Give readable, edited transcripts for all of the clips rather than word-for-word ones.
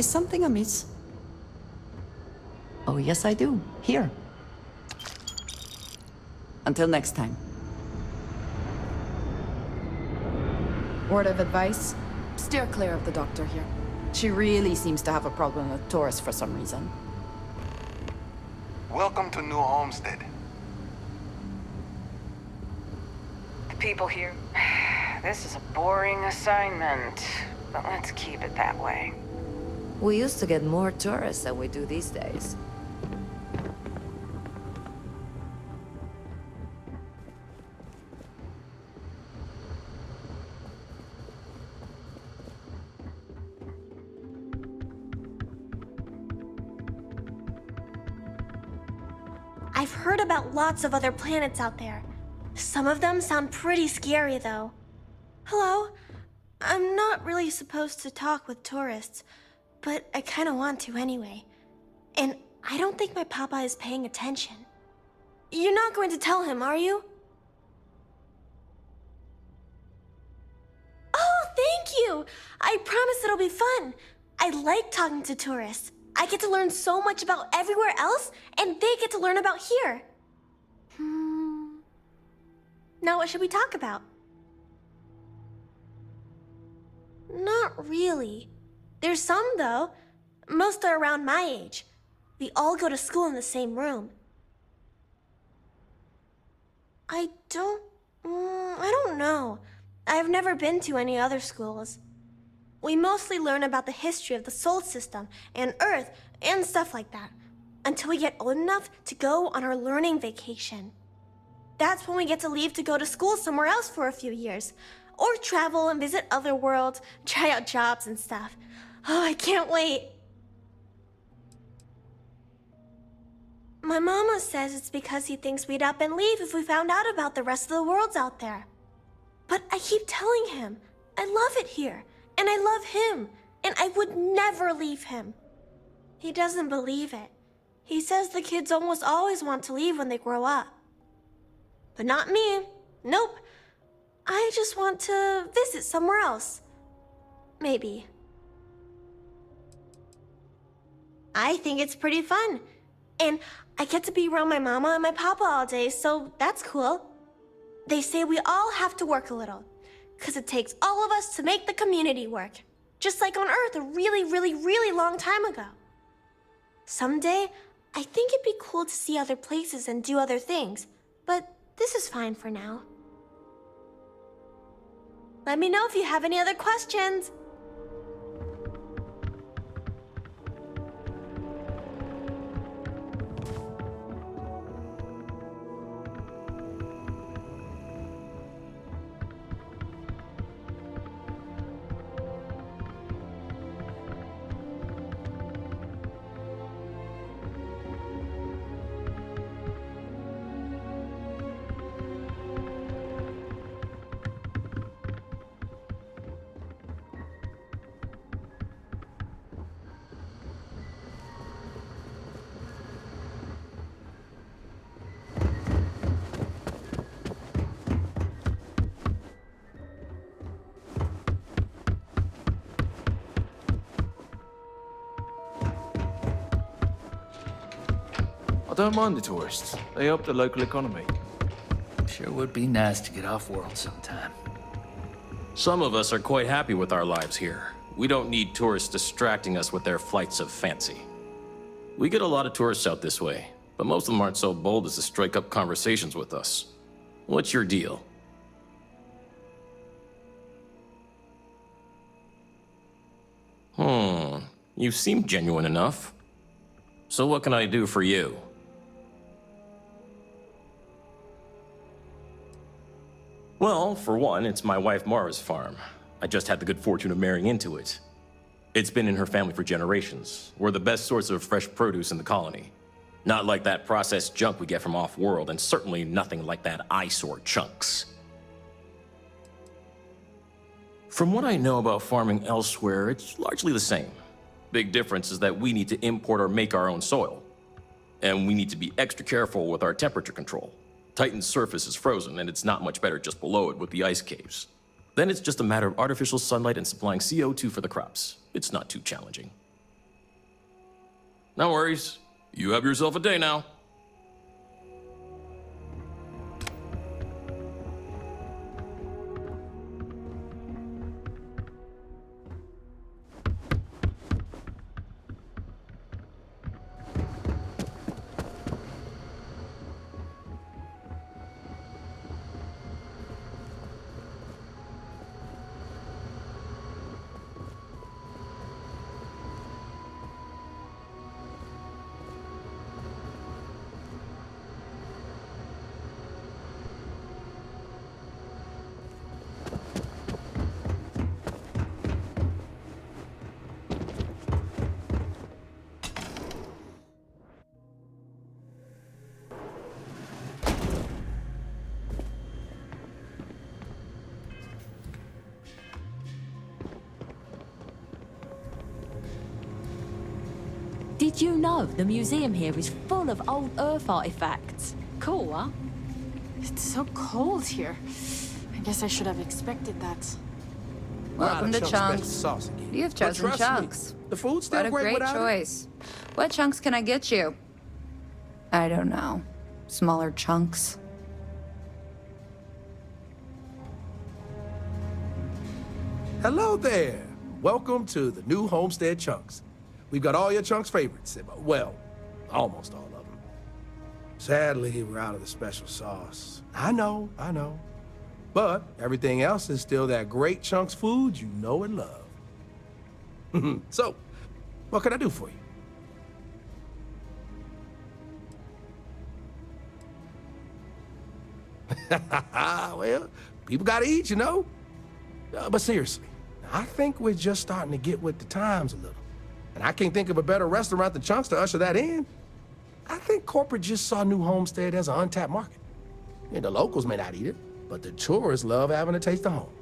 Is something amiss? Oh, yes, I do. Here. Until next time. Word of advice? Steer clear of the doctor here. She really seems to have a problem with tourists for some reason. Welcome to New Homestead. The people here. This is a boring assignment, but let's keep it that way. We used to get more tourists than we do these days. I've heard about lots of other planets out there. Some of them sound pretty scary, though. Hello? I'm not really supposed to talk with tourists, but I kinda want to anyway. And I don't think my papa is paying attention. You're not going to tell him, are you? Oh, thank you! I promise it'll be fun. I like talking to tourists. I get to learn so much about everywhere else, and they get to learn about here. Now what should we talk about? Not really. There's some, though. Most are around my age. We all go to school in the same room. I don't know. I've never been to any other schools. We mostly learn about the history of the solar system and Earth and stuff like that, until we get old enough to go on our learning vacation. That's when we get to leave to go to school somewhere else for a few years, or travel and visit other worlds, try out jobs and stuff. Oh, I can't wait. My mama says it's because he thinks we'd up and leave if we found out about the rest of the worlds out there. But I keep telling him, I love it here. And I love him, and I would never leave him. He doesn't believe it. He says the kids almost always want to leave when they grow up. But not me. Nope. I just want to visit somewhere else. Maybe. I think it's pretty fun. And I get to be around my mama and my papa all day, so that's cool. They say we all have to work a little. 'Cause it takes all of us to make the community work. Just like on Earth a really, really, really long time ago. Someday, I think it'd be cool to see other places and do other things. But this is fine for now. Let me know if you have any other questions. I don't mind the tourists. They help the local economy. Sure would be nice to get off-world sometime. Some of us are quite happy with our lives here. We don't need tourists distracting us with their flights of fancy. We get a lot of tourists out this way, but most of them aren't so bold as to strike up conversations with us. What's your deal? You seem genuine enough. So what can I do for you? Well, for one, it's my wife Mara's farm. I just had the good fortune of marrying into it. It's been in her family for generations. We're the best source of fresh produce in the colony. Not like that processed junk we get from off-world, and certainly nothing like that eyesore chunks. From what I know about farming elsewhere, it's largely the same. Big difference is that we need to import or make our own soil. And we need to be extra careful with our temperature control. Titan's surface is frozen, and it's not much better just below it with the ice caves. Then it's just a matter of artificial sunlight and supplying CO2 for the crops. It's not too challenging. No worries. You have yourself a day now. Did you know the museum here is full of old Earth artifacts? Cool, huh? It's so cold here. I guess I should have expected that. Welcome to Chunks' Chunks. best sauce again. You've But chosen trust me, Chunks. the food's still What a great great without it. choice. What chunks can I get you? I don't know. Smaller chunks? Hello there. Welcome to the new Homestead Chunks. We've got all your Chunks favorites. Well, almost all of them. Sadly, we're out of the special sauce. I know. But everything else is still that great Chunks food you know and love. So, what can I do for you? Well, people gotta eat, you know? But seriously, I think we're just starting to get with the times a little. And I can't think of a better restaurant than Chunks to usher that in. I think corporate just saw New Homestead as an untapped market. And the locals may not eat it, but the tourists love having a taste of home.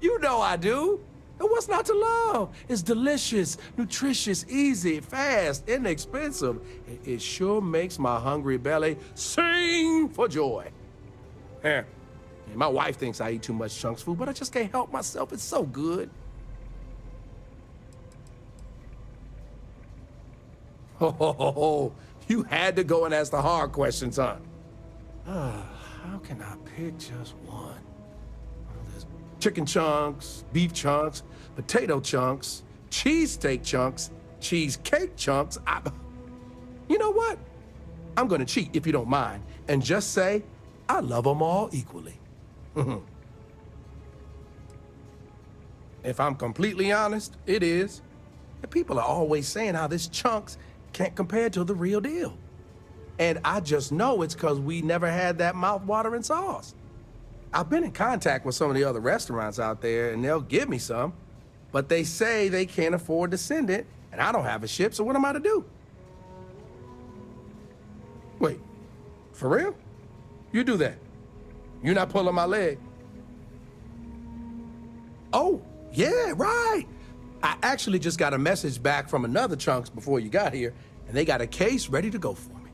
You know I do. And what's not to love? It's delicious, nutritious, easy, fast, inexpensive. It sure makes my hungry belly sing for joy. Yeah. My wife thinks I eat too much Chunks food, but I just can't help myself. It's so good. Oh, you had to go and ask the hard questions, huh? How can I pick just one? Well, there's chicken chunks, beef chunks, potato chunks, cheesesteak chunks, cheesecake chunks. You know what? I'm gonna cheat if you don't mind and just say I love them all equally. If I'm completely honest, it is. And people are always saying how this Chunks can't compare to the real deal. And I just know it's because we never had that mouth-watering sauce. I've been in contact with some of the other restaurants out there, and they'll give me some, but they say they can't afford to send it, and I don't have a ship, so what am I to do? Wait, for real? You do that? You're not pulling my leg? Oh, yeah, right. I actually just got a message back from another Chunks before you got here, and they got a case ready to go for me.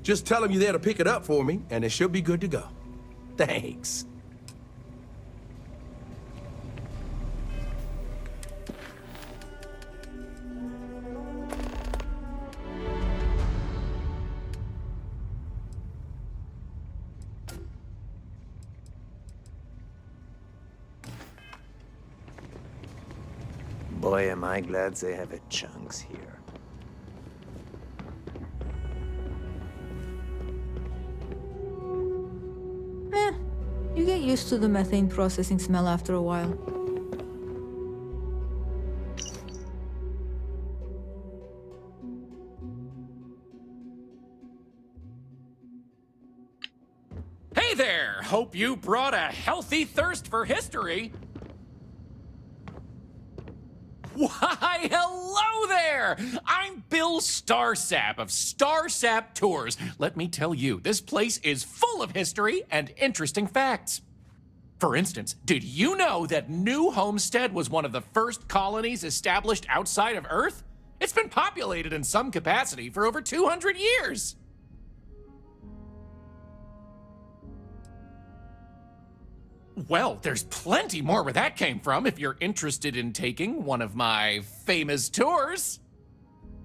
Just tell them you're there to pick it up for me, and it should be good to go. Thanks. Boy, am I glad they have a Chunks here. You get used to the methane processing smell after a while. Hey there! Hope you brought a healthy thirst for history. Why, hello there! I'm Bill Starsap of Starsap Tours. Let me tell you, this place is full of history and interesting facts. For instance, did you know that New Homestead was one of the first colonies established outside of Earth? It's been populated in some capacity for over 200 years. Well, there's plenty more where that came from if you're interested in taking one of my famous tours.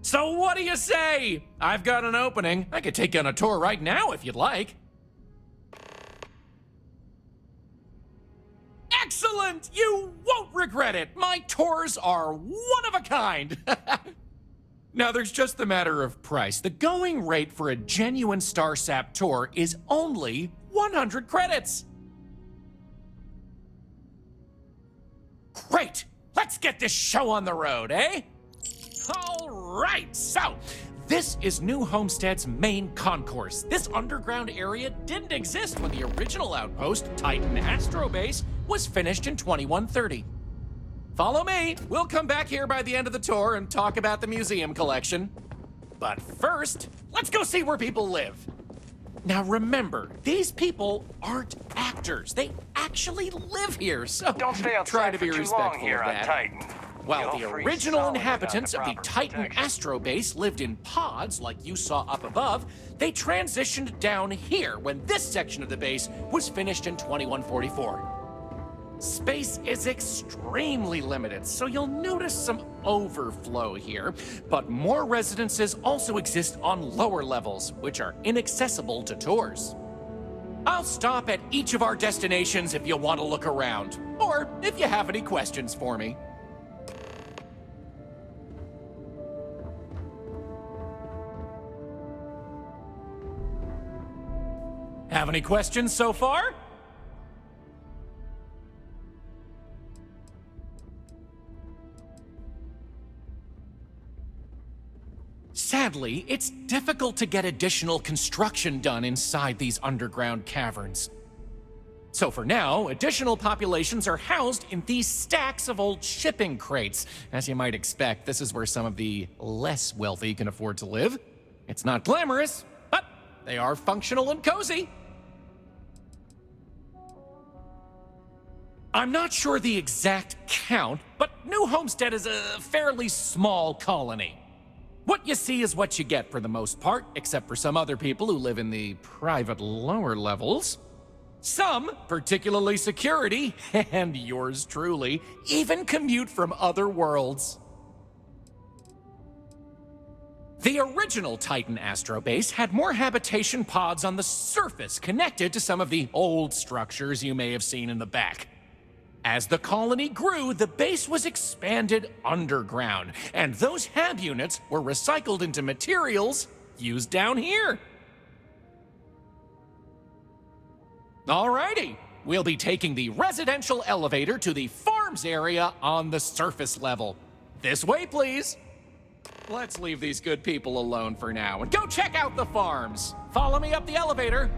So what do you say? I've got an opening. I could take you on a tour right now if you'd like. Excellent! You won't regret it. My tours are one of a kind. Now, there's just the matter of price. The going rate for a genuine Starsap tour is only 100 credits. Great! Let's get this show on the road, eh? All right, so this is New Homestead's main concourse. This underground area didn't exist when the original outpost, Titan Astrobase, was finished in 2130. Follow me. We'll come back here by the end of the tour and talk about the museum collection. But first, let's go see where people live. Now remember, these people aren't actors. They actually live here, so Don't stay outside try to be for too respectful long here of on that. Titan. While the You'll freeze original solid inhabitants of without the the Titan proper Astrobase lived in pods like you saw up above, they transitioned down here when this section of the base was finished in 2144. Space is extremely limited, so you'll notice some overflow here, but more residences also exist on lower levels, which are inaccessible to tours. I'll stop at each of our destinations if you want to look around, or if you have any questions for me. Have any questions so far? Sadly, it's difficult to get additional construction done inside these underground caverns. So for now, additional populations are housed in these stacks of old shipping crates. As you might expect, this is where some of the less wealthy can afford to live. It's not glamorous, but they are functional and cozy. I'm not sure the exact count, but New Homestead is a fairly small colony. What you see is what you get for the most part, except for some other people who live in the private lower levels. Some, particularly security, and yours truly, even commute from other worlds. The original Titan Astrobase had more habitation pods on the surface connected to some of the old structures you may have seen in the back. As the colony grew, the base was expanded underground, and those hab units were recycled into materials used down here. Alrighty, we'll be taking the residential elevator to the farms area on the surface level. This way, please. Let's leave these good people alone for now and go check out the farms. Follow me up the elevator.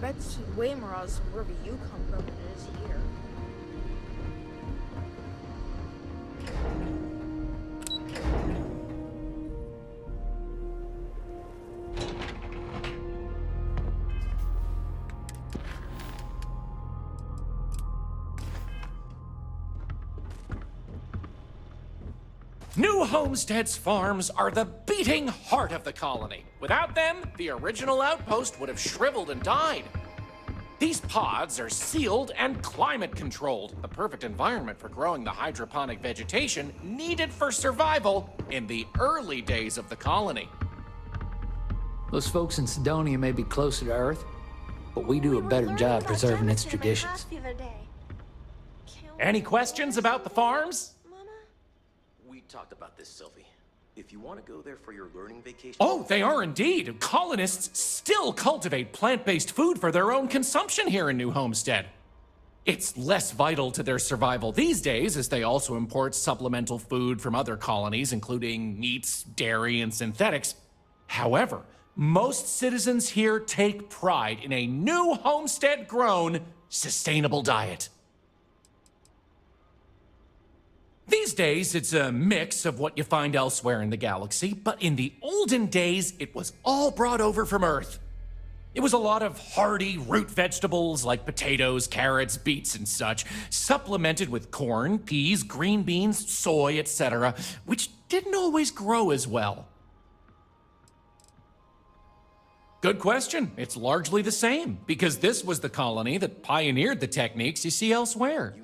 That's way more awesome wherever you come from than it is here. New Homestead's farms are the beating heart of the colony. Without them, the original outpost would have shriveled and died. These pods are sealed and climate controlled, the perfect environment for growing the hydroponic vegetation needed for survival in the early days of the colony. Those folks in Sidonia may be closer to Earth, but we do a better job preserving its traditions. Any questions about the farms? We talked about this, Sylvie. If you want to go there for your learning vacation... Oh, they are indeed. Colonists still cultivate plant-based food for their own consumption here in New Homestead. It's less vital to their survival these days, as they also import supplemental food from other colonies, including meats, dairy, and synthetics. However, most citizens here take pride in a New Homestead-grown, sustainable diet. These days, it's a mix of what you find elsewhere in the galaxy, but in the olden days, it was all brought over from Earth. It was a lot of hardy root vegetables like potatoes, carrots, beets, and such, supplemented with corn, peas, green beans, soy, etc., which didn't always grow as well. Good question. It's largely the same, because this was the colony that pioneered the techniques you see elsewhere.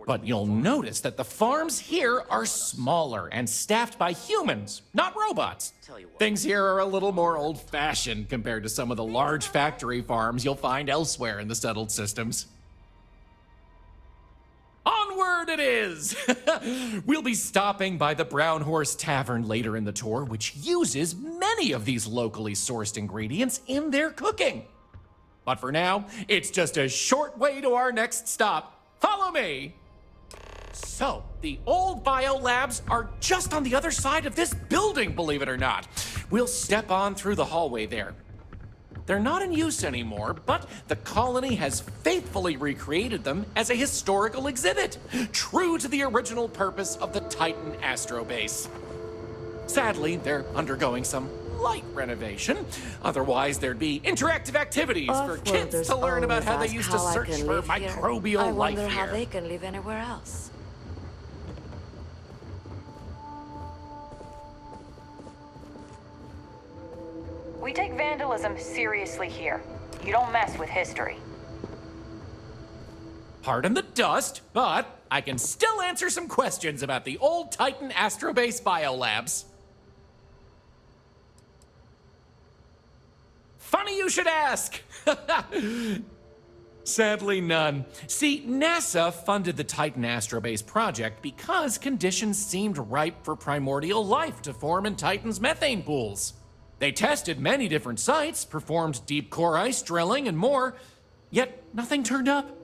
But you'll notice that the farms here are smaller and staffed by humans, not robots. Things here are a little more old-fashioned compared to some of the large factory farms you'll find elsewhere in the settled systems. Onward it is! We'll be stopping by the Brown Horse Tavern later in the tour, which uses many of these locally sourced ingredients in their cooking. But for now, it's just a short way to our next stop. Follow me! So, the old biolabs are just on the other side of this building, believe it or not. We'll step on through the hallway there. They're not in use anymore, but the colony has faithfully recreated them as a historical exhibit, true to the original purpose of the Titan Astrobase. Sadly, they're undergoing some light renovation. Otherwise, there'd be interactive activities for kids to learn about how they used to search for microbial life here. I wonder how they can live anywhere else. We take vandalism seriously here. You don't mess with history. Pardon the dust, but I can still answer some questions about the old Titan Astrobase biolabs. Funny you should ask! Sadly, none. See, NASA funded the Titan Astrobase project because conditions seemed ripe for primordial life to form in Titan's methane pools. They tested many different sites, performed deep core ice drilling, and more, yet nothing turned up.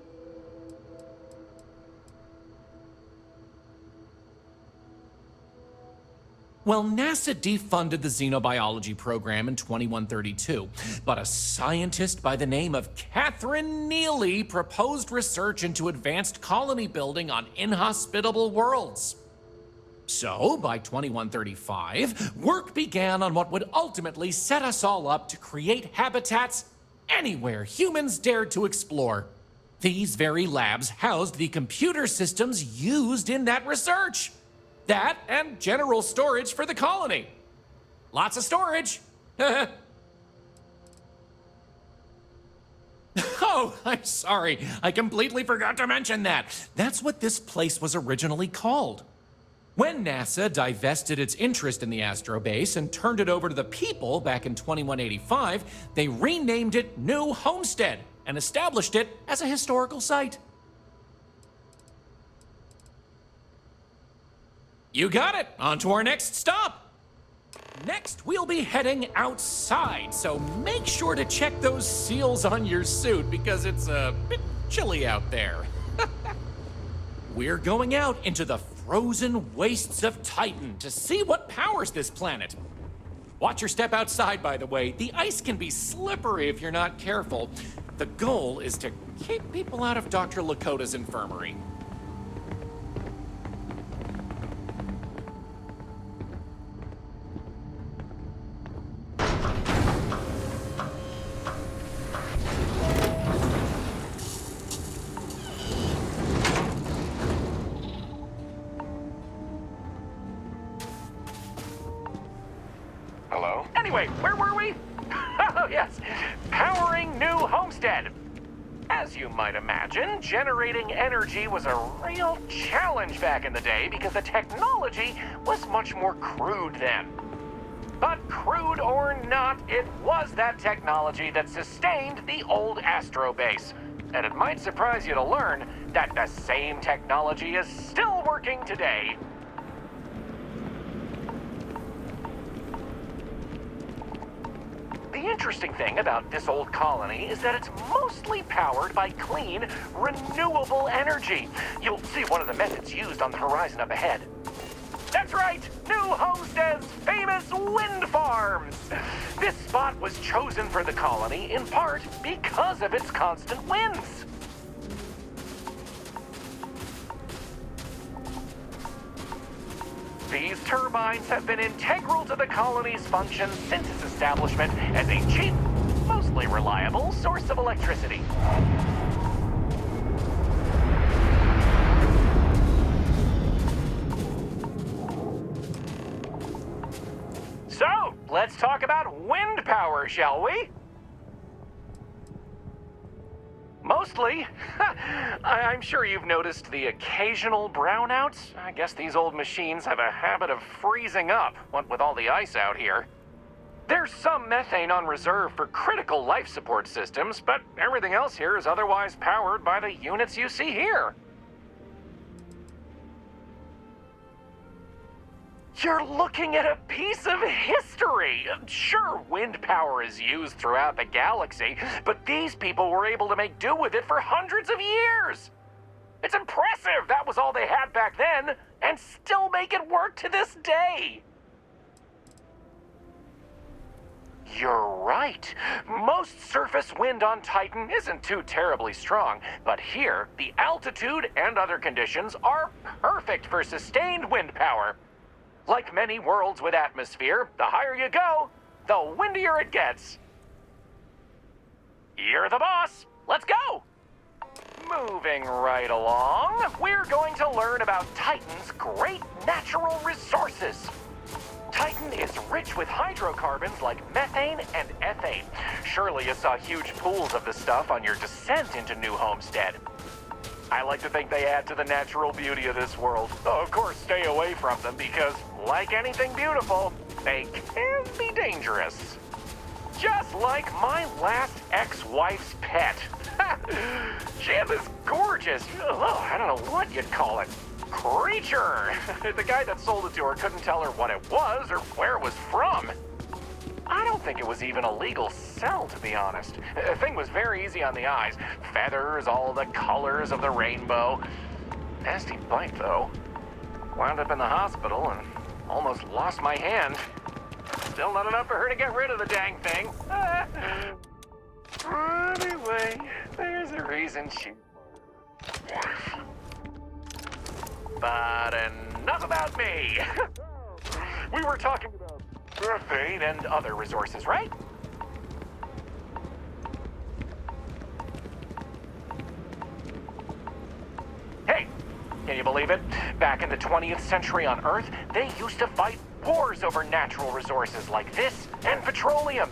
Well, NASA defunded the xenobiology program in 2132, but a scientist by the name of Catherine Neely proposed research into advanced colony building on inhospitable worlds. So, by 2135, work began on what would ultimately set us all up to create habitats anywhere humans dared to explore. These very labs housed the computer systems used in that research. That and general storage for the colony. Lots of storage. Oh, I'm sorry. I completely forgot to mention that. That's what this place was originally called. When NASA divested its interest in the Astrobase and turned it over to the people back in 2185, they renamed it New Homestead and established it as a historical site. You got it! On to our next stop! Next, we'll be heading outside, so make sure to check those seals on your suit because it's a bit chilly out there. We're going out into the frozen wastes of Titan to see what powers this planet. Watch your step outside, by the way. The ice can be slippery if you're not careful. The goal is to keep people out of Dr. Lakota's infirmary. Hello? Anyway, where were we? Oh, yes. Powering New Homestead. As you might imagine, generating energy was a real challenge back in the day because the technology was much more crude then. But crude or not, it was that technology that sustained the old Astrobase. And it might surprise you to learn that the same technology is still working today. The interesting thing about this old colony is that it's mostly powered by clean, renewable energy. You'll see one of the methods used on the horizon up ahead. That's right! New Homestead's famous wind farms! This spot was chosen for the colony in part because of its constant winds. These turbines have been integral to the colony's function since its establishment as a cheap, mostly reliable source of electricity. So, let's talk about wind power power, shall we? Mostly. I'm sure you've noticed the occasional brownouts. I guess these old machines have a habit of freezing up, what with all the ice out here. There's some methane on reserve for critical life support systems, but everything else here is otherwise powered by the units you see here. You're looking at a piece of history. Sure, wind power is used throughout the galaxy, but these people were able to make do with it for hundreds of years. It's impressive that was all they had back then, and still make it work to this day. You're right. Most surface wind on Titan isn't too terribly strong, but here, the altitude and other conditions are perfect for sustained wind power. Like many worlds with atmosphere, the higher you go, the windier it gets. You're the boss. Let's go. Moving right along, we're going to learn about Titan's great natural resources. Titan is rich with hydrocarbons like methane and ethane. Surely you saw huge pools of the stuff on your descent into New Homestead. I like to think they add to the natural beauty of this world. Though, of course, stay away from them because, like anything beautiful, they can be dangerous. Just like my last ex-wife's pet. She had this gorgeous, I don't know what you'd call it, creature. The guy that sold it to her couldn't tell her what it was or where it was from. I don't think it was even a legal sell, to be honest. The thing was very easy on the eyes. Feathers, all the colors of the rainbow. Nasty bite, though. Wound up in the hospital and almost lost my hand. Still not enough for her to get rid of the dang thing. Anyway, there's a reason she... But enough about me. We were talking about methane and other resources, right? Hey, can you believe it? Back in the 20th century on Earth, they used to fight wars over natural resources like this and petroleum.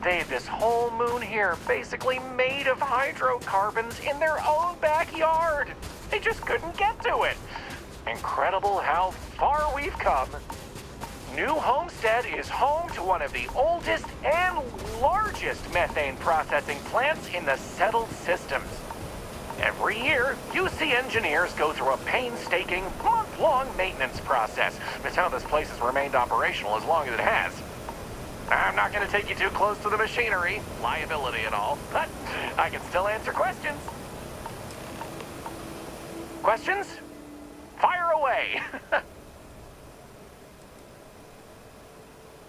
They had this whole moon here basically made of hydrocarbons in their own backyard. They just couldn't get to it. Incredible how far we've come. New Homestead is home to one of the oldest and largest methane processing plants in the settled systems. Every year, UC engineers go through a painstaking, month-long maintenance process. That's how this place has remained operational as long as it has. I'm not going to take you too close to the machinery, liability and all, but I can still answer questions. Questions? Fire away!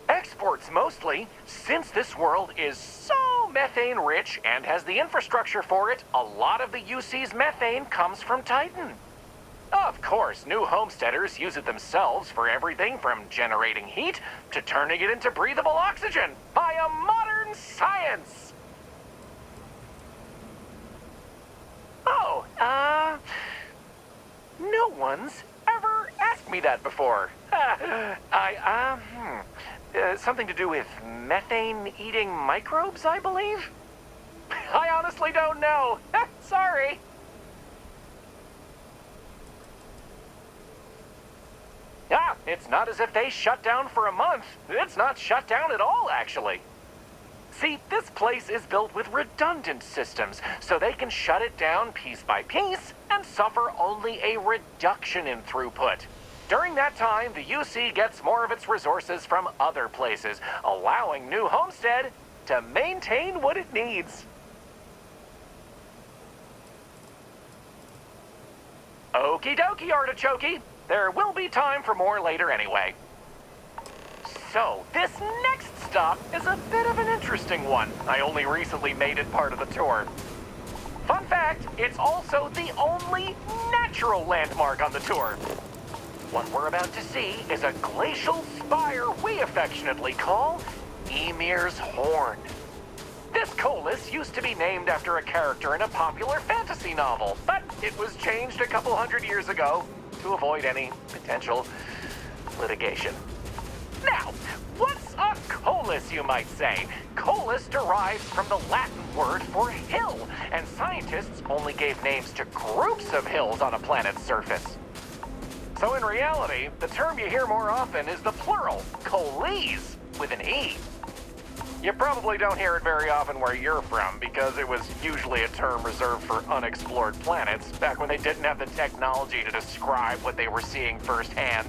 Exports mostly, since this world is so methane rich and has the infrastructure for it, a lot of the UC's methane comes from Titan. Of course, new homesteaders use it themselves for everything from generating heat to turning it into breathable oxygen by a modern science. Oh, no one's ever asked me that before. Something to do with methane-eating microbes, I believe? I honestly don't know. Sorry. It's not as if they shut down for a month. It's not shut down at all, actually. See, this place is built with redundant systems, so they can shut it down piece by piece and suffer only a reduction in throughput. During that time, the UC gets more of its resources from other places, allowing New Homestead to maintain what it needs. Okie dokie, artichokey. There will be time for more later anyway. So, this next stop is a bit of an interesting one. I only recently made it part of the tour. Fun fact, it's also the only natural landmark on the tour. What we're about to see is a glacial spire we affectionately call Emir's Horn. This colus used to be named after a character in a popular fantasy novel, but it was changed a couple hundred years ago to avoid any potential litigation. Now, what's a colus, you might say? Colus derives from the Latin word for hill, and scientists only gave names to groups of hills on a planet's surface. So in reality, the term you hear more often is the plural, coles, with an E. You probably don't hear it very often where you're from, because it was usually a term reserved for unexplored planets, back when they didn't have the technology to describe what they were seeing firsthand.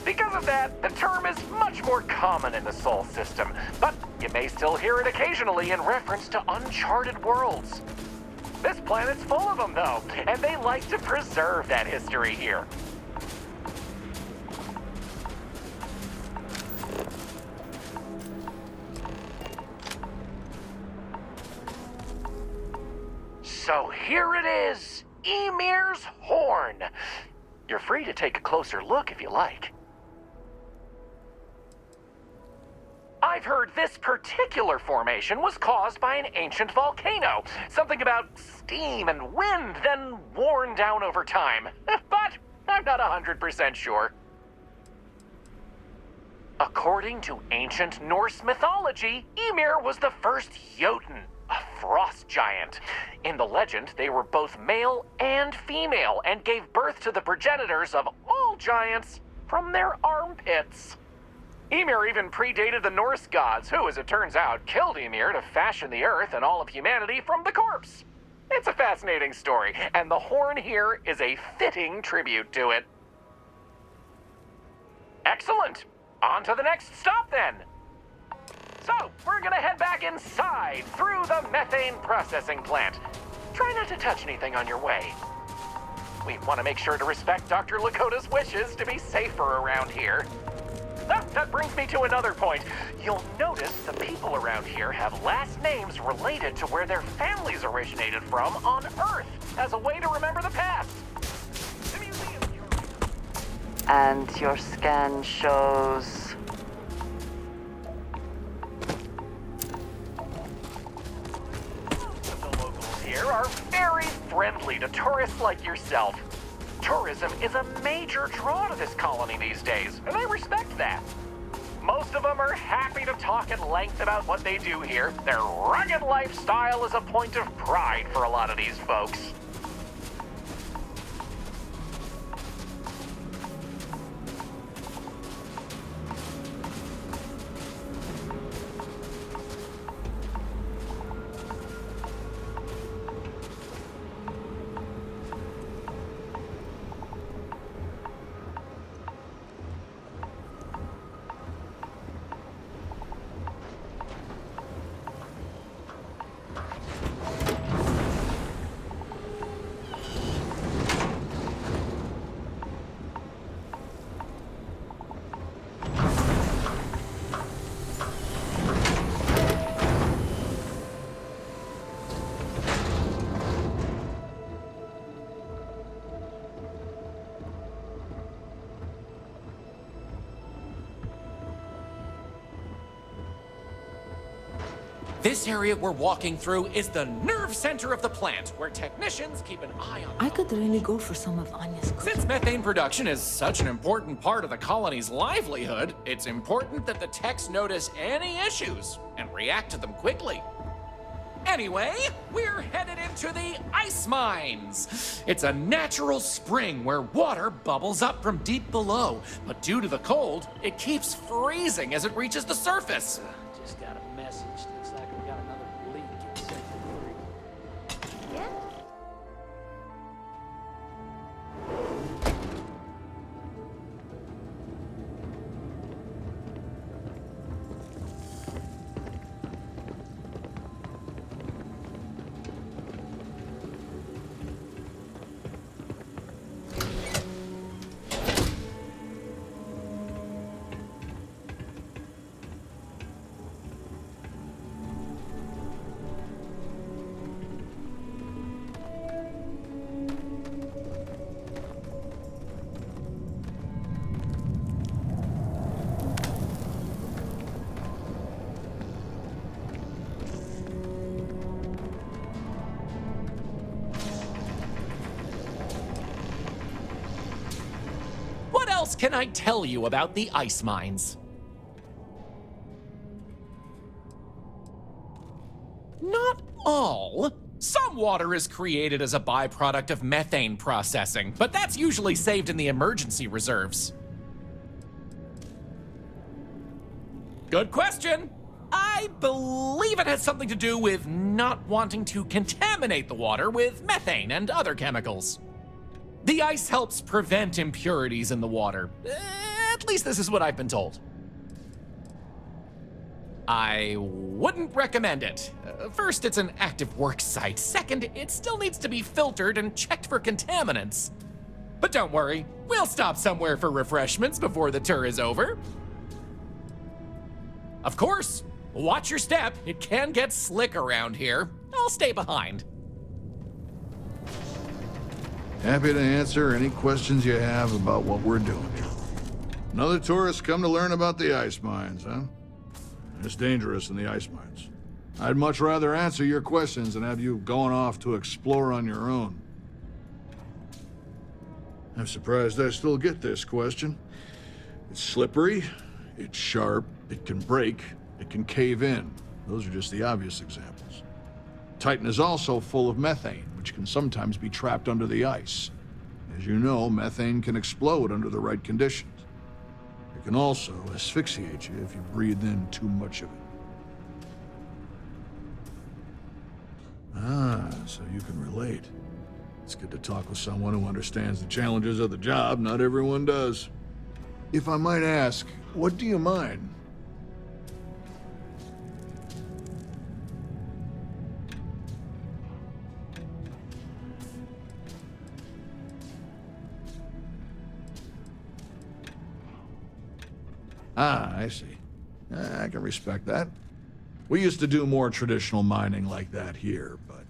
Because of that, the term is much more common in the Sol system, but you may still hear it occasionally in reference to uncharted worlds. This planet's full of them, though, and they like to preserve that history here. So here it is, Ymir's Horn. You're free to take a closer look if you like. I've heard this particular formation was caused by an ancient volcano. Something about steam and wind, then worn down over time. But I'm not 100% sure. According to ancient Norse mythology, Ymir was the first Jotun, a frost giant. In the legend, they were both male and female and gave birth to the progenitors of all giants from their armpits. Ymir even predated the Norse gods, who, as it turns out, killed Ymir to fashion the earth and all of humanity from the corpse. It's a fascinating story, and the horn here is a fitting tribute to it. Excellent! On to the next stop, then! So, we're gonna head back inside, through the methane processing plant. Try not to touch anything on your way. We want to make sure to respect Dr. Lakota's wishes to be safer around here. Ah, that brings me to another point. You'll notice the people around here have last names related to where their families originated from on Earth, as a way to remember the past. The museum And your scan shows... Most of the locals here are very friendly to tourists like yourself. Tourism is a major draw to this colony these days, and I respect that. Most of them are happy to talk at length about what they do here. Their rugged lifestyle is a point of pride for a lot of these folks. This area we're walking through is the nerve center of the plant, where technicians keep an eye on... I could really go for some of Anya's cooking. Since methane production is such an important part of the colony's livelihood, it's important that the techs notice any issues and react to them quickly. Anyway, we're headed into the ice mines. It's a natural spring where water bubbles up from deep below, but due to the cold, it keeps freezing as it reaches the surface. Just got a message. Looks like we got another leak in Sector 3. Yeah? What else can I tell you about the ice mines? not all. Some water is created as a byproduct of methane processing, but that's usually saved in the emergency reserves. Good question. I believe it has something to do with not wanting to contaminate the water with methane and other chemicals. The ice helps prevent impurities in the water. At least this is what I've been told. I wouldn't recommend it. First, it's an active work site. Second, it still needs to be filtered and checked for contaminants. But don't worry, we'll stop somewhere for refreshments before the tour is over. Of course, watch your step. It can get slick around here. I'll stay behind. Happy to answer any questions you have about what we're doing here. Another tourist come to learn about the ice mines, huh? It's dangerous in the ice mines. I'd much rather answer your questions than have you going off to explore on your own. I'm surprised I still get this question. It's slippery, it's sharp, it can break, it can cave in. Those are just the obvious examples. Titan is also full of methane, which can sometimes be trapped under the ice. As you know, methane can explode under the right conditions. It can also asphyxiate you if you breathe in too much of it. Ah, so you can relate. It's good to talk with someone who understands the challenges of the job. Not everyone does. If I might ask, what do you mind? Ah, I see. I can respect that. We used to do more traditional mining like that here, but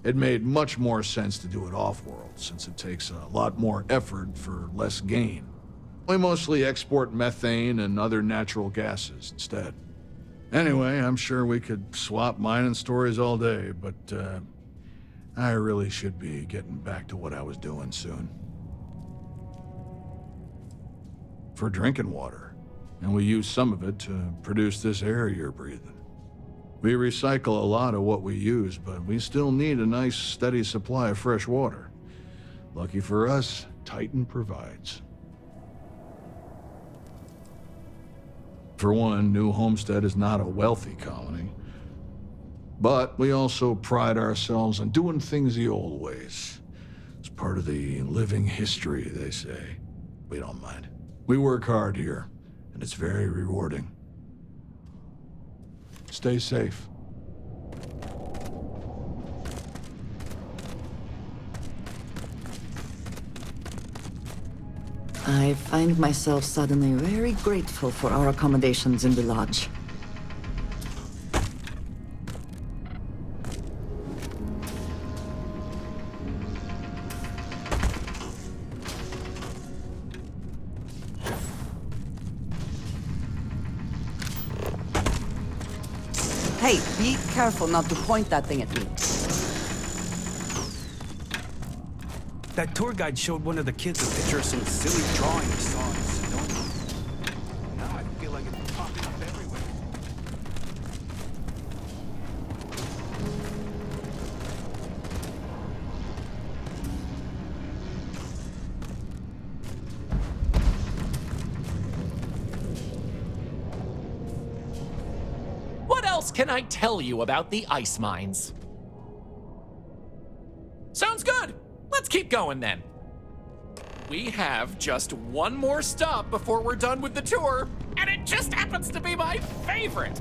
it made much more sense to do it off-world, since it takes a lot more effort for less gain. We mostly export methane and other natural gases instead. Anyway, I'm sure we could swap mining stories all day, but I really should be getting back to what I was doing soon. For drinking water. And we use some of it to produce this air you're breathing. We recycle a lot of what we use, but we still need a nice, steady supply of fresh water. Lucky for us, Titan provides. For one, New Homestead is not a wealthy colony. But we also pride ourselves on doing things the old ways. It's part of the living history, they say. We don't mind. We work hard here. And it's very rewarding. Stay safe. I find myself suddenly very grateful for our accommodations in the lodge. Hey, be careful not to point that thing at me. That tour guide showed one of the kids a picture of some silly drawing he saw in Sedona. Now I feel like it's popping up everywhere. What else can I tell you about the ice mines? Sounds good. Let's keep going then. We have just one more stop before we're done with the tour, and it just happens to be my favorite.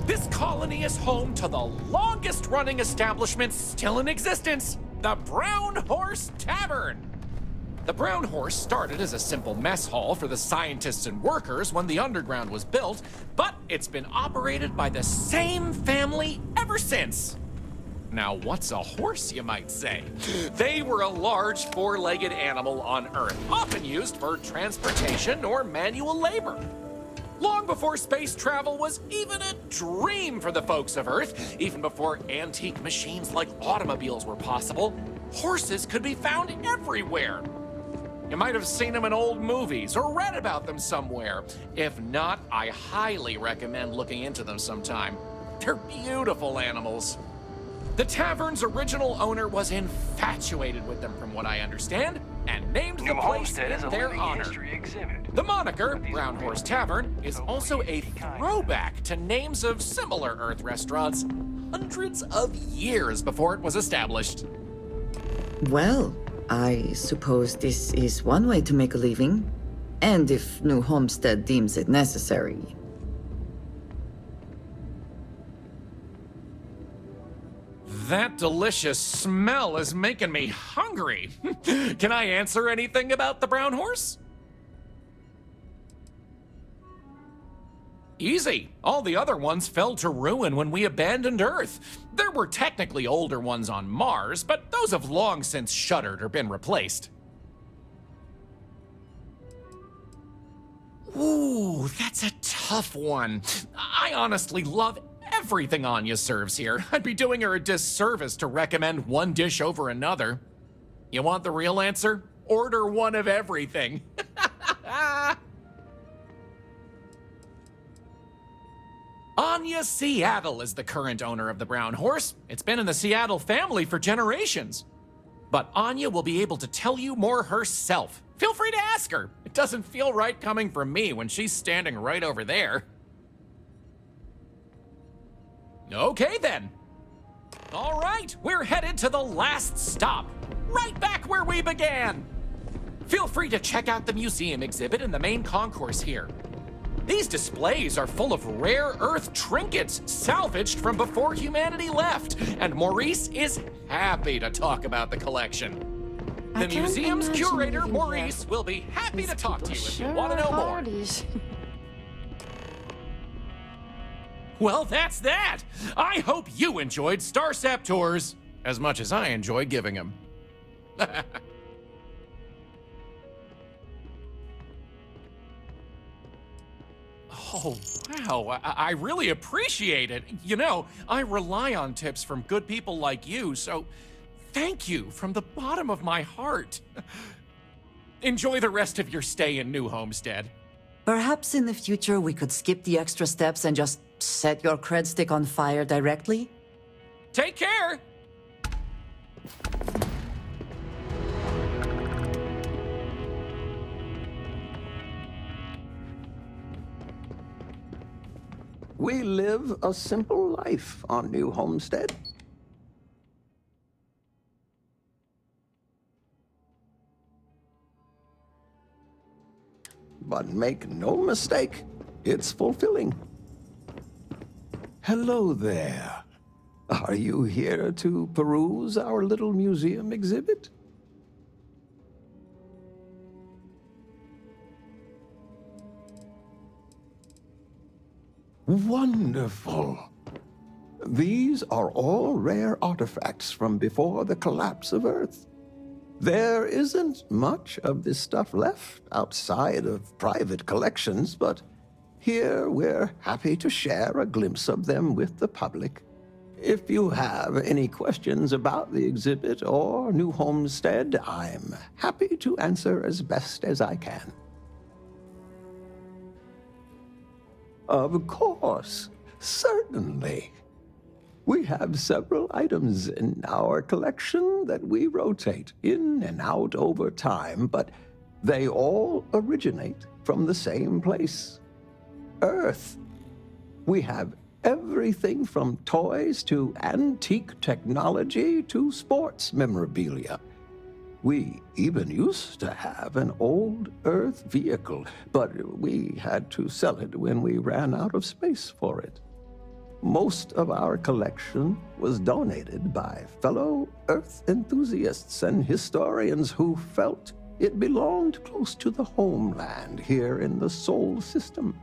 This colony is home to the longest running establishment still in existence, the Brown Horse Tavern. The Brown Horse started as a simple mess hall for the scientists and workers when the underground was built, but it's been operated by the same family ever since. Now, what's a horse, you might say? They were a large four-legged animal on Earth, often used for transportation or manual labor. Long before space travel was even a dream for the folks of Earth, even before antique machines like automobiles were possible, horses could be found everywhere. You might have seen them in old movies or read about them somewhere. If not, I highly recommend looking into them sometime. They're beautiful animals. The tavern's original owner was infatuated with them, from what I understand, and named the place in their honor. The moniker, Brown Horse Tavern, is also a throwback to names of similar Earth restaurants hundreds of years before it was established. Well, I suppose this is one way to make a living. And if New Homestead deems it necessary. That delicious smell is making me hungry. Can I answer anything about the Brown Horse? Easy. All the other ones fell to ruin when we abandoned Earth. There were technically older ones on Mars, but those have long since shuttered or been replaced. Ooh, that's a tough one. I honestly love everything Anya serves here. I'd be doing her a disservice to recommend one dish over another. You want the real answer? Order one of everything. Anya Seattle is the current owner of the Brown Horse. It's been in the Seattle family for generations. But Anya will be able to tell you more herself. Feel free to ask her. It doesn't feel right coming from me when she's standing right over there. Okay then. All right, we're headed to the last stop. Right back where we began. Feel free to check out the museum exhibit in the main concourse here. These displays are full of rare Earth trinkets salvaged from before humanity left, and Maurice is happy to talk about the collection. The museum's curator, Maurice, will be happy to talk to you if you want to know more. Well, that's that! I hope you enjoyed Starsap Tours as much as I enjoy giving them. Oh, wow, I really appreciate it. You know, I rely on tips from good people like you, so thank you from the bottom of my heart. Enjoy the rest of your stay in New Homestead. Perhaps in the future we could skip the extra steps and just set your cred stick on fire directly? Take care! We live a simple life on New Homestead. But make no mistake, it's fulfilling. Hello there. Are you here to peruse our little museum exhibit? Wonderful. These are all rare artifacts from before the collapse of Earth. There isn't much of this stuff left outside of private collections, but here we're happy to share a glimpse of them with the public. If you have any questions about the exhibit or New Homestead, I'm happy to answer as best as I can. Of course, certainly. We have several items in our collection that we rotate in and out over time, but they all originate from the same place, Earth. We have everything from toys to antique technology to sports memorabilia. We even used to have an old Earth vehicle, but we had to sell it when we ran out of space for it. Most of our collection was donated by fellow Earth enthusiasts and historians who felt it belonged close to the homeland here in the Sol system.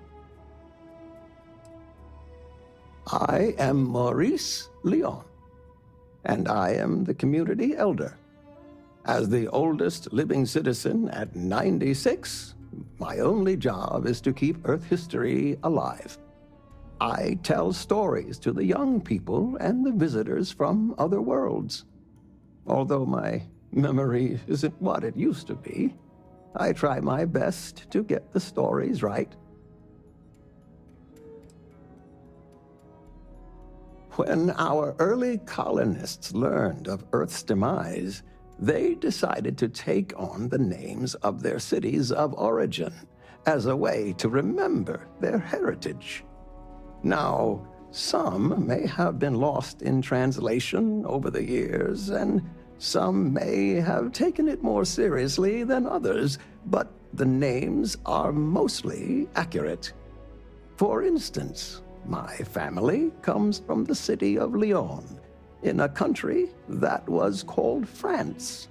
I am Maurice Leon, and I am the community elder. As the oldest living citizen at 96, my only job is to keep Earth history alive. I tell stories to the young people and the visitors from other worlds. Although my memory isn't what it used to be, I try my best to get the stories right. When our early colonists learned of Earth's demise, they decided to take on the names of their cities of origin as a way to remember their heritage. Now, some may have been lost in translation over the years, and some may have taken it more seriously than others, but the names are mostly accurate. For instance, my family comes from the city of Lyon, in a country that was called France.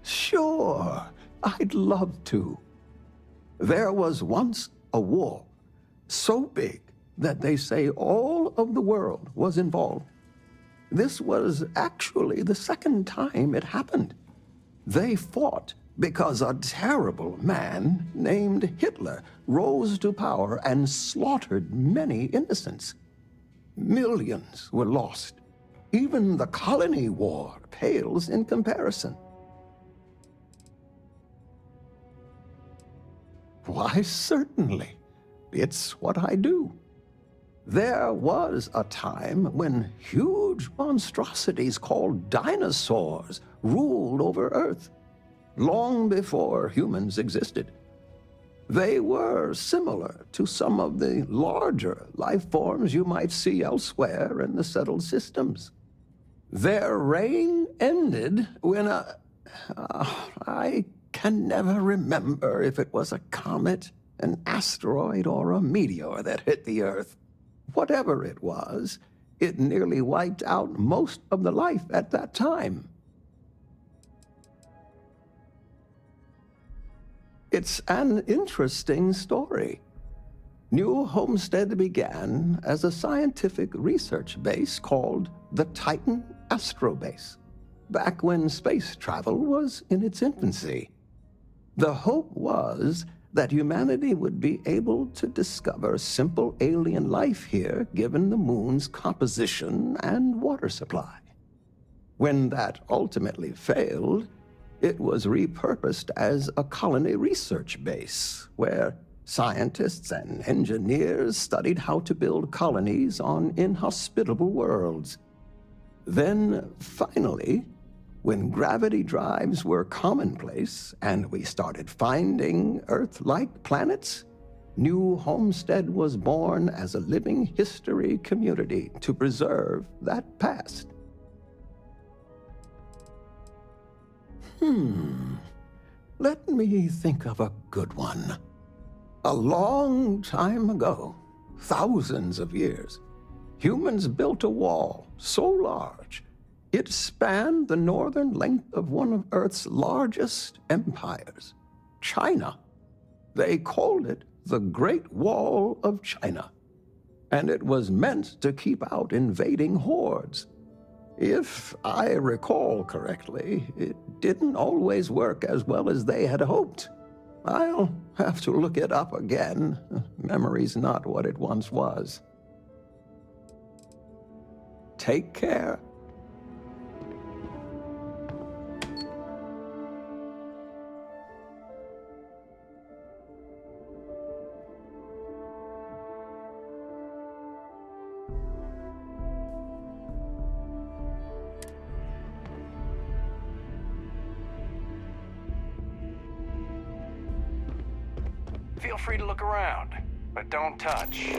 Sure, I'd love to. There was once a war so big that they say all of the world was involved. This was actually the second time it happened. They fought because a terrible man named Hitler rose to power and slaughtered many innocents. Millions were lost. Even the colony war pales in comparison. Why, certainly. It's what I do. There was a time when huge monstrosities called dinosaurs ruled over Earth, long before humans existed. They were similar to some of the larger life forms you might see elsewhere in the settled systems. Their reign ended when I can never remember if it was a comet, an asteroid, or a meteor that hit the Earth. Whatever it was, it nearly wiped out most of the life at that time. It's an interesting story. New Homestead began as a scientific research base called the Titan Astrobase, back when space travel was in its infancy. The hope was that humanity would be able to discover simple alien life here given the moon's composition and water supply. When that ultimately failed, it was repurposed as a colony research base where scientists and engineers studied how to build colonies on inhospitable worlds. Then, finally, when gravity drives were commonplace and we started finding Earth-like planets, New Homestead was born as a living history community to preserve that past. Let me think of a good one. A long time ago, thousands of years, humans built a wall so large it spanned the northern length of one of Earth's largest empires, China. They called it the Great Wall of China, and it was meant to keep out invading hordes. If I recall correctly, it didn't always work as well as they had hoped. I'll have to look it up again. Memory's not what it once was. Take care. Feel free to look around, but don't touch.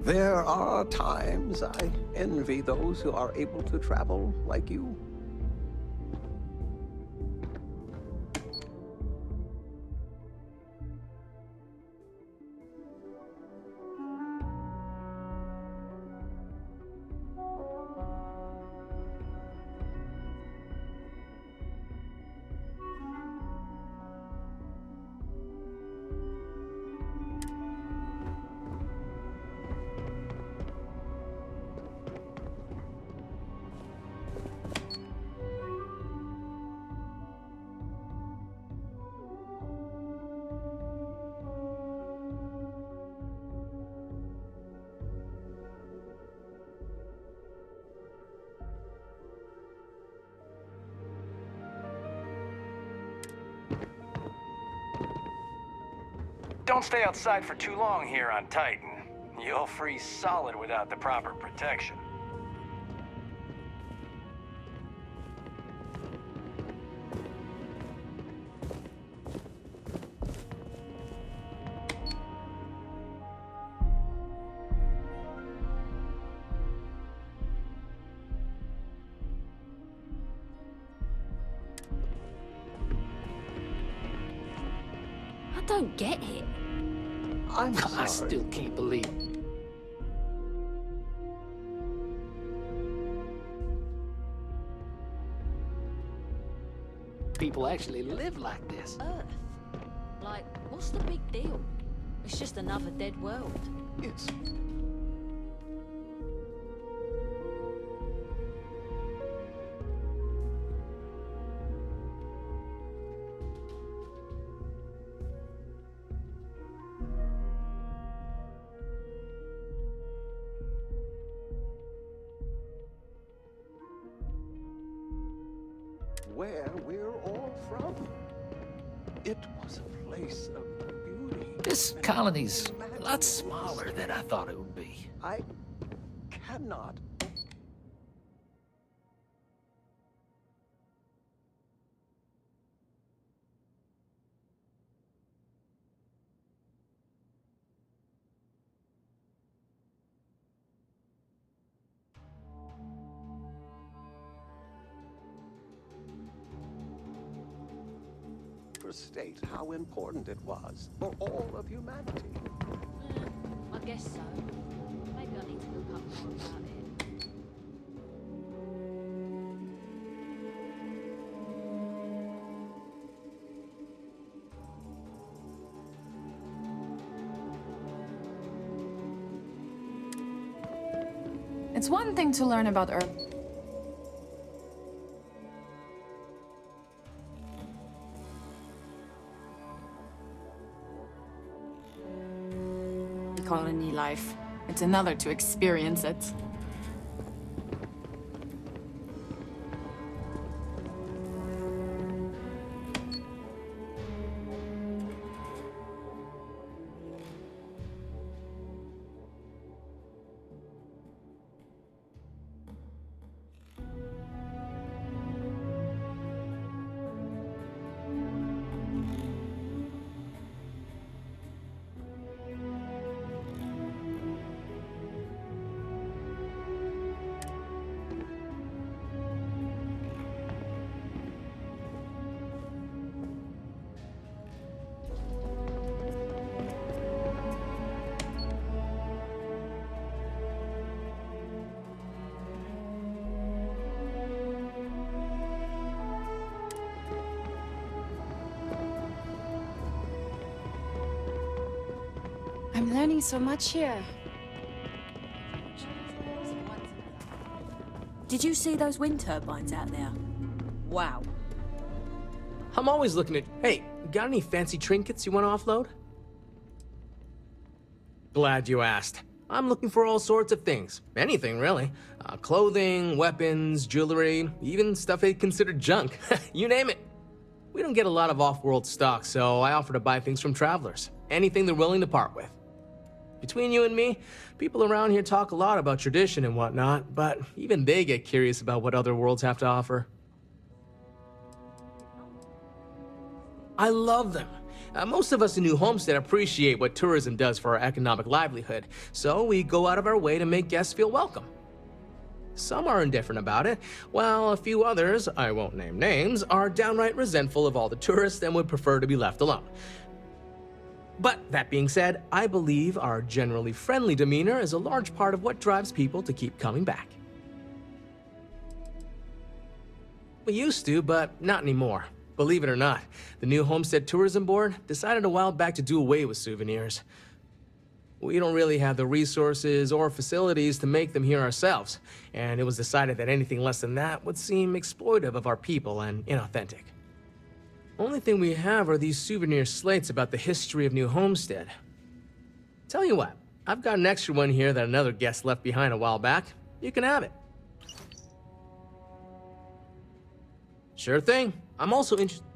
There are times I envy those who are able to travel like you. don't stay outside for too long here on Titan. You'll freeze solid without the proper protection. I don't get it. I still can't believe it. People actually live like this. Earth. Like, what's the big deal? It's just another dead world. It's... where we're all from. It was a place of beauty. This colony's a lot smaller than I thought it would be. I cannot. State how important it was for all of humanity. I guess so. Maybe I need to look up more about it. It's one thing to learn about Earth. Colony life. It's another to experience it. I'm learning so much here. Did you see those wind turbines out there? Wow. I'm always looking at... Hey, got any fancy trinkets you want to offload? Glad you asked. I'm looking for all sorts of things. Anything, really. Clothing, weapons, jewelry, even stuff they consider junk. You name it. We don't get a lot of off-world stock, so I offer to buy things from travelers. Anything they're willing to part with. Between you and me, people around here talk a lot about tradition and whatnot, but even they get curious about what other worlds have to offer. I love them. Most of us in New Homestead appreciate what tourism does for our economic livelihood, so we go out of our way to make guests feel welcome. Some are indifferent about it, while a few others, I won't name names, are downright resentful of all the tourists and would prefer to be left alone. But that being said, I believe our generally friendly demeanor is a large part of what drives people to keep coming back. We used to, but not anymore. Believe it or not, the new Homestead Tourism Board decided a while back to do away with souvenirs. We don't really have the resources or facilities to make them here ourselves, and it was decided that anything less than that would seem exploitive of our people and inauthentic. Only thing we have are these souvenir slates about the history of New Homestead. Tell you what, I've got an extra one here that another guest left behind a while back. You can have it. Sure thing. I'm also interested.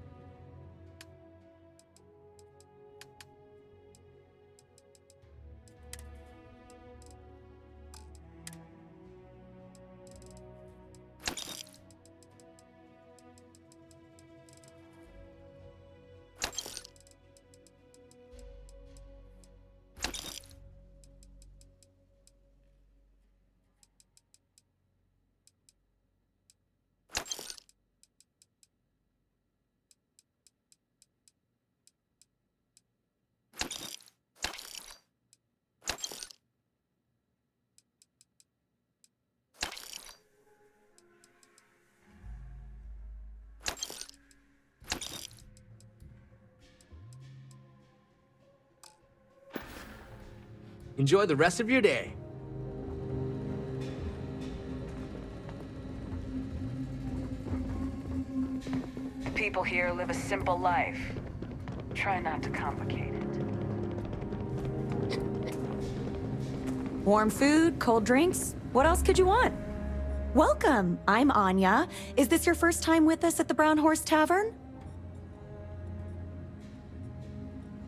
Enjoy the rest of your day. People here live a simple life. Try not to complicate it. Warm food, cold drinks. What else could you want? Welcome. I'm Anya. Is this your first time with us at the Brown Horse Tavern?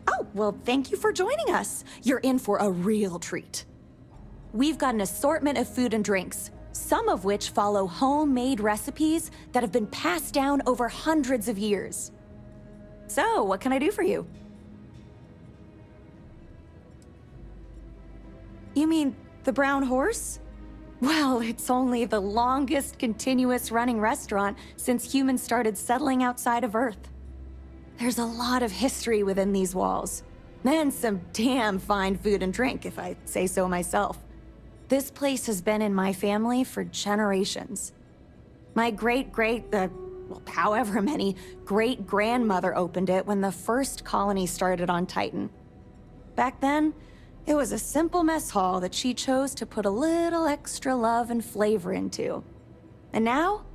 Oh, well, thank you for joining us. You're in for a real treat. We've got an assortment of food and drinks, some of which follow homemade recipes that have been passed down over hundreds of years. So, what can I do for you? You mean the Brown Horse? Well, it's only the longest continuous running restaurant since humans started settling outside of Earth. There's a lot of history within these walls, and some damn fine food and drink, if I say so myself. This place has been in my family for generations. My however many great-grandmother opened it when the first colony started on Titan. Back then, it was a simple mess hall that she chose to put a little extra love and flavor into. And now,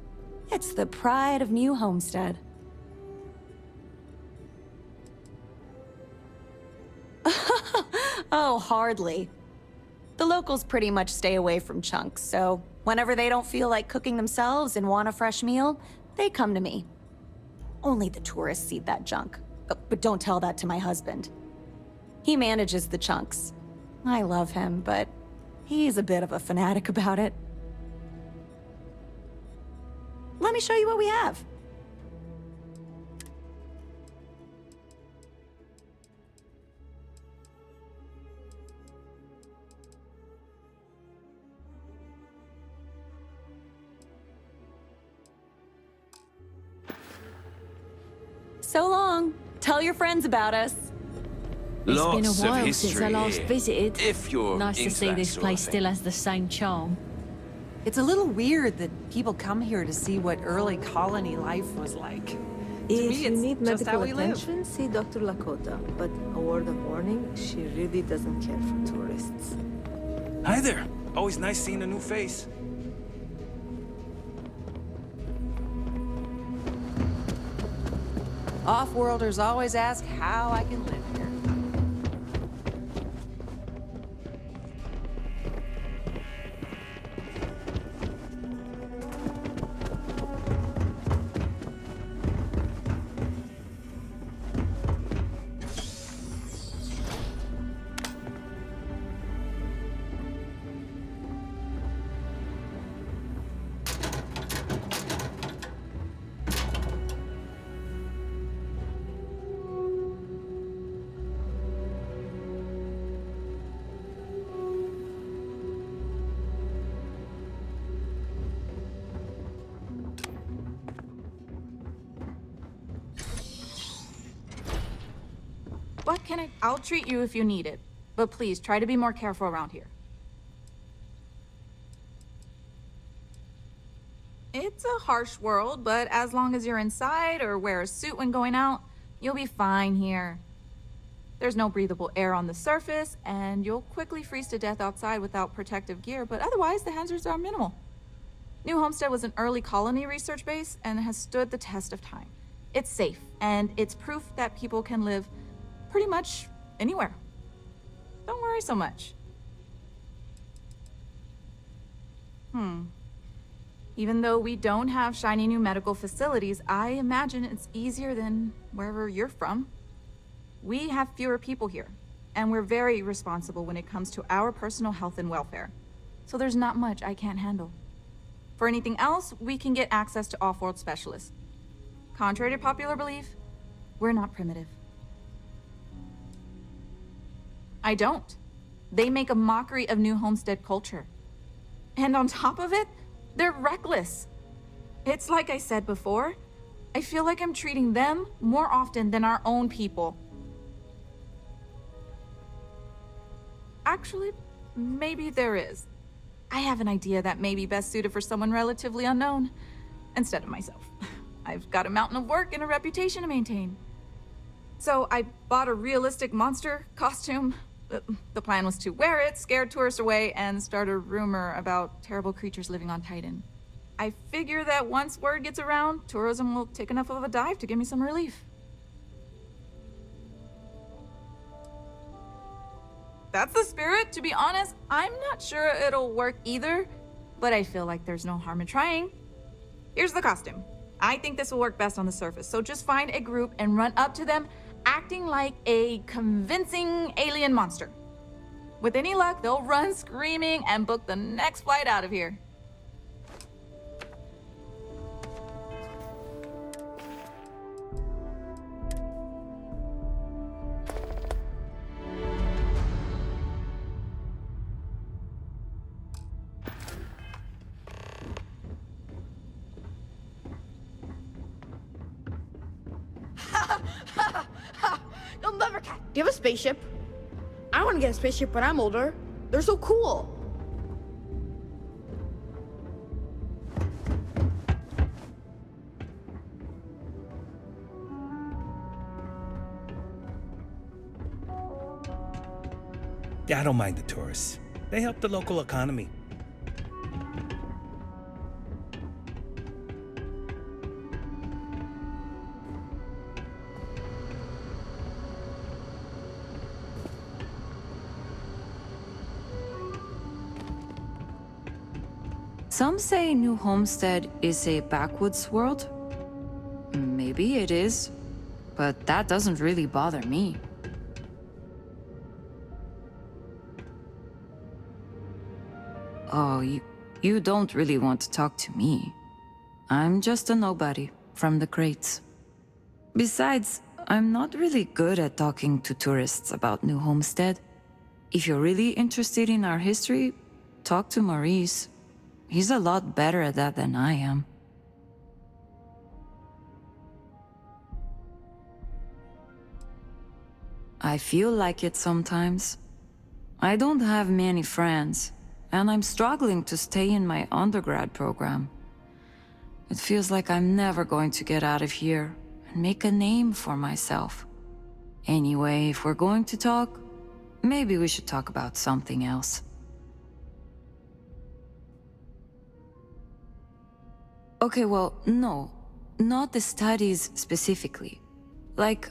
it's the pride of New Homestead. Oh, hardly. The locals pretty much stay away from chunks, so whenever they don't feel like cooking themselves and want a fresh meal, they come to me. Only the tourists eat that junk. But don't tell that to my husband. He manages the chunks. I love him, but he's a bit of a fanatic about it. Let me show you what we have. So long. Tell your friends about us. It's Lots been a of while history since I last here, visited. if you're Nice to into see that this sort of place thing. still has the same charm. It's a little weird that people come here to see what early colony life was like. To If me, you it's need just how medical we live. attention, see Dr. Lakota. But a word of warning, she really doesn't care for tourists. Hi there. Always nice seeing a new face. Off-worlders always ask how I can live here. What can I... I'll treat you if you need it. But please, try to be more careful around here. It's a harsh world, but as long as you're inside or wear a suit when going out, you'll be fine here. There's no breathable air on the surface, and you'll quickly freeze to death outside without protective gear, but otherwise the hazards are minimal. New Homestead was an early colony research base and has stood the test of time. It's safe, and it's proof that people can live pretty much anywhere. Don't worry so much. Even though we don't have shiny new medical facilities, I imagine it's easier than wherever you're from. We have fewer people here, and we're very responsible when it comes to our personal health and welfare. So there's not much I can't handle. For anything else, we can get access to off-world specialists. Contrary to popular belief, we're not primitive. I don't. They make a mockery of New Homestead culture. And on top of it, they're reckless. It's like I said before, I feel like I'm treating them more often than our own people. Actually, maybe there is. I have an idea that may be best suited for someone relatively unknown, instead of myself. I've got a mountain of work and a reputation to maintain. So I bought a realistic monster costume, The plan was to wear it, scare tourists away, and start a rumor about terrible creatures living on Titan. I figure that once word gets around, tourism will take enough of a dive to give me some relief. That's the spirit. To be honest, I'm not sure it'll work either, but I feel like there's no harm in trying. Here's the costume. I think this will work best on the surface, so just find a group and run up to them, acting like a convincing alien monster. With any luck, they'll run screaming and book the next flight out of here. You'll never catch. Do you have a spaceship? I want to get a spaceship when I'm older. They're so cool. Yeah, I don't mind the tourists. They help the local economy. Some say New Homestead is a backwoods world. Maybe it is, but that doesn't really bother me. Oh, you don't really want to talk to me. I'm just a nobody from the crates. Besides, I'm not really good at talking to tourists about New Homestead. If you're really interested in our history, talk to Maurice. He's a lot better at that than I am. I feel like it sometimes. I don't have many friends, and I'm struggling to stay in my undergrad program. It feels like I'm never going to get out of here and make a name for myself. Anyway, if we're going to talk, maybe we should talk about something else. Okay, well, no, not the studies specifically. Like,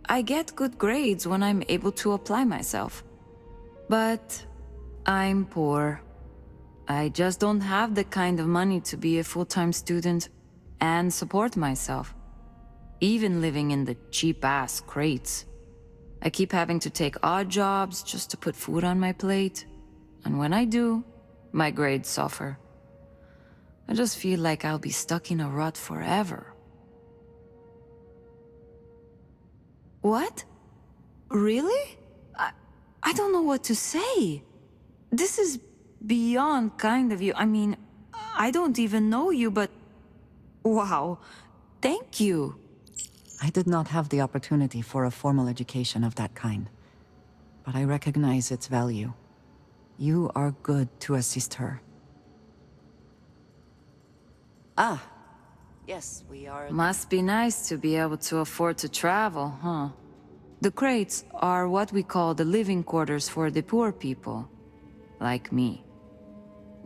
I get good grades when I'm able to apply myself. But I'm poor. I just don't have the kind of money to be a full-time student and support myself. Even living in the cheap-ass crates. I keep having to take odd jobs just to put food on my plate. And when I do, my grades suffer. I just feel like I'll be stuck in a rut forever. What? Really? I don't know what to say. This is beyond kind of you. I mean, I don't even know you, but... Wow. Thank you. I did not have the opportunity for a formal education of that kind, but I recognize its value. You are good to assist her. Ah, yes, we are... Must be nice to be able to afford to travel, huh? The crates are what we call the living quarters for the poor people, like me.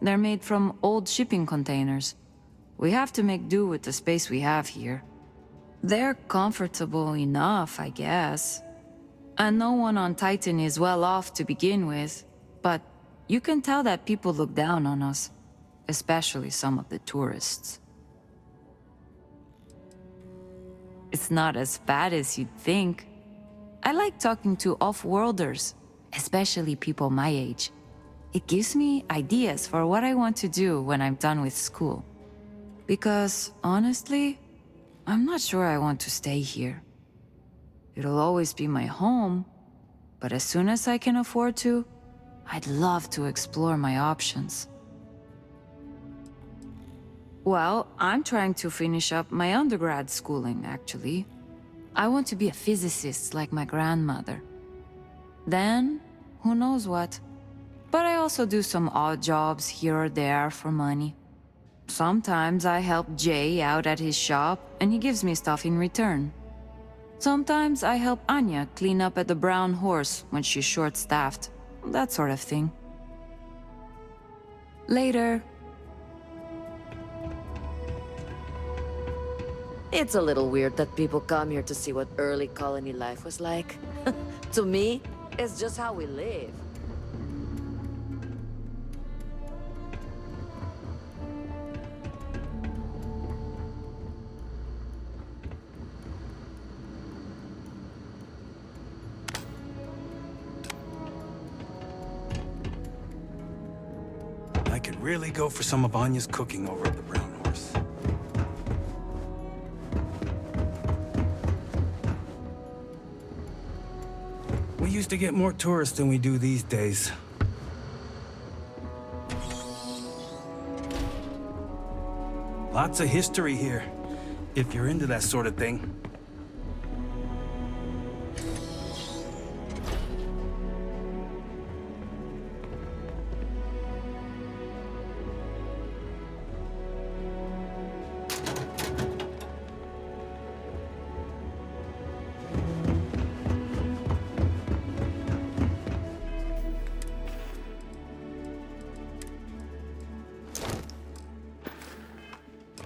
They're made from old shipping containers. We have to make do with the space we have here. They're comfortable enough, I guess. And no one on Titan is well off to begin with, but you can tell that people look down on us, especially some of the tourists. It's not as bad as you'd think. I like talking to off-worlders, especially people my age. It gives me ideas for what I want to do when I'm done with school. Because, honestly, I'm not sure I want to stay here. It'll always be my home, but as soon as I can afford to, I'd love to explore my options. Well, I'm trying to finish up my undergrad schooling, actually. I want to be a physicist like my grandmother. Then, who knows what. But I also do some odd jobs here or there for money. Sometimes I help Jay out at his shop, and he gives me stuff in return. Sometimes I help Anya clean up at the Brown Horse when she's short-staffed. That sort of thing. Later. It's a little weird that people come here to see what early colony life was like. To me, it's just how we live. I could really go for some of Anya's cooking over at the Brown Horse. We used to get more tourists than we do these days. Lots of history here, if you're into that sort of thing.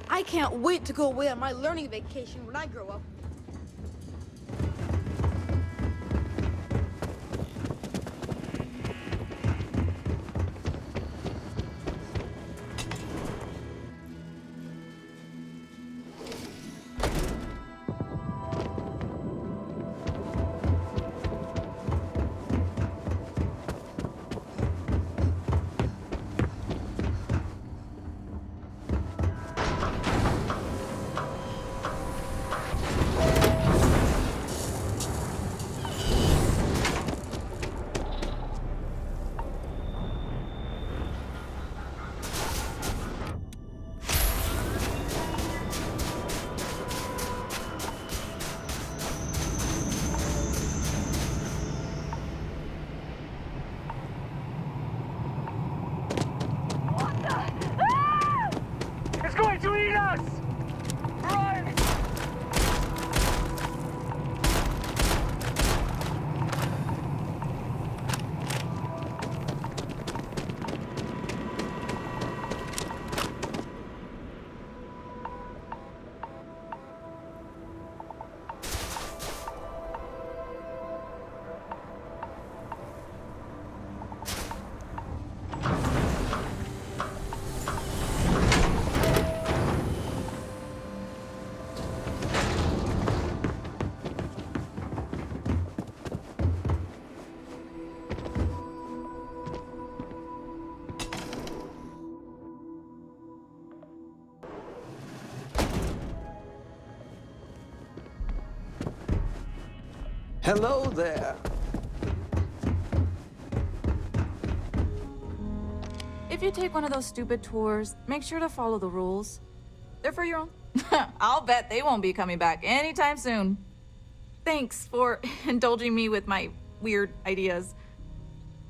I can't wait to go away on my learning vacation when I grow up. It's going to eat us! Run! Hello there. If you take one of those stupid tours, make sure to follow the rules. They're for your own. I'll bet they won't be coming back anytime soon. Thanks for indulging me with my weird ideas.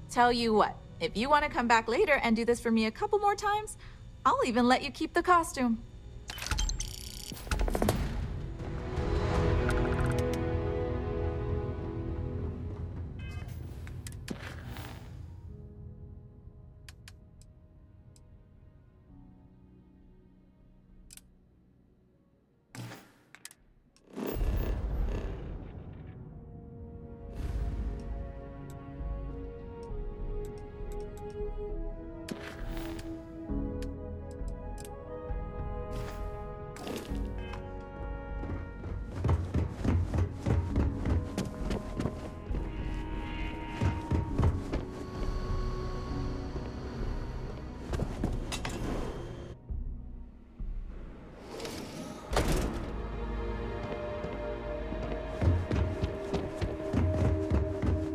Tell you what, if you want to come back later and do this for me a couple more times, I'll even let you keep the costume.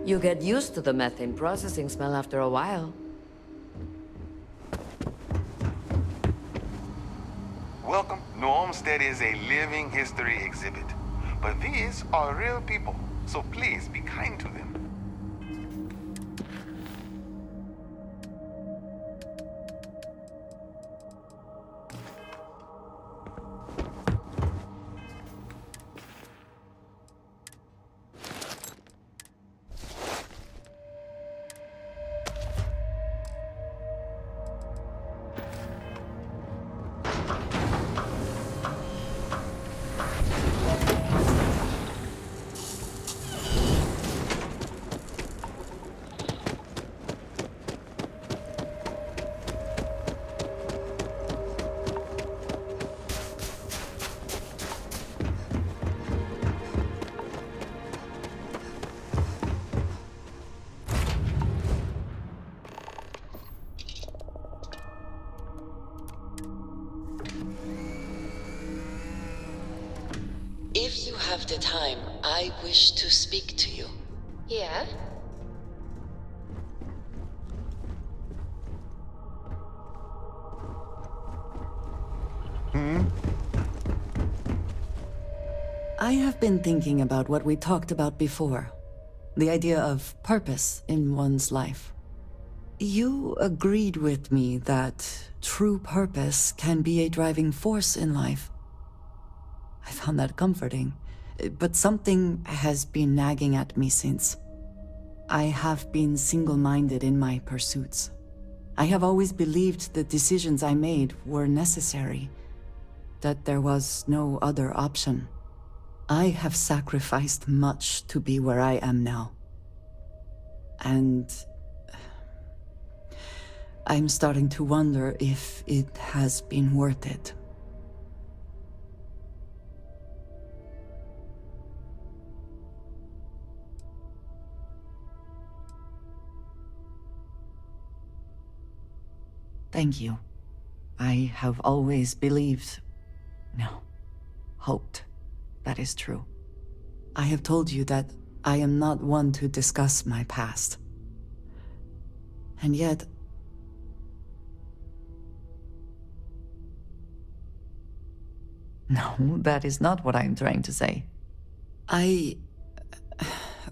You get used to the methane processing smell after a while. Welcome. New Homestead is a living history exhibit. But these are real people, so please be kind to them. If you have the time, I wish to speak to you. Yeah? I have been thinking about what we talked about before. The idea of purpose in one's life. You agreed with me that true purpose can be a driving force in life. I found that comforting, but something has been nagging at me since. I have been single-minded in my pursuits. I have always believed the decisions I made were necessary, that there was no other option. I have sacrificed much to be where I am now. And I'm starting to wonder if it has been worth it. Thank you. I have always believed, no, hoped that is true. I have told you that I am not one to discuss my past. And yet, no, that is not what I am trying to say. I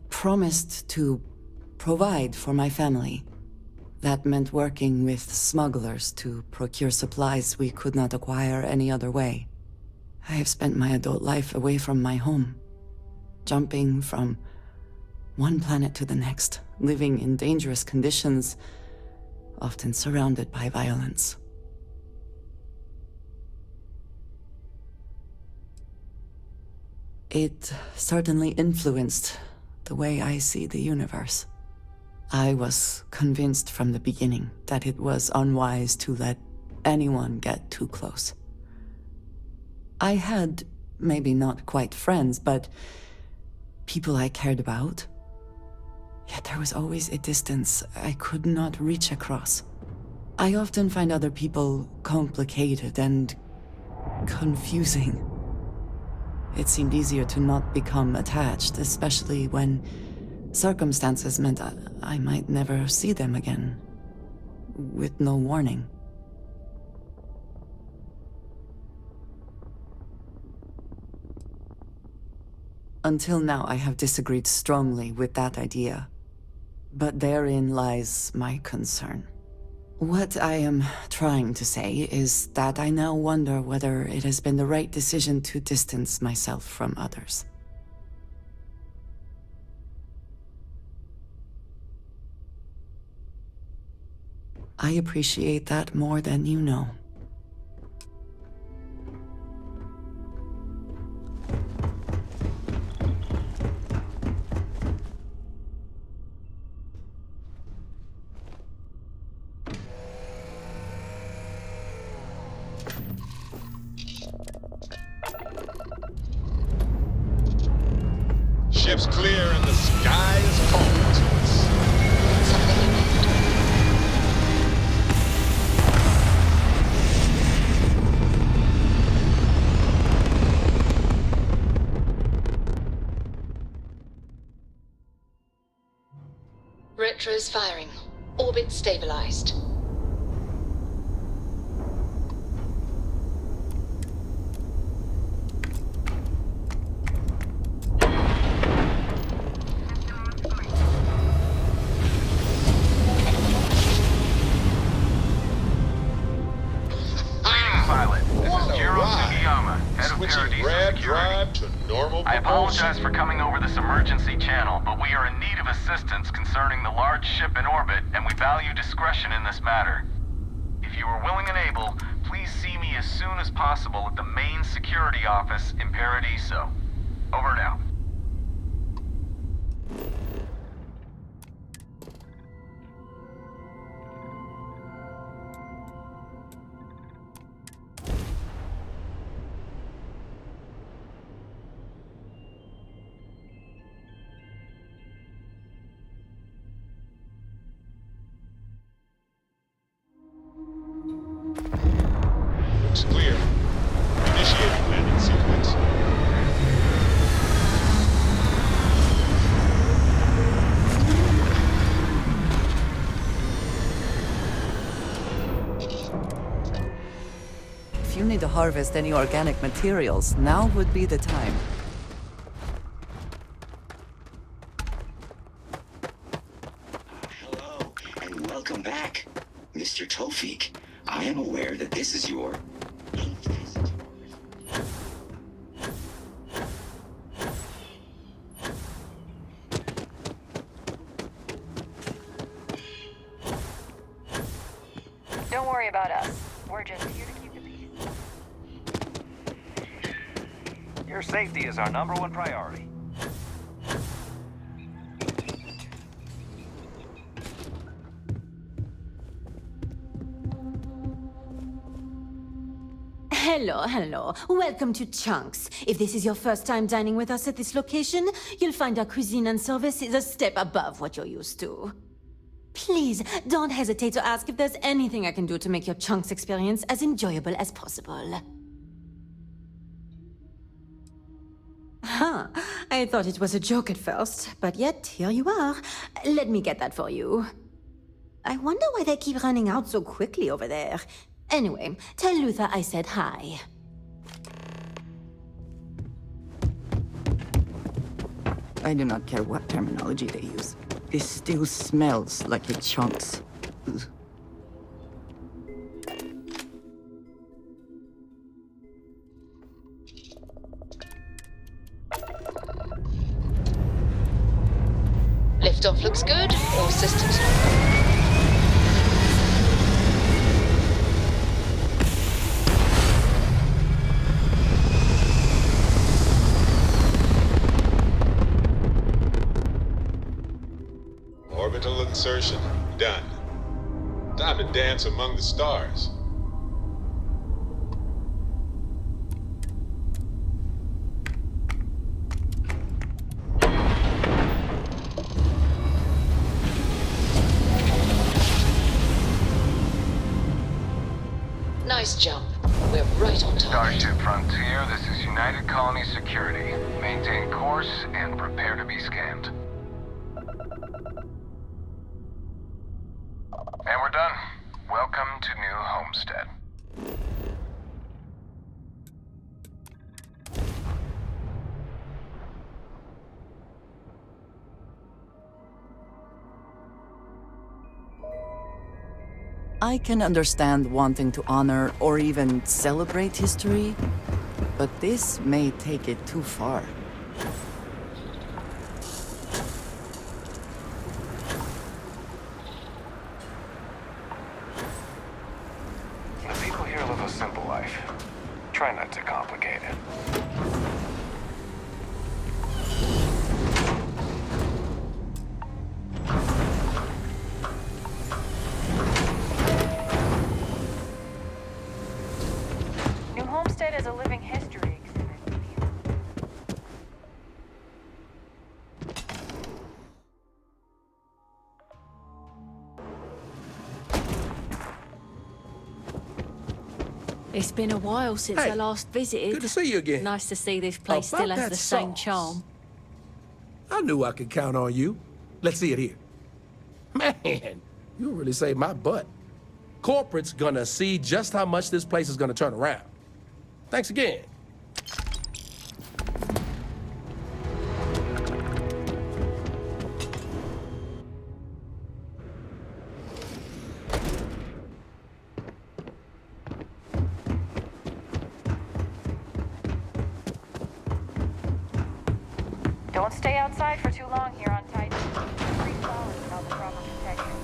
promised to provide for my family. That meant working with smugglers to procure supplies we could not acquire any other way. I have spent my adult life away from my home, jumping from one planet to the next, living in dangerous conditions, often surrounded by violence. It certainly influenced the way I see the universe. I was convinced from the beginning that it was unwise to let anyone get too close. I had, maybe not quite friends, but people I cared about. Yet there was always a distance I could not reach across. I often find other people complicated and confusing. It seemed easier to not become attached, especially when circumstances meant I might never see them again, with no warning. Until now, I have disagreed strongly with that idea, but therein lies my concern. What I am trying to say is that I now wonder whether it has been the right decision to distance myself from others. I appreciate that more than you know. Ship's clear and the sky is calling to us. Retro's firing. Orbit stabilized. Pilot, this is Jiro Sugiyama, head of Switching Paradise rad Security. drive to normal I propulsion. apologize for coming over this emergency channel, but we are in need of assistance concerning the large ship in orbit, and we value discretion in this matter. If you are willing and able, please see me as soon as possible at the main security office in Paradiso. Over and out. Looks clear. Initiate landing sequence. harvest any organic materials, now would be the time. Hello, and welcome back. Mr. Tofik, I am aware that this is your 8th visit to Earth. Don't worry about us. We're just here to keep the peace. Your safety is our #1 priority. Hello. Welcome to Chunks. If this is your first time dining with us at this location, you'll find our cuisine and service is a step above what you're used to. Please, don't hesitate to ask if there's anything I can do to make your Chunks experience as enjoyable as possible. Huh. I thought it was a joke at first, but yet, here you are. Let me get that for you. I wonder why they keep running out so quickly over there. Anyway, tell Luther I said hi. I do not care what terminology they use. This still smells like a Chunks. Ugh. Liftoff looks good. All systems normal. Orbital insertion done. Time to dance among the stars. Nice jump. We're right on target. Starship Frontier, this is United Colony Security. Maintain course and prepare to be scanned. And we're done. Welcome to New Homestead. I can understand wanting to honor or even celebrate history, but this may take it too far. The people here live a simple life. Try not to complicate it. New Homestead is a living history exhibit. It's been a while since I last visited. Good to see you again. Nice to see this place About still has that the same sauce. charm. I knew I could count on you. Let's see it here. Man, you really saved my butt. Corporate's gonna see just how much this place is gonna turn around. Thanks again. Don't stay outside for too long here on Titan. Freeze solid without the proper protection.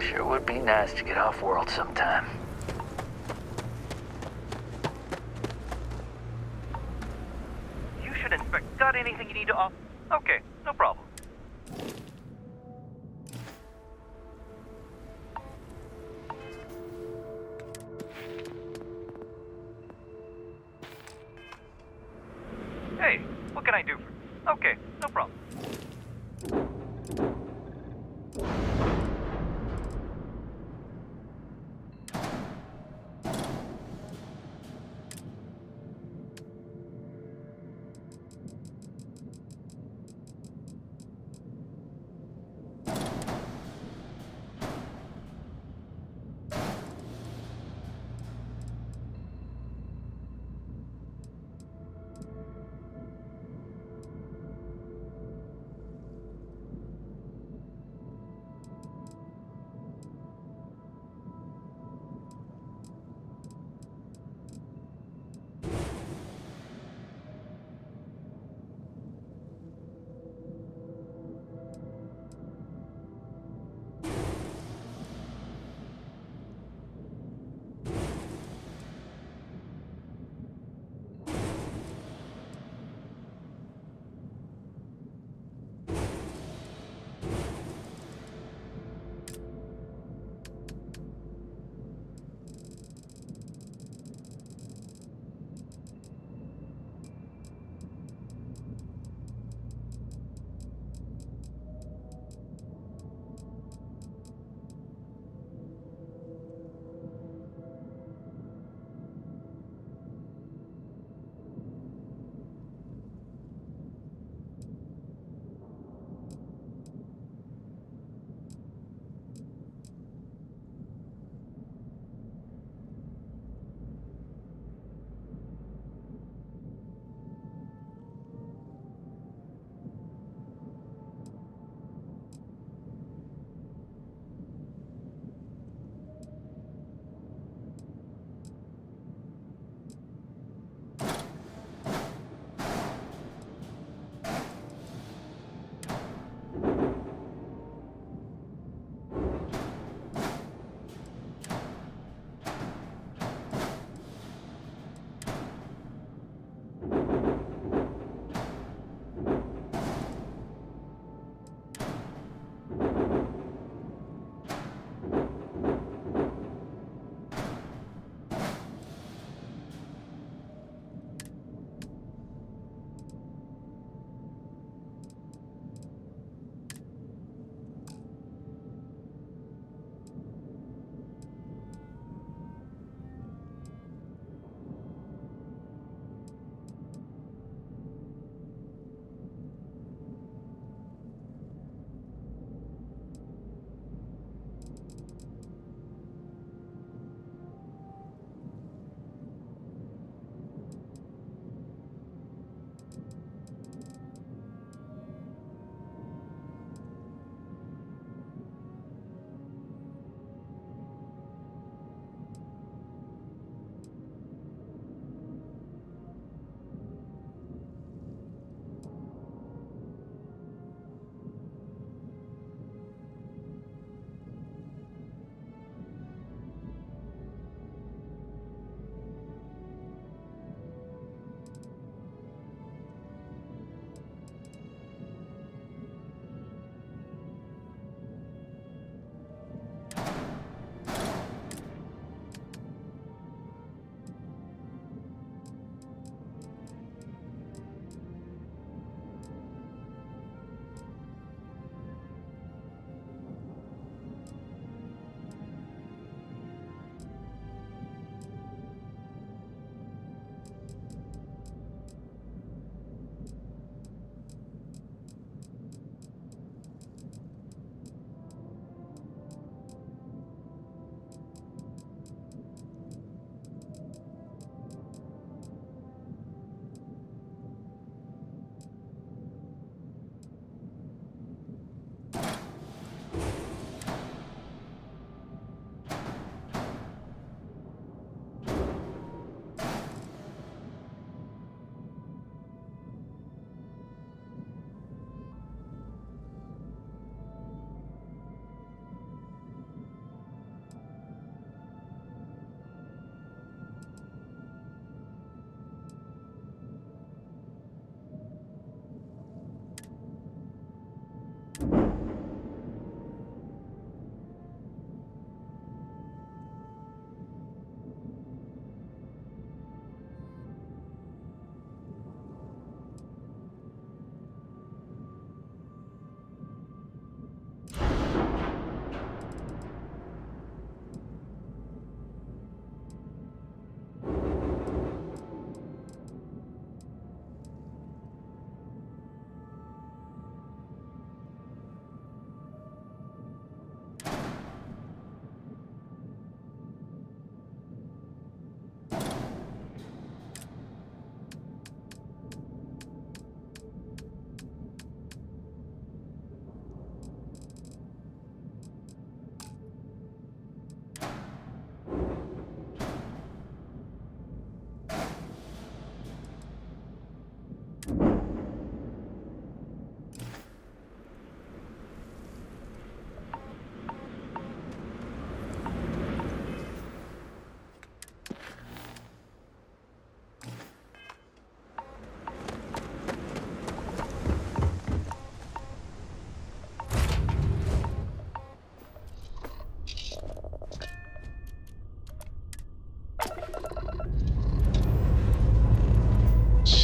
Sure would be nice to get off-world sometime. You should inspect. Got anything you need to off? Okay, no problem. Hey, what can I do for? Okay, no problem.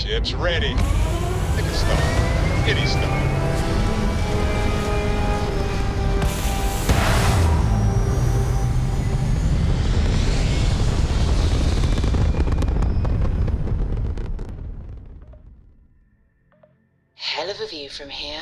Ship's ready. Pick a star. Any star. Hell of a view from here.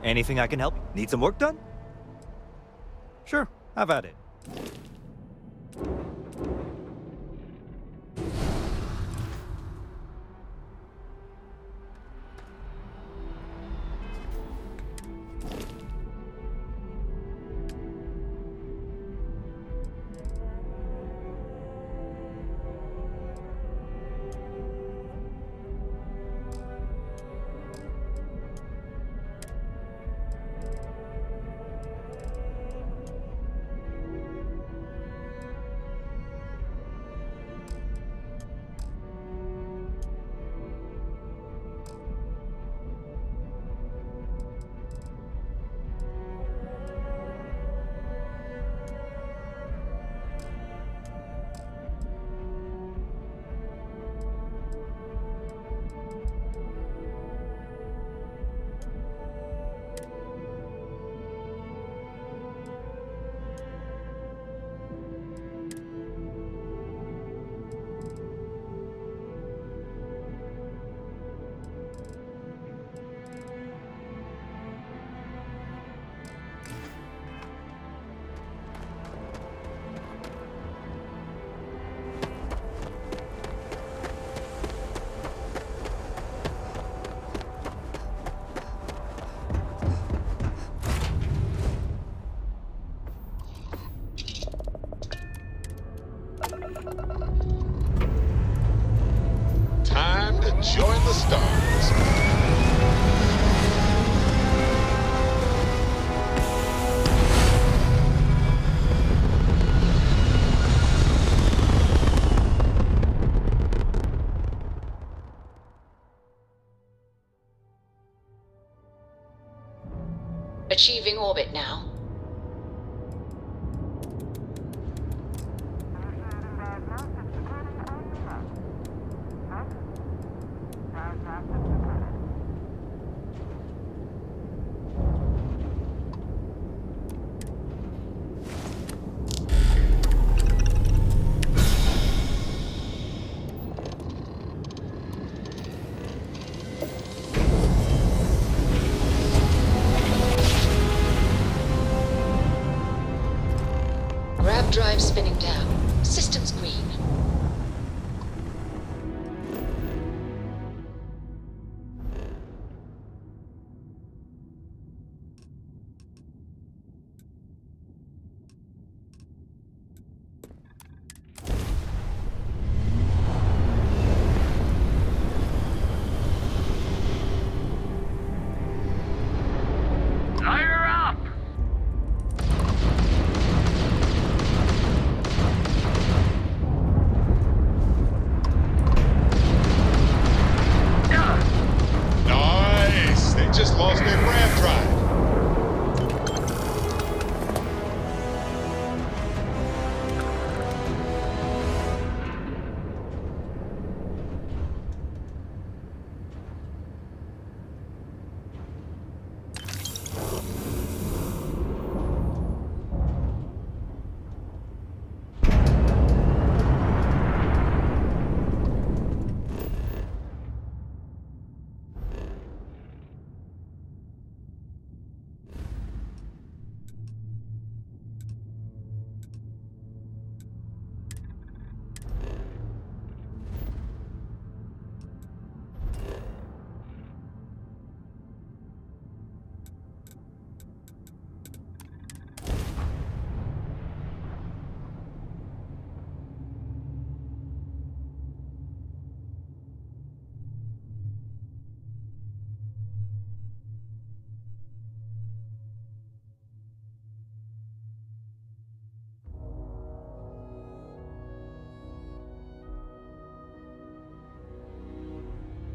Anything I can help? Need some work done? Sure, have at it. Time to join the stars. Achieving orbit now. Grab drive spinning down. Systems green. Light her up!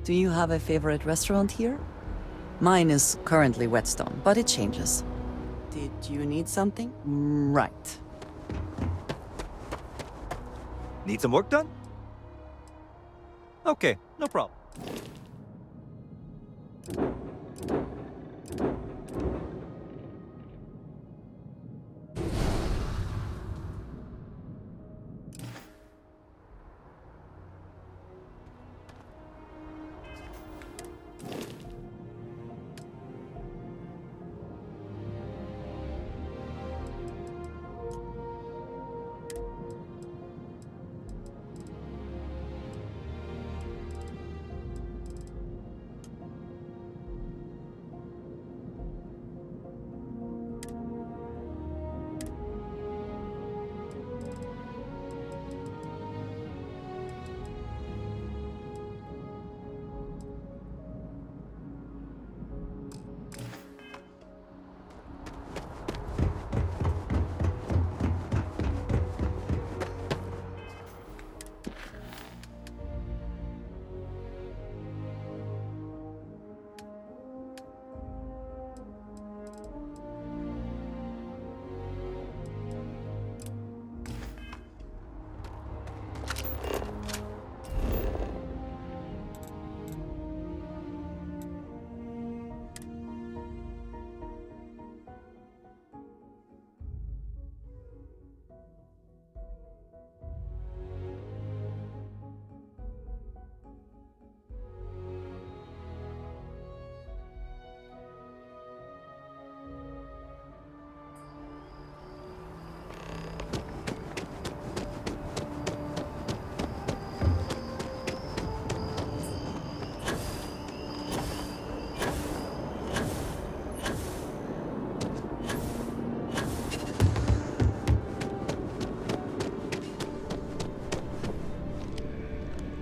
Do you have a favorite restaurant here? Mine is currently Whetstone, but it changes. Did you need something? Right. Need some work done? Okay, no problem.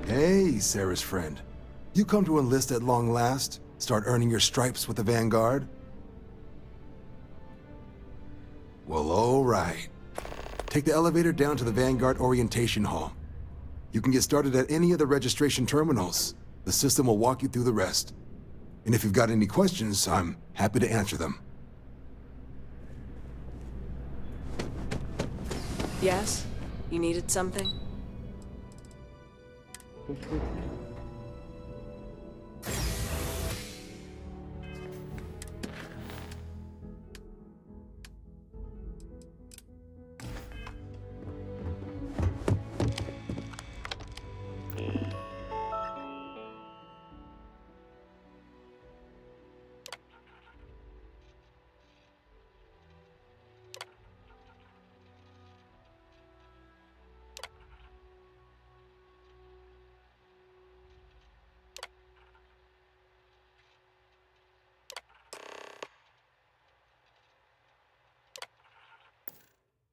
Hey, Sarah's friend. You come to enlist at long last? Start earning your stripes with the Vanguard? Well, all right. Take the elevator down to the Vanguard Orientation Hall. You can get started at any of the registration terminals. The system will walk you through the rest. And if you've got any questions, I'm happy to answer them. Yes? You needed something?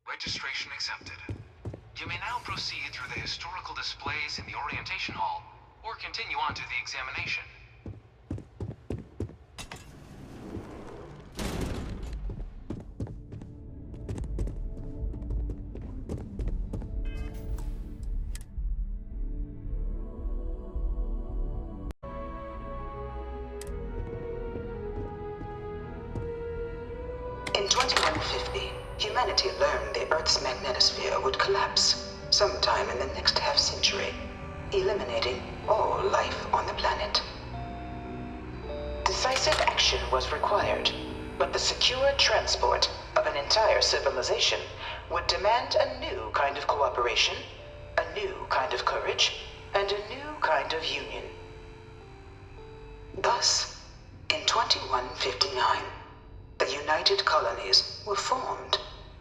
Registration accepted. You may now proceed through the historical displays in the orientation hall, or continue on to the examination. In 2150, humanity learned the Earth's magnetosphere would collapse sometime in the next half-century, eliminating all life on the planet. Decisive action was required, but the secure transport of an entire civilization would demand a new kind of cooperation, a new kind of courage, and a new kind of union. Thus, in 2159, the United Colonies were formed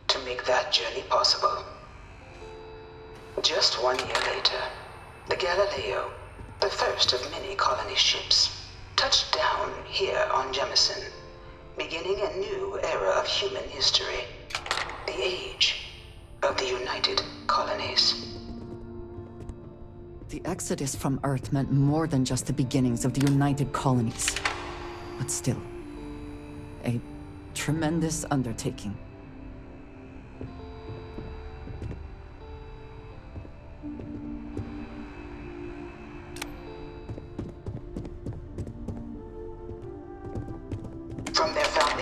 to make that journey possible. Just 1 year later, the Galileo, the first of many colony ships, touched down here on Jemison, beginning a new era of human history, the age of the United Colonies. The exodus from Earth meant more than just the beginnings of the United Colonies. But still, a tremendous undertaking.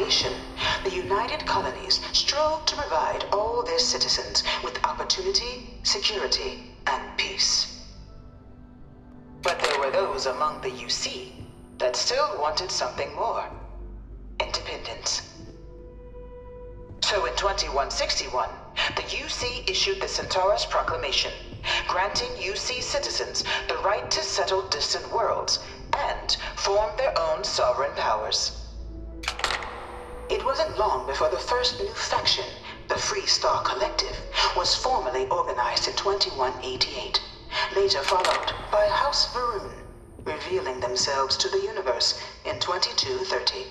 Proclamation, the United Colonies strove to provide all their citizens with opportunity, security, and peace. But there were those among the UC that still wanted something more: independence. So in 2161, the UC issued the Centaurus Proclamation, granting UC citizens the right to settle distant worlds and form their own sovereign powers. It wasn't long before the first new faction, the Free Star Collective, was formally organized in 2188, later followed by House Varun, revealing themselves to the universe in 2230.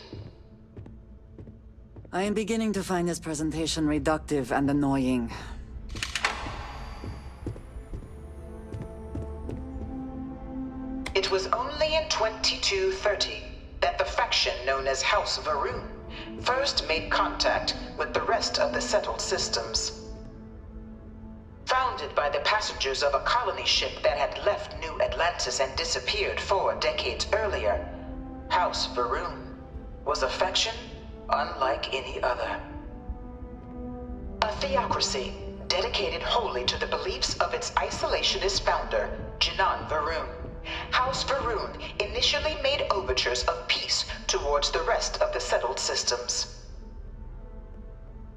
I am beginning to find this presentation reductive and annoying. It was only in 2230 that the faction known as House Varun first made contact with the rest of the settled systems. Founded by the passengers of a colony ship that had left New Atlantis and disappeared 4 decades earlier, House Varun was a faction unlike any other. A theocracy dedicated wholly to the beliefs of its isolationist founder, Jinan Varun. House Varun initially made overtures of peace towards the rest of the settled systems.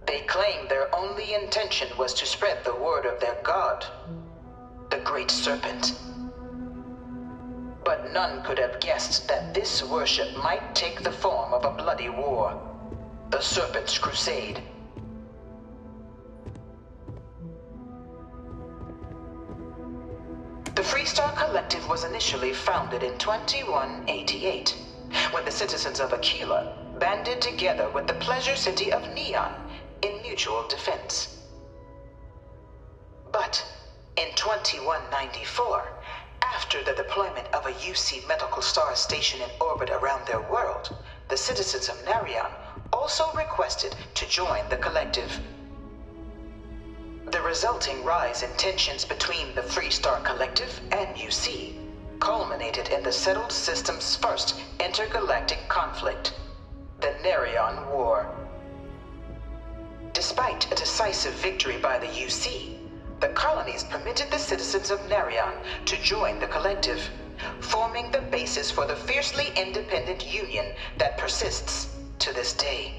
They claimed their only intention was to spread the word of their god, the Great Serpent. But none could have guessed that this worship might take the form of a bloody war, the Serpent's Crusade. The Freestar Collective was initially founded in 2188, when the citizens of Aquila banded together with the pleasure city of Neon in mutual defense. But in 2194, after the deployment of a UC medical star station in orbit around their world, the citizens of Narion also requested to join the collective. The resulting rise in tensions between the Freestar Collective and UC culminated in the settled system's first intergalactic conflict, the Narion War. Despite a decisive victory by the UC, the colonies permitted the citizens of Narion to join the collective, forming the basis for the fiercely independent union that persists to this day.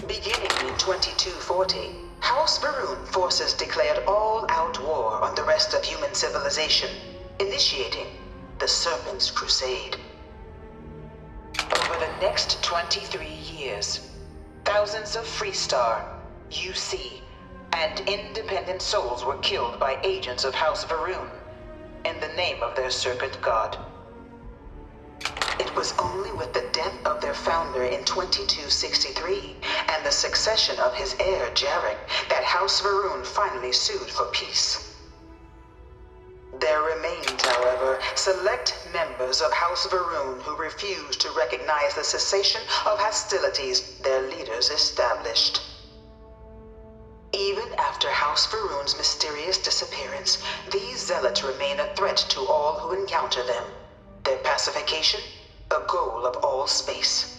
Beginning in 2240, House Varun forces declared all-out war on the rest of human civilization, initiating the Serpent's Crusade. Over the next 23 years, thousands of Freestar, UC, and independent souls were killed by agents of House Varun in the name of their serpent god. It was only with the death of their founder in 2263 and the succession of his heir, Jarek, that House Varun finally sued for peace. There remained, however, however, select members of House Varun who refuse to recognize the cessation of hostilities their leaders established. Even after House Varun's mysterious disappearance, these zealots remain a threat to all who encounter them. Their pacification, a goal of all space.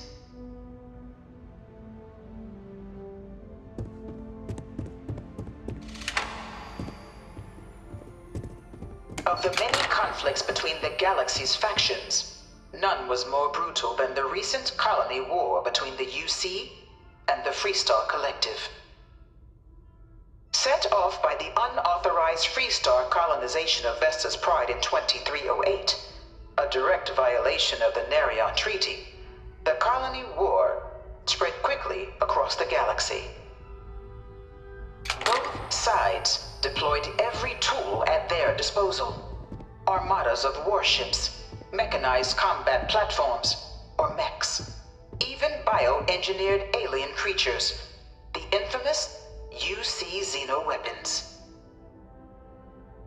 Of the many conflicts between the galaxy's factions, none was more brutal than the recent colony war between the UC and the Freestar Collective. Set off by the unauthorized Freestar colonization of Vesta's Pride in 2308, a direct violation of the Nerion Treaty, the colony war spread quickly across the galaxy. Both sides deployed every tool at their disposal. Armadas of warships, mechanized combat platforms, or mechs, even bioengineered alien creatures, the infamous UC xeno-weapons.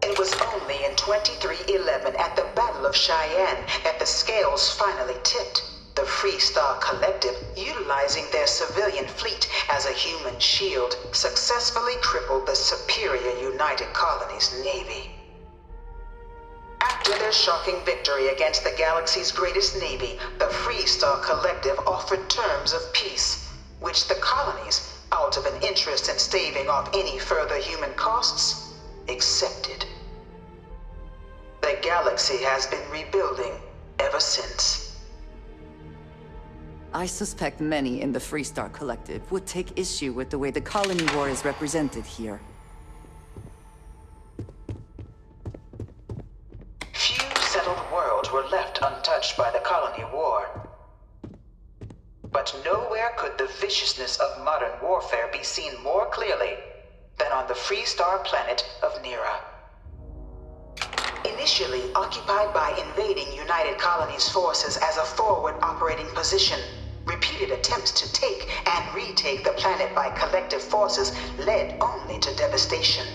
It was only in 2311 at the Battle of Cheyenne that the scales finally tipped. The Freestar Collective, utilizing their civilian fleet as a human shield, successfully crippled the superior United Colonies Navy. After their shocking victory against the galaxy's greatest navy, the Freestar Collective offered terms of peace, which the colonies, out of an interest in staving off any further human costs, accepted. The galaxy has been rebuilding ever since. I suspect many in the Freestar Collective would take issue with the way the colony war is represented here. Few settled worlds were left untouched by the colony war. But nowhere could the viciousness of modern warfare be seen more clearly than on the Freestar planet of Nera. Initially occupied by invading United Colonies forces as a forward operating position, repeated attempts to take and retake the planet by collective forces led only to devastation.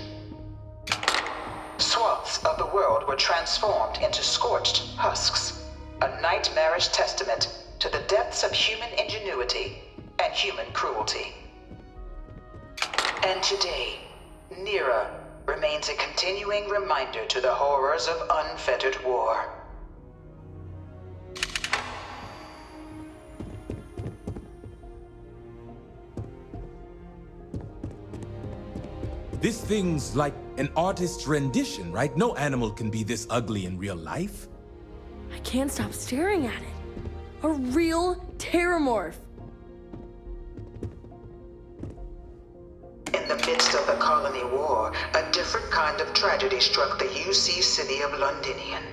Swaths of the world were transformed into scorched husks, a nightmarish testament to the depths of human ingenuity and human cruelty. And today, Nera remains a continuing reminder to the horrors of unfettered war. This thing's like an artist's rendition, right? No animal can be this ugly in real life. I can't stop staring at it. A real terramorph. In the midst of the colony war, a different kind of tragedy struck the UC city of Londinian.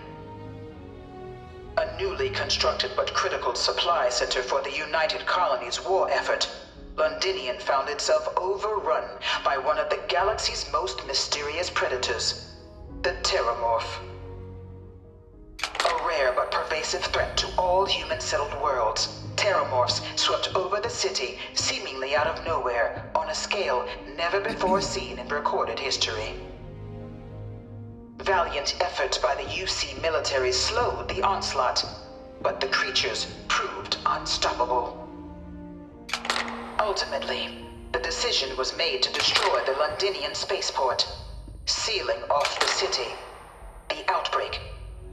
A newly constructed but critical supply center for the United Colonies' war effort, Londinian found itself overrun by one of the galaxy's most mysterious predators, the Terramorph. A rare but pervasive threat to all human-settled worlds, Terramorphs swept over the city, seemingly out of nowhere, on a scale never before seen in recorded history. Valiant efforts by the UC military slowed the onslaught, but the creatures proved unstoppable. Ultimately, the decision was made to destroy the Londinian spaceport, sealing off the city, the outbreak,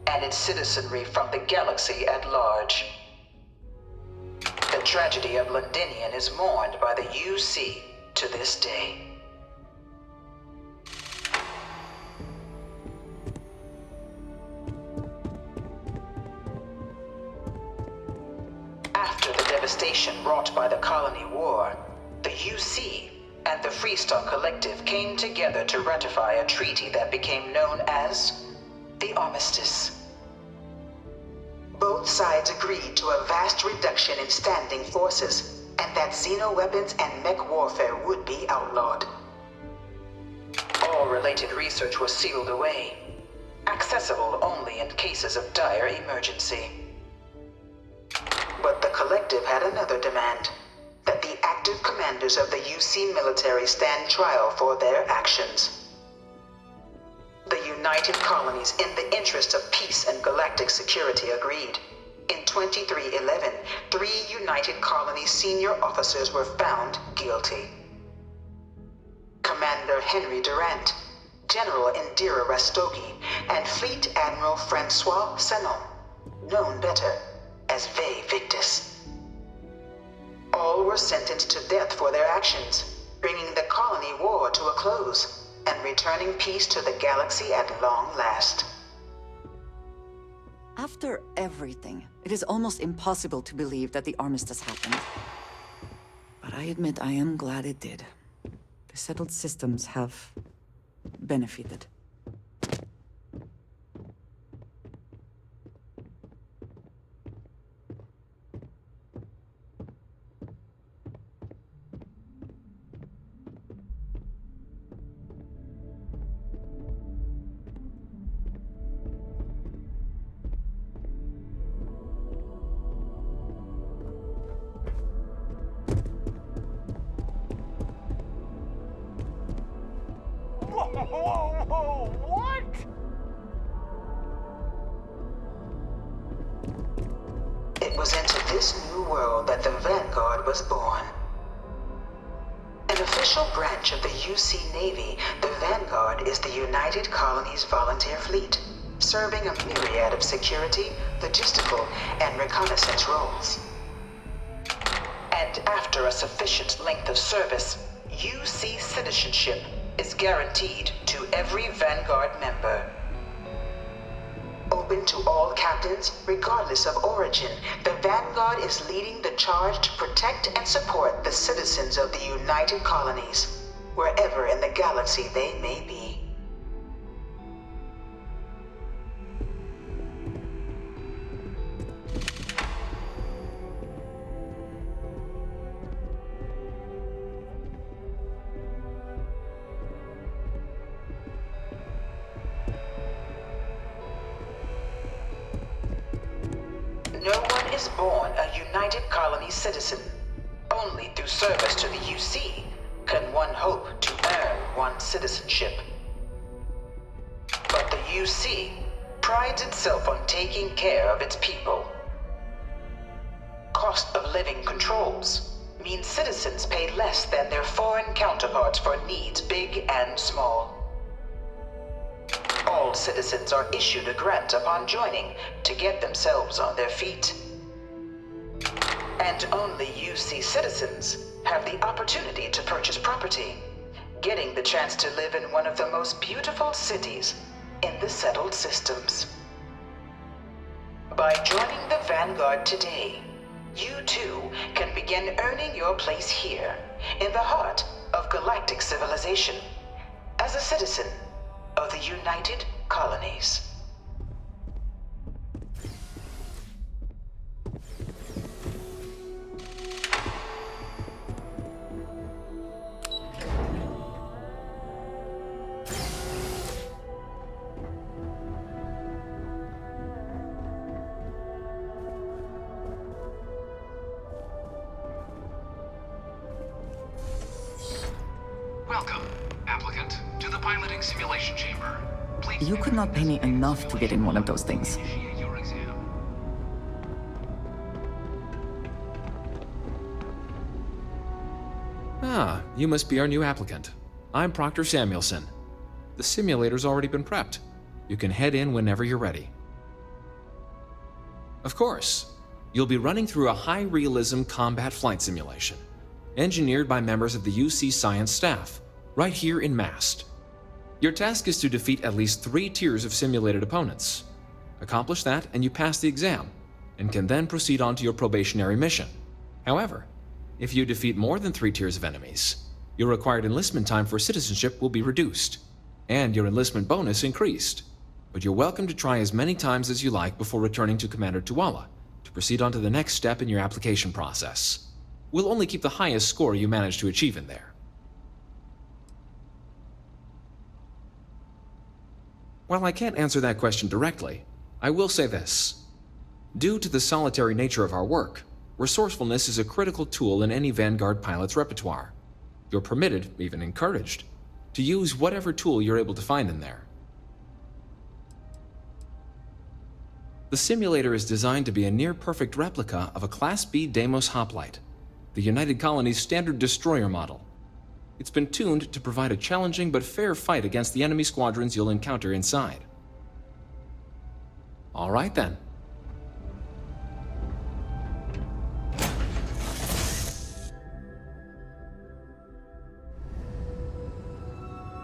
and its citizenry from the galaxy at large. The tragedy of Londinian is mourned by the UC to this day. After the devastation wrought by the colony war, the UC and the Freestar Collective came together to ratify a treaty that became known as the Armistice. Both sides agreed to a vast reduction in standing forces, and that xeno-weapons and mech warfare would be outlawed. All related research was sealed away, accessible only in cases of dire emergency. But the Collective had another demand, that the active commanders of the UC military stand trial for their actions. The United united colonies in the interest of peace and galactic security agreed. In 2311, 3 United Colonies senior officers were found guilty. Commander Henry Durant, General Indira Rastogi, and Fleet Admiral Francois Sanon, known better as Ve Victus. All were sentenced to death for their actions, bringing the colony war to a close and returning peace to the galaxy at long last. After everything, it is almost impossible to believe that the armistice happened. But I admit I am glad it did. The settled systems have benefited. Whoa, what? It was into this new world that the Vanguard was born. An official branch of the UC Navy, the Vanguard is the United Colonies Volunteer Fleet, serving a myriad of security, logistical, and reconnaissance roles. And after a sufficient length of service, UC citizenship is guaranteed to every Vanguard member. Open to all captains, regardless of origin, the Vanguard is leading the charge to protect and support the citizens of the United Colonies, wherever in the galaxy they may be. No one is born a United Colonies citizen. Only through service to the UC can one hope to earn one's citizenship. But the UC prides itself on taking care of its people. Cost of living controls mean citizens pay less than their foreign counterparts for needs big and small. All citizens are issued a grant upon joining to get themselves on their feet. And only UC citizens have the opportunity to purchase property, getting the chance to live in one of the most beautiful cities in the settled systems. By joining the Vanguard today, you too can begin earning your place here, in the heart of galactic civilization, as a citizen of the United Colonies. Welcome, applicant, to the piloting simulation chamber. Please You could not pay me enough to get in one of those things. initiate your exam. Ah, you must be our new applicant. I'm Proctor Samuelson. The simulator's already been prepped. You can head in whenever you're ready. Of course, you'll be running through a high-realism combat flight simulation, engineered by members of the UC science staff, right here in Mast. Your task is to defeat at least 3 tiers of simulated opponents. Accomplish that and you pass the exam, and can then proceed on to your probationary mission. However, if you defeat more than 3 tiers of enemies, your required enlistment time for citizenship will be reduced, and your enlistment bonus increased. But you're welcome to try as many times as you like before returning to Commander Tuala to proceed on to the next step in your application process. We'll only keep the highest score you manage to achieve in there. While I can't answer that question directly, I will say this. Due to the solitary nature of our work, resourcefulness is a critical tool in any Vanguard pilot's repertoire. You're permitted, even encouraged, to use whatever tool you're able to find in there. The simulator is designed to be a near-perfect replica of a Class B Deimos hoplite, the United Colony's standard destroyer model. It's been tuned to provide a challenging but fair fight against the enemy squadrons you'll encounter inside. All right then.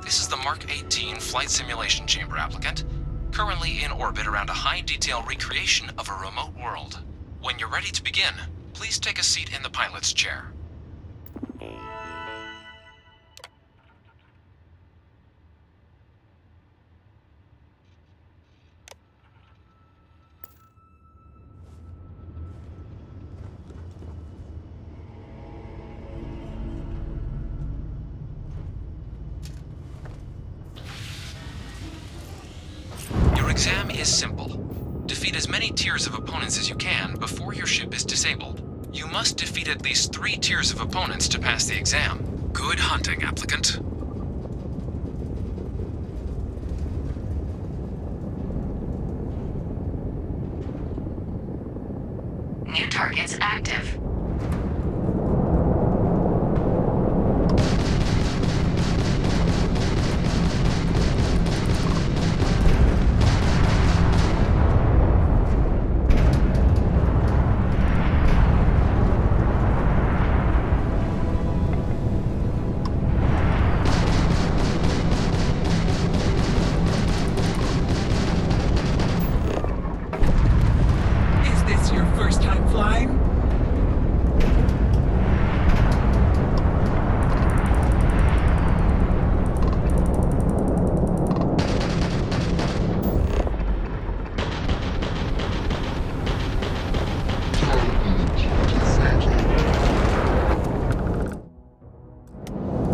This is the Mark 18 flight simulation chamber, applicant. Currently in orbit around a high-detail recreation of a remote world. When you're ready to begin, please take a seat in the pilot's chair. Your exam is simple. Defeat as many tiers of opponents as you can before your ship is disabled. You must defeat at least 3 tiers of opponents to pass the exam. Good hunting, applicant. New targets active. Is this your first time flying?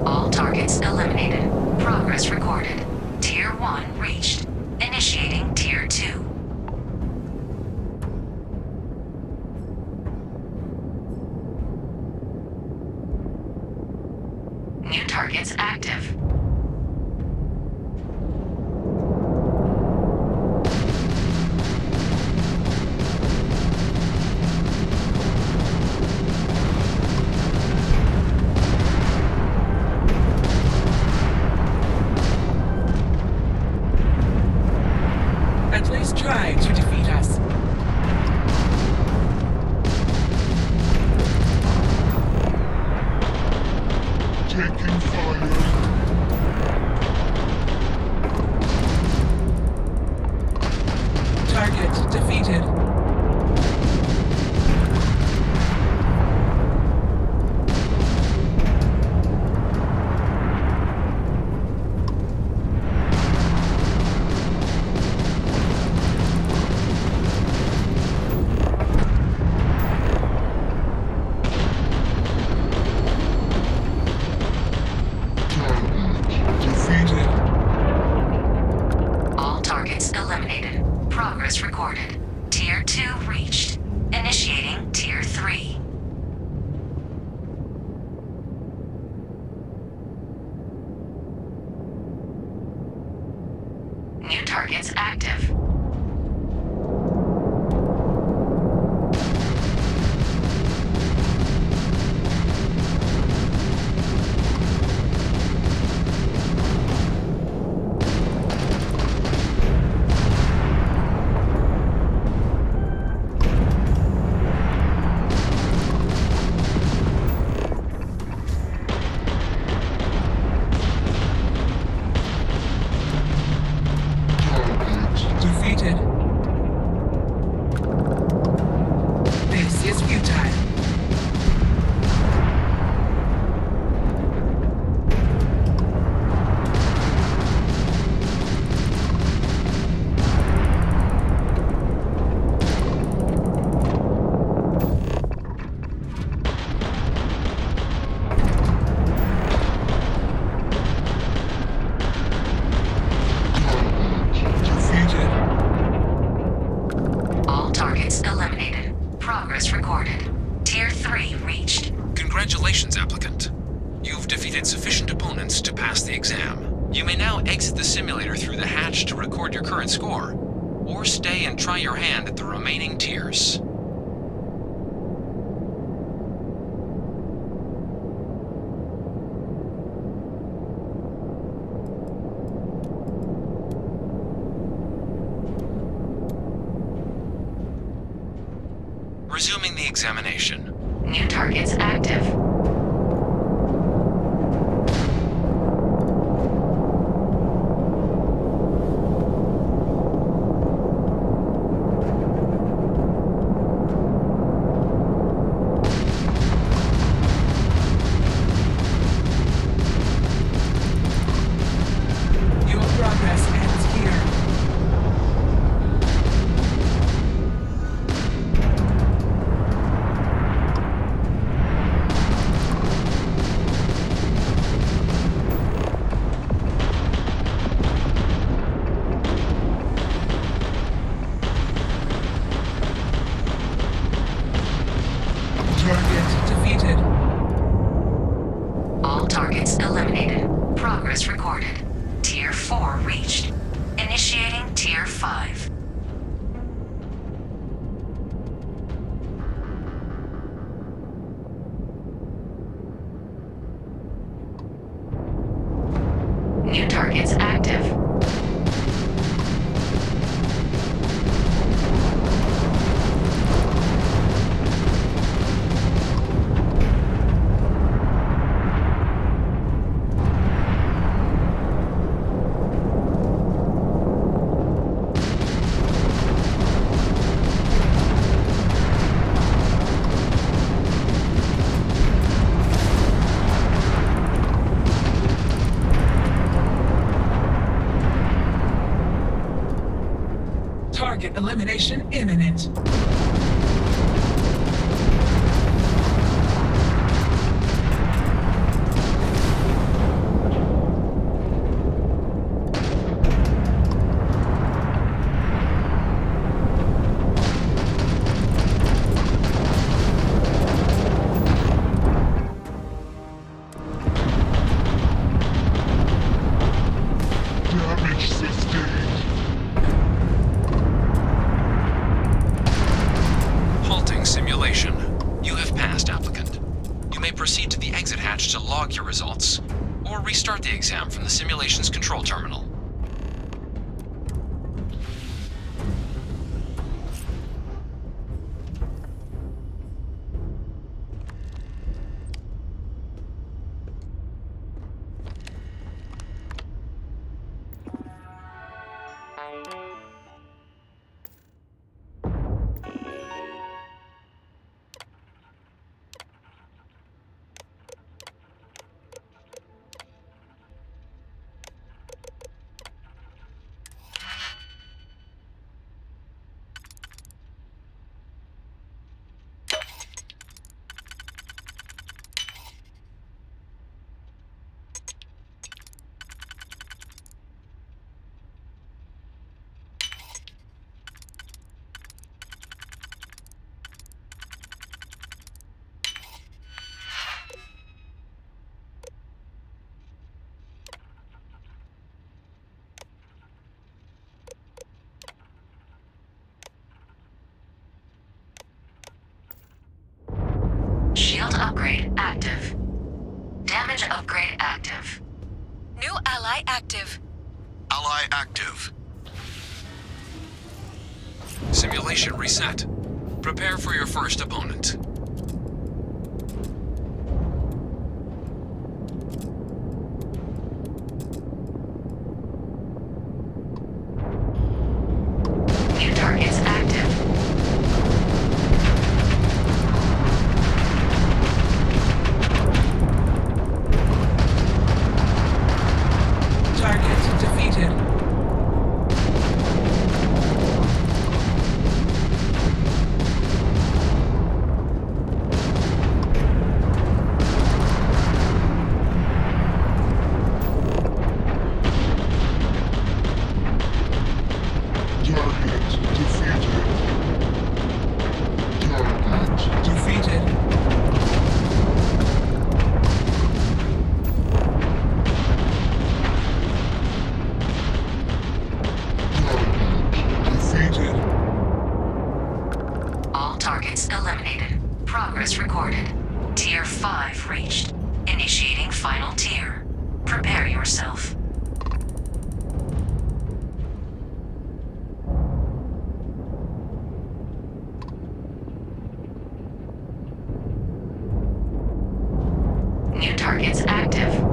All targets eliminated. Progress recorded. Tier 1 reached. Initiating Tier 2. New targets active. At least try to defeat us. Taking fire. Target defeated. Defeated. All targets eliminated. Progress recorded. Tier 2 reached. Initiating Tier 3. New targets active. Defeated. This is futile. Defeated. All targets eliminated. Progress recorded. Tier 3 reached. Congratulations, applicant. You've defeated sufficient opponents to pass the exam. You may now exit the simulator through the hatch to record your current score. or stay and try your hand at the remaining tiers. Resuming the examination. New targets active. Your progress ends here. Target defeated. All targets eliminated. Progress recorded. Tier 4 reached. Initiating Tier 5. New targets active. Target elimination imminent. Damage sustained. Halting simulation. You have passed, applicant. You may proceed to the exit hatch to log your results, or restart the exam from the simulation's control terminal. Shield upgrade active. Damage upgrade active. New ally active. Ally active. Simulation reset. Prepare for your first opponent. New targets active. Target defeated. final tier. Prepare yourself. New targets active.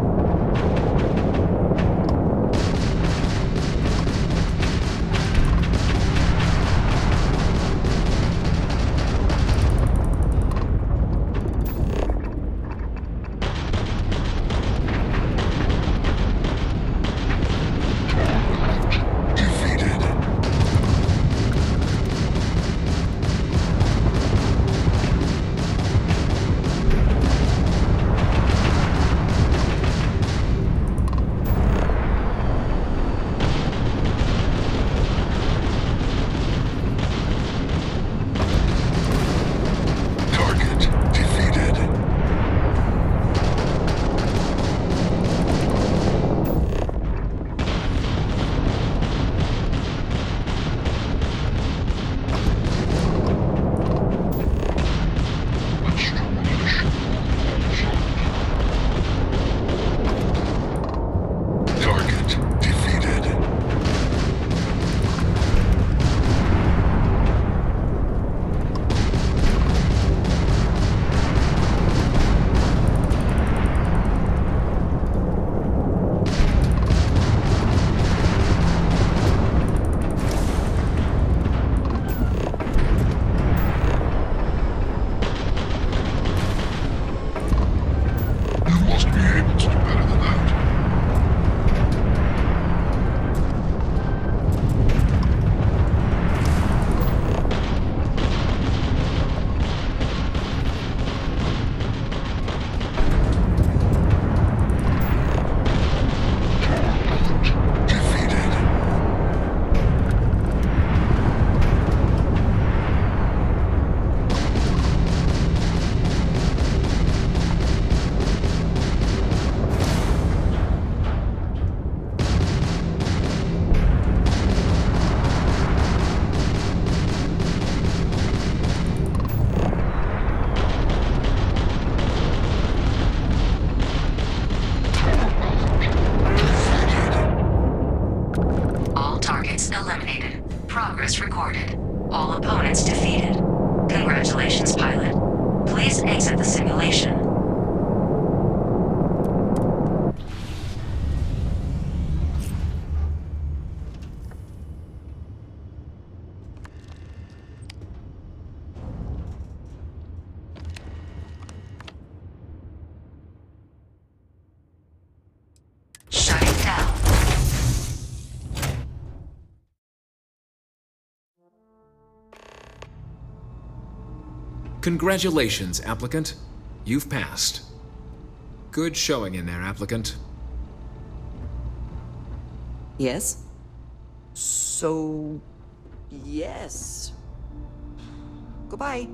Progress recorded. All opponents defeated. Congratulations, pilot. Please exit the simulation. Shutting down. Congratulations, applicant. You've passed. Good showing in there, applicant. Yes? So... yes. Goodbye.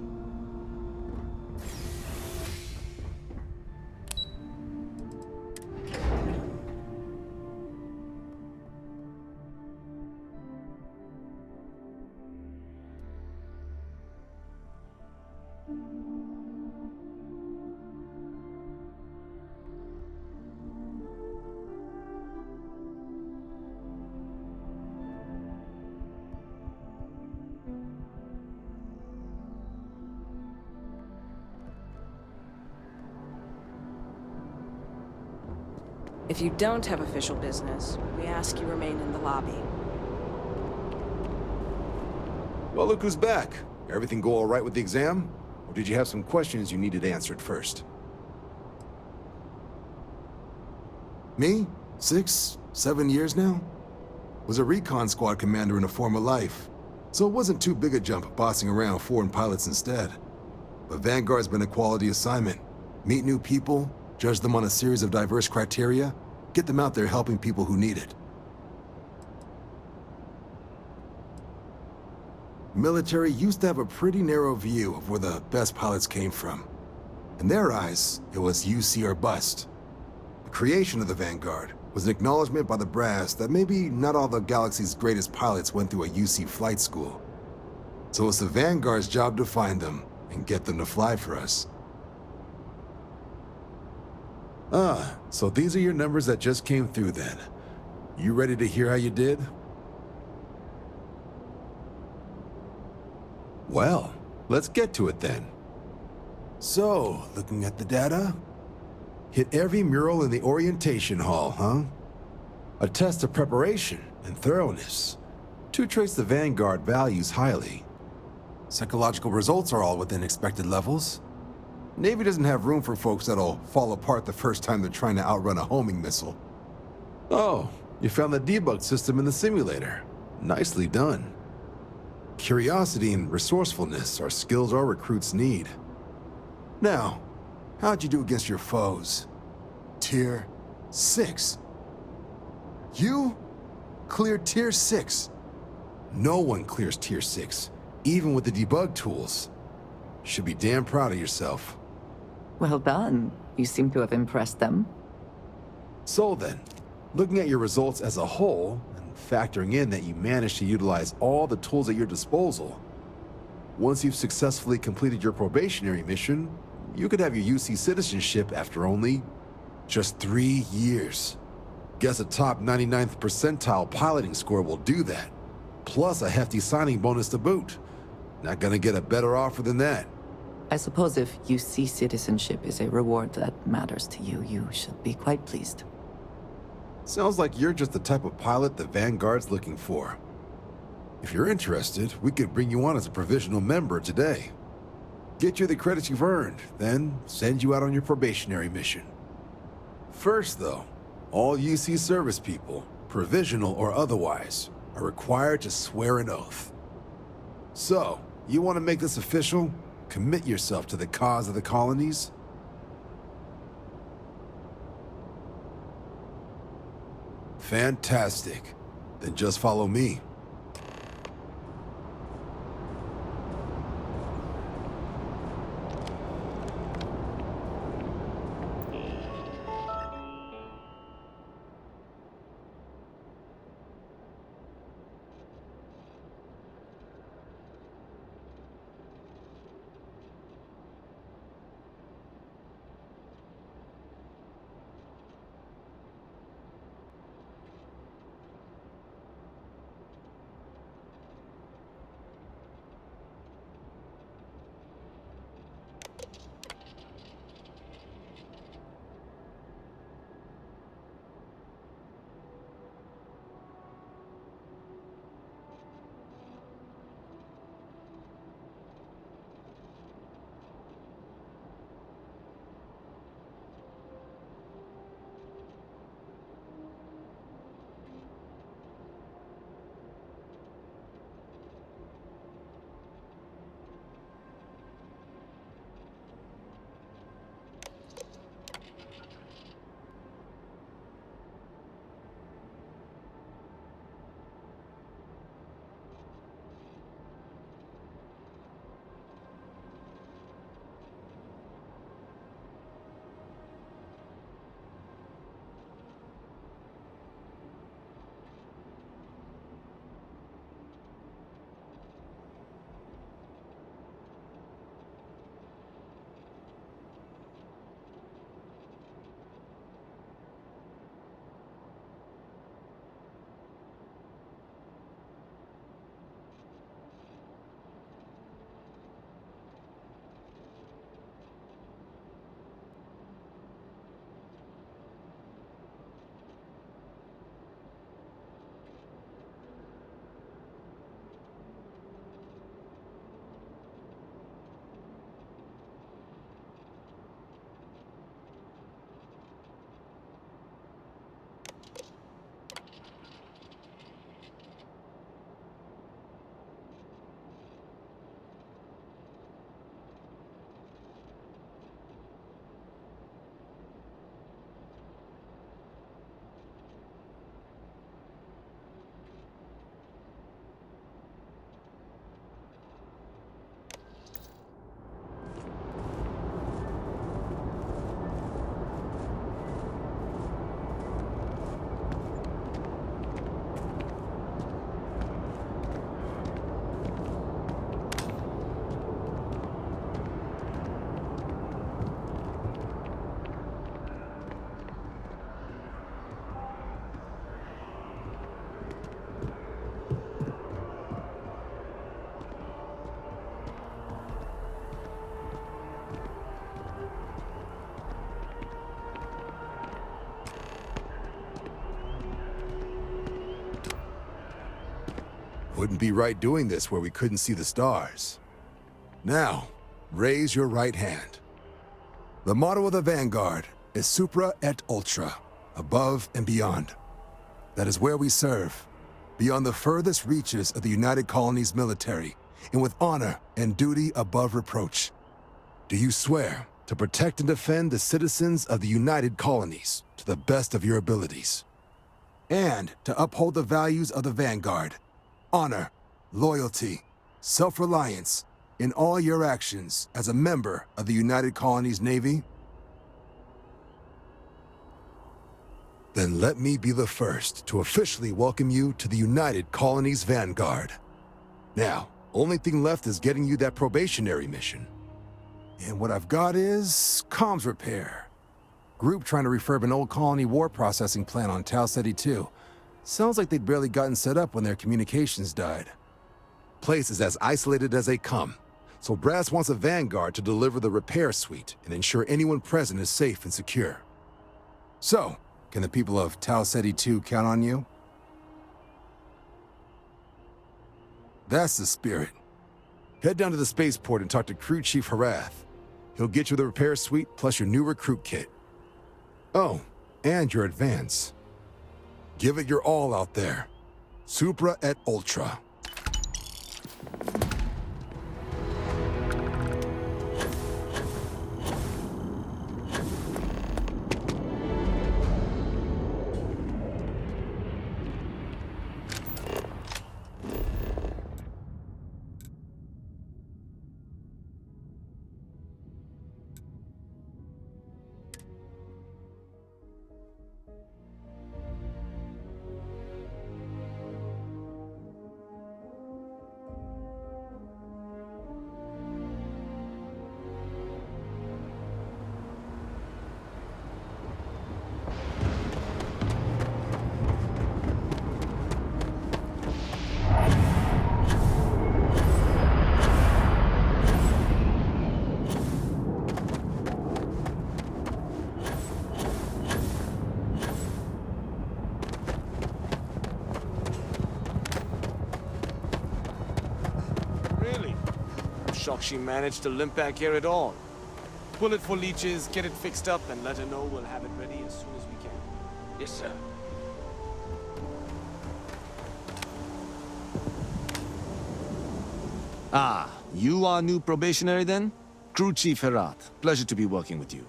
If you don't have official business, we ask you remain in the lobby. Well, look who's back. Everything go all right with the exam? Or did you have some questions you needed answered first? Me? 6, 7 years now? Was a recon squad commander in a former life, so it wasn't too big a jump bossing around foreign pilots instead. But Vanguard's been a quality assignment. Meet new people, judge them on a series of diverse criteria, get them out there helping people who need it. Military used to have a pretty narrow view of where the best pilots came from. In their eyes, it was UC or bust. The creation of the Vanguard was an acknowledgement by the brass that maybe not all the galaxy's greatest pilots went through a UC flight school. So it's the Vanguard's job to find them and get them to fly for us. So these are your numbers that just came through then. You ready to hear how you did? Well, let's get to it then. So, looking at the data, hit every mural in the orientation hall, huh? A test of preparation and thoroughness. Two traits the Vanguard values highly. Psychological results are all within expected levels. Navy doesn't have room for folks that'll fall apart the first time they're trying to outrun a homing missile. Oh, you found the debug system in the simulator. Nicely done. Curiosity and resourcefulness are skills our recruits need. Now, how'd you do against your foes? Tier 6. You cleared Tier 6. No one clears Tier 6, even with the debug tools. Should be damn proud of yourself. Well done. You seem to have impressed them. So then, looking at your results as a whole, and factoring in that you managed to utilize all the tools at your disposal, once you've successfully completed your probationary mission, you could have your UC citizenship after only just 3 years. Guess a top 99th percentile piloting score will do that. Plus a hefty signing bonus to boot. Not gonna get a better offer than that. I suppose if UC citizenship is a reward that matters to you, you should be quite pleased. Sounds like you're just the type of pilot the Vanguard's looking for. If you're interested, we could bring you on as a provisional member today. Get you the credits you've earned, then send you out on your probationary mission. First, though, all UC service people, provisional or otherwise, are required to swear an oath. So, you want to make this official? Commit yourself to the cause of the colonies? Fantastic. Then just follow me. Wouldn't be right doing this where we couldn't see the stars. Now, raise your right hand. The motto of the Vanguard is Supra et Ultra, above and beyond. That is where we serve, beyond the furthest reaches of the United Colonies military, and with honor and duty above reproach. Do you swear to protect and defend the citizens of the United Colonies to the best of your abilities? And to uphold the values of the Vanguard, honor, loyalty, self-reliance, in all your actions as a member of the United Colonies Navy? Then let me be the first to officially welcome you to the United Colonies Vanguard. Now, only thing left is getting you that probationary mission. And what I've got is comms repair. Group trying to refurb an old colony war processing plant on Tau Ceti 2. Sounds like they'd barely gotten set up when their communications died. Place is as isolated as they come, so Brass wants a Vanguard to deliver the repair suite and ensure anyone present is safe and secure. So, can the people of Tau Ceti 2 count on you? That's the spirit. Head down to the spaceport and talk to Crew Chief Harath. He'll get you the repair suite plus your new recruit kit. Oh, and your advance. Give it your all out there. Supra et Ultra. Shocked she managed to limp back here at all. Pull it for leeches, get it fixed up, and let her know we'll have it ready as soon as we can. Yes, sir. Ah, you are new probationary then? Crew Chief Herath, pleasure to be working with you.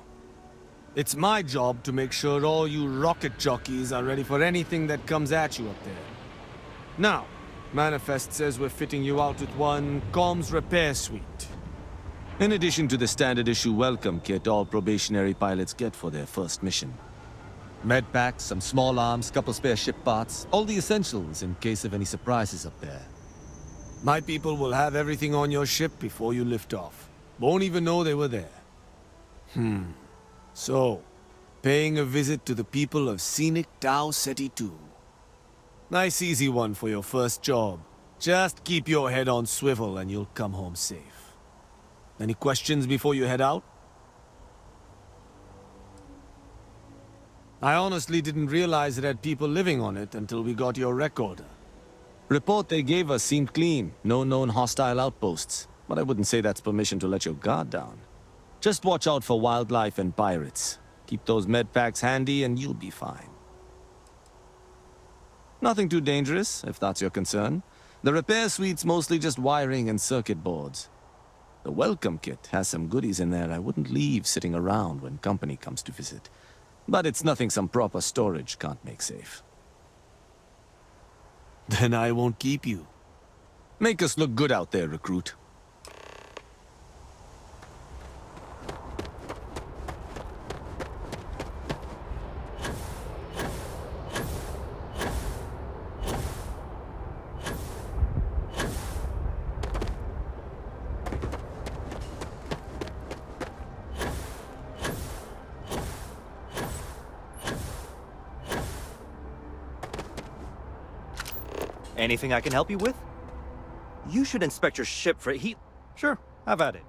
It's my job to make sure all you rocket jockeys are ready for anything that comes at you up there. Now, Manifest says we're fitting you out with one comms repair suite. In addition to the standard issue welcome kit all probationary pilots get for their first mission. Med packs, some small arms, couple spare ship parts, all the essentials in case of any surprises up there. My people will have everything on your ship before you lift off. Won't even know they were there. So, paying a visit to the people of scenic Tau Ceti 2. Nice easy one for your first job. Just keep your head on swivel and you'll come home safe. Any questions before you head out? I honestly didn't realize it had people living on it until we got your recorder. Report they gave us seemed clean. No known hostile outposts. But I wouldn't say that's permission to let your guard down. Just watch out for wildlife and pirates. Keep those med packs handy and you'll be fine. Nothing too dangerous, if that's your concern. The repair suite's mostly just wiring and circuit boards. The welcome kit has some goodies in there I wouldn't leave sitting around when company comes to visit. But it's nothing some proper storage can't make safe. Then I won't keep you. Make us look good out there, recruit. Anything I can help you with? You should inspect your ship for heat. Sure, have at it.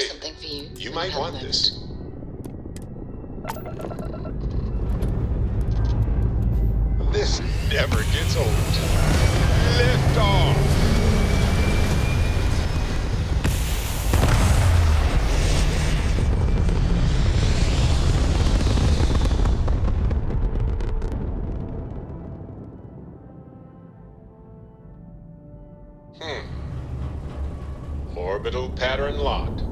something for you. You might want this. This never gets old. Lift off! Orbital pattern locked.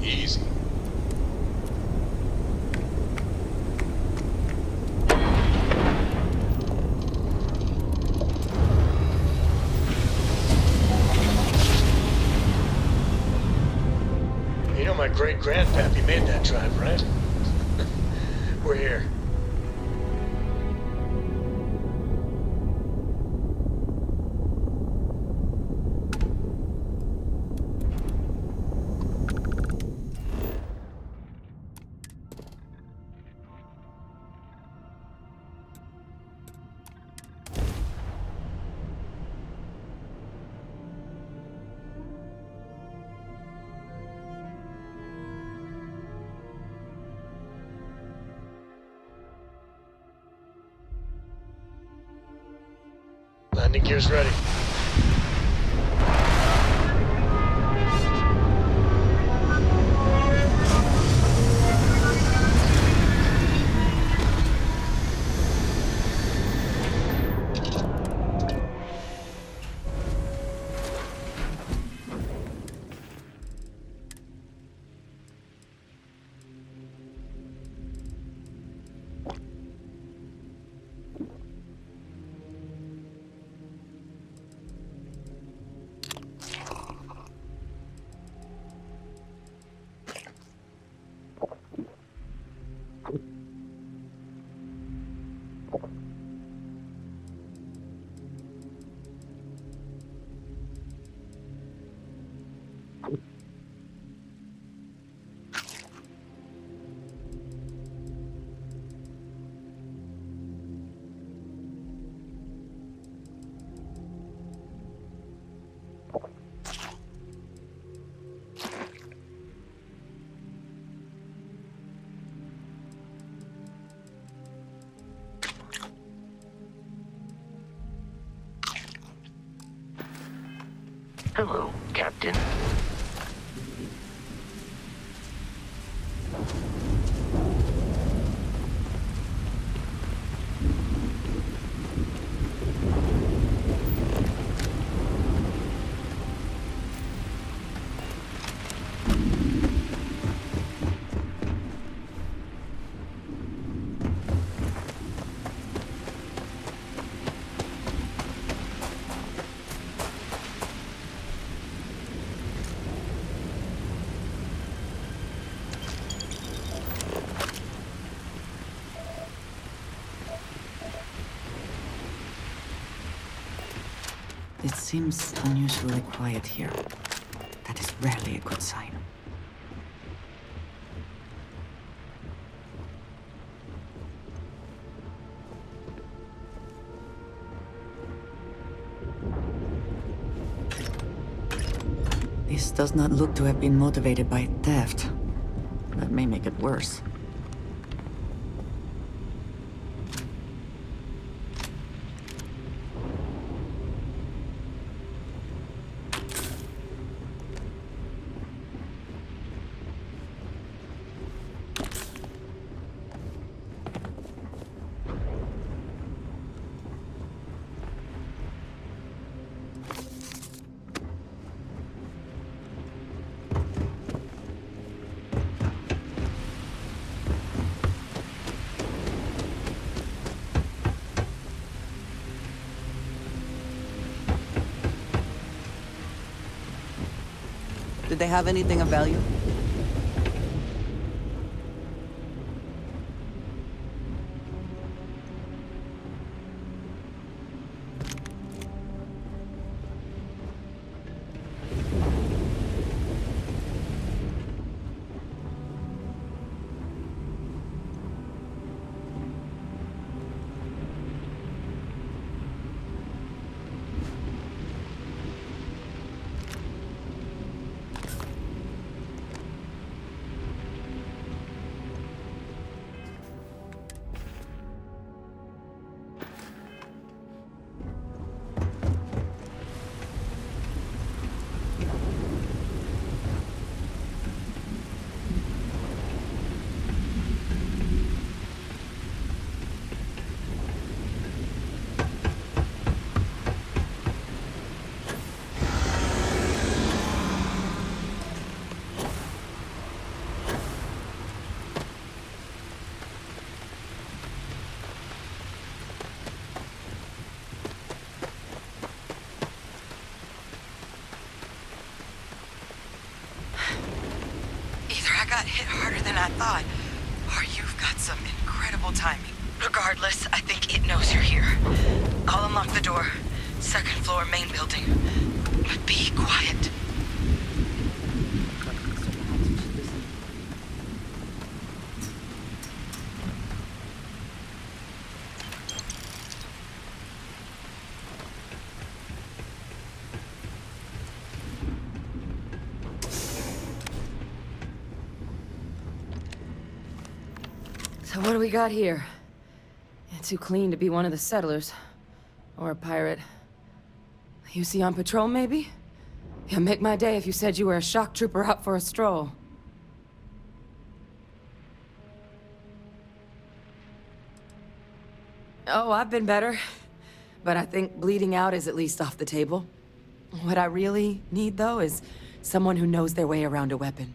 Easy. You know my great-grandpappy made that drive, right? We're here. Landing gear's ready. Hello, Captain. It seems unusually quiet here. That is rarely a good sign. This does not look to have been motivated by theft. That may make it worse. Did they have anything of value? I got hit harder than I thought. Or you've got some incredible timing. Regardless, I think it knows you're here. I'll unlock the door. Second floor, main building. But be quiet. So what do we got here? It's too clean to be one of the settlers. Or a pirate. You see on patrol, maybe? Yeah, make my day if you said you were a shock trooper out for a stroll. Oh, I've been better. But I think bleeding out is at least off the table. What I really need, though, is someone who knows their way around a weapon.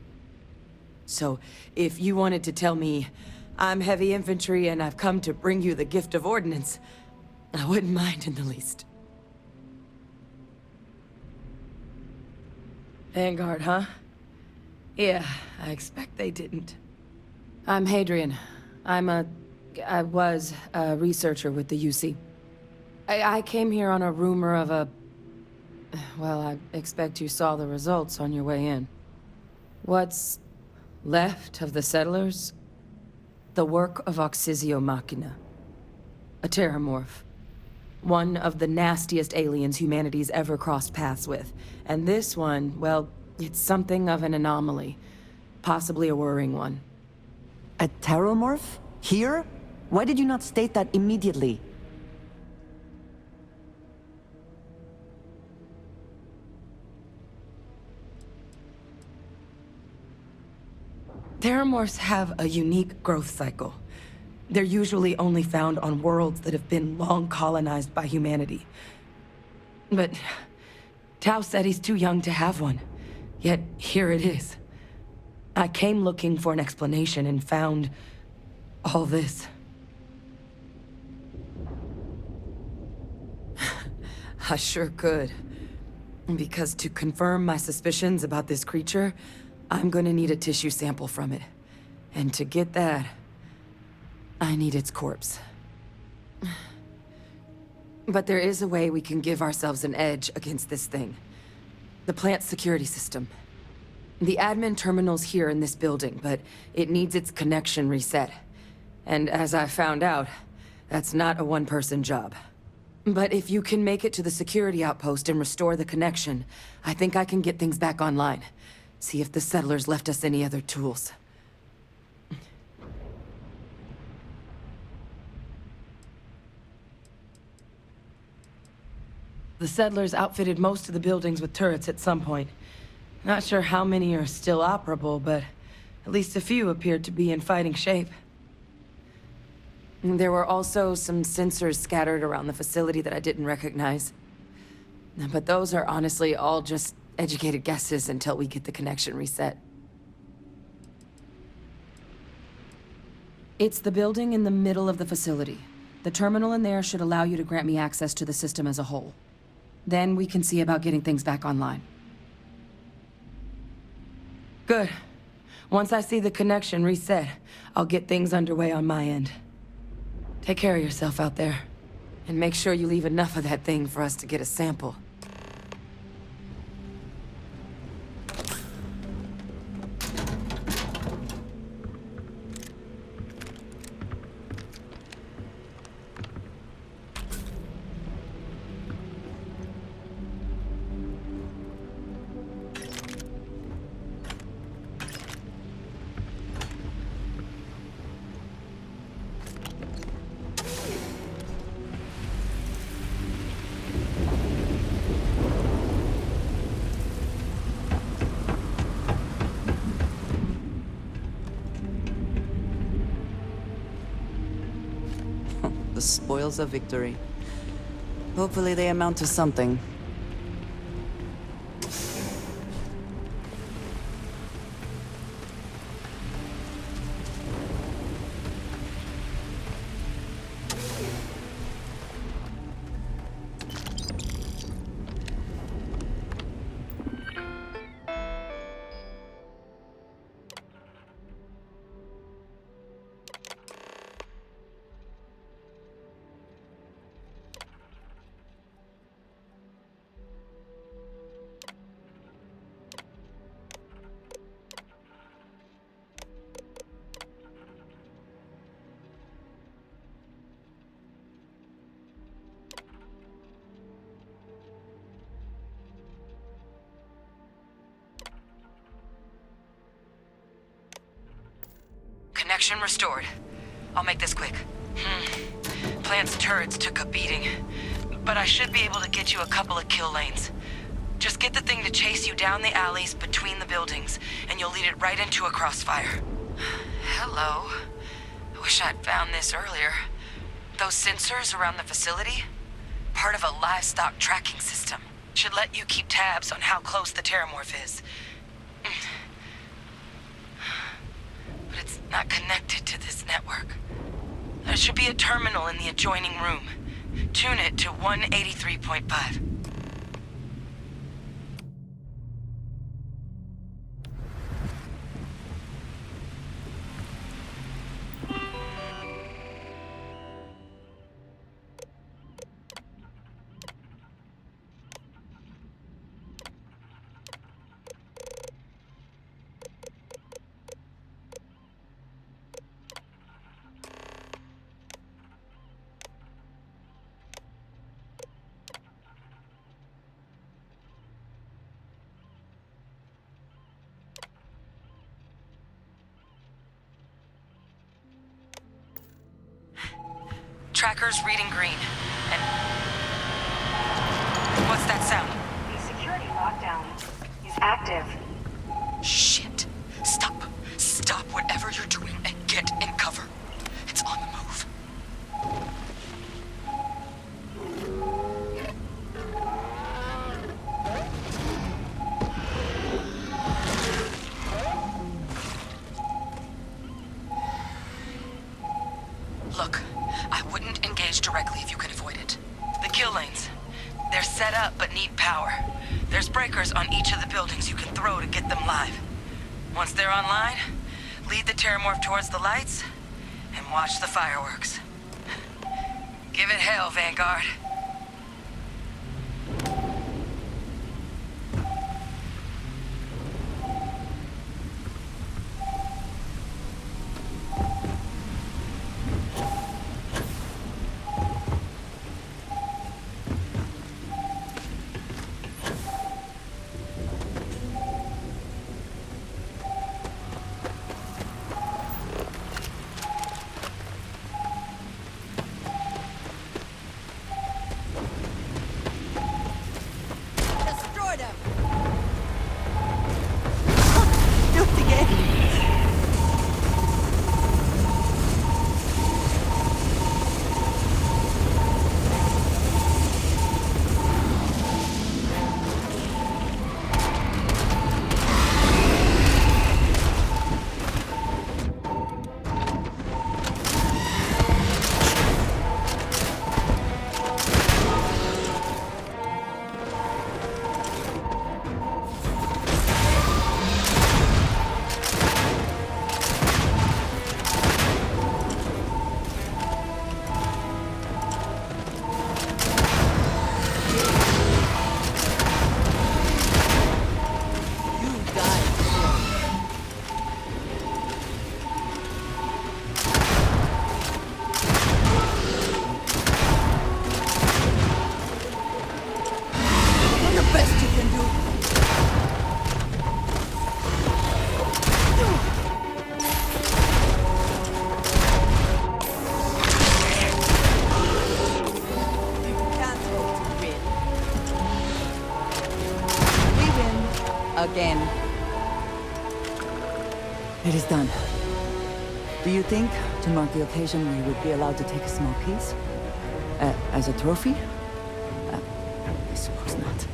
So, if you wanted to tell me, I'm heavy infantry and I've come to bring you the gift of ordnance, I wouldn't mind in the least. Vanguard, huh? Yeah, I expect they didn't. I'm Hadrian. I was a researcher with the UC. I came here on a rumor of a... Well, I expect you saw the results on your way in. What's left of the settlers? The work of Oxysio Machina. A terramorph. One of the nastiest aliens humanity's ever crossed paths with. And this one, well, it's something of an anomaly. Possibly a worrying one. A terramorph? Here? Why did you not state that immediately? Terramorphs have a unique growth cycle. They're usually only found on worlds that have been long colonized by humanity. But Tao said he's too young to have one. Yet here it is. I came looking for an explanation and found all this. I sure could. Because to confirm my suspicions about this creature, I'm gonna need a tissue sample from it. And to get that, I need its corpse. But there is a way we can give ourselves an edge against this thing. The plant's security system. The admin terminal's here in this building, but it needs its connection reset. And as I found out, that's not a one-person job. But if you can make it to the security outpost and restore the connection, I think I can get things back online. See if the settlers left us any other tools. The settlers outfitted most of the buildings with turrets at some point. Not sure how many are still operable, but at least a few appeared to be in fighting shape. There were also some sensors scattered around the facility that I didn't recognize. But those are honestly all just educated guesses until we get the connection reset. It's the building in the middle of the facility. The terminal in there should allow you to grant me access to the system as a whole. Then we can see about getting things back online. Good. Once I see the connection reset, I'll get things underway on my end. Take care of yourself out there. And make sure you leave enough of that thing for us to get a sample. The spoils of victory. Hopefully they amount to something. Traction restored. I'll make this quick. Plant's turrets took a beating, but I should be able to get you a couple of kill lanes. Just get the thing to chase you down the alleys between the buildings, and you'll lead it right into a crossfire. Hello. I wish I'd found this earlier. Those sensors around the facility? Part of a livestock tracking system. Should let you keep tabs on how close the terramorph is. But it's not connected to this network. There should be a terminal in the adjoining room. Tune it to 183.5. Tracker's reading green, and... What's that sound? The security lockdown is active. Shit. Stop. Stop whatever you're doing and get in cover. It's on the move. Look, I wouldn't engage directly if you could avoid it. The kill lanes. They're set up but need power. There's breakers on each of the buildings you can throw to get them live. Once they're online, lead the terramorph towards the lights and watch the fireworks. Give it hell, Vanguard. Again. It is done. Do you think, to mark the occasion, we would be allowed to take a small piece? As a trophy? I suppose not.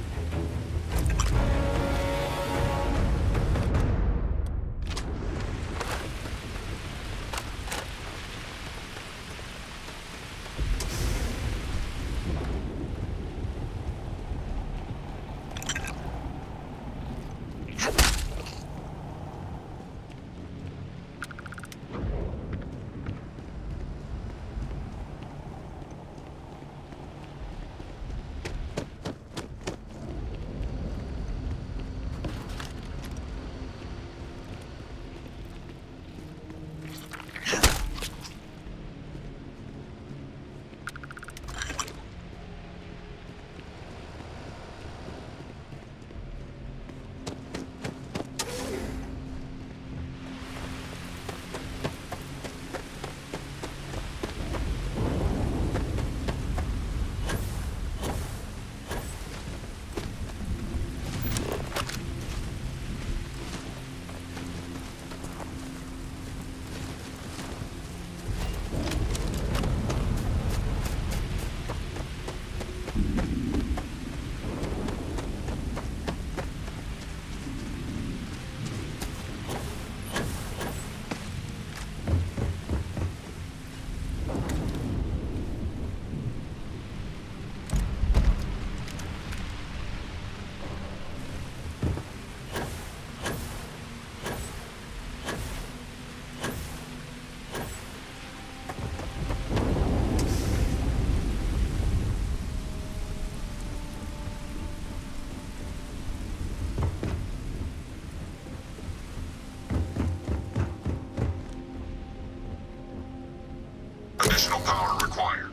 Additional power required.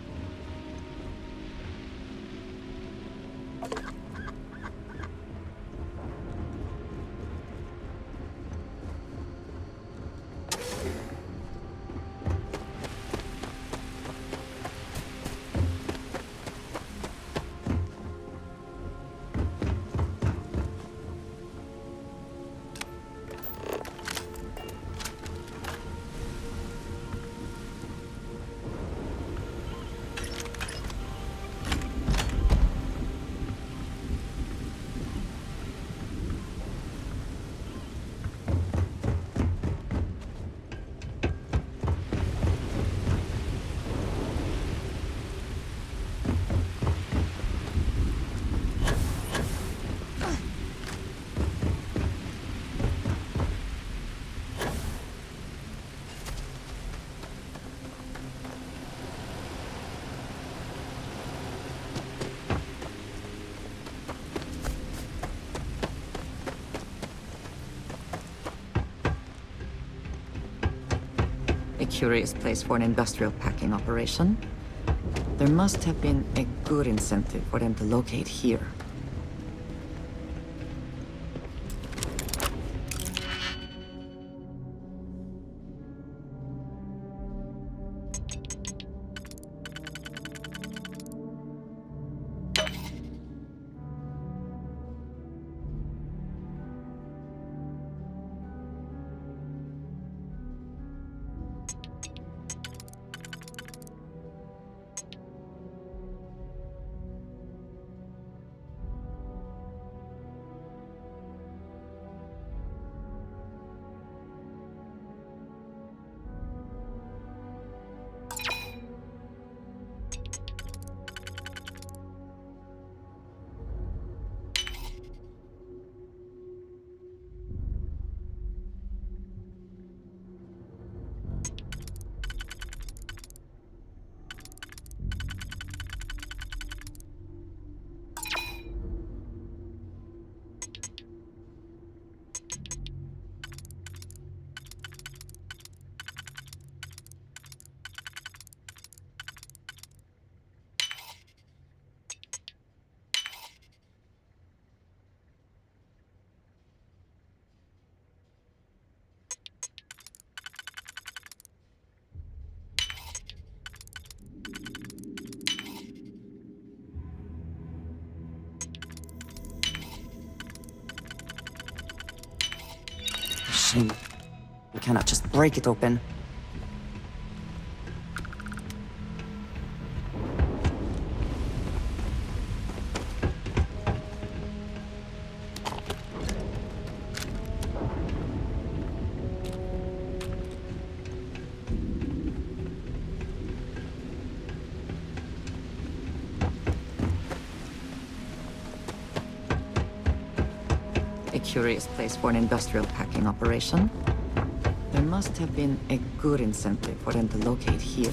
A curious place for an industrial packing operation. There must have been a good incentive for them to locate here. Machine. We cannot just break it open. A curious place for an industrial packing operation. There must have been a good incentive for them to locate here.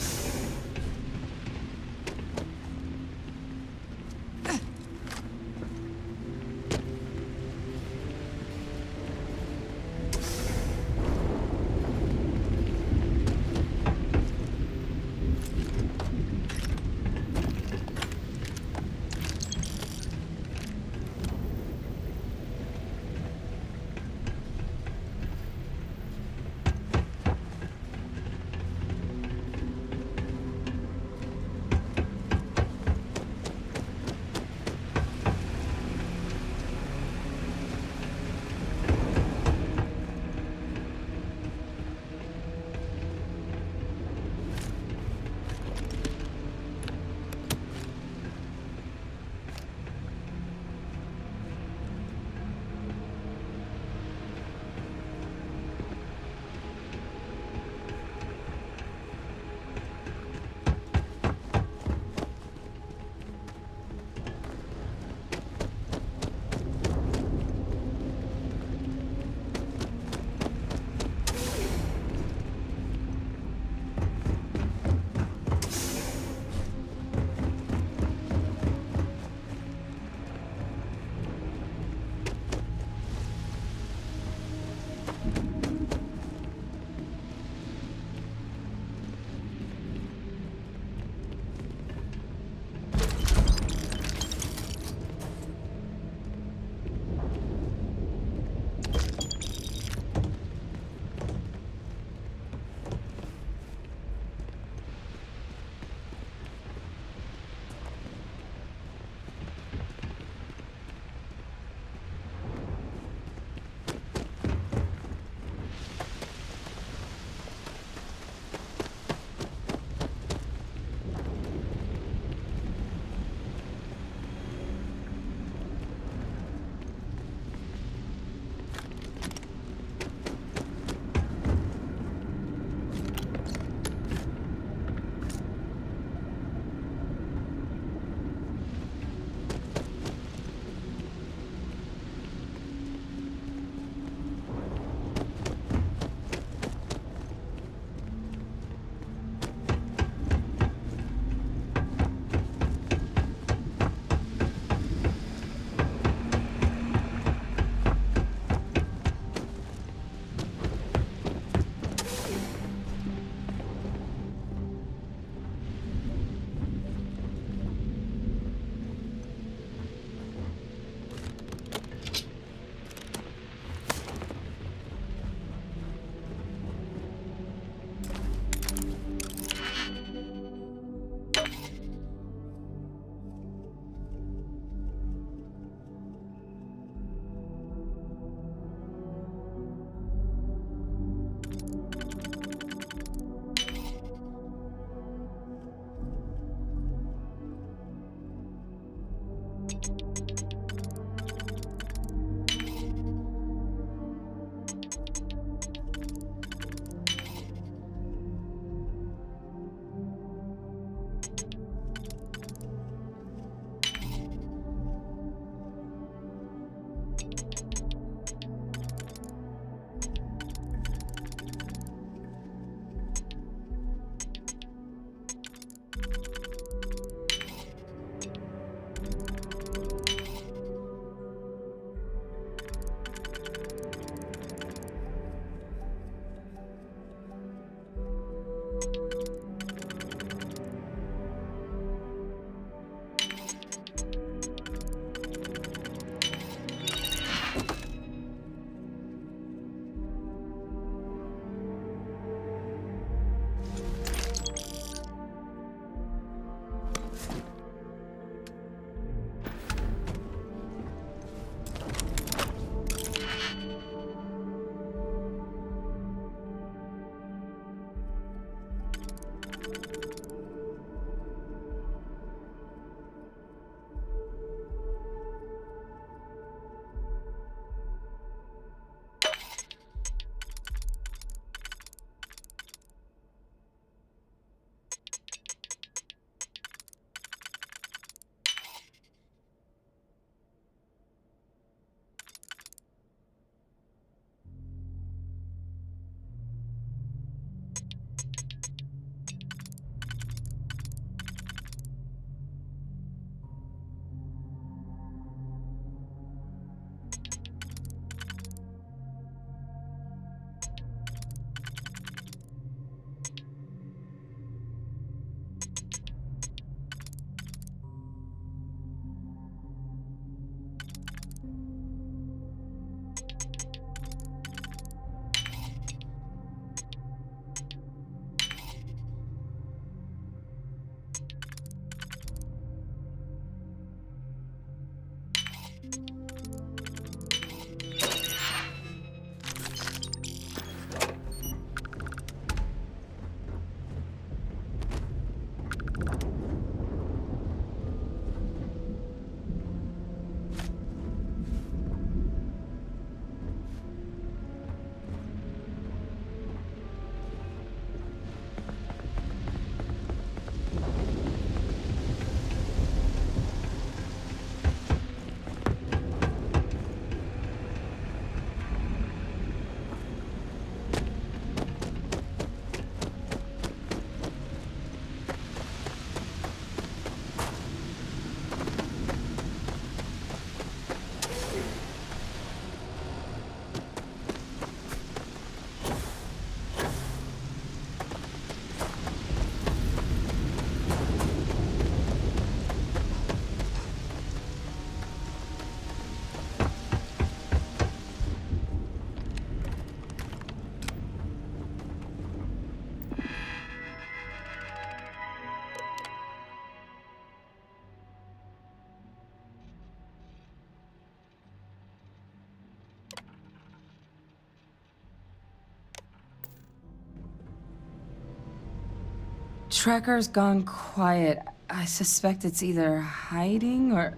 Tracker's gone quiet. I suspect it's either hiding or...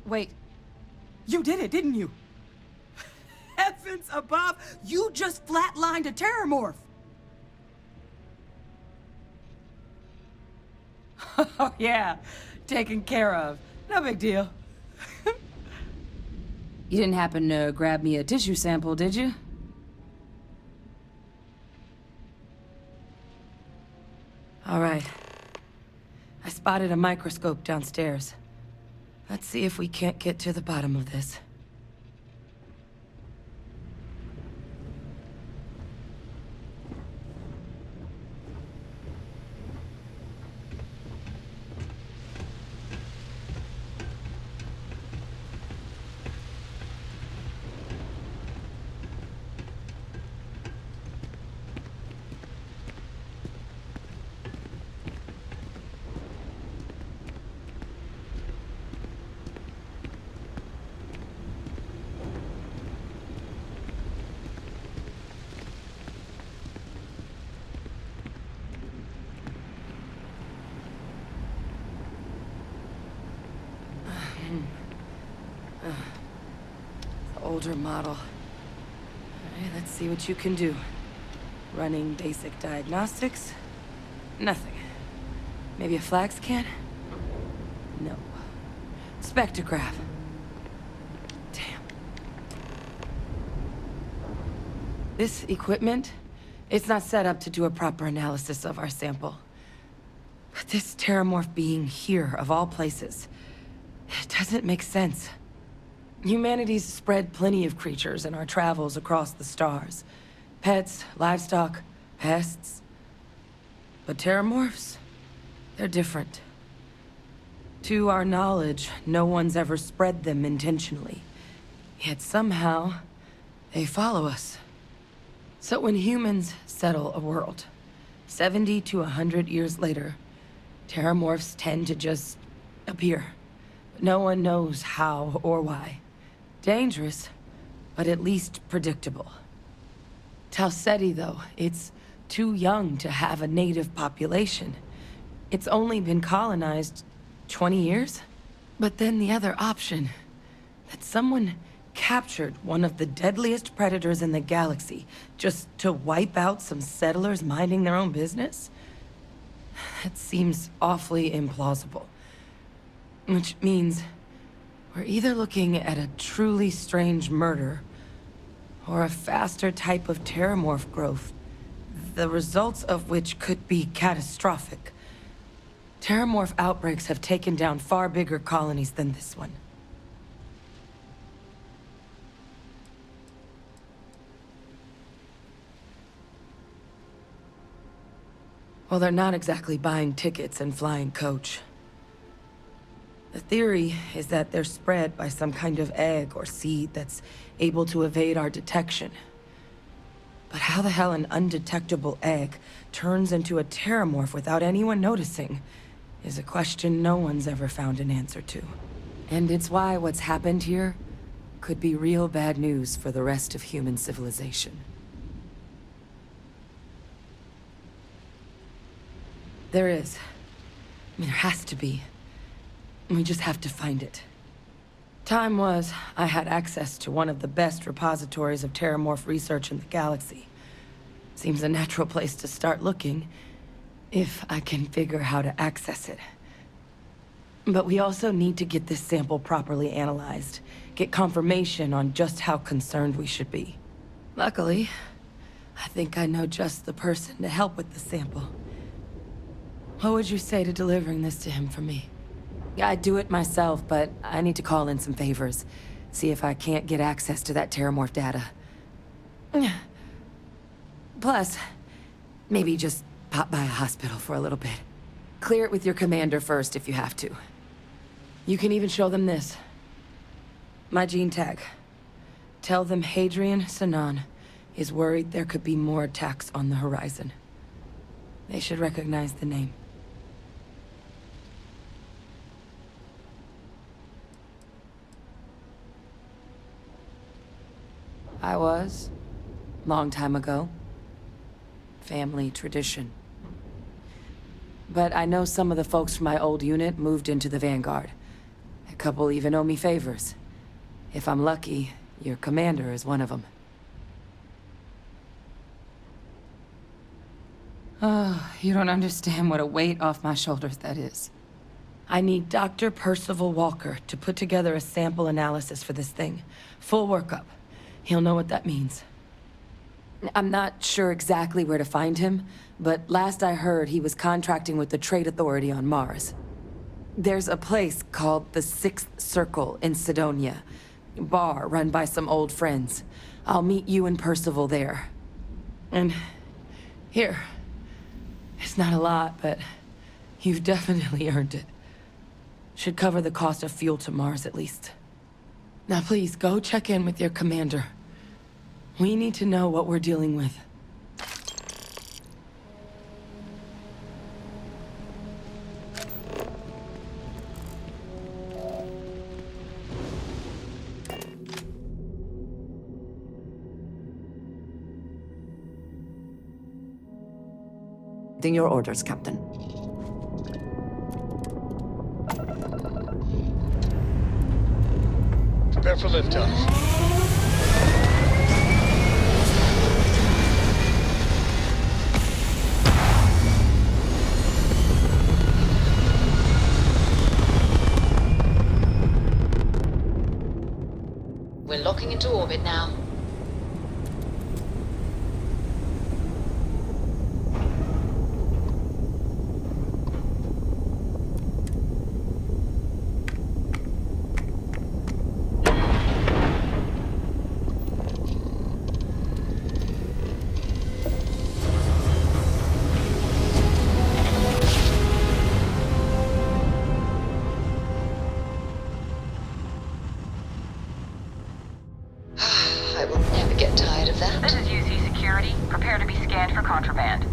Wait. You did it, didn't you? Heavens above! You just flatlined a terrormorph! Oh, yeah. Taken care of. No big deal. You didn't happen to grab me a tissue sample, did you? All right. I spotted a microscope downstairs. Let's see if we can't get to the bottom of this. The older model. Alright, let's see what you can do. Running basic diagnostics? Nothing. Maybe a flag scan? No. Spectrograph. Damn. This equipment, it's not set up to do a proper analysis of our sample. But this terramorph being here, of all places, it doesn't make sense. Humanity's spread plenty of creatures in our travels across the stars. Pets, livestock, pests. But terramorphs? They're different. To our knowledge, no one's ever spread them intentionally. Yet somehow, they follow us. So when humans settle a world, 70 to 100 years later, terramorphs tend to just appear. But no one knows how or why. Dangerous, but at least predictable. Tau Ceti, though, it's too young to have a native population. It's only been colonized 20 years? But then the other option, that someone captured one of the deadliest predators in the galaxy just to wipe out some settlers minding their own business? That seems awfully implausible. Which means we're either looking at a truly strange murder or a faster type of terramorph growth, the results of which could be catastrophic. Terramorph outbreaks have taken down far bigger colonies than this one. Well, they're not exactly buying tickets and flying coach. The theory is that they're spread by some kind of egg or seed that's able to evade our detection. But how the hell an undetectable egg turns into a terramorph without anyone noticing is a question no one's ever found an answer to. And it's why what's happened here could be real bad news for the rest of human civilization. There is. I mean, there has to be. We just have to find it. Time was, I had access to one of the best repositories of terramorph research in the galaxy. Seems a natural place to start looking, if I can figure how to access it. But we also need to get this sample properly analyzed, get confirmation on just how concerned we should be. Luckily, I think I know just the person to help with the sample. What would you say to delivering this to him for me? I'd do it myself, but I need to call in some favors. See if I can't get access to that terramorph data. Plus, maybe just pop by a hospital for a little bit. Clear it with your commander first if you have to. You can even show them this. My gene tag. Tell them Hadrian Sinan is worried there could be more attacks on the horizon. They should recognize the name. I was. Long time ago. Family tradition. But I know some of the folks from my old unit moved into the Vanguard. A couple even owe me favors. If I'm lucky, your commander is one of them. Oh, you don't understand what a weight off my shoulders that is. I need Dr. Percival Walker to put together a sample analysis for this thing. Full workup. He'll know what that means. I'm not sure exactly where to find him, but last I heard he was contracting with the Trade Authority on Mars. There's a place called the Sixth Circle in Sidonia. Bar run by some old friends. I'll meet you and Percival there. And here. It's not a lot, but you've definitely earned it. Should cover the cost of fuel to Mars at least. Now please, go check in with your commander. We need to know what we're dealing with. In your orders, Captain. Prepare for liftoff. We're locking into orbit now. I will never get tired of that. This is UC Security. Prepare to be scanned for contraband.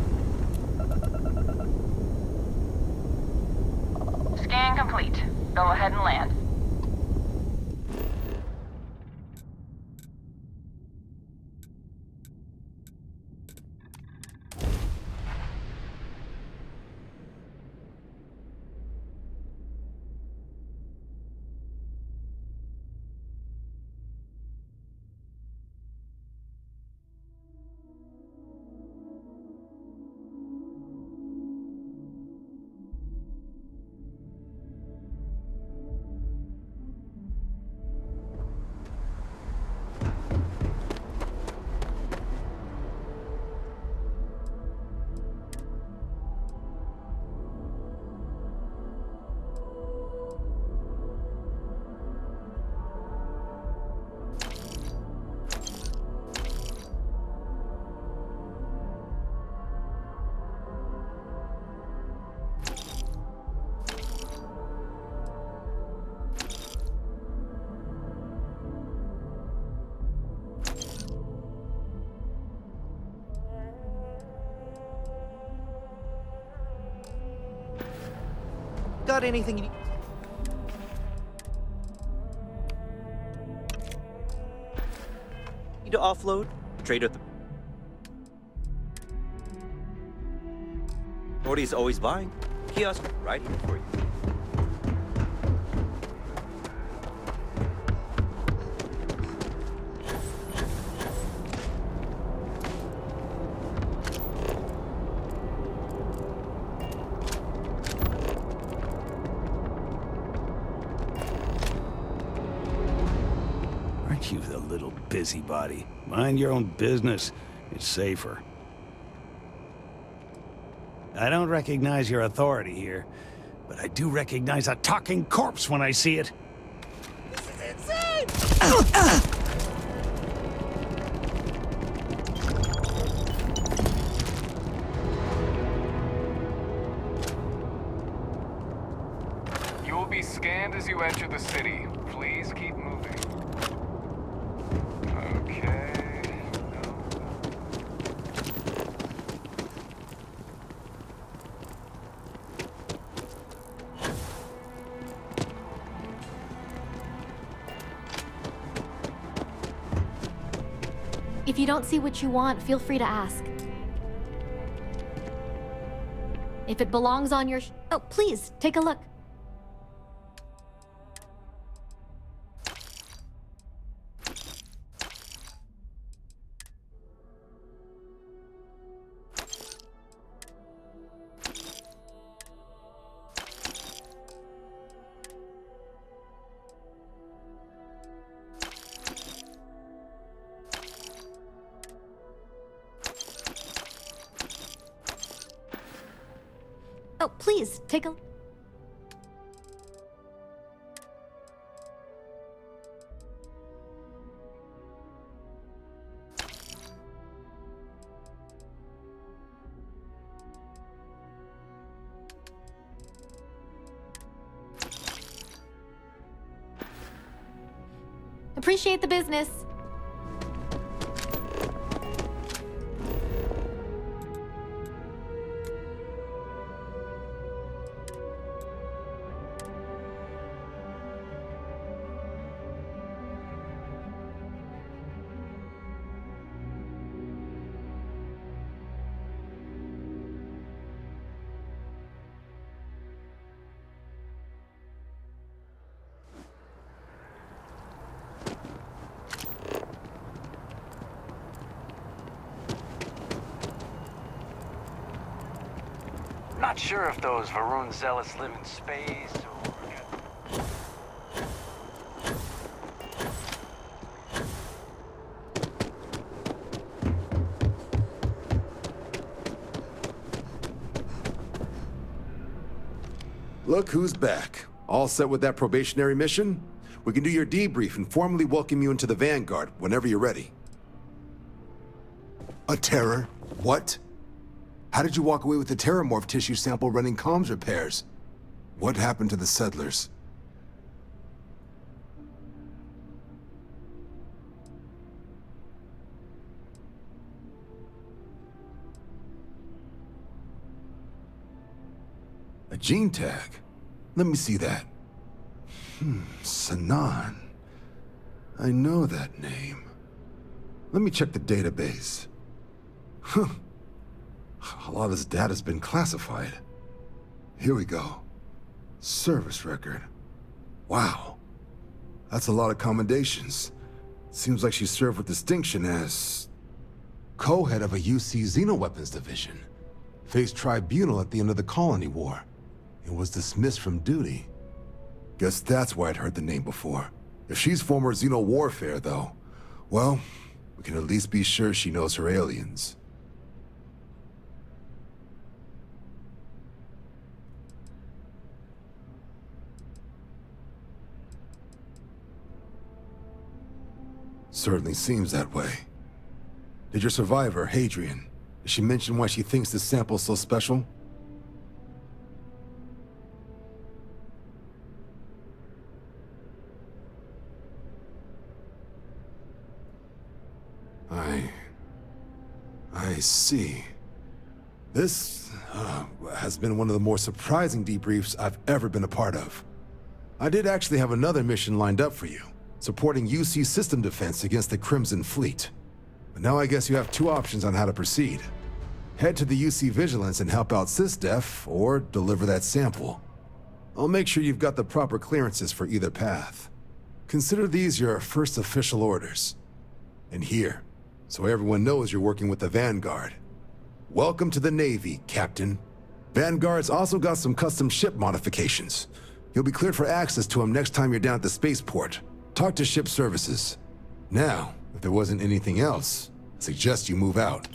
Scan complete. Go ahead and land. Got anything you need to offload? Trade with the... Morty's always buying. Kiosk right here for you. Aren't you the little busybody? Mind your own business. It's safer. I don't recognize your authority here, but I do recognize a talking corpse when I see it. This is insane! You will be scanned as you enter the city. Please keep moving. Okay. If you don't see what you want, feel free to ask. If it belongs on your oh, please, take a look. Oh, please, take a... Appreciate the business. Not sure if those Varun zealots live in space or... Look who's back. All set with that probationary mission? We can do your debrief and formally welcome you into the Vanguard whenever you're ready. A terror? What? How did you walk away with the terramorph tissue sample running comms repairs? What happened to the settlers? A gene tag? Let me see that. Sanan. I know that name. Let me check the database. Huh. A lot of this data's been classified. Here we go. Service record. Wow. That's a lot of commendations. Seems like she served with distinction as co-head of a UC Xenoweapons division. Faced tribunal at the end of the Colony War. And was dismissed from duty. Guess that's why I'd heard the name before. If she's former Xeno warfare, though, well, we can at least be sure she knows her aliens. Certainly seems that way. Did your survivor, Hadrian, did she mention why she thinks this sample's so special? I see. This has been one of the more surprising debriefs I've ever been a part of. I did actually have another mission lined up for you, supporting UC system defense against the Crimson Fleet. But now I guess you have two options on how to proceed. Head to the UC Vigilance and help out SysDef, or deliver that sample. I'll make sure you've got the proper clearances for either path. Consider these your first official orders. And here, so everyone knows you're working with the Vanguard. Welcome to the Navy, Captain. Vanguard's also got some custom ship modifications. You'll be cleared for access to them next time you're down at the spaceport. Talk to ship services. Now, if there wasn't anything else, I suggest you move out.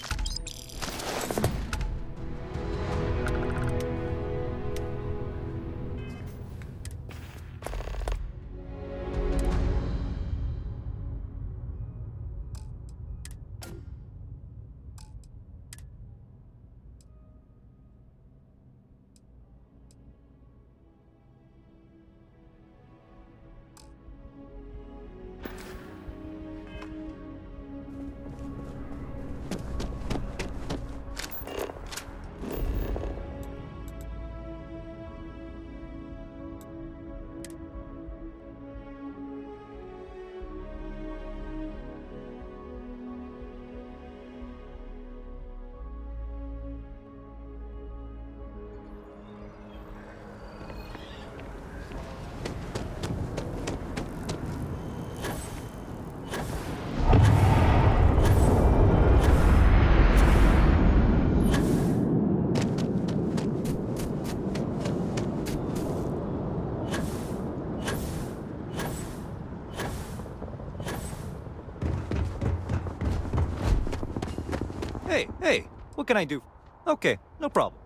Hey, what can I do? Okay, no problem.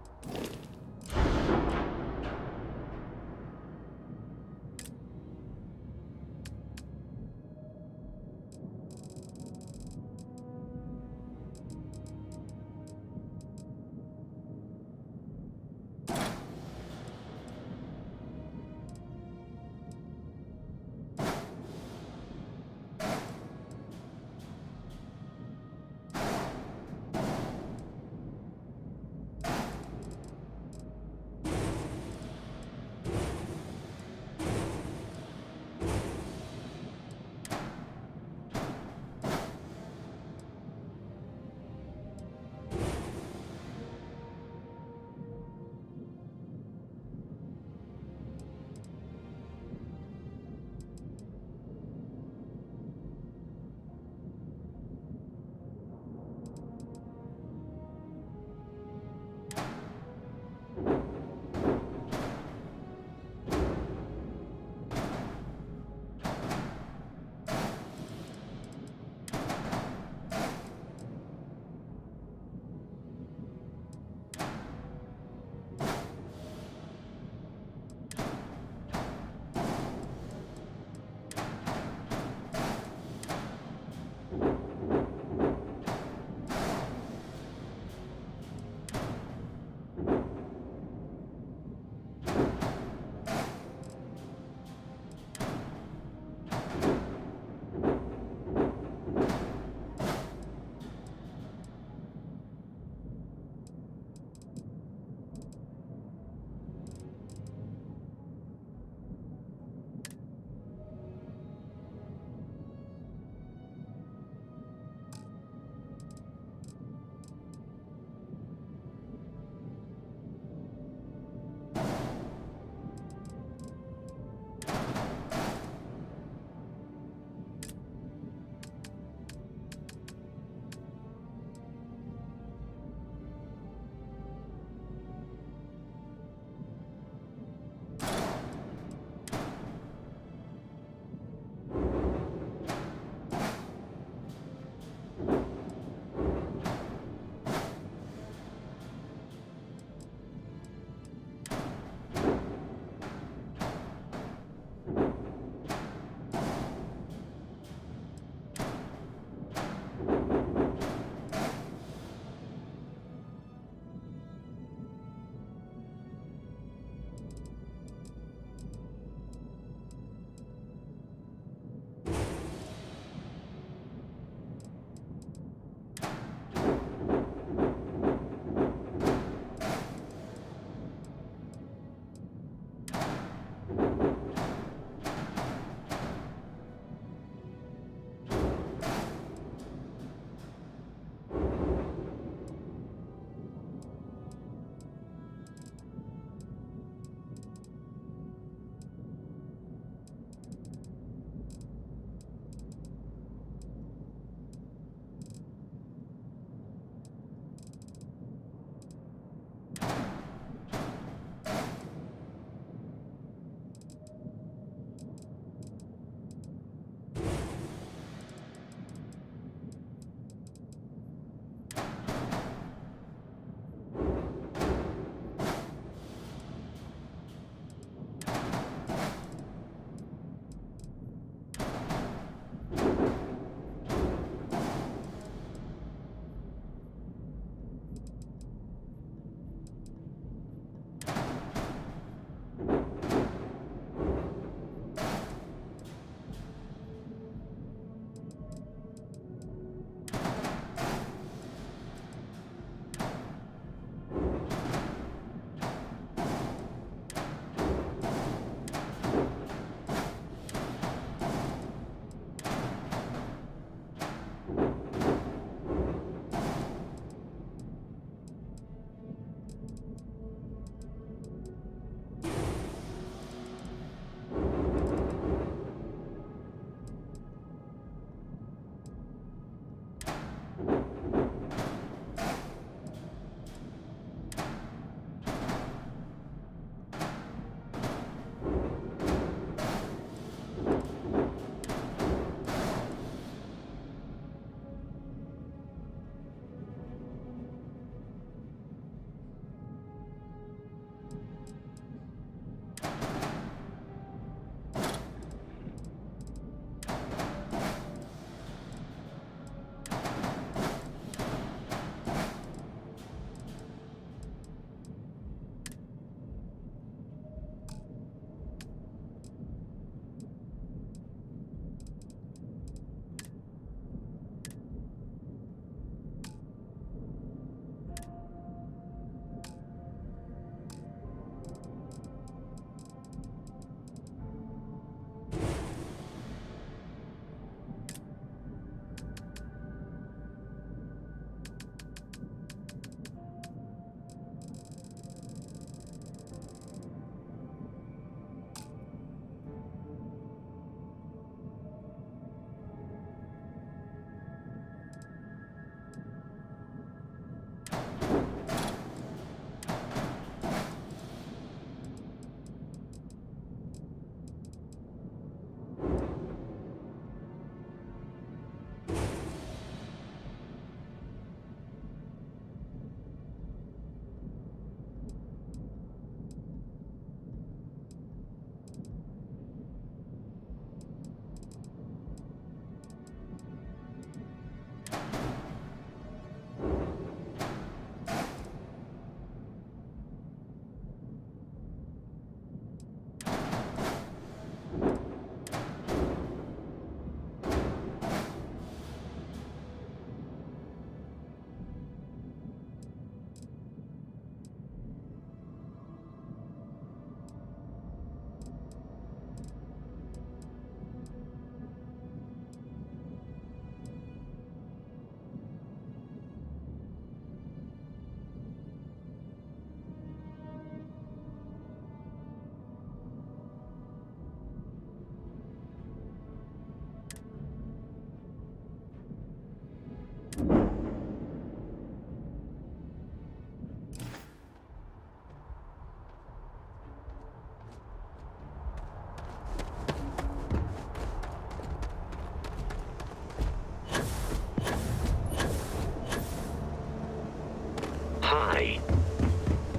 Hi.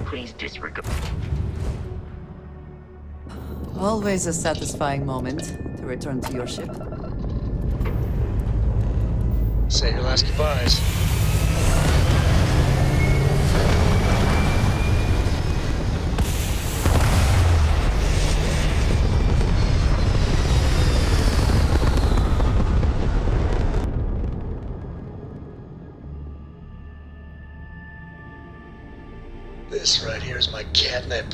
Please disregard. Always a satisfying moment to return to your ship. Say your last goodbyes. This right here is my catnip.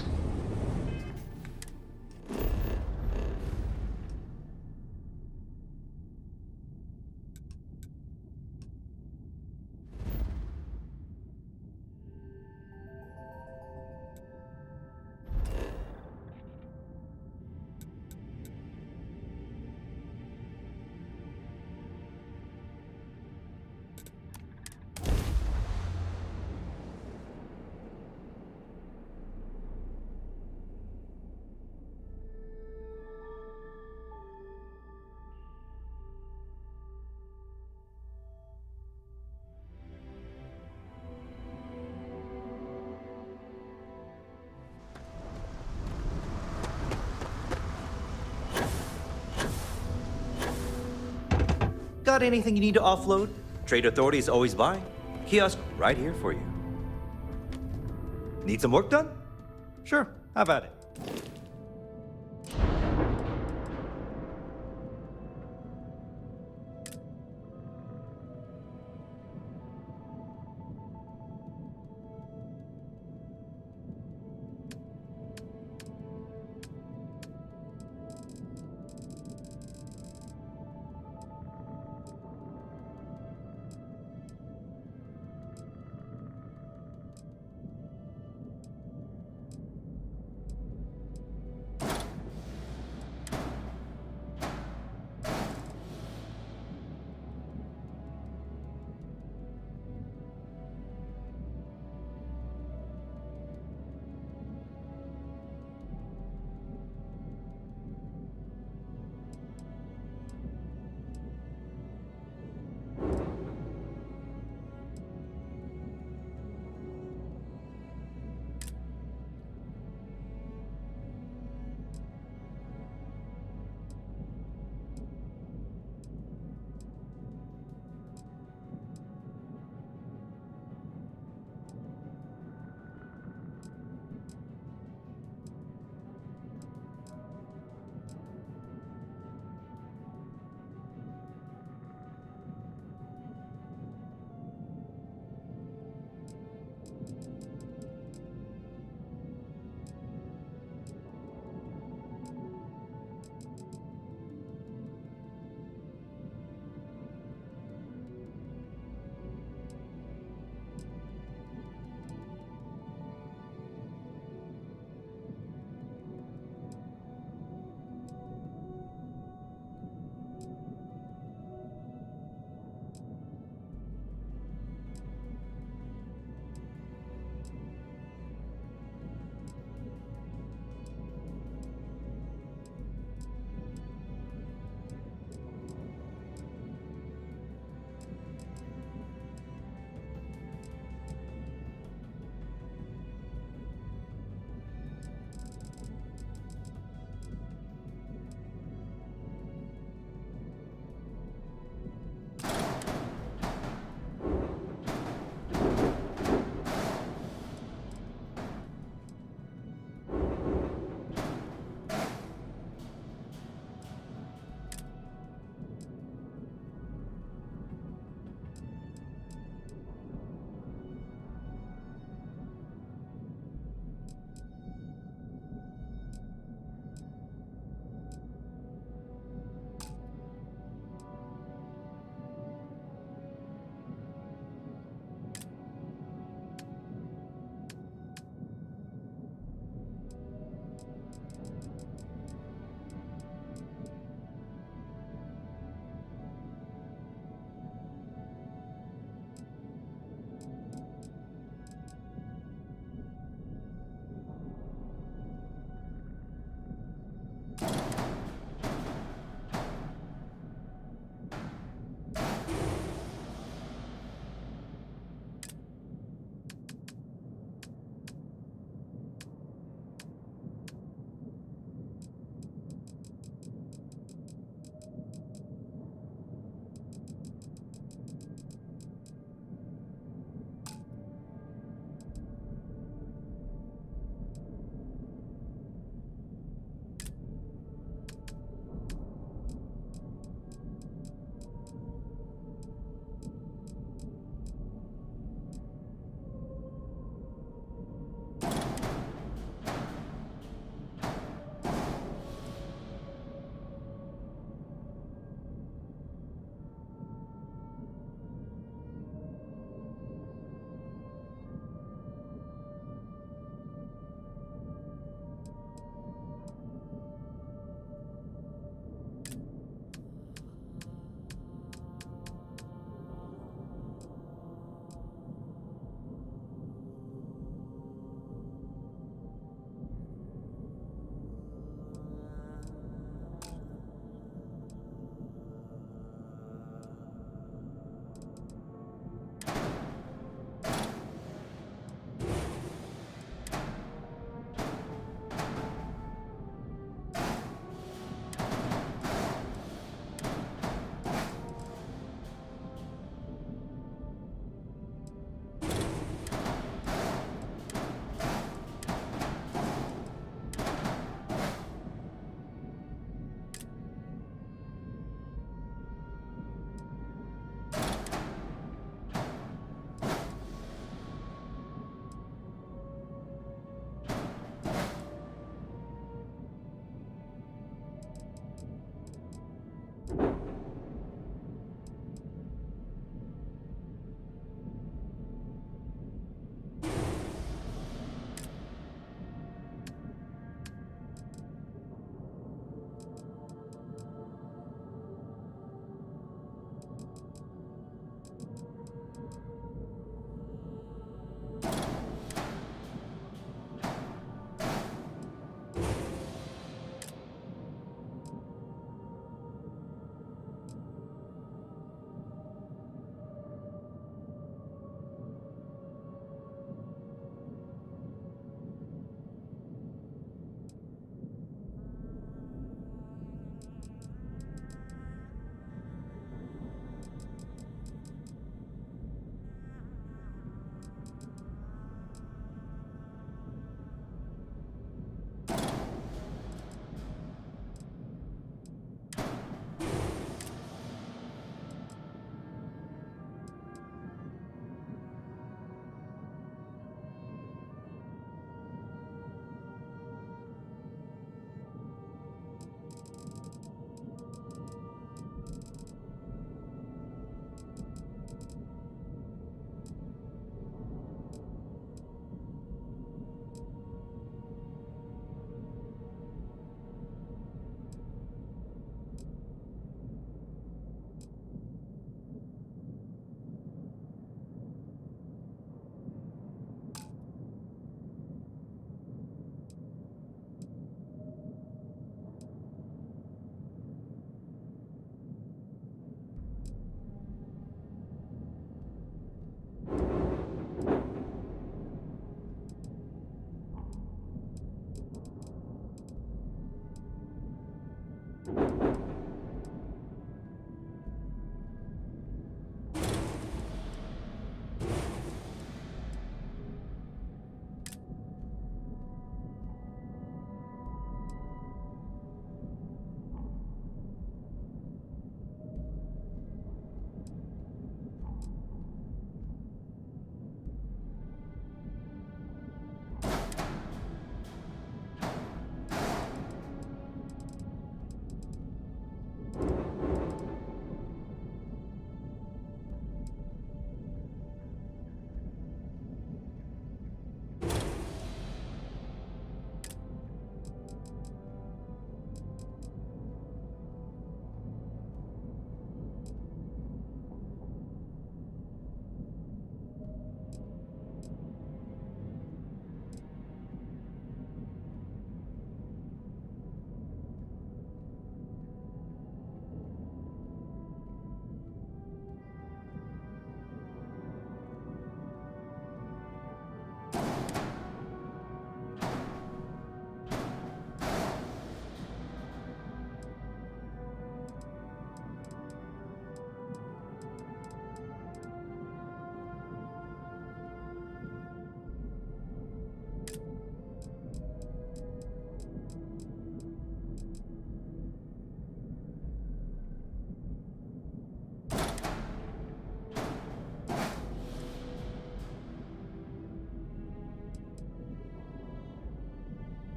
Got anything you need to offload? Trade Authority is always buying. Kiosk right here for you. Need some work done? Sure, have at it.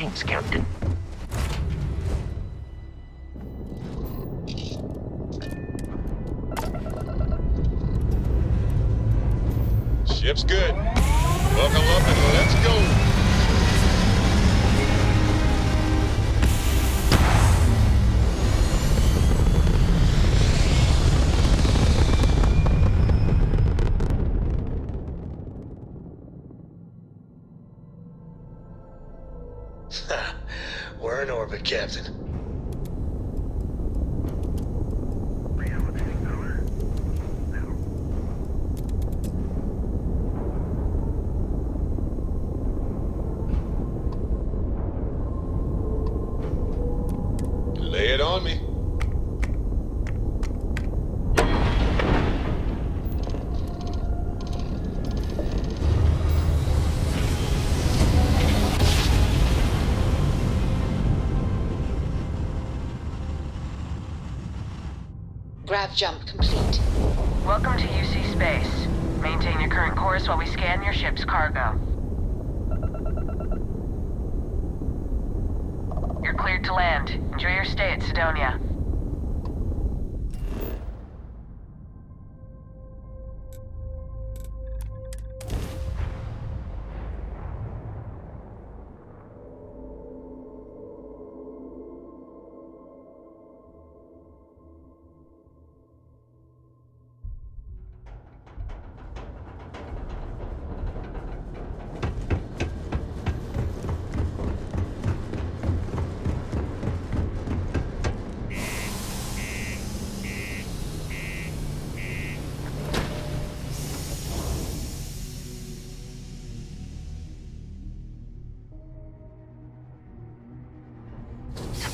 Thanks, Captain. Ship's good. Buckle up and let's go. We're in orbit, Captain. Lay it on me. Grav jump complete. Welcome to UC Space. Maintain your current course while we scan your ship's cargo. You're cleared to land. Enjoy your stay at Sidonia.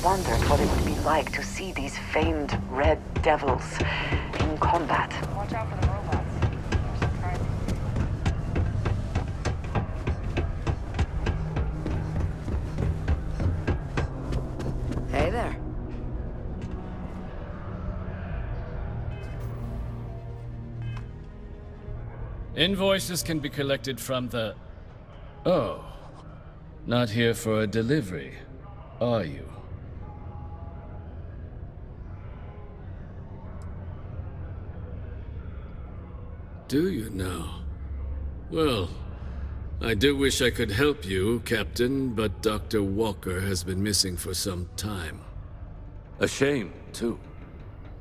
Wondered what it would be like to see these famed red devils in combat. Watch out for the robots. They're surprising. Hey there. Invoices can be collected from the... Oh. Not here for a delivery, are you? Do you now? Well, I do wish I could help you, Captain, but Dr. Walker has been missing for some time. A shame, too.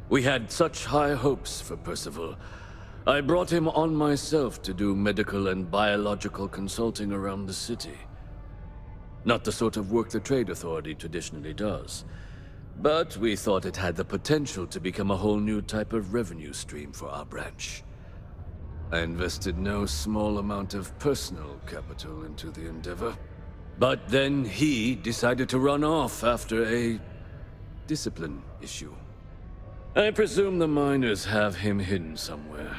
We had such high hopes for Percival. I brought him on myself to do medical and biological consulting around the city. Not the sort of work the Trade Authority traditionally does. But we thought it had the potential to become a whole new type of revenue stream for our branch. I invested no small amount of personal capital into the endeavor. But then he decided to run off after a discipline issue. I presume the miners have him hidden somewhere.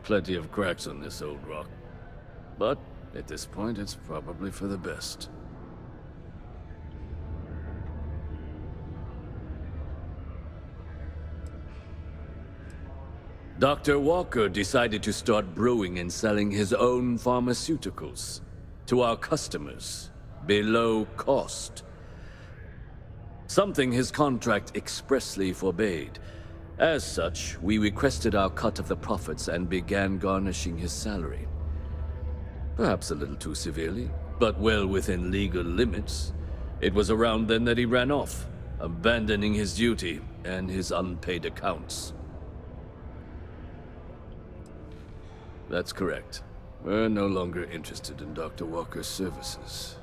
Plenty of cracks on this old rock. But at this point, it's probably for the best. Dr. Walker decided to start brewing and selling his own pharmaceuticals to our customers below cost. Something his contract expressly forbade. As such, we requested our cut of the profits and began garnishing his salary. Perhaps a little too severely, but well within legal limits. It was around then that he ran off, abandoning his duty and his unpaid accounts. That's correct. We're no longer interested in Dr. Walker's services.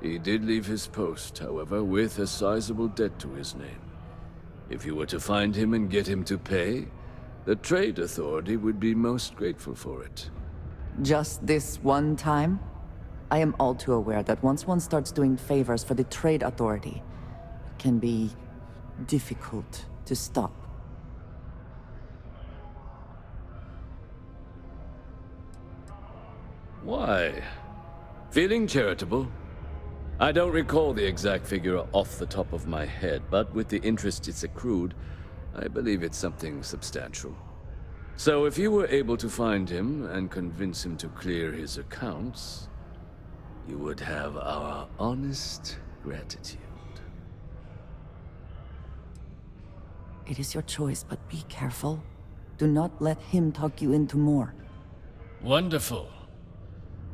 He did leave his post, however, with a sizable debt to his name. If you were to find him and get him to pay, the Trade Authority would be most grateful for it. Just this one time? I am all too aware that once one starts doing favors for the Trade Authority, it can be difficult to stop. Why? Feeling charitable? I don't recall the exact figure off the top of my head, but with the interest it's accrued, I believe it's something substantial. So if you were able to find him and convince him to clear his accounts, you would have our honest gratitude. It is your choice, but be careful. Do not let him talk you into more. Wonderful.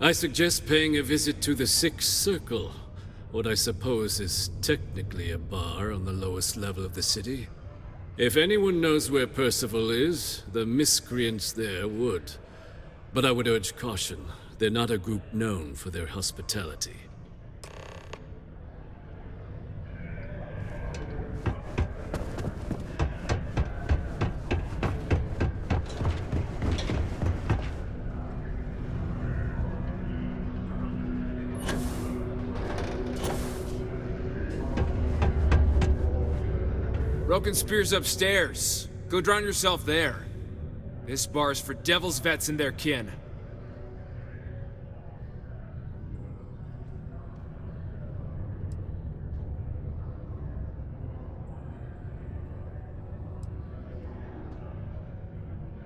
I suggest paying a visit to the Sixth Circle, what I suppose is technically a bar on the lowest level of the city. If anyone knows where Percival is, the miscreants there would. But I would urge caution. They're not a group known for their hospitality. Broken Spear's upstairs. Go drown yourself there. This bar's for Devil's vets and their kin.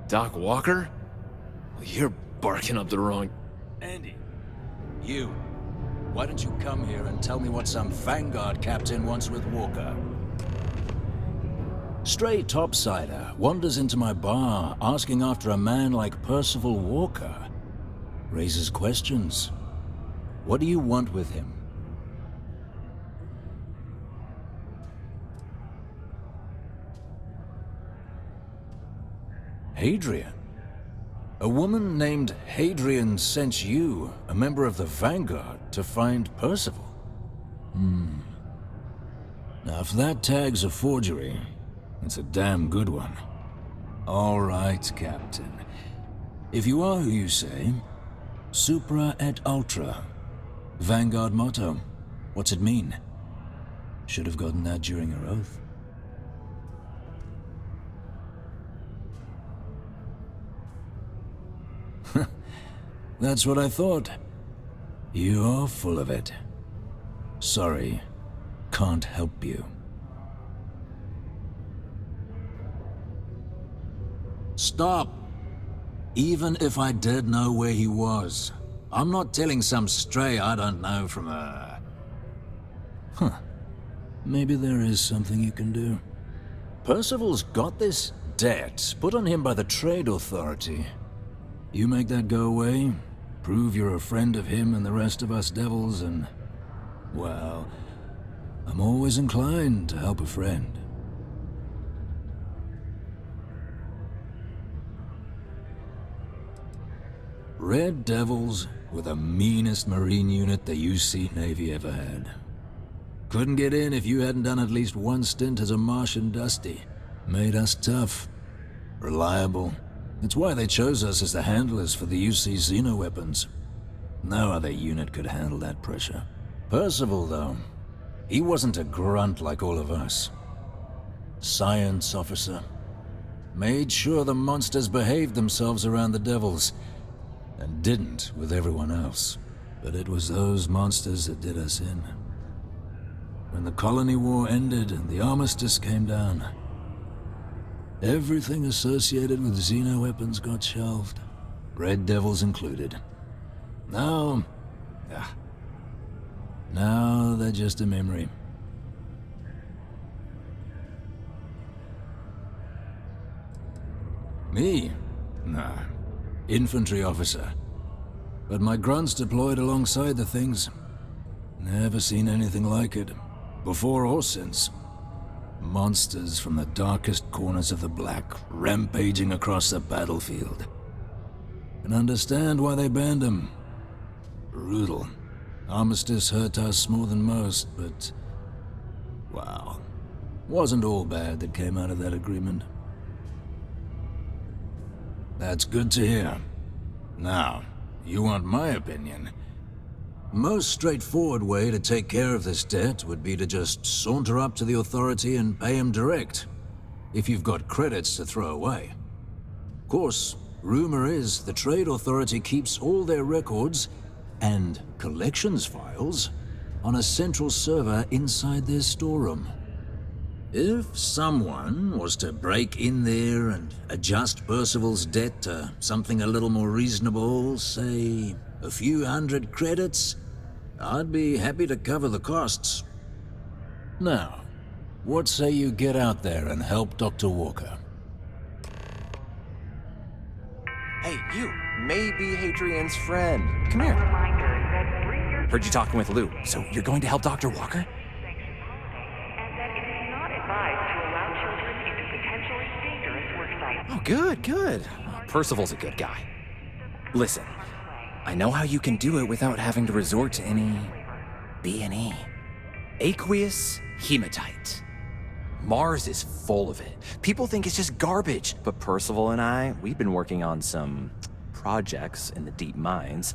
Doc Walker? Well, you're barking up the wrong... Andy, you. Why don't you come here and tell me what some Vanguard captain wants with Walker? Stray topsider wanders into my bar asking after a man like Percival Walker. Raises questions. What do you want with him? Hadrian? A woman named Hadrian sent you, a member of the Vanguard, to find Percival? Now if that tag's a forgery, it's a damn good one. All right, Captain. If you are who you say, Supra et Ultra. Vanguard motto. What's it mean? Should have gotten that during your oath. That's what I thought. You're full of it. Sorry, can't help you. Stop! Even if I did know where he was, I'm not telling some stray I don't know from a... Maybe there is something you can do. Percival's got this debt put on him by the Trade Authority. You make that go away, prove you're a friend of him and the rest of us devils, and... well, I'm always inclined to help a friend. Red Devils were the meanest Marine unit the UC Navy ever had. Couldn't get in if you hadn't done at least one stint as a Martian Dusty. Made us tough, reliable. It's why they chose us as the handlers for the UC Xeno-weapons. No other unit could handle that pressure. Percival, though, he wasn't a grunt like all of us. Science officer. Made sure the monsters behaved themselves around the Devils, and didn't with everyone else. But it was those monsters that did us in. When the Colony War ended and the Armistice came down, everything associated with Xeno-weapons got shelved. Red Devils included. Now they're just a memory. Me? Nah. Infantry officer. But my grunts deployed alongside the things. Never seen anything like it. Before or since. Monsters from the darkest corners of the Black, rampaging across the battlefield. Can understand why they banned them. Brutal. Armistice hurt us more than most, but... wow. Wasn't all bad that came out of that agreement. That's good to hear. Now, you want my opinion? Most straightforward way to take care of this debt would be to just saunter up to the Authority and pay him direct, if you've got credits to throw away. Of course, rumor is the Trade Authority keeps all their records and collections files on a central server inside their storeroom. If someone was to break in there and adjust Percival's debt to something a little more reasonable, say a few hundred credits, I'd be happy to cover the costs. Now, what say you get out there and help Dr. Walker? Hey, you may be Hadrian's friend. Come here. Heard you talking with Lou, so you're going to help Dr. Walker? Oh, good. Percival's a good guy. Listen, I know how you can do it without having to resort to any B&E. Aqueous hematite. Mars is full of it. People think it's just garbage, but Percival and I, we've been working on some projects in the deep mines.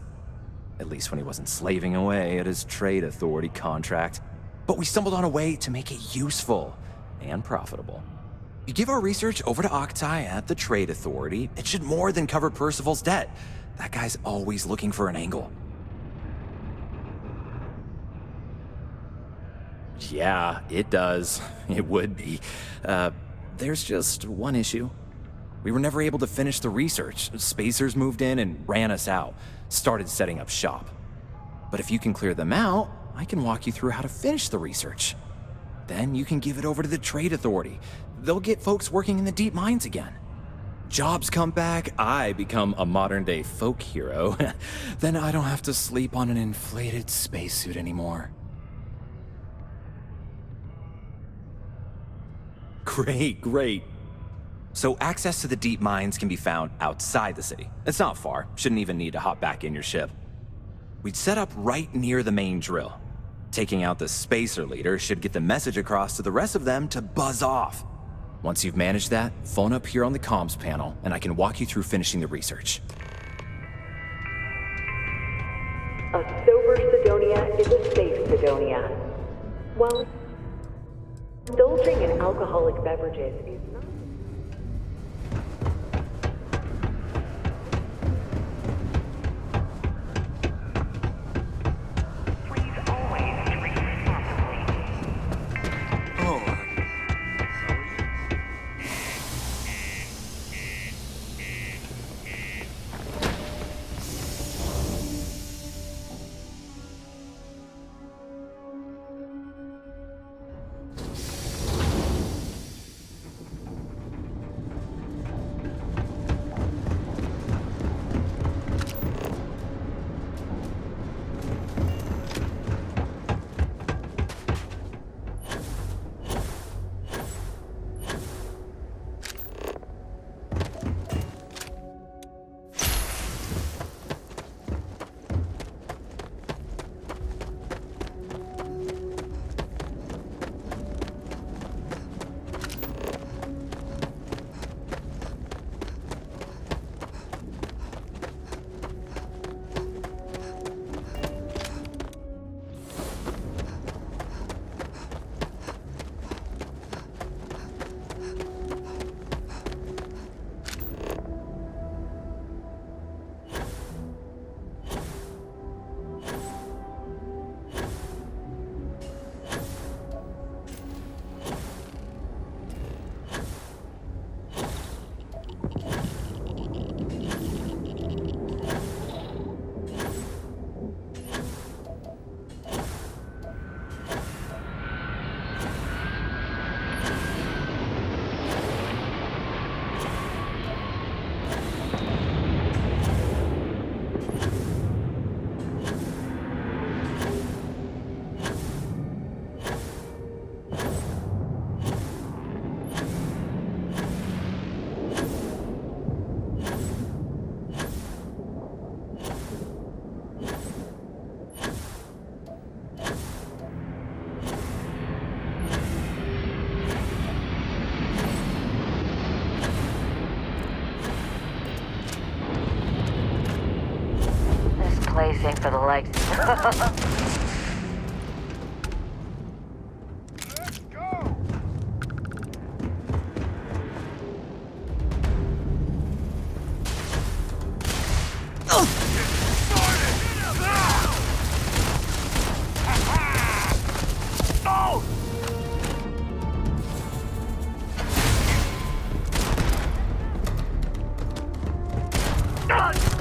At least when he wasn't slaving away at his trade authority contract. But we stumbled on a way to make it useful and profitable. You give our research over to Octai at the trade authority, it should more than cover Percival's debt. That guy's always looking for an angle. Yeah, it does. It would be. There's just one issue. We were never able to finish the research. Spacers moved in and ran us out. Started setting up shop. But if you can clear them out, I can walk you through how to finish the research. Then you can give it over to the trade authority. They'll get folks working in the deep mines again. Jobs come back, I become a modern-day folk hero. Then I don't have to sleep on an inflated spacesuit anymore. Great. So access to the deep mines can be found outside the city. It's not far. Shouldn't even need to hop back in your ship. We'd set up right near the main drill. Taking out the spacer leader should get the message across to the rest of them to buzz off. Once you've managed that, phone up here on the comms panel, and I can walk you through finishing the research. A sober Sidonia is a safe Sidonia. While indulging in alcoholic beverages is not... Place ain't for the legs.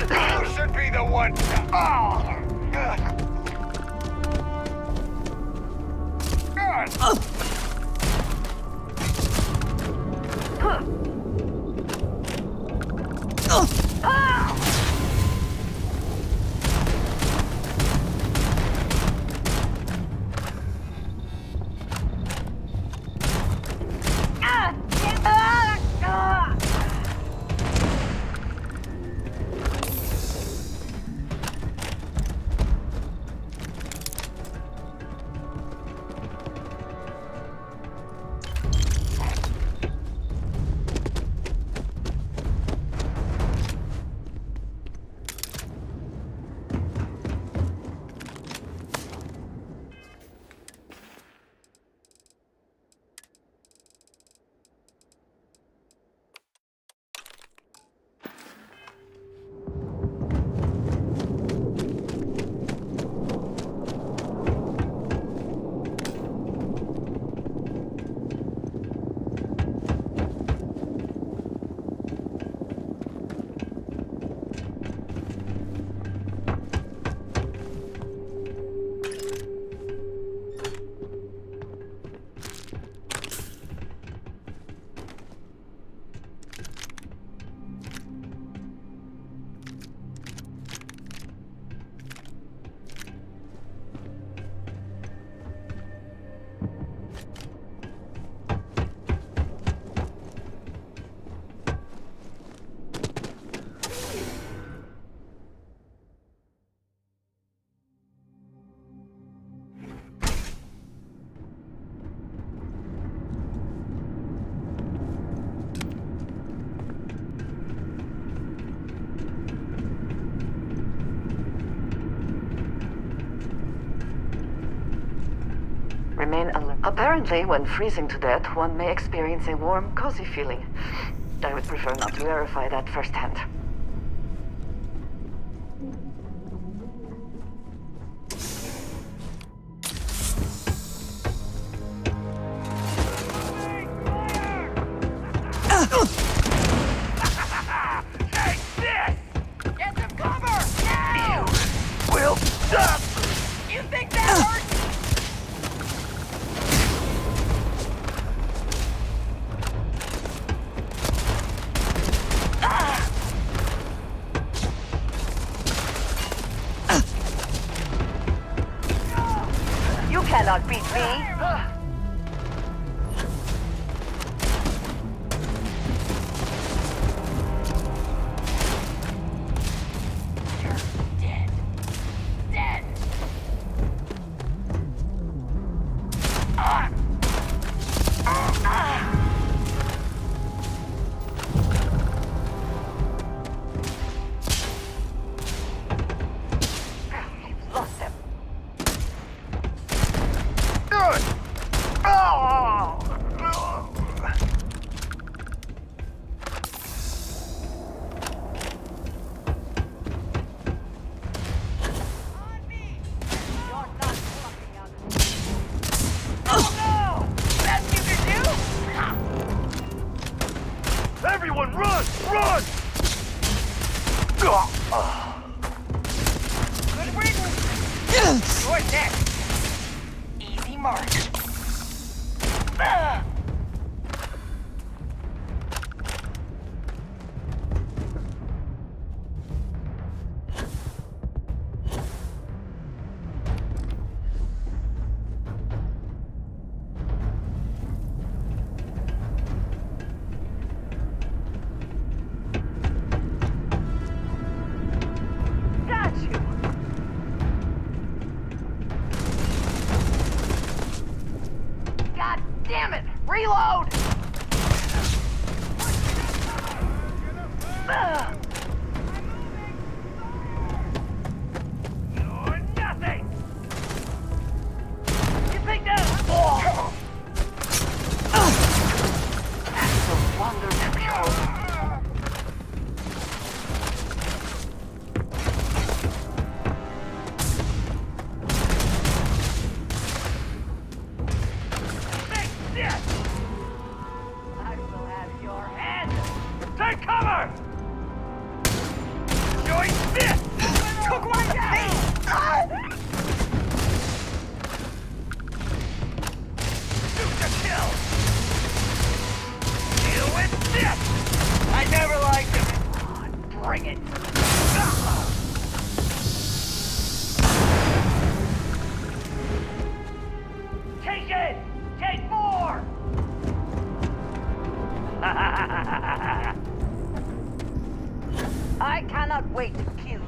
You should be the one. Remain alert. Apparently, when freezing to death, one may experience a warm, cozy feeling. I would prefer not to verify that firsthand. Get some cover! Now! You will stop! You think that hurts? You cannot beat me! Dead! Lost him. Everyone run! Run! Good riddance! You're next. Easy mark. Got you! God damn it! Take it! Take more! I cannot wait to kill you.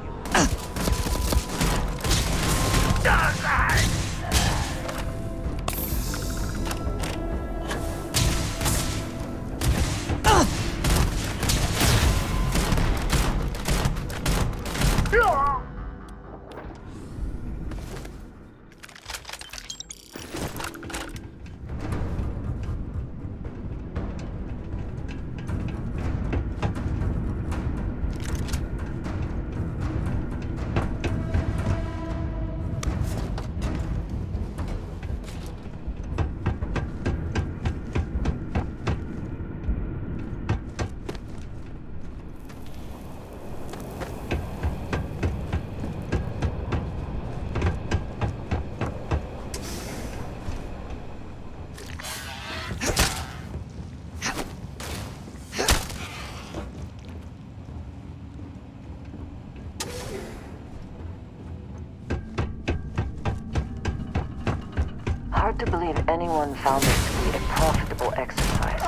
Hard to believe anyone found this to be a profitable exercise.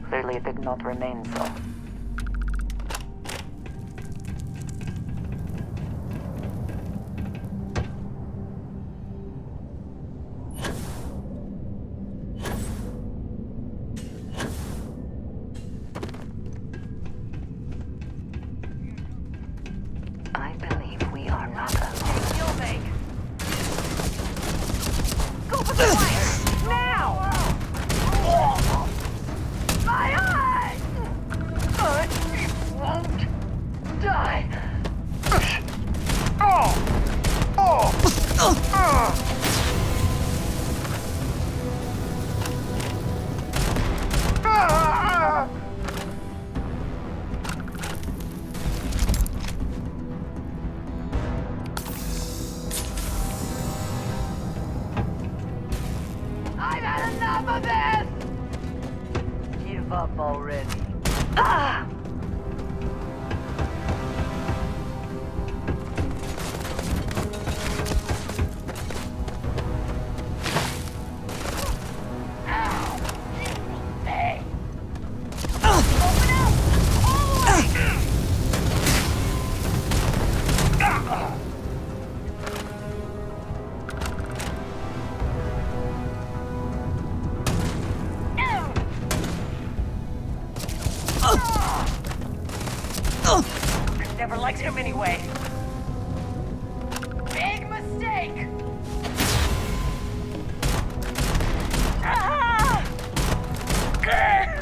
Clearly it did not remain so. I believe we are not alone. You'll make. Go for the fire! Now! My eyes! But it won't die. I've had enough of this! Give up already. Ah! Never liked him anyway. Big mistake! Ah! Grr!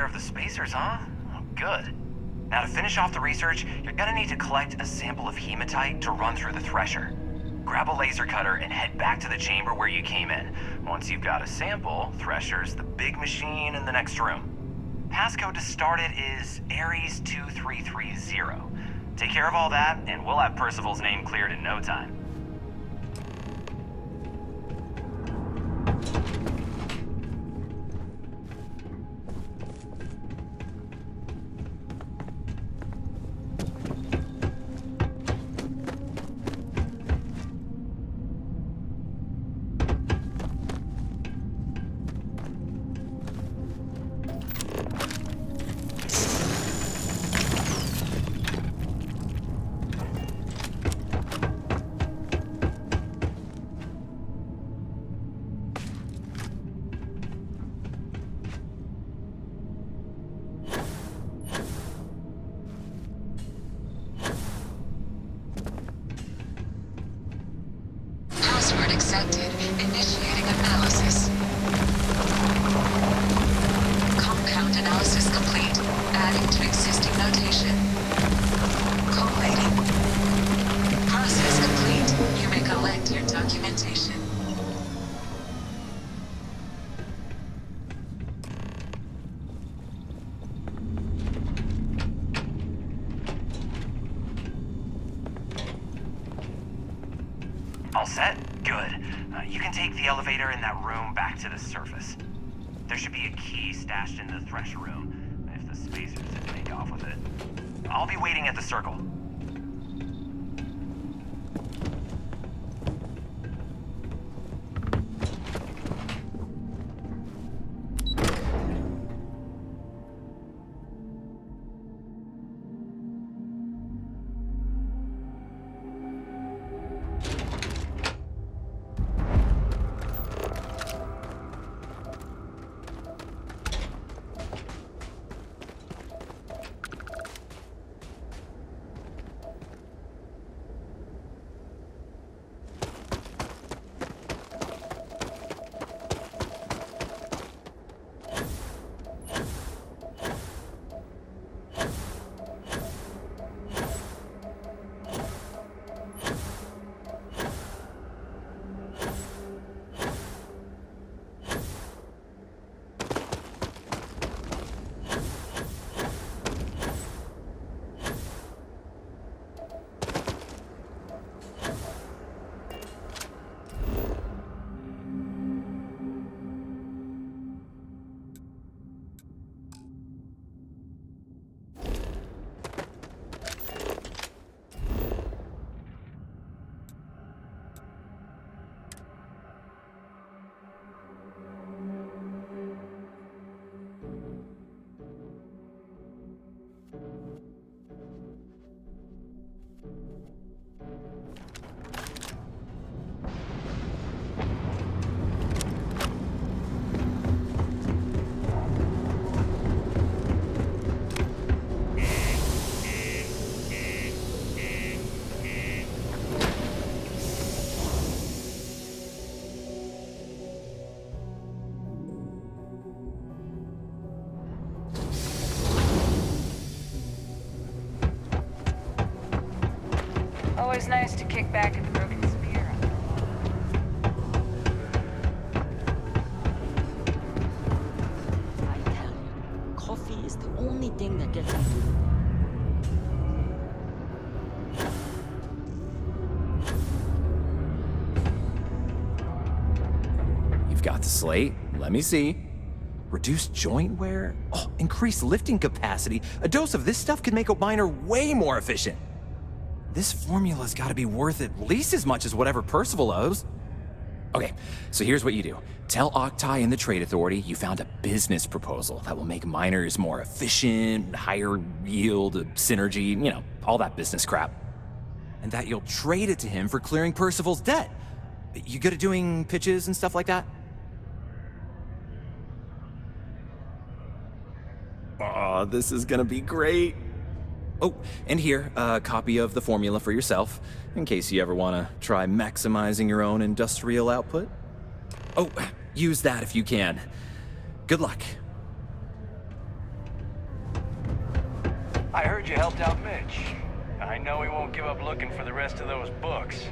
care of the spacers, huh? Oh, good. Now to finish off the research, you're gonna need to collect a sample of hematite to run through the thresher. Grab a laser cutter and head back to the chamber where you came in. Once you've got a sample, Thresher's the big machine in the next room. Passcode to start it is Ares 2330. Take care of all that, and we'll have Percival's name cleared in no time. Password accepted. Initiating analysis. Compound analysis complete. Adding to existing notation. Collating. Process complete. You may collect your documentation. All set? Good. You can take the elevator in that room back to the surface. There should be a key stashed in the thresher room, if the spacers didn't take off with it. I'll be waiting at the circle. Always nice to kick back at the broken spear. I tell you, coffee is the only thing that gets me through. You've got the slate. Let me see. Reduced joint wear? Oh, increased lifting capacity. A dose of this stuff could make a miner way more efficient. This formula's gotta be worth at least as much as whatever Percival owes. Okay, so here's what you do. Tell Octai and the Trade Authority you found a business proposal that will make miners more efficient, higher yield, synergy, you know, all that business crap. And that you'll trade it to him for clearing Percival's debt. You good at doing pitches and stuff like that? Oh, this is gonna be great. Oh, and here, a copy of the formula for yourself, in case you ever want to try maximizing your own industrial output. Oh, use that if you can. Good luck. I heard you helped out Mitch. I know he won't give up looking for the rest of those books.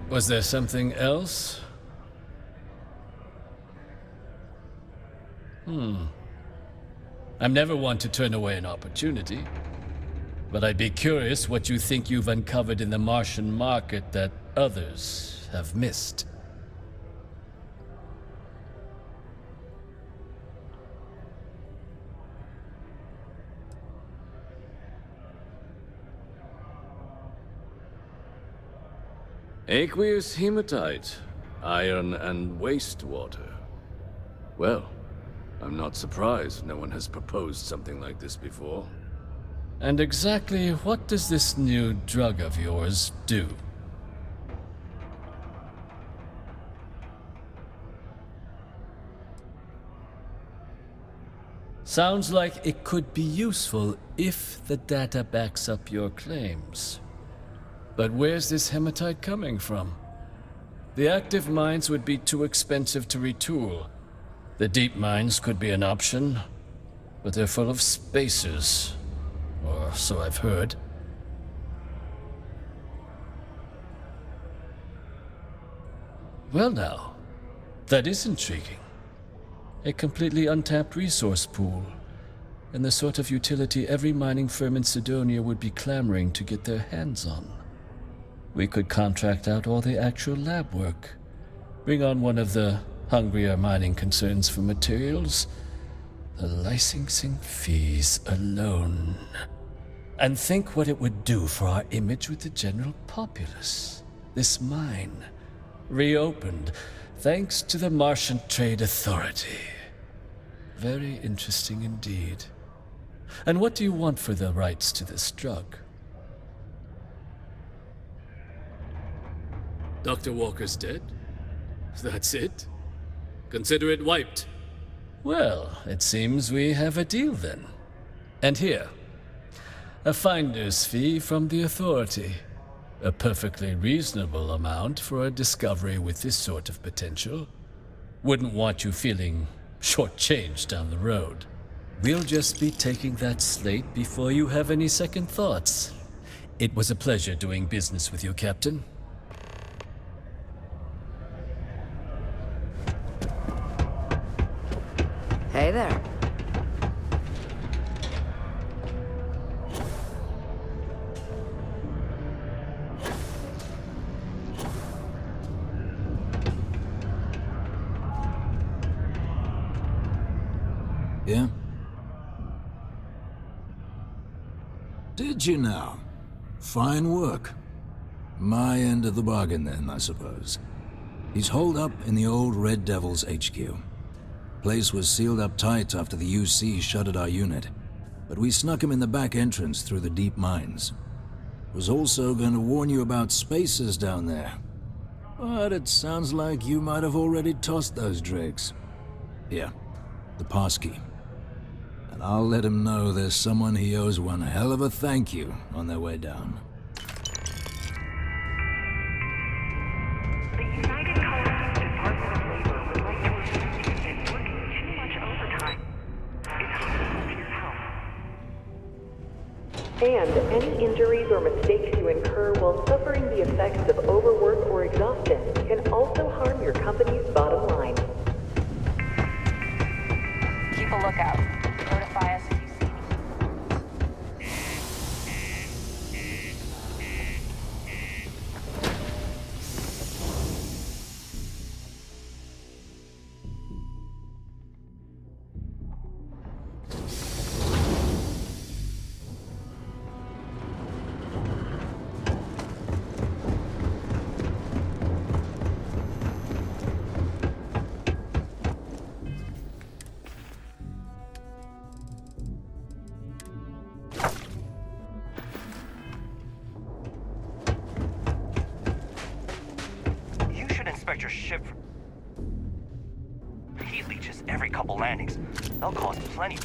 Was there something else? I'm never one to turn away an opportunity. But I'd be curious what you think you've uncovered in the Martian market that others have missed. Aqueous hematite, iron and wastewater. Well, I'm not surprised no one has proposed something like this before. And exactly what does this new drug of yours do? Sounds like it could be useful if the data backs up your claims. But where's this hematite coming from? The active mines would be too expensive to retool. The deep mines could be an option, but they're full of spacers. Or so I've heard. Well now, that is intriguing. A completely untapped resource pool, and the sort of utility every mining firm in Sidonia would be clamoring to get their hands on. We could contract out all the actual lab work, bring on one of the hungrier mining concerns for materials, the licensing fees alone. And think what it would do for our image with the general populace. This mine, reopened thanks to the Martian Trade Authority. Very interesting indeed. And what do you want for the rights to this drug? Dr. Walker's dead? That's it? Consider it wiped. Well, it seems we have a deal then. And here, a finder's fee from the Authority. A perfectly reasonable amount for a discovery with this sort of potential. Wouldn't want you feeling shortchanged down the road. We'll just be taking that slate before you have any second thoughts. It was a pleasure doing business with you, Captain. Hey there. Yeah? Did you now? Fine work. My end of the bargain then, I suppose. He's holed up in the old Red Devil's HQ. Place was sealed up tight after the UC shuttered our unit, but we snuck him in the back entrance through the deep mines. Was also going to warn you about spacers down there, but it sounds like you might have already tossed those drakes. Here, the passkey. And I'll let him know there's someone he owes one hell of a thank you on their way down. And any injuries or mistakes you incur while suffering the effects of overwork or exhaustion can also harm your company's bottom line. Keep a lookout. Notify us if you see Your ship for heat leeches every couple landings. They'll cause plenty.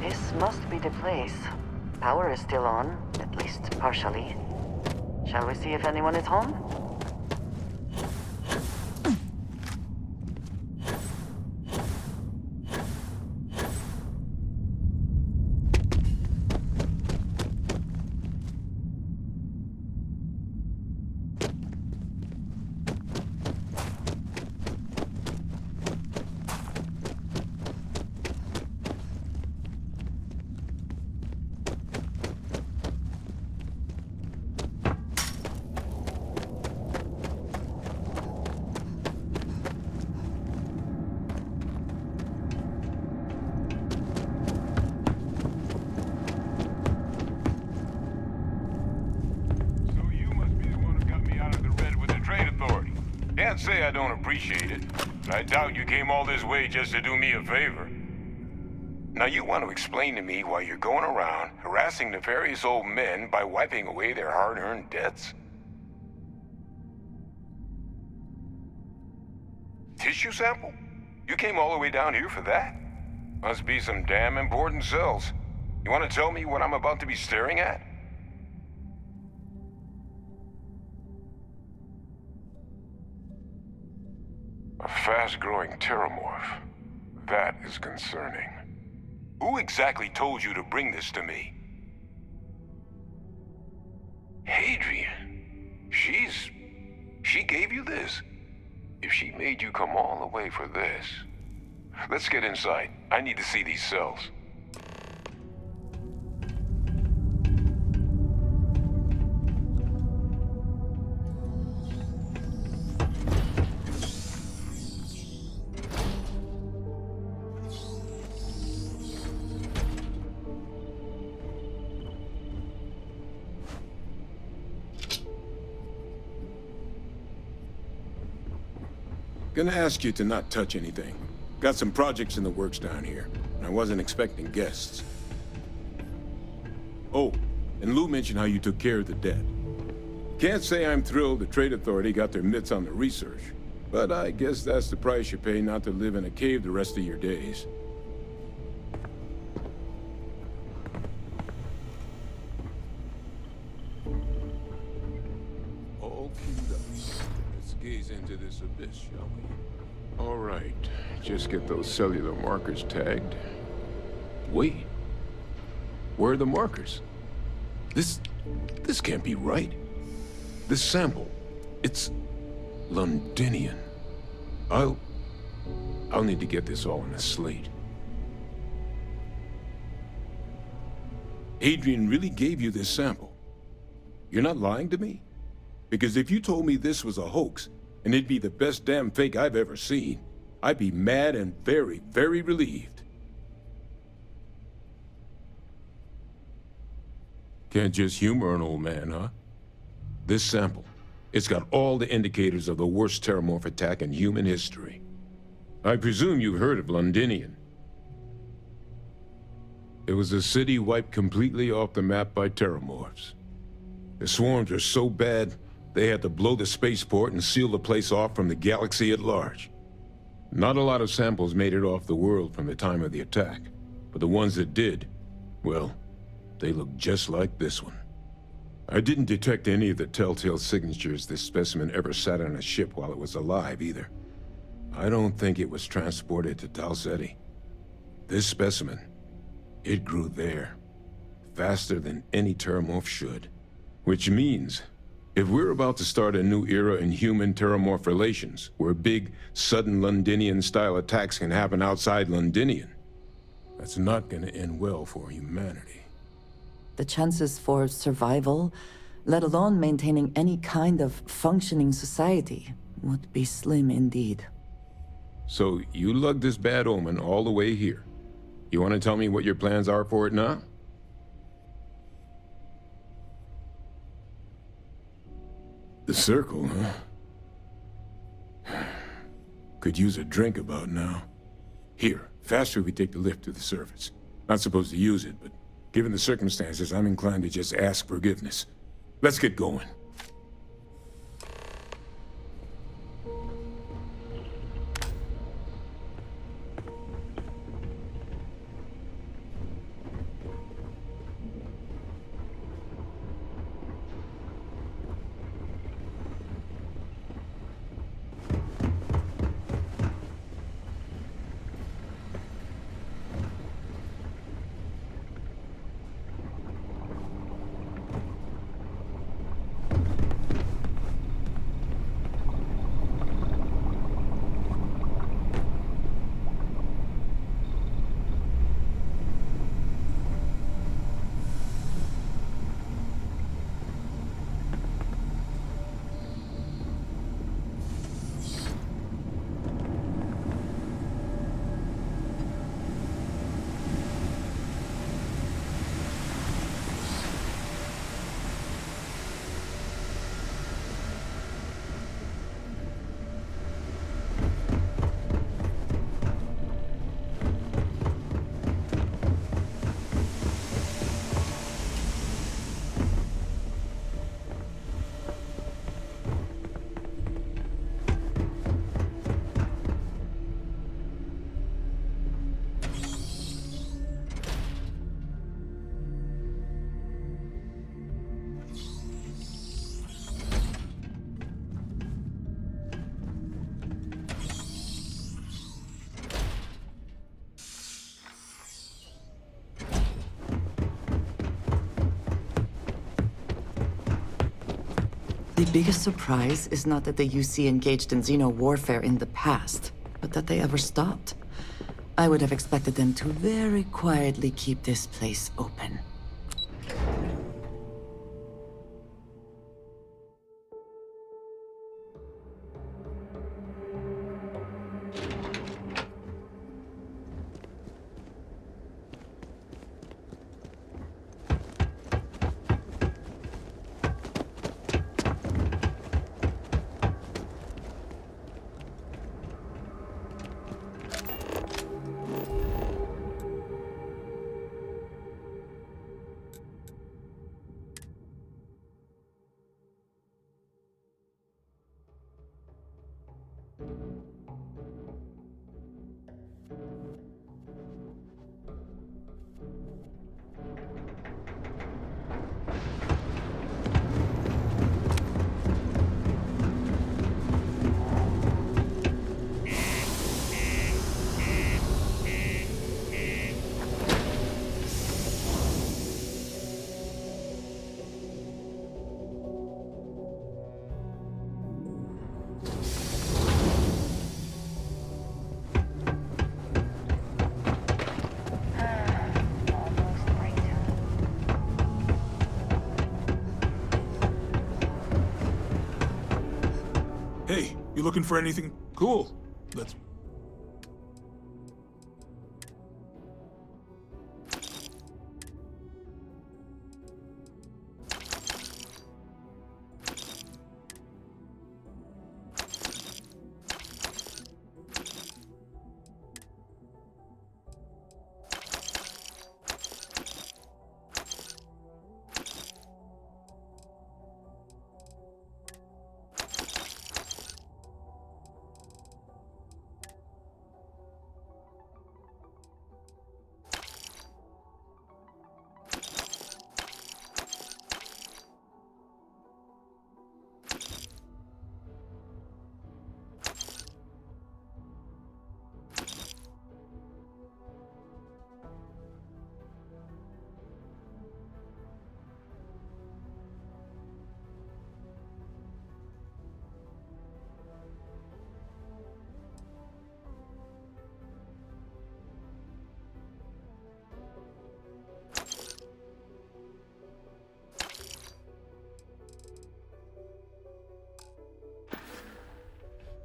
This must be the place. Power is still on, at least partially. Shall we see if anyone is home? Can't say I don't appreciate it. I doubt you came all this way just to do me a favor. Now you want to explain to me why you're going around harassing nefarious old men by wiping away their hard-earned debts? Tissue sample? You came all the way down here for that? Must be some damn important cells. You want to tell me what I'm about to be staring at? A fast-growing terramorph. That is concerning. Who exactly told you to bring this to me? Hadrian. She gave you this? If she made you come all the way for this... Let's get inside. I need to see these cells. Gonna ask you to not touch anything. Got some projects in the works down here, and I wasn't expecting guests. Oh, and Lou mentioned how you took care of the dead. Can't say I'm thrilled the Trade Authority got their mitts on the research, but I guess that's the price you pay not to live in a cave the rest of your days. All queued up. Let's gaze into this abyss, shall we? All right, just get those cellular markers tagged. Wait, where are the markers? This can't be right. This sample, it's Londinian. I'll need to get this all in a slate. Adrian really gave you this sample. You're not lying to me? Because if you told me this was a hoax, and it'd be the best damn fake I've ever seen, I'd be mad and very, very relieved. Can't just humor an old man, huh? This sample, it's got all the indicators of the worst terramorph attack in human history. I presume you've heard of Londinian. It was a city wiped completely off the map by terramorphs. The swarms are so bad, they had to blow the spaceport and seal the place off from the galaxy at large. Not a lot of samples made it off the world from the time of the attack, but the ones that did, well, they look just like this one. I didn't detect any of the telltale signatures this specimen ever sat on a ship while it was alive, either. I don't think it was transported to Tal Ceti. This specimen, it grew there, faster than any terramorph should. Which means, if we're about to start a new era in human-terramorph relations, where big, sudden Londinian-style attacks can happen outside Londinian, that's not gonna end well for humanity. The chances for survival, let alone maintaining any kind of functioning society, would be slim indeed. So you lugged this bad omen all the way here. You want to tell me what your plans are for it now? The circle, huh? Could use a drink about now. Here, faster we take the lift to the surface. Not supposed to use it, but given the circumstances, I'm inclined to just ask forgiveness. Let's get going. The biggest surprise is not that the UC engaged in xeno warfare in the past, but that they ever stopped. I would have expected them to very quietly keep this place open. Hey, you looking for anything cool? Let's...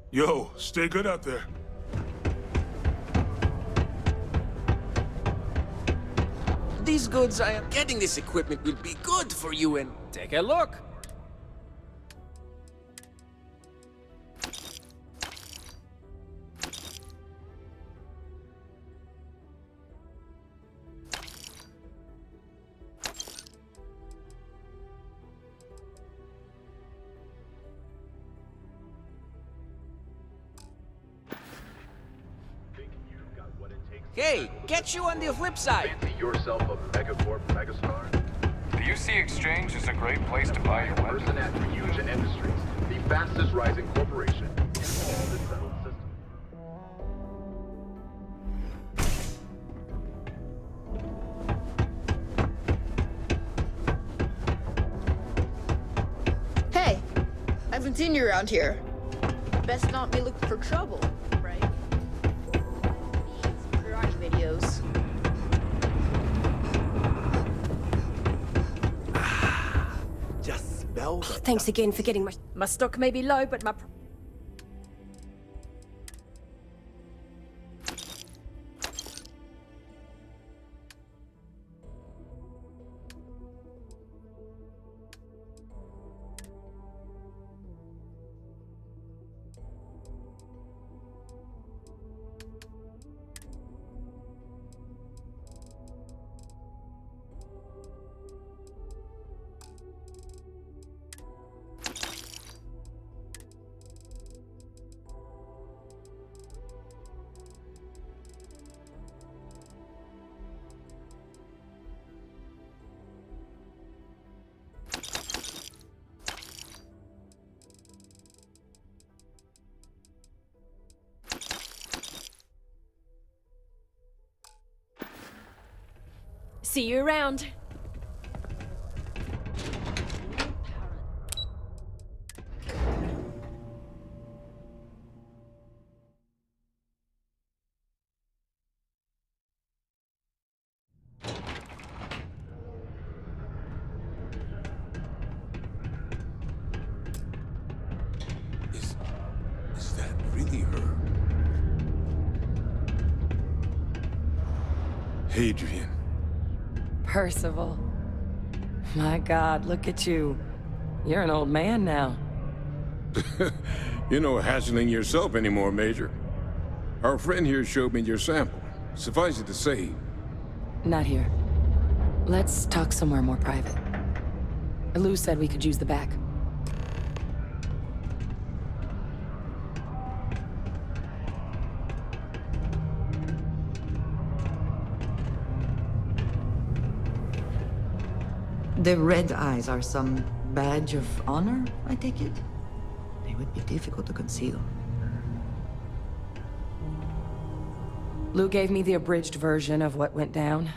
Yo, stay good out there. these goods I am getting this equipment will be good for you and... Take a look. Hey, get you on the flip side. yourself a megacorp megastar? The UC Exchange is a great place to buy your weapons. Person at Fusion Industries, the fastest rising corporation in all the settled system. Hey, I haven't seen you around here. Best not be looking for trouble, right? Karate videos. Just smell that. Thanks again for getting my stock may be low, but my... See you around. Is that really her? Hadrian. Percival. My God, look at you. You're an old man now. You're no hassling yourself anymore, Major. Our friend here showed me your sample. Suffice it to say... Not here. Let's talk somewhere more private. Lou said we could use the back. The red eyes are some badge of honor, I take it? They would be difficult to conceal. Lou gave me the abridged version of what went down.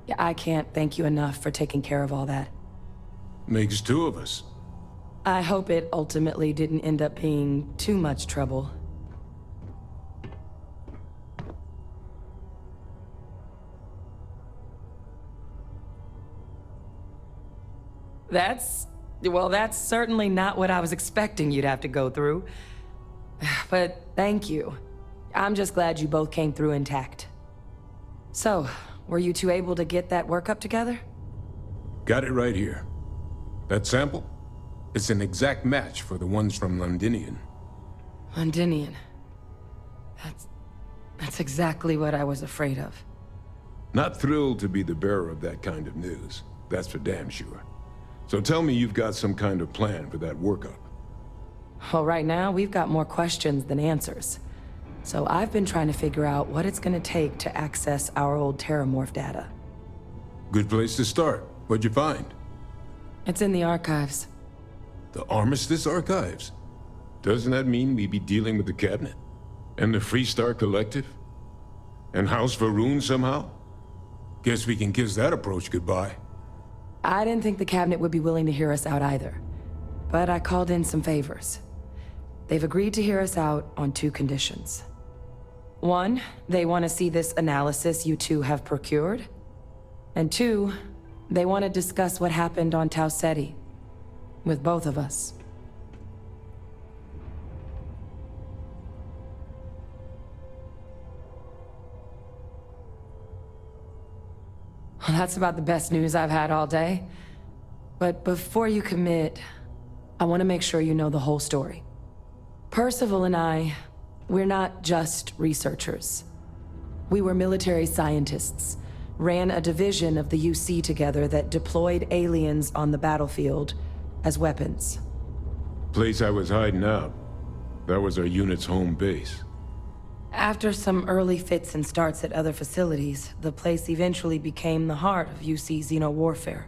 Yeah, I can't thank you enough for taking care of all that. Makes two of us. I hope it ultimately didn't end up being too much trouble. Well, that's certainly not what I was expecting you'd have to go through. But thank you. I'm just glad you both came through intact. So, were you two able to get that workup together? Got it right here. That sample? It's an exact match for the ones from Londinian. Londinian. That's exactly what I was afraid of. Not thrilled to be the bearer of that kind of news. That's for damn sure. So tell me you've got some kind of plan for that workup. Well, right now, we've got more questions than answers. So I've been trying to figure out what it's gonna take to access our old Terramorph data. Good place to start. What'd you find? It's in the archives. The Armistice Archives? Doesn't that mean we'd be dealing with the Cabinet? And the Freestar Collective? And House Varun somehow? Guess we can kiss that approach goodbye. I didn't think the Cabinet would be willing to hear us out either. But I called in some favors. They've agreed to hear us out on two conditions. One, they want to see this analysis you two have procured. And two, they want to discuss what happened on Tau Ceti. With both of us. Well, that's about the best news I've had all day. But before you commit, I want to make sure you know the whole story. Percival and I, we're not just researchers. We were military scientists, ran a division of the UC together that deployed aliens on the battlefield as weapons. Place I was hiding out. That was our unit's home base. After some early fits and starts at other facilities, the place eventually became the heart of UC xeno-warfare.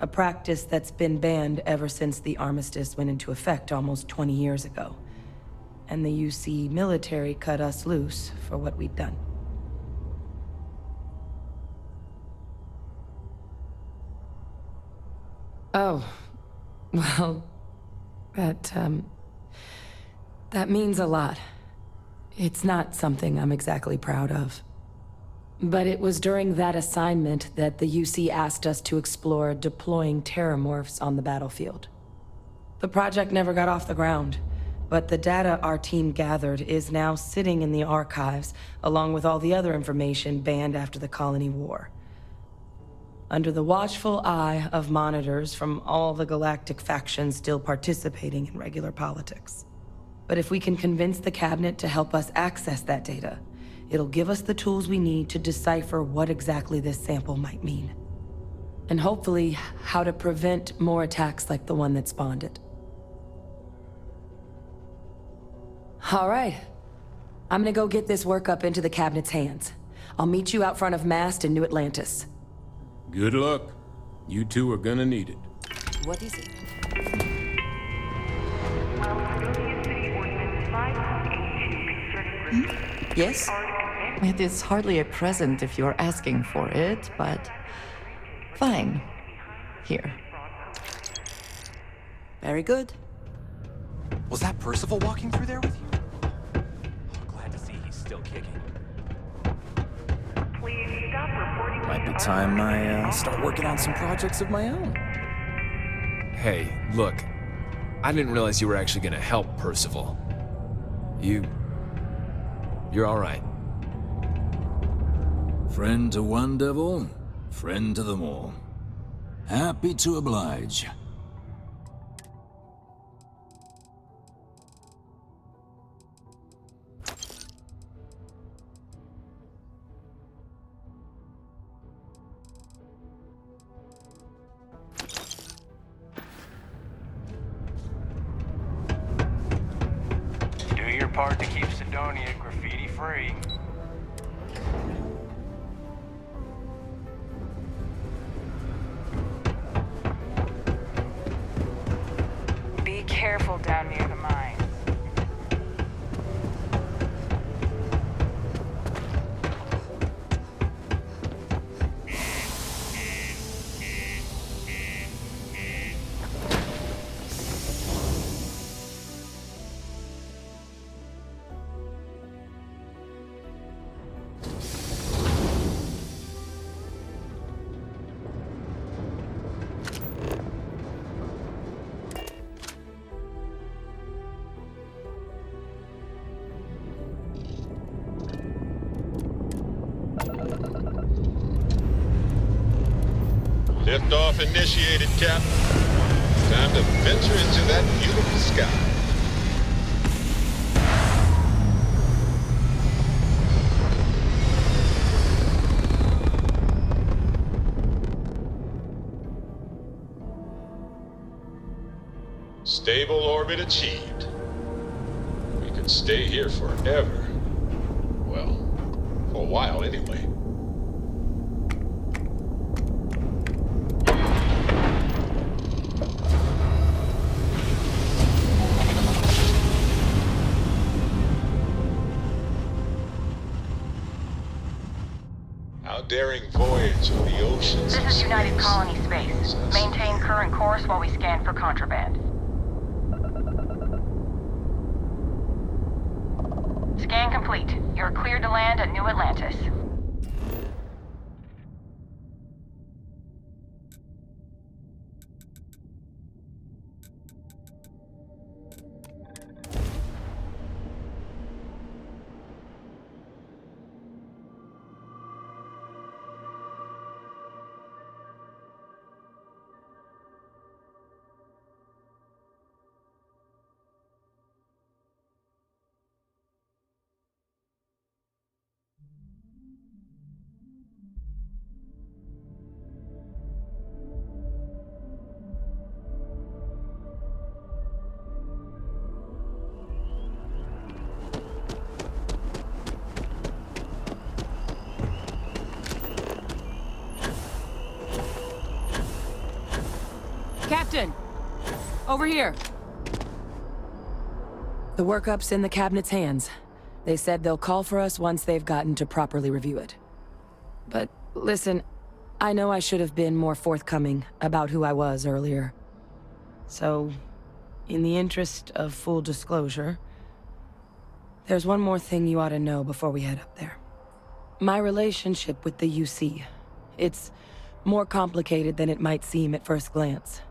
A practice that's been banned ever since the armistice went into effect almost 20 years ago. And the UC military cut us loose for what we'd done. Oh, well, that means a lot. It's not something I'm exactly proud of. But it was during that assignment that the UC asked us to explore deploying terramorphs on the battlefield. The project never got off the ground, but the data our team gathered is now sitting in the archives, along with all the other information banned after the Colony War. Under the watchful eye of monitors from all the galactic factions still participating in regular politics. But if we can convince the cabinet to help us access that data, it'll give us the tools we need to decipher what exactly this sample might mean. And hopefully, how to prevent more attacks like the one that spawned it. All right. I'm gonna go get this work up into the cabinet's hands. I'll meet you out front of Mast in New Atlantis. Good luck. You two are gonna need it. What is it? Yes? It is hardly a present if you're asking for it, but... fine. Here. Very good. Was that Percival walking through there with you? Oh, glad to see he's still kicking. Might be time I start working on some projects of my own. Hey, look. I didn't realize you were actually gonna help Percival. You're all right. Friend to one devil, friend to them all. Happy to oblige. Do your part to keep Sidonia graffiti-free. Be careful down near the mine. Liftoff initiated, Captain. Time to venture into that beautiful sky. Stable orbit achieved. We could stay here forever. Well, for a while anyway. Daring voyage of the oceans. This is United Colony Space. Maintain current course while we scan for contraband. Scan complete. You're cleared to land at New Atlantis. Captain! Over here! The workup's in the cabinet's hands. They said they'll call for us once they've gotten to properly review it. But listen, I know I should have been more forthcoming about who I was earlier. So, in the interest of full disclosure, there's one more thing you ought to know before we head up there. My relationship with the UC. It's more complicated than it might seem at first glance.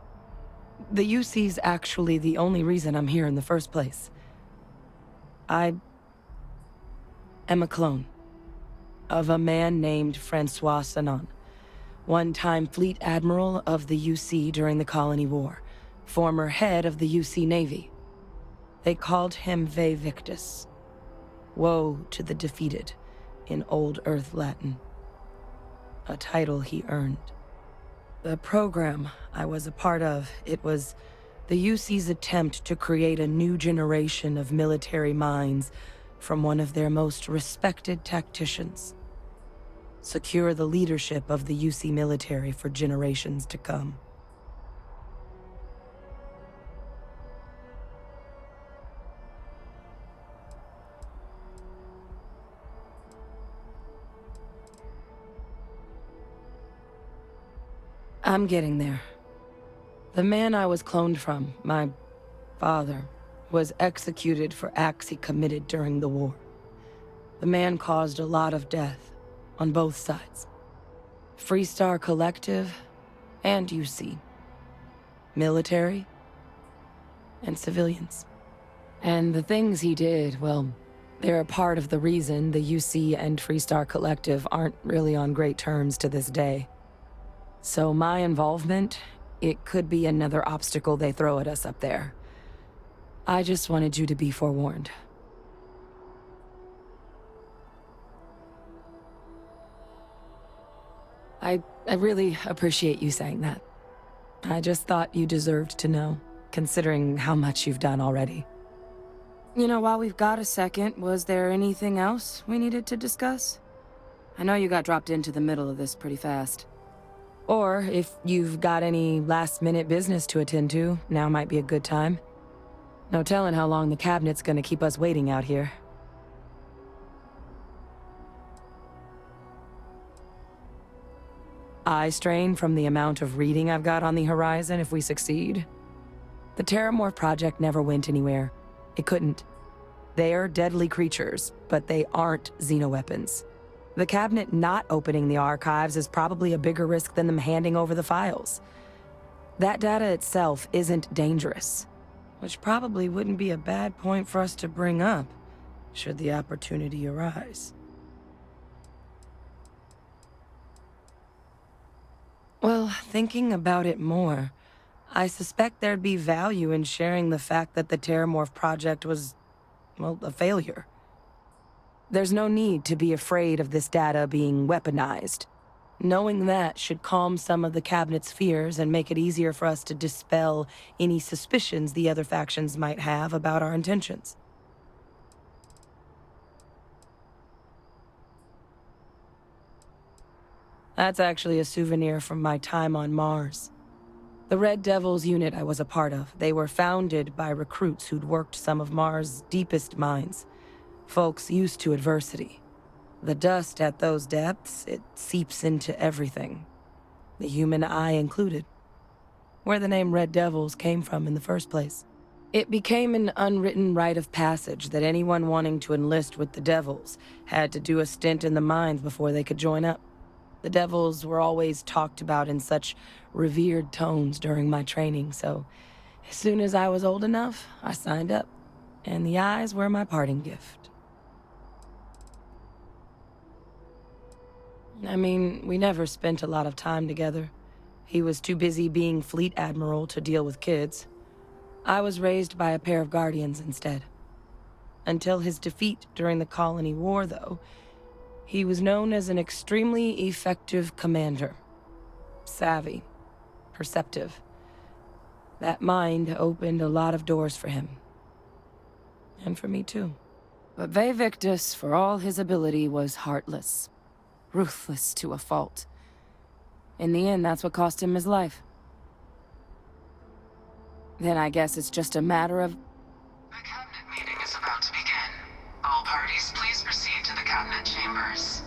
The UC's actually the only reason I'm here in the first place. I am a clone of a man named Francois Sanon, one-time fleet admiral of the UC during the Colony War, former head of the UC Navy. They called him Ve Victus, woe to the defeated, in Old Earth Latin, a title he earned. The program I was a part of, it was the UC's attempt to create a new generation of military minds from one of their most respected tacticians. Secure the leadership of the UC military for generations to come. I'm getting there. The man I was cloned from, my father, was executed for acts he committed during the war. The man caused a lot of death, on both sides. Freestar Collective and UC. Military and civilians. And the things he did, well, they're a part of the reason the UC and Freestar Collective aren't really on great terms to this day. So my involvement, it could be another obstacle they throw at us up there. I just wanted you to be forewarned. I really appreciate you saying that. I just thought you deserved to know, considering how much you've done already. You know, while we've got a second, was there anything else we needed to discuss? I know you got dropped into the middle of this pretty fast. Or, if you've got any last-minute business to attend to, now might be a good time. No telling how long the cabinet's gonna keep us waiting out here. Eye strain from the amount of reading I've got on the horizon if we succeed. The Terramorph project never went anywhere. It couldn't. They're deadly creatures, but they aren't xenoweapons. The cabinet not opening the archives is probably a bigger risk than them handing over the files. That data itself isn't dangerous, which probably wouldn't be a bad point for us to bring up, should the opportunity arise. Well, thinking about it more, I suspect there'd be value in sharing the fact that the Terramorph project was, well, a failure. There's no need to be afraid of this data being weaponized. Knowing that should calm some of the cabinet's fears and make it easier for us to dispel any suspicions the other factions might have about our intentions. That's actually a souvenir from my time on Mars. The Red Devils unit I was a part of, they were founded by recruits who'd worked some of Mars' deepest mines. Folks used to adversity. The dust at those depths, it seeps into everything. The human eye included. Where the name Red Devils came from in the first place. It became an unwritten rite of passage that anyone wanting to enlist with the Devils had to do a stint in the mines before they could join up. The Devils were always talked about in such revered tones during my training, so as soon as I was old enough, I signed up. And the eyes were my parting gift. I mean, we never spent a lot of time together. He was too busy being fleet admiral to deal with kids. I was raised by a pair of guardians instead. Until his defeat during the Colony War, though, he was known as an extremely effective commander. Savvy. Perceptive. That mind opened a lot of doors for him. And for me, too. But Ve Victus, for all his ability, was heartless. Ruthless to a fault. In the end, that's what cost him his life. Then I guess it's just a matter of... The cabinet meeting is about to begin. All parties, please proceed to the cabinet chambers.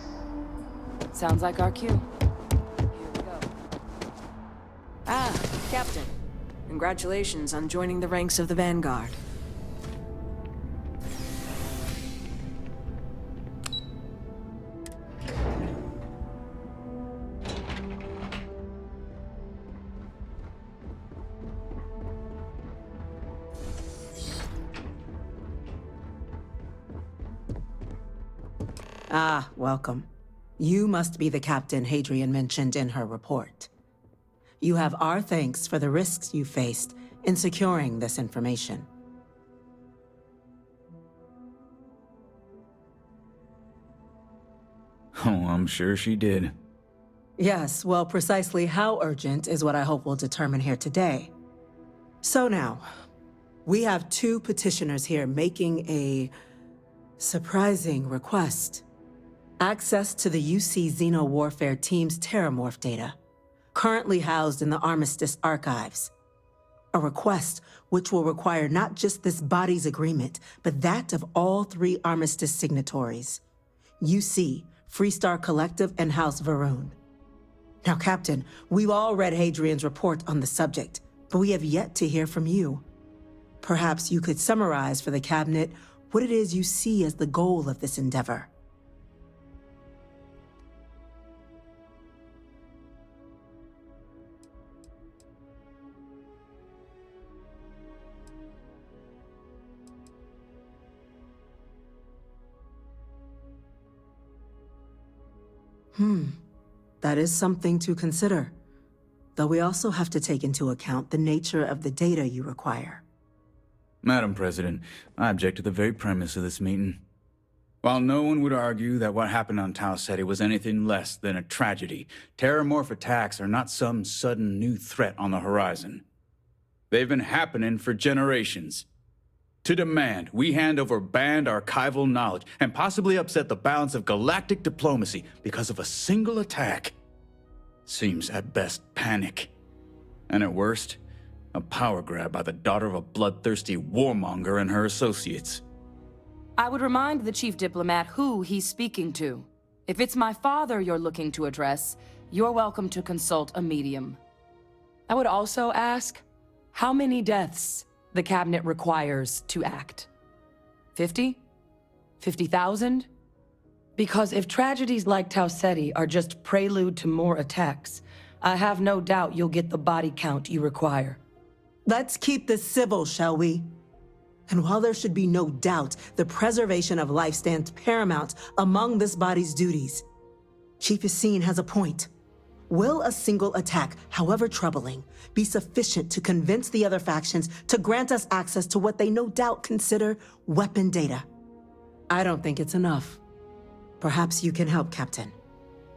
Sounds like our cue. Here we go. Ah, Captain. Congratulations on joining the ranks of the Vanguard. Ah, welcome. You must be the captain Hadrian mentioned in her report. You have our thanks for the risks you faced in securing this information. Oh, I'm sure she did. Yes, well, precisely how urgent is what I hope we'll determine here today. So now, we have two petitioners here making a surprising request. Access to the UC Xeno-Warfare Team's Terramorph data, currently housed in the Armistice archives. A request which will require not just this body's agreement, but that of all three Armistice signatories. UC, Freestar Collective, and House Varun. Now, Captain, we've all read Hadrian's report on the subject, but we have yet to hear from you. Perhaps you could summarize for the Cabinet what it is you see as the goal of this endeavor. That is something to consider. Though we also have to take into account the nature of the data you require. Madam President, I object to the very premise of this meeting. While no one would argue that what happened on Tau Ceti was anything less than a tragedy, Terramorph attacks are not some sudden new threat on the horizon. They've been happening for generations. To demand we hand over banned archival knowledge and possibly upset the balance of galactic diplomacy because of a single attack seems at best panic. And at worst, a power grab by the daughter of a bloodthirsty warmonger and her associates. I would remind the Chief Diplomat who he's speaking to. If it's my father you're looking to address, you're welcome to consult a medium. I would also ask, how many deaths the Cabinet requires to act? 50? 50,000? Because if tragedies like Tau Ceti are just prelude to more attacks, I have no doubt you'll get the body count you require. Let's keep this civil, shall we? And while there should be no doubt the preservation of life stands paramount among this body's duties, Chief Yassine has a point. Will a single attack, however troubling, be sufficient to convince the other factions to grant us access to what they no doubt consider weapon data? I don't think it's enough. Perhaps you can help, Captain.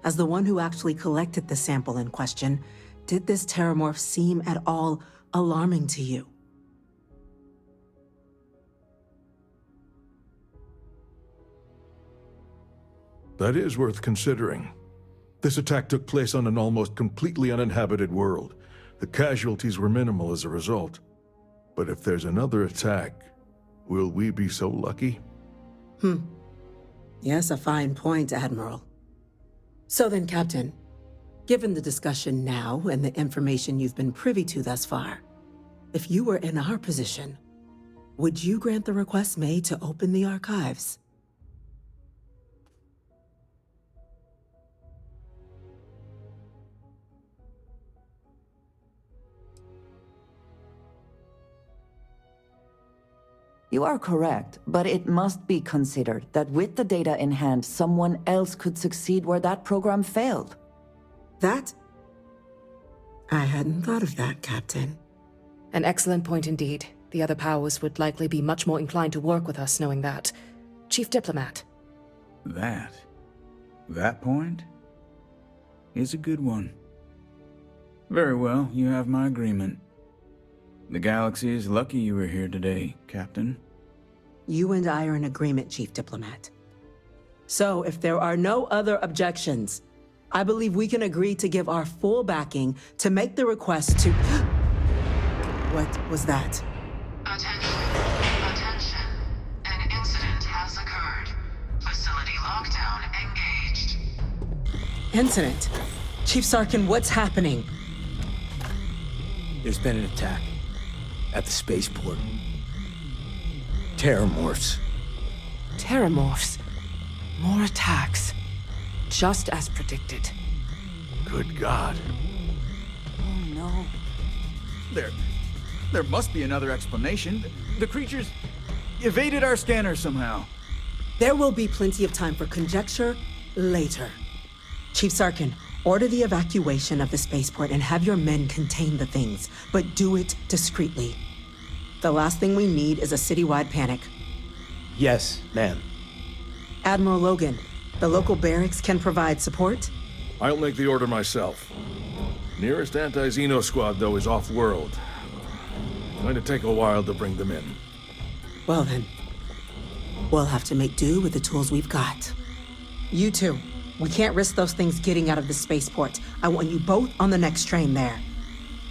As the one who actually collected the sample in question, did this Terramorph seem at all alarming to you? That is worth considering. This attack took place on an almost completely uninhabited world. The casualties were minimal as a result. But if there's another attack, will we be so lucky? Yes, a fine point, Admiral. So then, Captain, given the discussion now and the information you've been privy to thus far, if you were in our position, would you grant the request made to open the archives? You are correct, but it must be considered that with the data in hand, someone else could succeed where that program failed. That? I hadn't thought of that, Captain. An excellent point indeed. The other powers would likely be much more inclined to work with us knowing that. Chief Diplomat. That point is a good one. Very well, you have my agreement. The galaxy is lucky you were here today, Captain. You and I are in agreement, Chief Diplomat. So, if there are no other objections, I believe we can agree to give our full backing to make the request to... What was that? Attention. Attention. An incident has occurred. Facility lockdown engaged. Incident? Chief Sarkin, what's happening? There's been an attack at the spaceport. Terramorphs. Terramorphs. More attacks. Just as predicted. Good God. Oh no. There must be another explanation. The creatures evaded our scanner somehow. There will be plenty of time for conjecture later. Chief Sarkin, order the evacuation of the spaceport and have your men contain the things, but do it discreetly. The last thing we need is a citywide panic. Yes, ma'am. Admiral Logan, the local barracks can provide support? I'll make the order myself. Nearest anti-Xeno squad, though, is off-world. Going to take a while to bring them in. Well then, we'll have to make do with the tools we've got. You two, we can't risk those things getting out of the spaceport. I want you both on the next train there.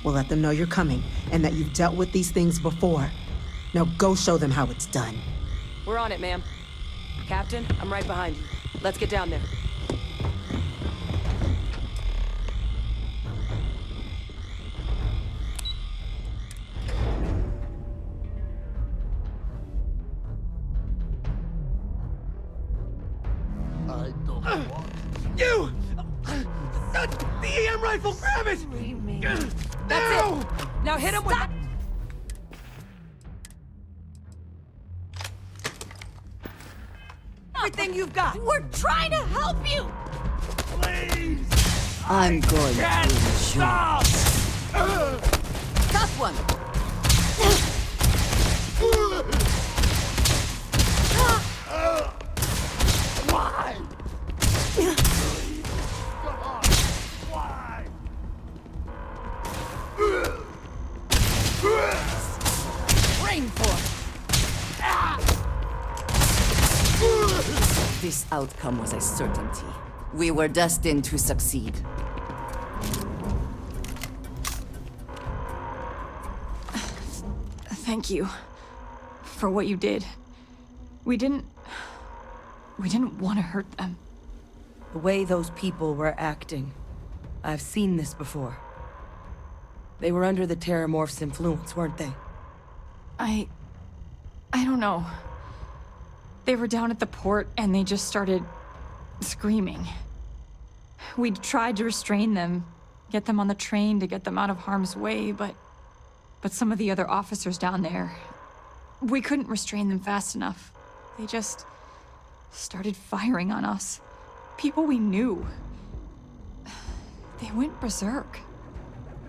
We'll let them know you're coming and that you've dealt with these things before. Now go show them how it's done. We're on it, ma'am. Captain, I'm right behind you. Let's get down there. You! The EM rifle, grab it! That's it! Now hit him with... Everything you've got! We're trying to help you! Please! I'm going Can't to stop! Got one! Why? Rainforest! This outcome was a certainty. We were destined to succeed. Thank you for what you did. We didn't want to hurt them. The way those people were acting, I've seen this before. They were under the Terramorph's influence, weren't they? I don't know. They were down at the port and they just started screaming. We tried to restrain them, get them on the train to get them out of harm's way, but some of the other officers down there, we couldn't restrain them fast enough. They just started firing on us. People we knew. They went berserk.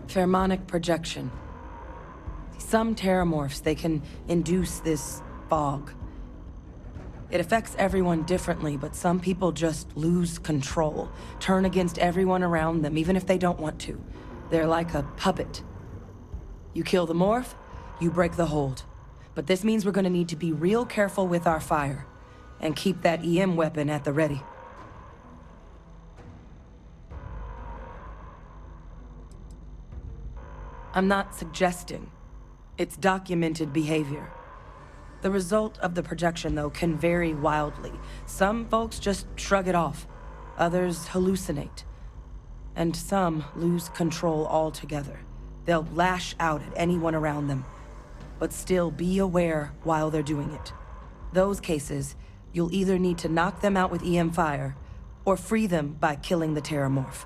Pheromonic projection. Some Terramorphs, they can induce this fog. It affects everyone differently, but some people just lose control, turn against everyone around them, even if they don't want to. They're like a puppet. You kill the morph, you break the hold. But this means we're gonna need to be real careful with our fire, and keep that EM weapon at the ready. I'm not suggesting. It's documented behavior. The result of the projection, though, can vary wildly. Some folks just shrug it off. Others hallucinate. And some lose control altogether. They'll lash out at anyone around them, but still be aware while they're doing it. Those cases, you'll either need to knock them out with EM fire, or free them by killing the Terramorph.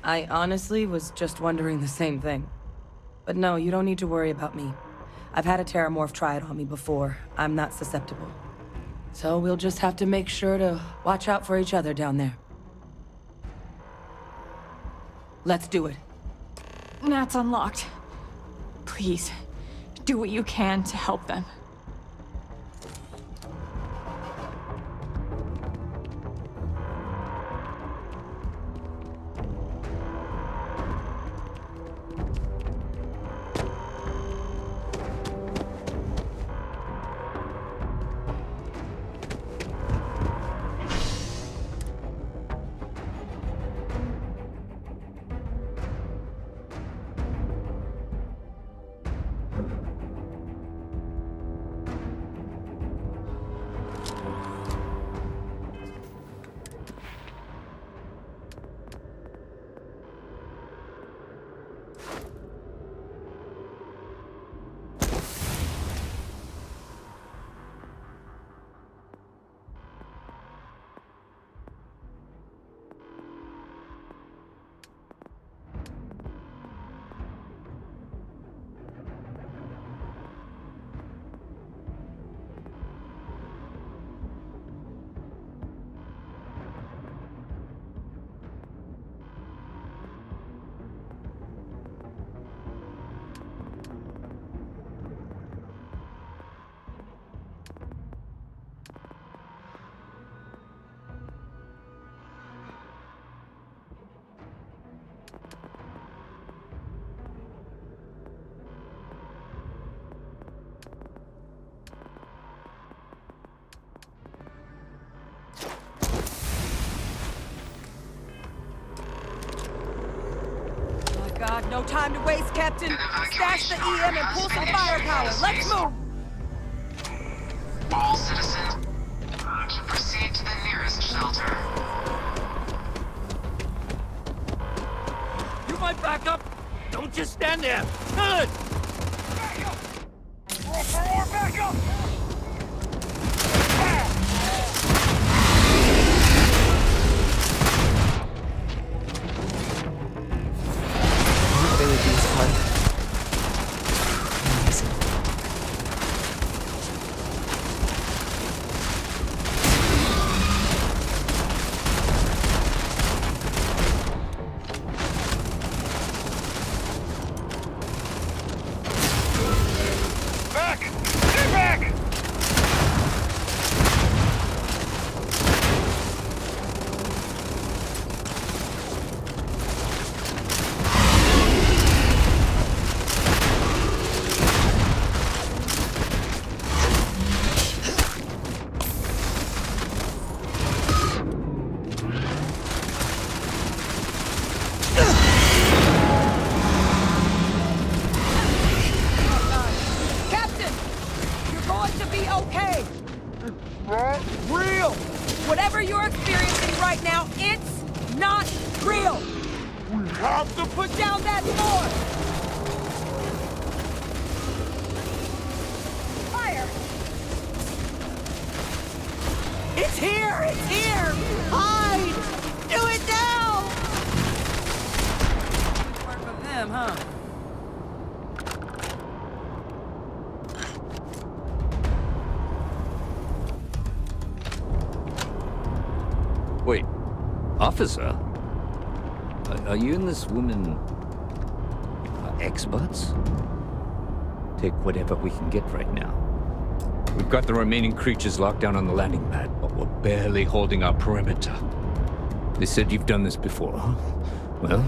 I honestly was just wondering the same thing. But no, you don't need to worry about me. I've had a Terramorph try it on me before. I'm not susceptible. So we'll just have to make sure to watch out for each other down there. Let's do it. Nat's unlocked. Please, do what you can to help them. got no time to waste, Captain. Stash the EM and pull some firepower. Let's move! All citizens, proceed to the nearest shelter. You might back up. Don't just stand there. Good! Back up! Roar, back up! Abilities are amazing. Back! Stay back! Captain! You're going to be okay! Real! Whatever you're experiencing right now, it's not real! We have to put down that sword! Fire! It's here! It's here! Hide! Do it now! Work with them, huh? Wait, officer? Are you and this woman experts? Take whatever we can get right now. We've got the remaining creatures locked down on the landing pad, but we're barely holding our perimeter. They said you've done this before, huh? Well,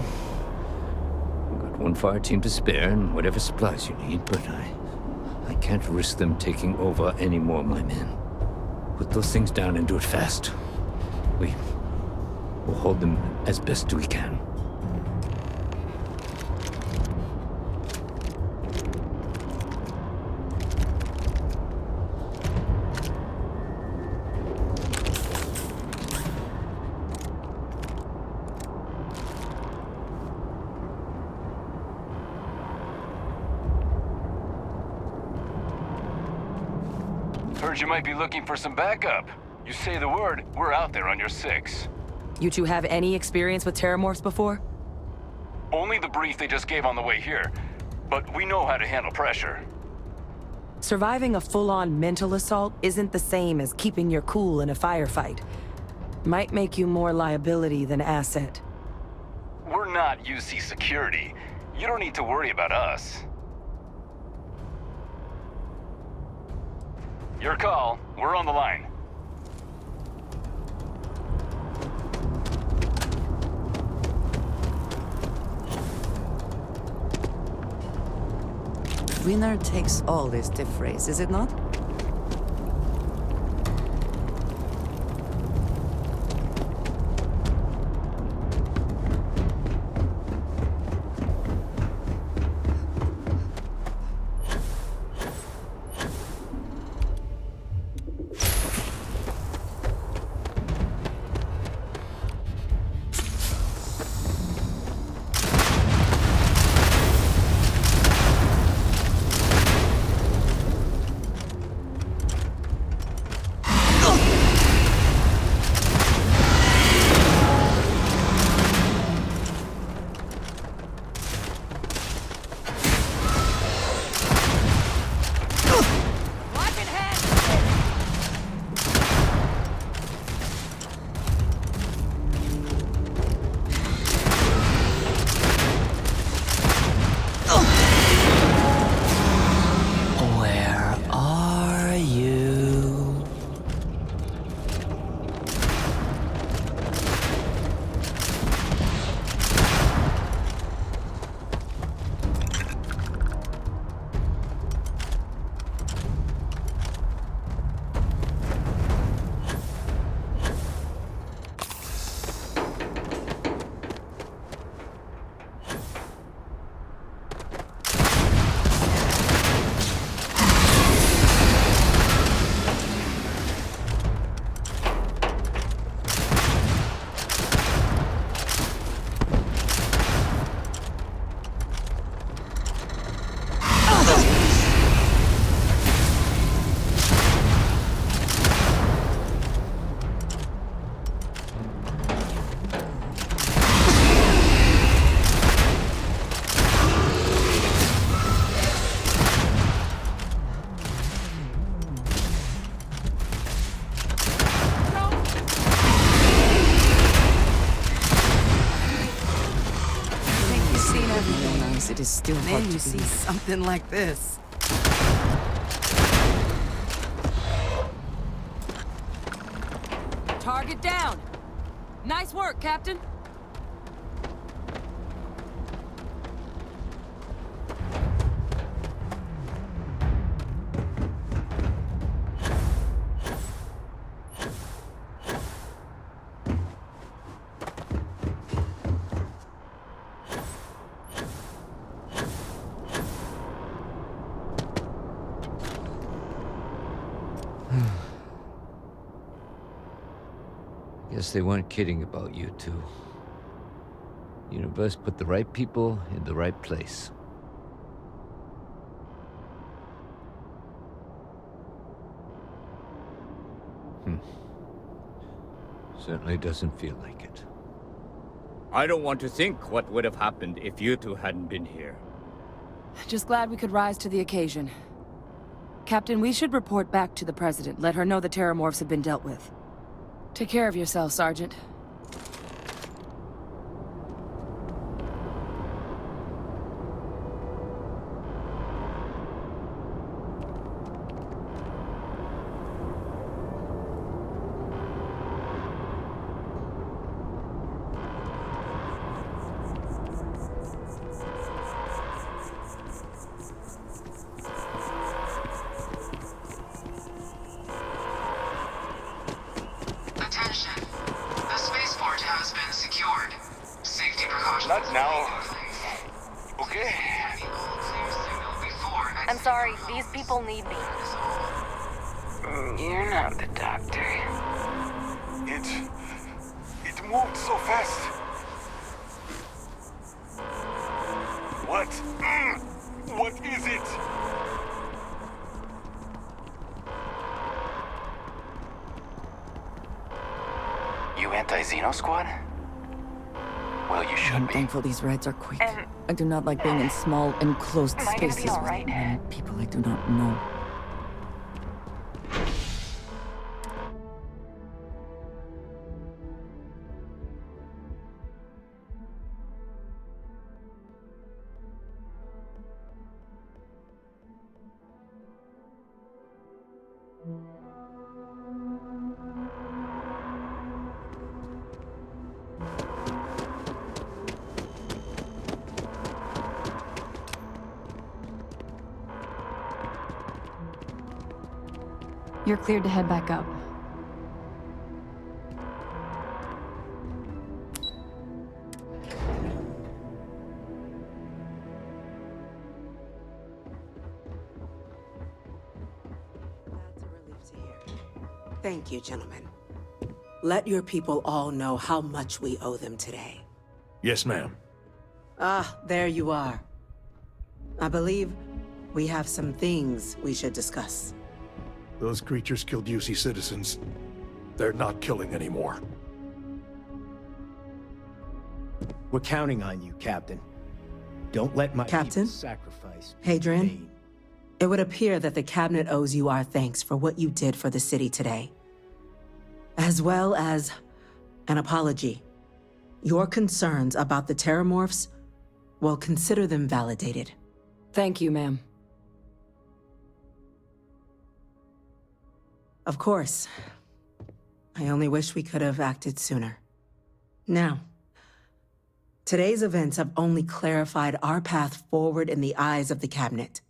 we've got one fire team to spare and whatever supplies you need, but I can't risk them taking over any more of my men. Put those things down and do it fast. We'll hold them as best we can. Heard you might be looking for some backup. You say the word, we're out there on your 6. You two have any experience with terramorphs before? Only the brief they just gave on the way here, but we know how to handle pressure. Surviving a full-on mental assault isn't the same as keeping your cool in a firefight. Might make you more liability than asset. We're not UC security. You don't need to worry about us. Your call. We're on the line. Winner takes all is the phrase, is it not? it is still hard Then to you see believe. something like this. Target down. Nice work, Captain. Guess they weren't kidding about you two. Universe put the right people in the right place. Certainly doesn't feel like it. I don't want to think what would have happened if you two hadn't been here. Just glad we could rise to the occasion. Captain, we should report back to the President. Let her know the Terramorphs have been dealt with. Take care of yourself, Sergeant. Attention. The spaceport has been secured. Safety precautions. Not now. Okay? I'm sorry, these people need me. You're not the doctor. It moved so fast. What? What is it? You anti-Xeno squad? Well, you should I'm be. thankful these rides are quick. I do not like being in small, enclosed Am I gonna be spaces all with right? many people I do not know. You're cleared to head back up. Thank you, gentlemen. Let your people all know how much we owe them today. Yes, ma'am. Ah, there you are. I believe we have some things we should discuss. Those creatures killed UC citizens. They're not killing anymore. We're counting on you, Captain. Don't let my Captain? people sacrifice. Hadrian, it would appear that the Cabinet owes you our thanks for what you did for the city today. As well as an apology. Your concerns about the Terramorphs, well, consider them validated. Thank you, ma'am. Of course. I only wish we could have acted sooner. Now, today's events have only clarified our path forward in the eyes of the Cabinet.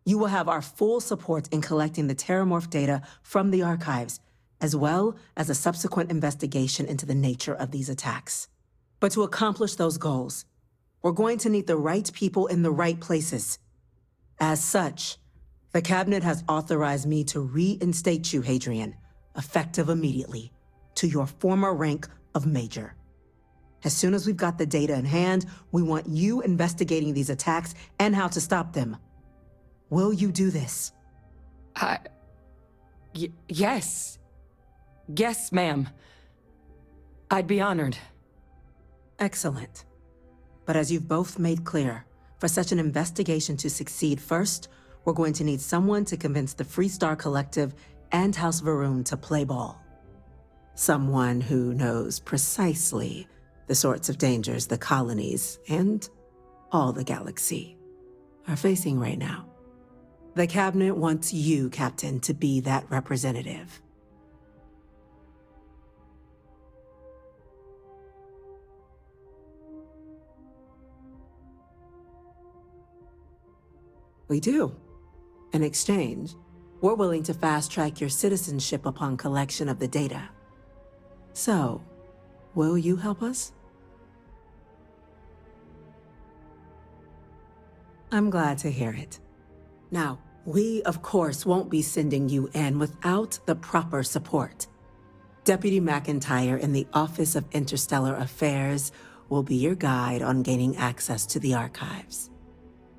You will have our full support in collecting the Terramorph data from the archives, as well as a subsequent investigation into the nature of these attacks. But to accomplish those goals, we're going to need the right people in the right places. As such, the Cabinet has authorized me to reinstate you, Hadrian, effective immediately, to your former rank of Major. As soon as we've got the data in hand, we want you investigating these attacks and how to stop them. Will you do this? Yes. Yes, ma'am. I'd be honored. Excellent. But as you've both made clear, for such an investigation to succeed first, we're going to need someone to convince the Freestar Collective and House Varun to play ball. Someone who knows precisely the sorts of dangers the colonies, and all the galaxy are facing right now. The Cabinet wants you, Captain, to be that representative. We do. In exchange, we're willing to fast-track your citizenship upon collection of the data. So, will you help us? I'm glad to hear it. Now, we, of course, won't be sending you in without the proper support. Deputy McIntyre in the Office of Interstellar Affairs will be your guide on gaining access to the archives.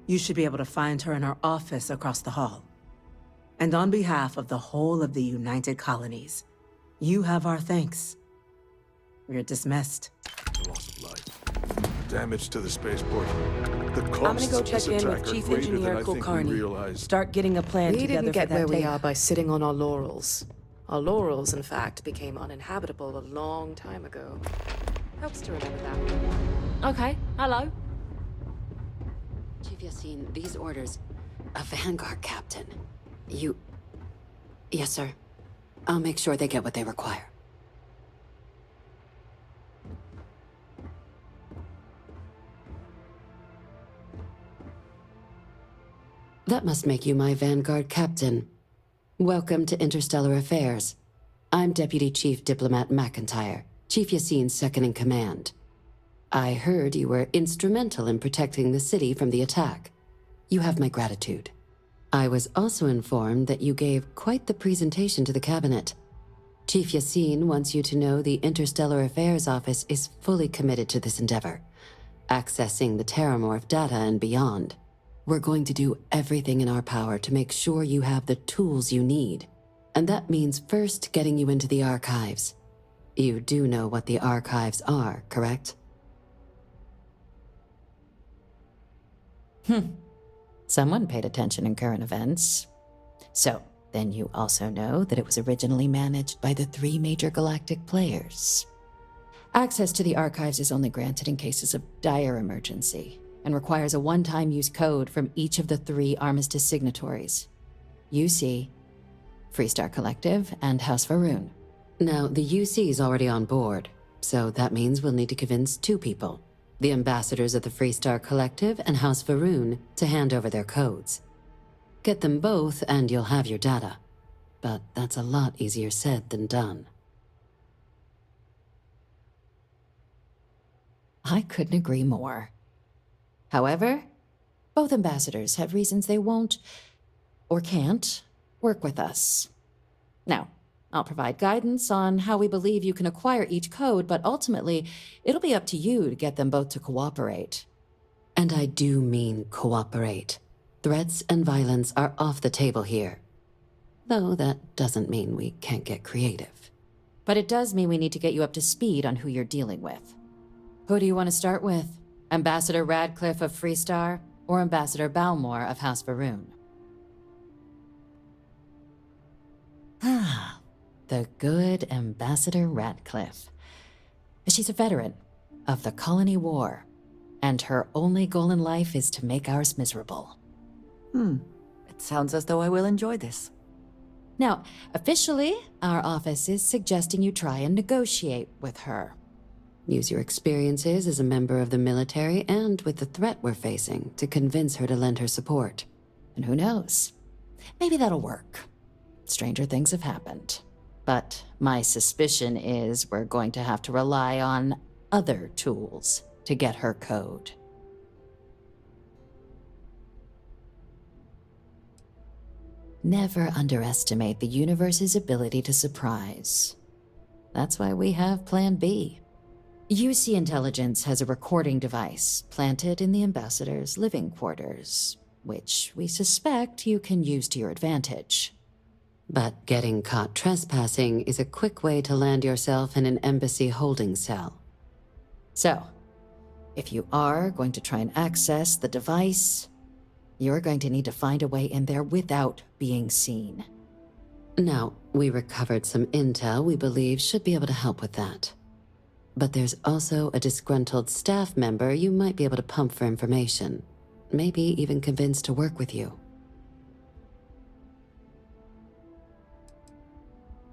You should be able to find her in her office across the hall. And on behalf of the whole of the United Colonies, you have our thanks. You're dismissed. Loss of life. Damage to the spaceport. The I'm gonna go check in with Chief Engineer Kulkarni. Start getting a plan We together didn't get for that where we data. are by sitting on our laurels. Our laurels, in fact, became uninhabitable a long time ago. Helps to remember that. Okay, hello. Chief Yassine, these orders. A Vanguard captain. You... Yes, sir. I'll make sure they get what they require. That must make you my Vanguard captain. Welcome to Interstellar Affairs. I'm Deputy Chief Diplomat McIntyre, Chief Yassine's second-in-command. I heard you were instrumental in protecting the city from the attack. You have my gratitude. I was also informed that you gave quite the presentation to the Cabinet. Chief Yassine wants you to know the Interstellar Affairs Office is fully committed to this endeavor, accessing the Terramorph data and beyond. We're going to do everything in our power to make sure you have the tools you need. And that means first getting you into the archives. You do know what the archives are, correct? Someone paid attention in current events. So, then you also know that it was originally managed by the 3 major galactic players. Access to the archives is only granted in cases of dire emergency, and requires a one-time use code from each of the 3 Armistice signatories. UC, Freestar Collective, and House Varun. Now, the UC is already on board, so that means we'll need to convince 2 people. The ambassadors of the Freestar Collective and House Varun to hand over their codes. Get them both and you'll have your data. But that's a lot easier said than done. I couldn't agree more. However, both ambassadors have reasons they won't, or can't, work with us. Now, I'll provide guidance on how we believe you can acquire each code, but ultimately, it'll be up to you to get them both to cooperate. And I do mean cooperate. Threats and violence are off the table here. Though that doesn't mean we can't get creative. But it does mean we need to get you up to speed on who you're dealing with. Who do you want to start with? Ambassador Radcliffe of Freestar, or Ambassador Balmore of House Varun? The good Ambassador Radcliffe. She's a veteran of the Colony War, and her only goal in life is to make ours miserable. It sounds as though I will enjoy this. Now, officially, our office is suggesting you try and negotiate with her. Use your experiences as a member of the military and with the threat we're facing to convince her to lend her support. And who knows? Maybe that'll work. Stranger things have happened. But my suspicion is we're going to have to rely on other tools to get her code. Never underestimate the universe's ability to surprise. That's why we have Plan B. UC Intelligence has a recording device planted in the ambassador's living quarters, which we suspect you can use to your advantage. But getting caught trespassing is a quick way to land yourself in an embassy holding cell. So, if you are going to try and access the device, you're going to need to find a way in there without being seen. Now, we recovered some intel we believe should be able to help with that. But there's also a disgruntled staff member you might be able to pump for information. Maybe even convince to work with you.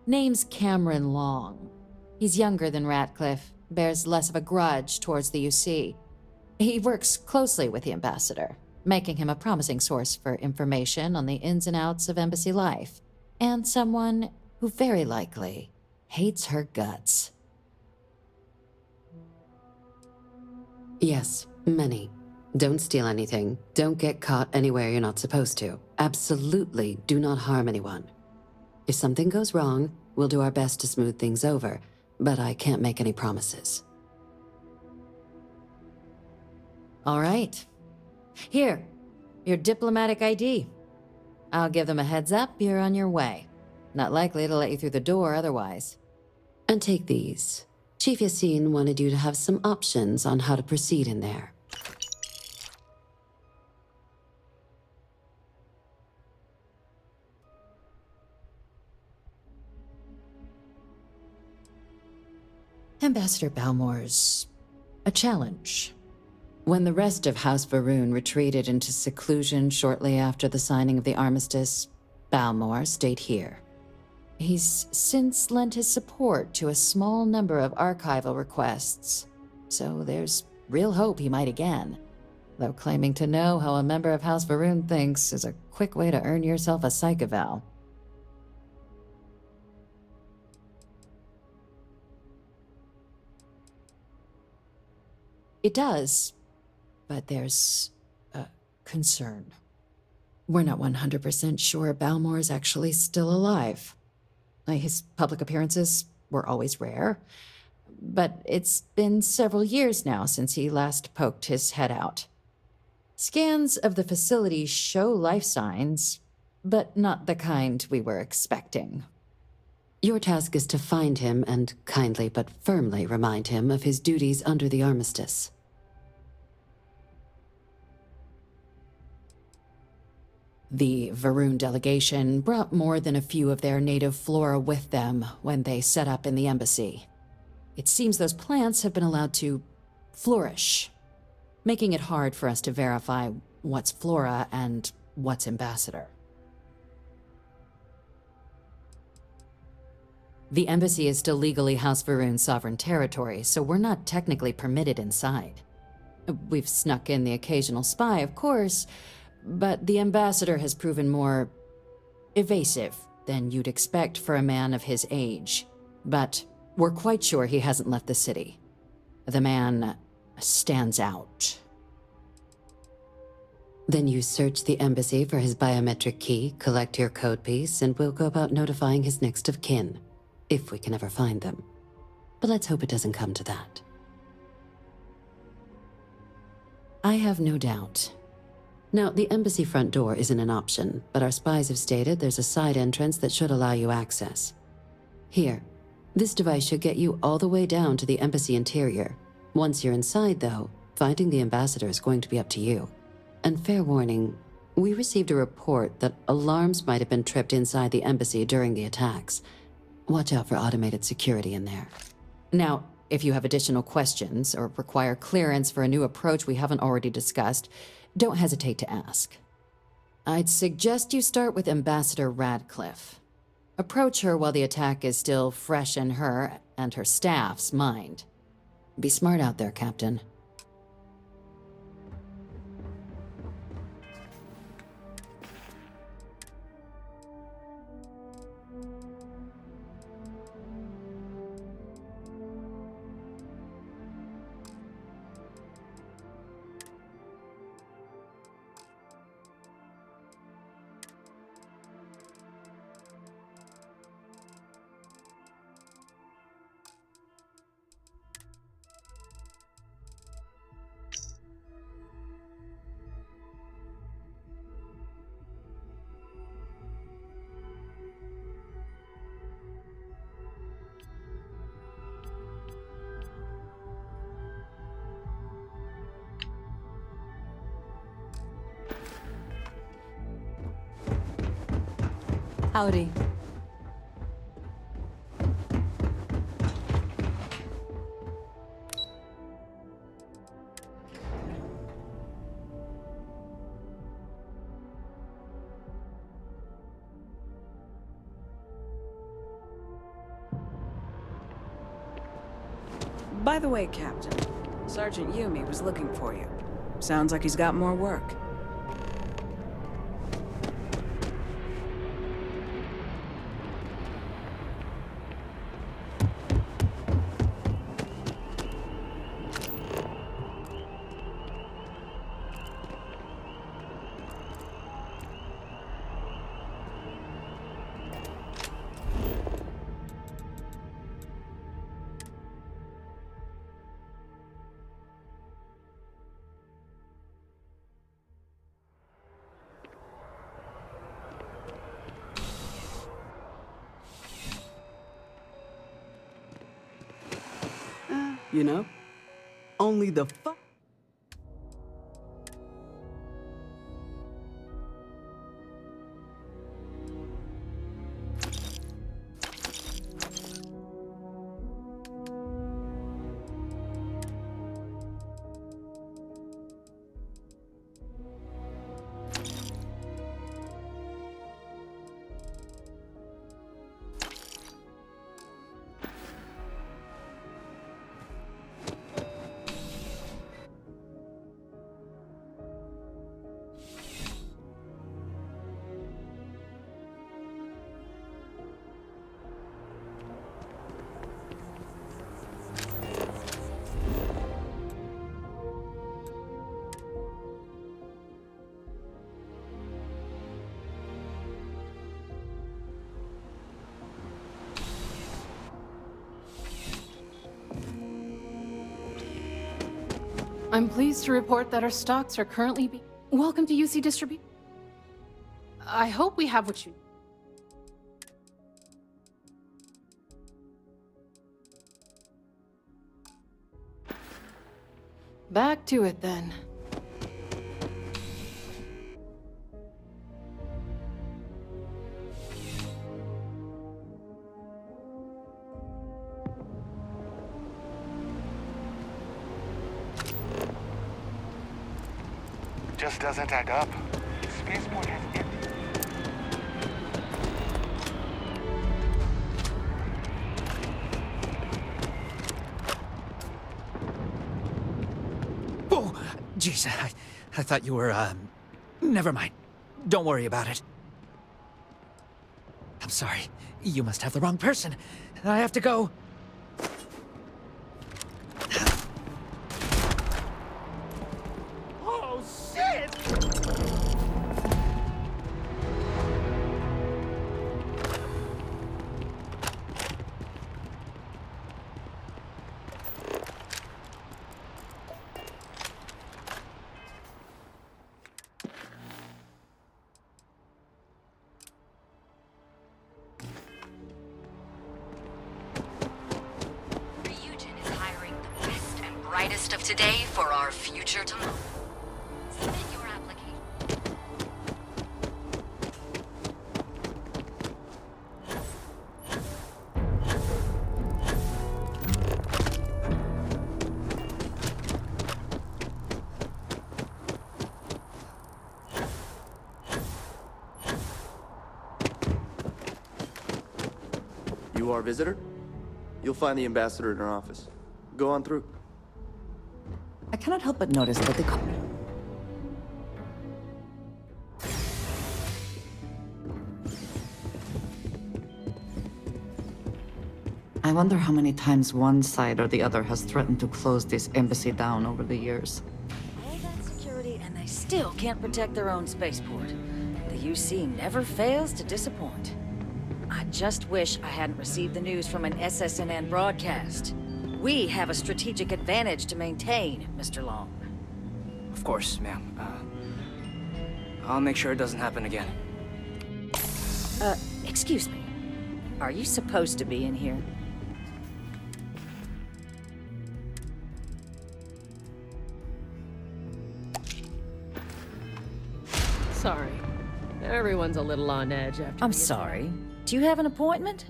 Name's Cameron Long. He's younger than Ratcliffe, bears less of a grudge towards the UC. He works closely with the ambassador, making him a promising source for information on the ins and outs of embassy life, and someone who very likely hates her guts. Yes, many. Don't steal anything. Don't get caught anywhere you're not supposed to. Absolutely do not harm anyone. If something goes wrong, we'll do our best to smooth things over, but I can't make any promises. All right. Here, your diplomatic ID. I'll give them a heads up, you're on your way. Not likely to let you through the door otherwise. And take these. Chief Yassine wanted you to have some options on how to proceed in there. Ambassador Balmore's a challenge. When the rest of House Varun retreated into seclusion shortly after the signing of the armistice, Balmore stayed here. He's since lent his support to a small number of archival requests, so there's real hope he might again, though claiming to know how a member of House Varun thinks is a quick way to earn yourself a psych eval. It does, but there's a concern. We're not 100% sure Balmore's actually still alive. His public appearances were always rare, but it's been several years now since he last poked his head out. Scans of the facility show life signs, but not the kind we were expecting. Your task is to find him and kindly but firmly remind him of his duties under the armistice. The Varun delegation brought more than a few of their native flora with them when they set up in the embassy. It seems those plants have been allowed to flourish, making it hard for us to verify what's flora and what's ambassador. The embassy is still legally House Varun's sovereign territory, so we're not technically permitted inside. We've snuck in the occasional spy, of course, but the ambassador has proven more evasive than you'd expect for a man of his age. But we're quite sure he hasn't left the city. The man stands out. Then you search the embassy for his biometric key, collect your code piece, and we'll go about notifying his next of kin, if we can ever find them. But let's hope it doesn't come to that. I have no doubt. Now, the embassy front door isn't an option, but our spies have stated there's a side entrance that should allow you access. Here, this device should get you all the way down to the embassy interior. Once you're inside, though, finding the ambassador is going to be up to you. And fair warning, we received a report that alarms might have been tripped inside the embassy during the attacks. Watch out for automated security in there. Now, if you have additional questions or require clearance for a new approach we haven't already discussed, don't hesitate to ask. I'd suggest you start with Ambassador Radcliffe. Approach her while the attack is still fresh in her and her staff's mind. Be smart out there, Captain. Howdy. By the way, Captain, Sergeant Yumi was looking for you. Sounds like he's got more work. You know? Only the fuck. I'm pleased to report that our stocks are currently being... Welcome to UC Distribution. I hope we have what you... Back to it then. Just doesn't add up. Spaceport has empty. Oh, jeez, I thought you were, never mind. Don't worry about it. I'm sorry. You must have the wrong person. I have to go. Oh, shit! Brightest of today for our future tomorrow. Submit your application. You are a visitor? You'll find the ambassador in her office. Go on through. I cannot help but notice that the... I wonder how many times one side or the other has threatened to close this embassy down over the years. All that security and they still can't protect their own spaceport. The UC never fails to disappoint. I just wish I hadn't received the news from an SSNN broadcast. We have a strategic advantage to maintain, Mr. Long. Of course, ma'am. I'll make sure it doesn't happen again. Excuse me. Are you supposed to be in here? Sorry. Everyone's a little on edge after... I'm sorry. Do you have an appointment?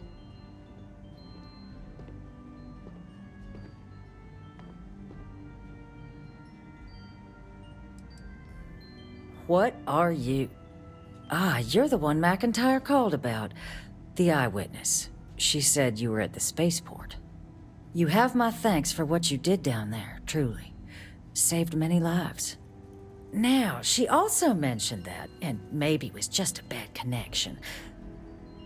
What are you? Ah, you're the one McIntyre called about. The eyewitness. She said you were at the spaceport. You have my thanks for what you did down there, truly. Saved many lives. Now, she also mentioned that, and maybe it was just a bad connection,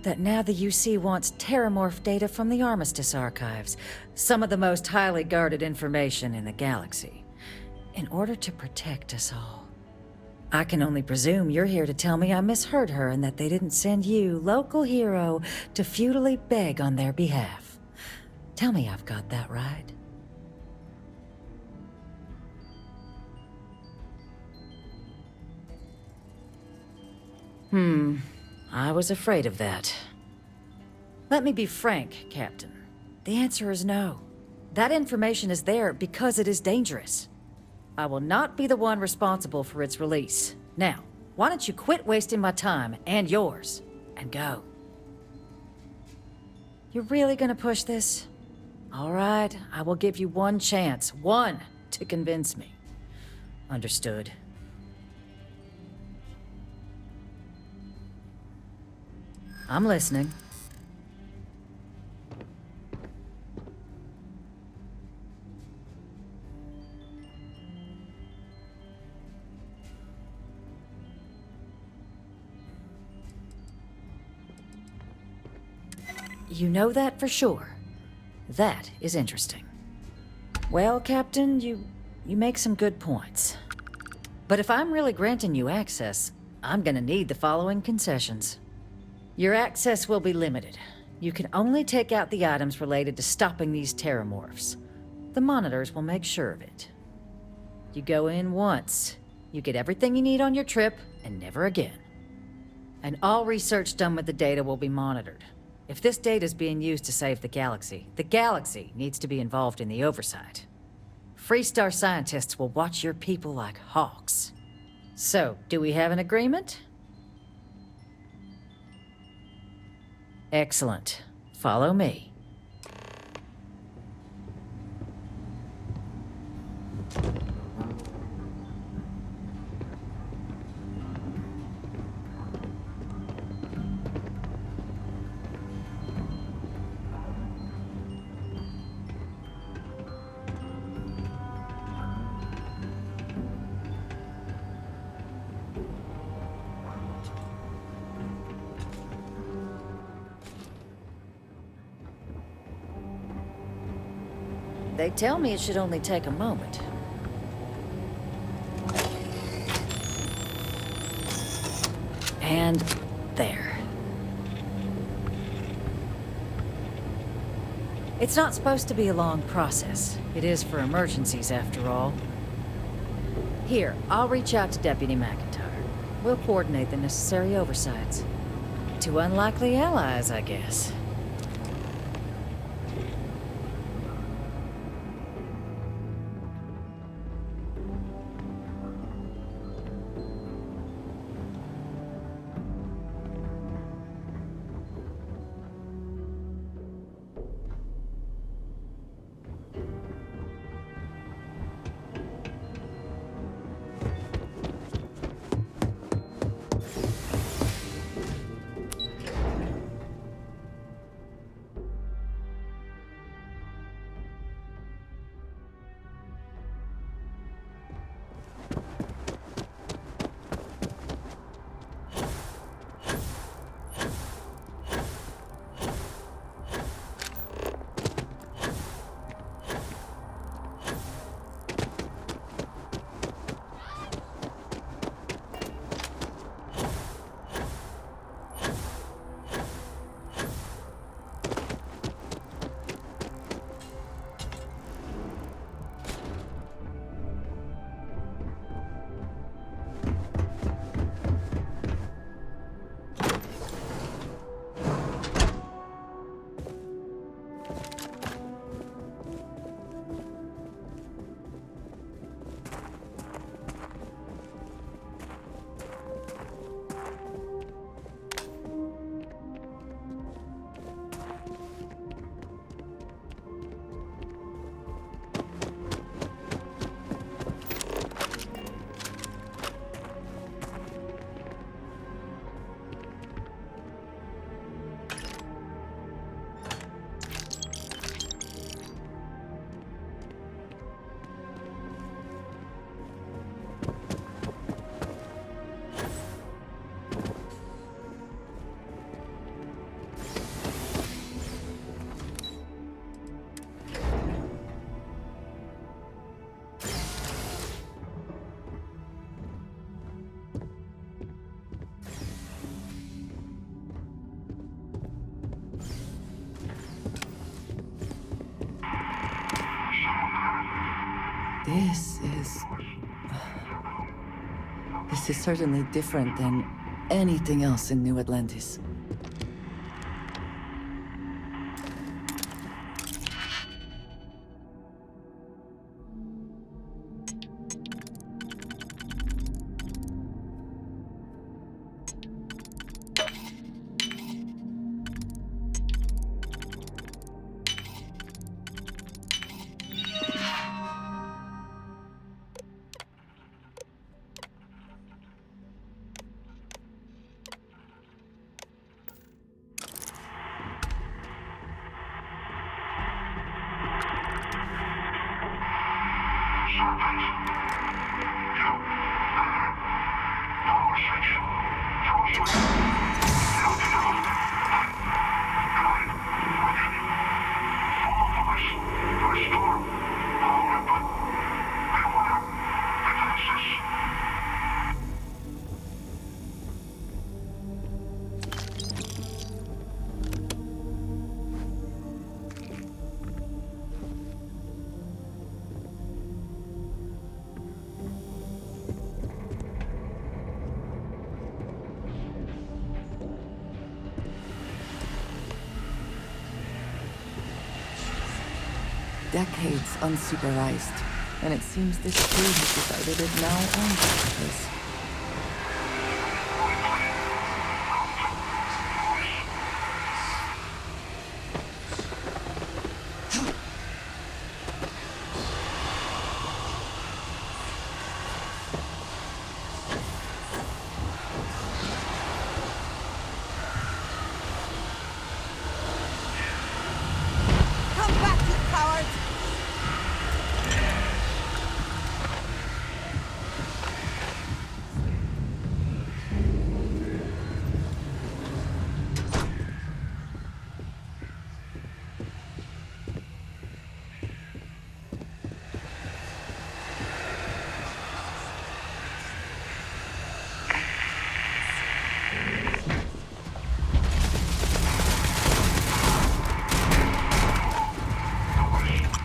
that now the UC wants terramorph data from the Armistice archives, some of the most highly guarded information in the galaxy, in order to protect us all. I can only presume you're here to tell me I misheard her and that they didn't send you, local hero, to futilely beg on their behalf. Tell me I've got that right. I was afraid of that. Let me be frank, Captain. The answer is no. That information is there because it is dangerous. I will not be the one responsible for its release. Now, why don't you quit wasting my time and yours, and go? You're really gonna push this? All right, I will give you one chance, one, to convince me. Understood. I'm listening. You know that for sure. That is interesting. Well, Captain, you make some good points. But if I'm really granting you access, I'm gonna need the following concessions. Your access will be limited. You can only take out the items related to stopping these terramorphs. The monitors will make sure of it. You go in once. You get everything you need on your trip, and never again. And all research done with the data will be monitored. If this data is being used to save the galaxy needs to be involved in the oversight. Freestar scientists will watch your people like hawks. So, do we have an agreement? Excellent. Follow me. They tell me it should only take a moment. And there. It's not supposed to be a long process. It is for emergencies, after all. Here, I'll reach out to Deputy McIntyre. We'll coordinate the necessary oversights. Two unlikely allies, I guess. This is certainly different than anything else in New Atlantis. Decades unsupervised, and it seems this crew has decided it now owns the place.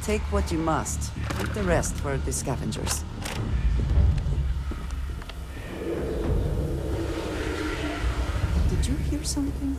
Take what you must. Leave the rest for the scavengers. Did you hear something?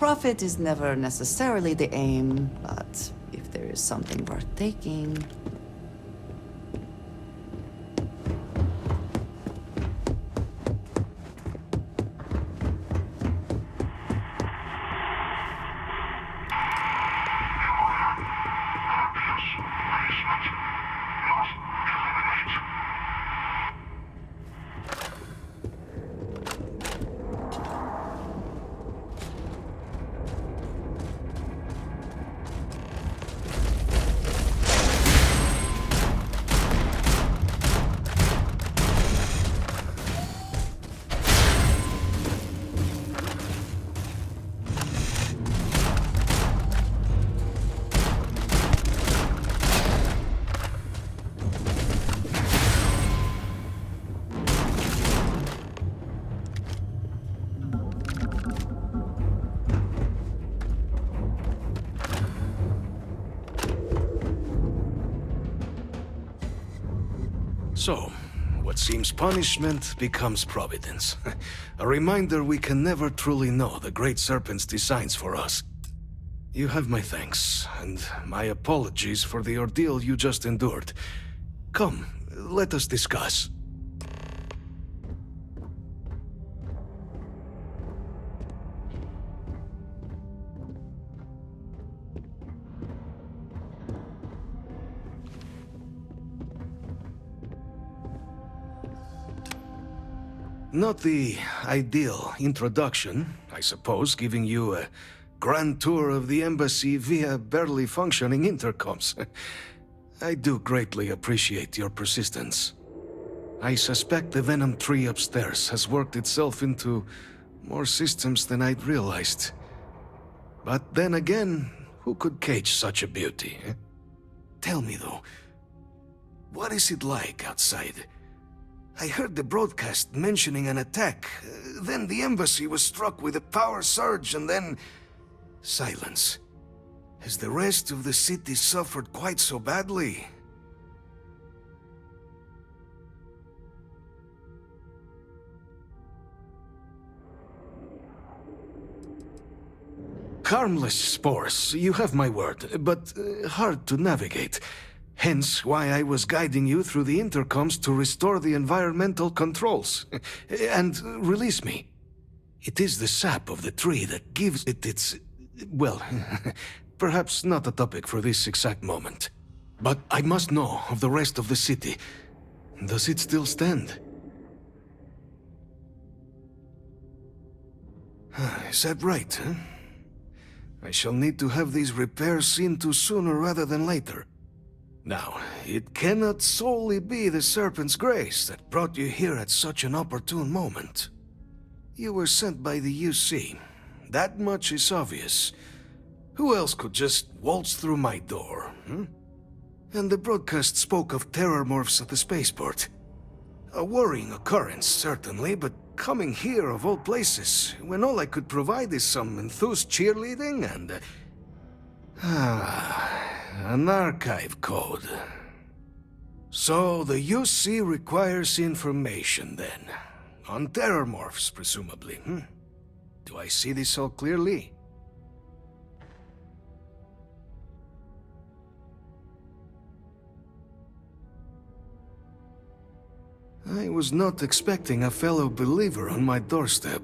Profit is never necessarily the aim, but if there is something worth taking... So, what seems punishment becomes providence. A reminder we can never truly know the Great Serpent's designs for us. You have my thanks, and my apologies for the ordeal you just endured. Come, let us discuss. Not the ideal introduction, I suppose, giving you a grand tour of the embassy via barely functioning intercoms. I do greatly appreciate your persistence. I suspect the Venom tree upstairs has worked itself into more systems than I'd realized. But then again, who could cage such a beauty? Eh? Tell me though, what is it like outside? I heard the broadcast mentioning an attack. Then the embassy was struck with a power surge and then... silence. Has the rest of the city suffered quite so badly? Harmless spores, you have my word, but hard to navigate. Hence why I was guiding you through the intercoms to restore the environmental controls. And release me. It is the sap of the tree that gives it its... well, perhaps not a topic for this exact moment. But I must know of the rest of the city. Does it still stand? Is that right, huh? I shall need to have these repairs seen to sooner rather than later. Now, it cannot solely be the Serpent's grace that brought you here at such an opportune moment. You were sent by the UC. That much is obvious. Who else could just waltz through my door, hmm? And the broadcast spoke of terror morphs at the spaceport. A worrying occurrence, certainly, but coming here of all places, when all I could provide is some enthused cheerleading and... an archive code. So the UC requires information, then. On terror morphs, presumably, hmm? Do I see this all clearly? I was not expecting a fellow believer on my doorstep.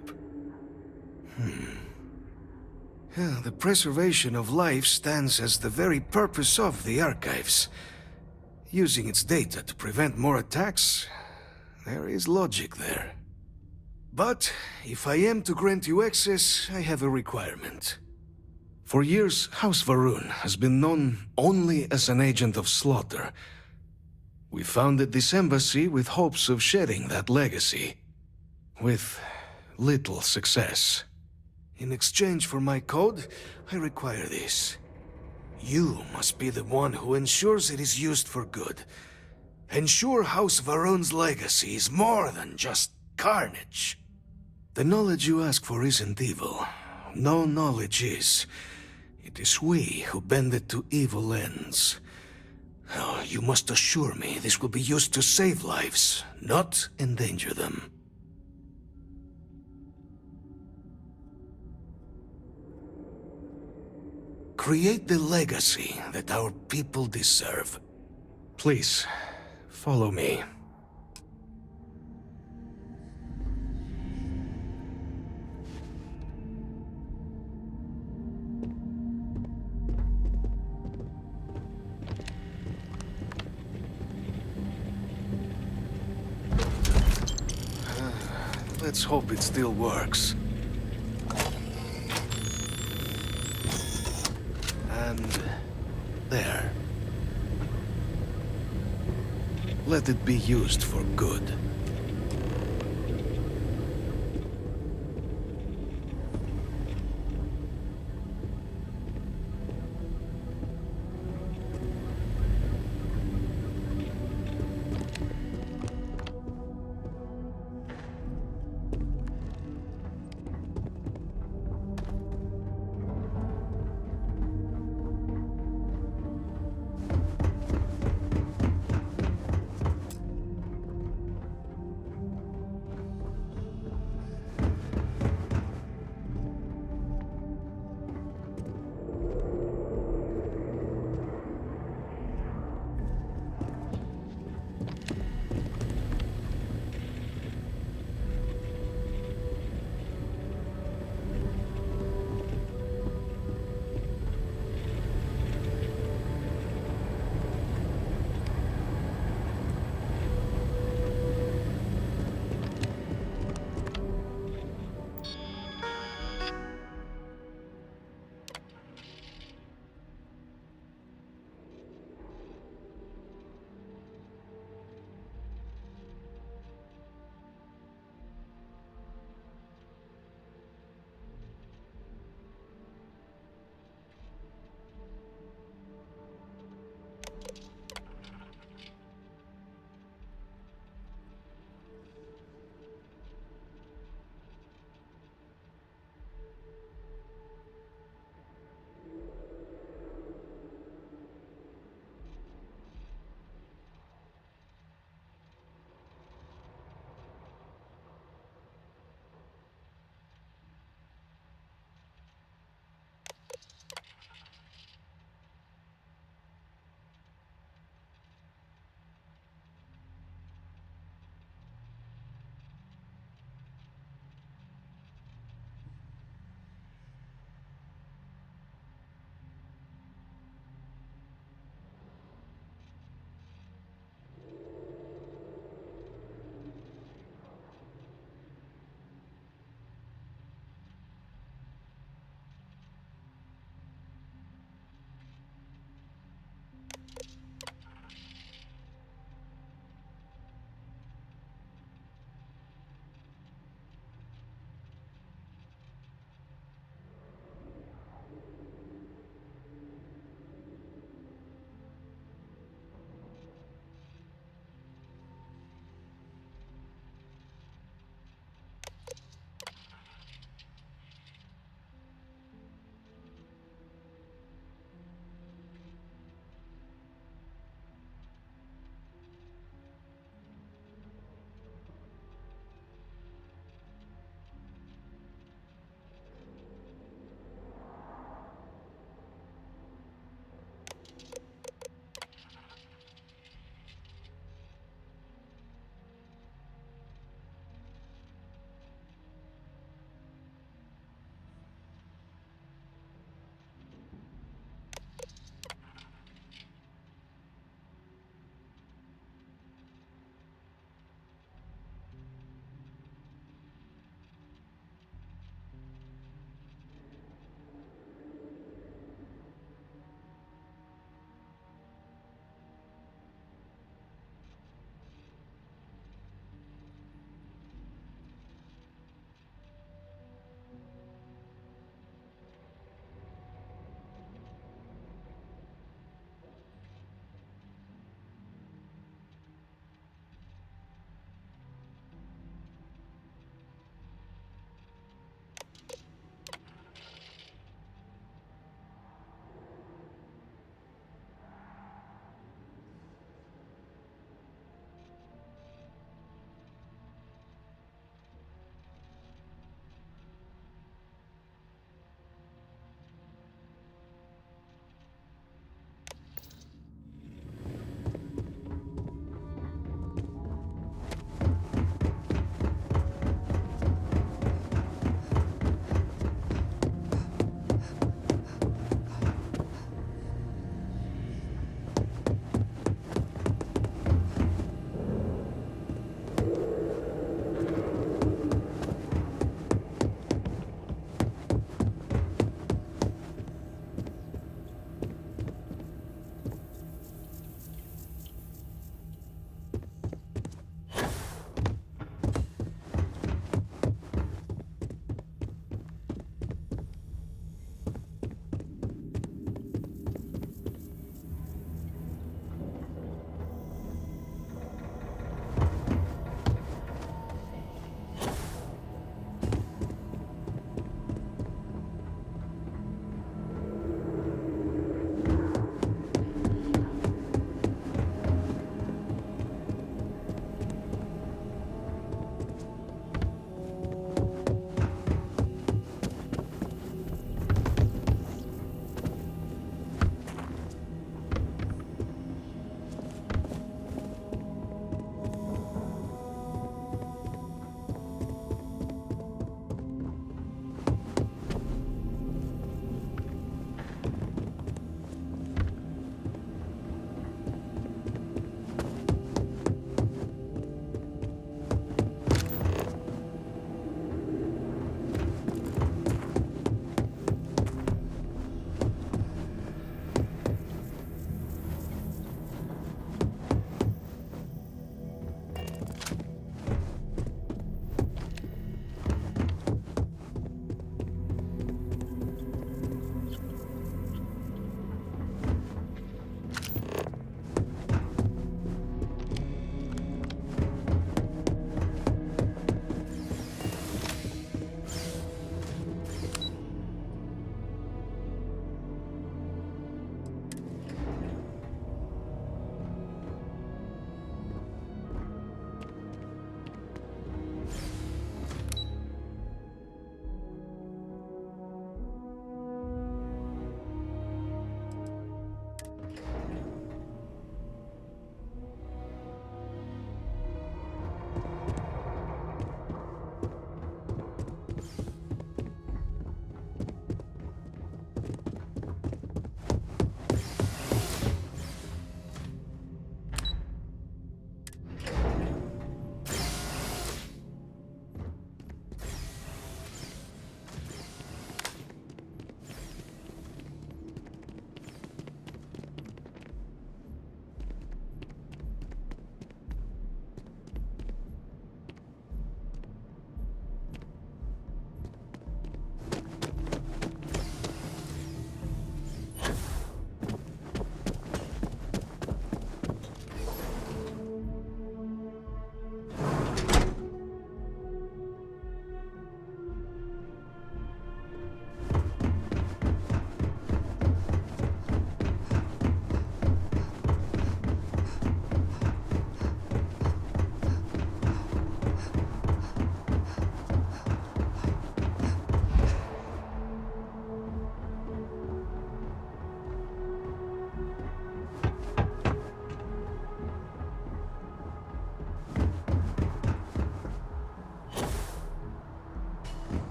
Yeah, the preservation of life stands as the very purpose of the archives. Using its data to prevent more attacks, there is logic there. But if I am to grant you access, I have a requirement. For years, House Varun has been known only as an agent of slaughter. We founded this embassy with hopes of shedding that legacy. With little success. In exchange for my code, I require this. You must be the one who ensures it is used for good. Ensure House Varun's legacy is more than just carnage. The knowledge you ask for isn't evil. No knowledge is. It is we who bend it to evil ends. Oh, you must assure me this will be used to save lives, not endanger them. Create the legacy that our people deserve. Please, follow me. Let's hope it still works. And... there. Let it be used for good.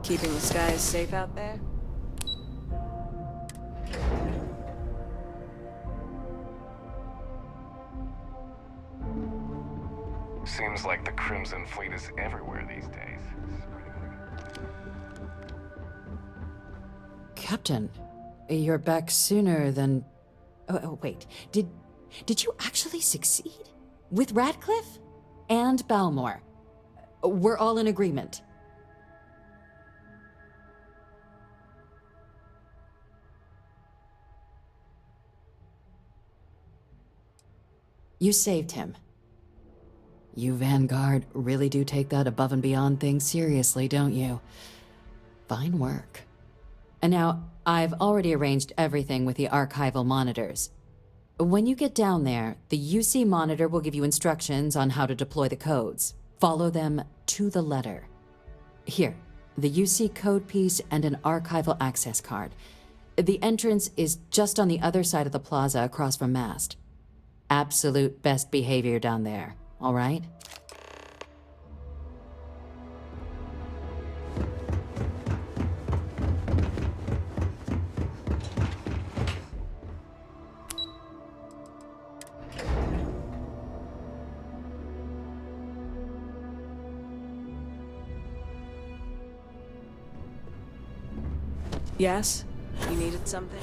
Keeping the skies safe out there? Seems like the Crimson Fleet is everywhere these days. Captain, you're back sooner than... Oh, wait. Did you actually succeed? With Radcliffe? And Balmore? We're all in agreement. You saved him. You Vanguard really do take that above and beyond thing seriously, don't you? Fine work. And now, I've already arranged everything with the archival monitors. When you get down there, the UC monitor will give you instructions on how to deploy the codes. Follow them to the letter. Here, the UC code piece and an archival access card. The entrance is just on the other side of the plaza across from Mast. Absolute best behavior down there, all right? Yes? You needed something?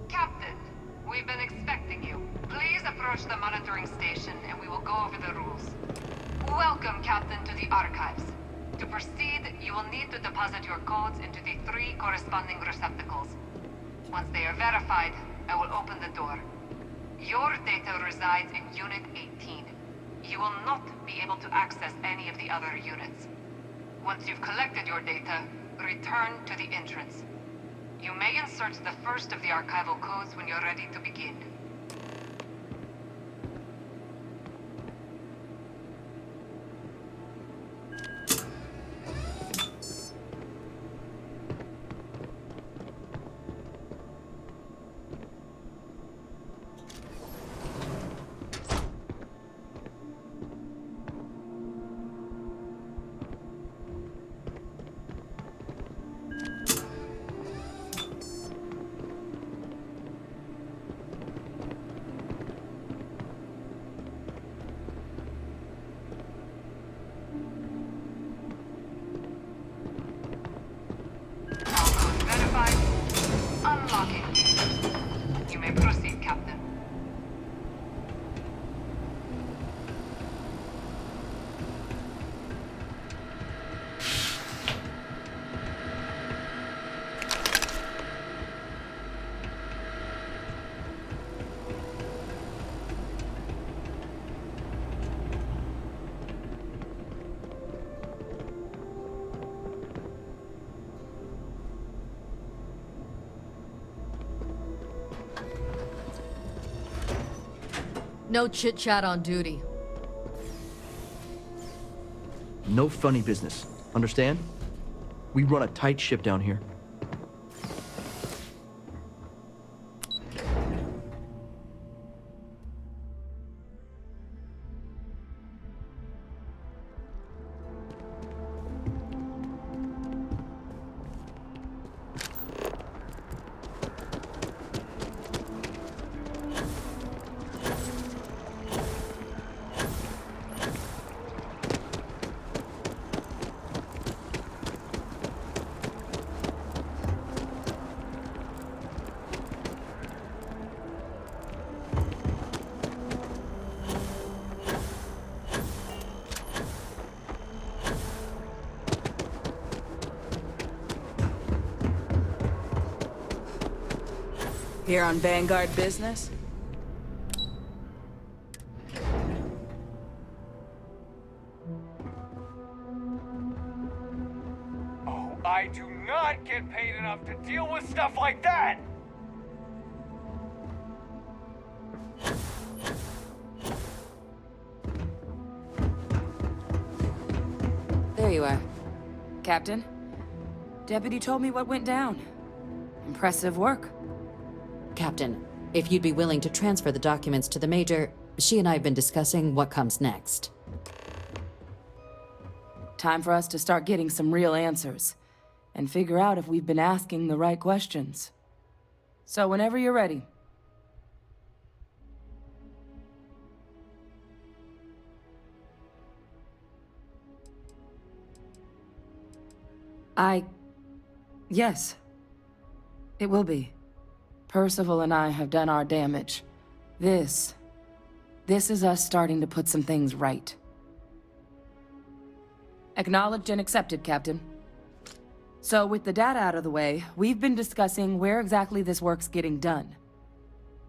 Captain, we've been expecting you. Please approach the monitoring station and we will go over the rules. Welcome, Captain, to the archives. To proceed, you will need to deposit your codes into the 3 corresponding receptacles. Once they are verified, I will open the door. Your data resides in Unit 18. You will not be able to access any of the other units. Once you've collected your data, return to the entrance. You may insert the first of the archival codes when you're ready to begin. Unlocking. You may proceed, Captain. No chit-chat on duty. No funny business. Understand? We run a tight ship down here. Here on Vanguard business? Oh, I do not get paid enough to deal with stuff like that! There you are. Captain, Deputy told me what went down. Impressive work. Captain, if you'd be willing to transfer the documents to the Major, she and I have been discussing what comes next. Time for us to start getting some real answers, and figure out if we've been asking the right questions. So whenever you're ready. Yes. It will be. Percival and I have done our damage. This is us starting to put some things right. Acknowledged and accepted, Captain. So with the data out of the way, we've been discussing where exactly this work's getting done.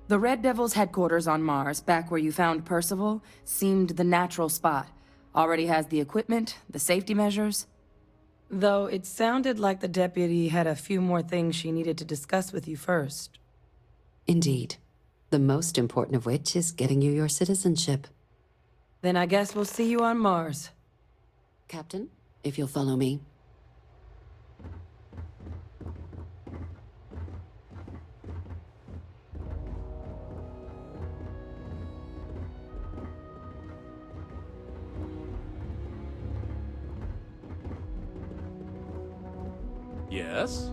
The Red Devil's headquarters on Mars, back where you found Percival, seemed the natural spot. Already has the equipment, the safety measures. Though it sounded like the deputy had a few more things she needed to discuss with you first. Indeed. The most important of which is getting you your citizenship. Then I guess we'll see you on Mars. Captain, if you'll follow me. Yes?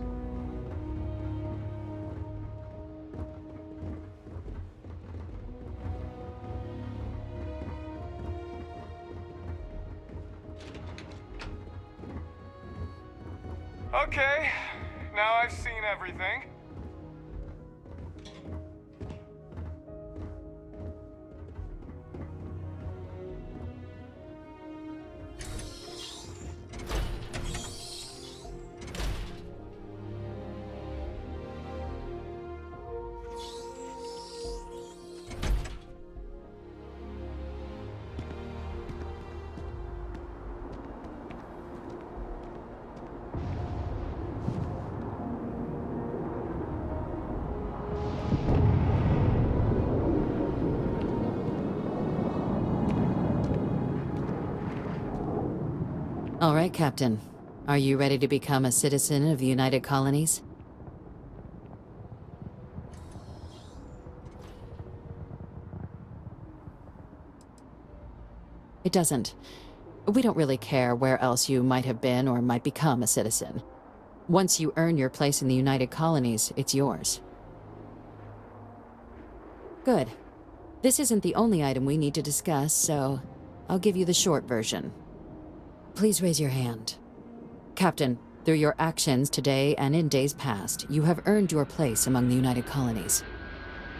Okay, now I've seen everything. All right, Captain. Are you ready to become a citizen of the United Colonies? It doesn't. We don't really care where else you might have been or might become a citizen. Once you earn your place in the United Colonies, it's yours. Good. This isn't the only item we need to discuss, so I'll give you the short version. Please raise your hand. Captain, through your actions today and in days past, you have earned your place among the United Colonies.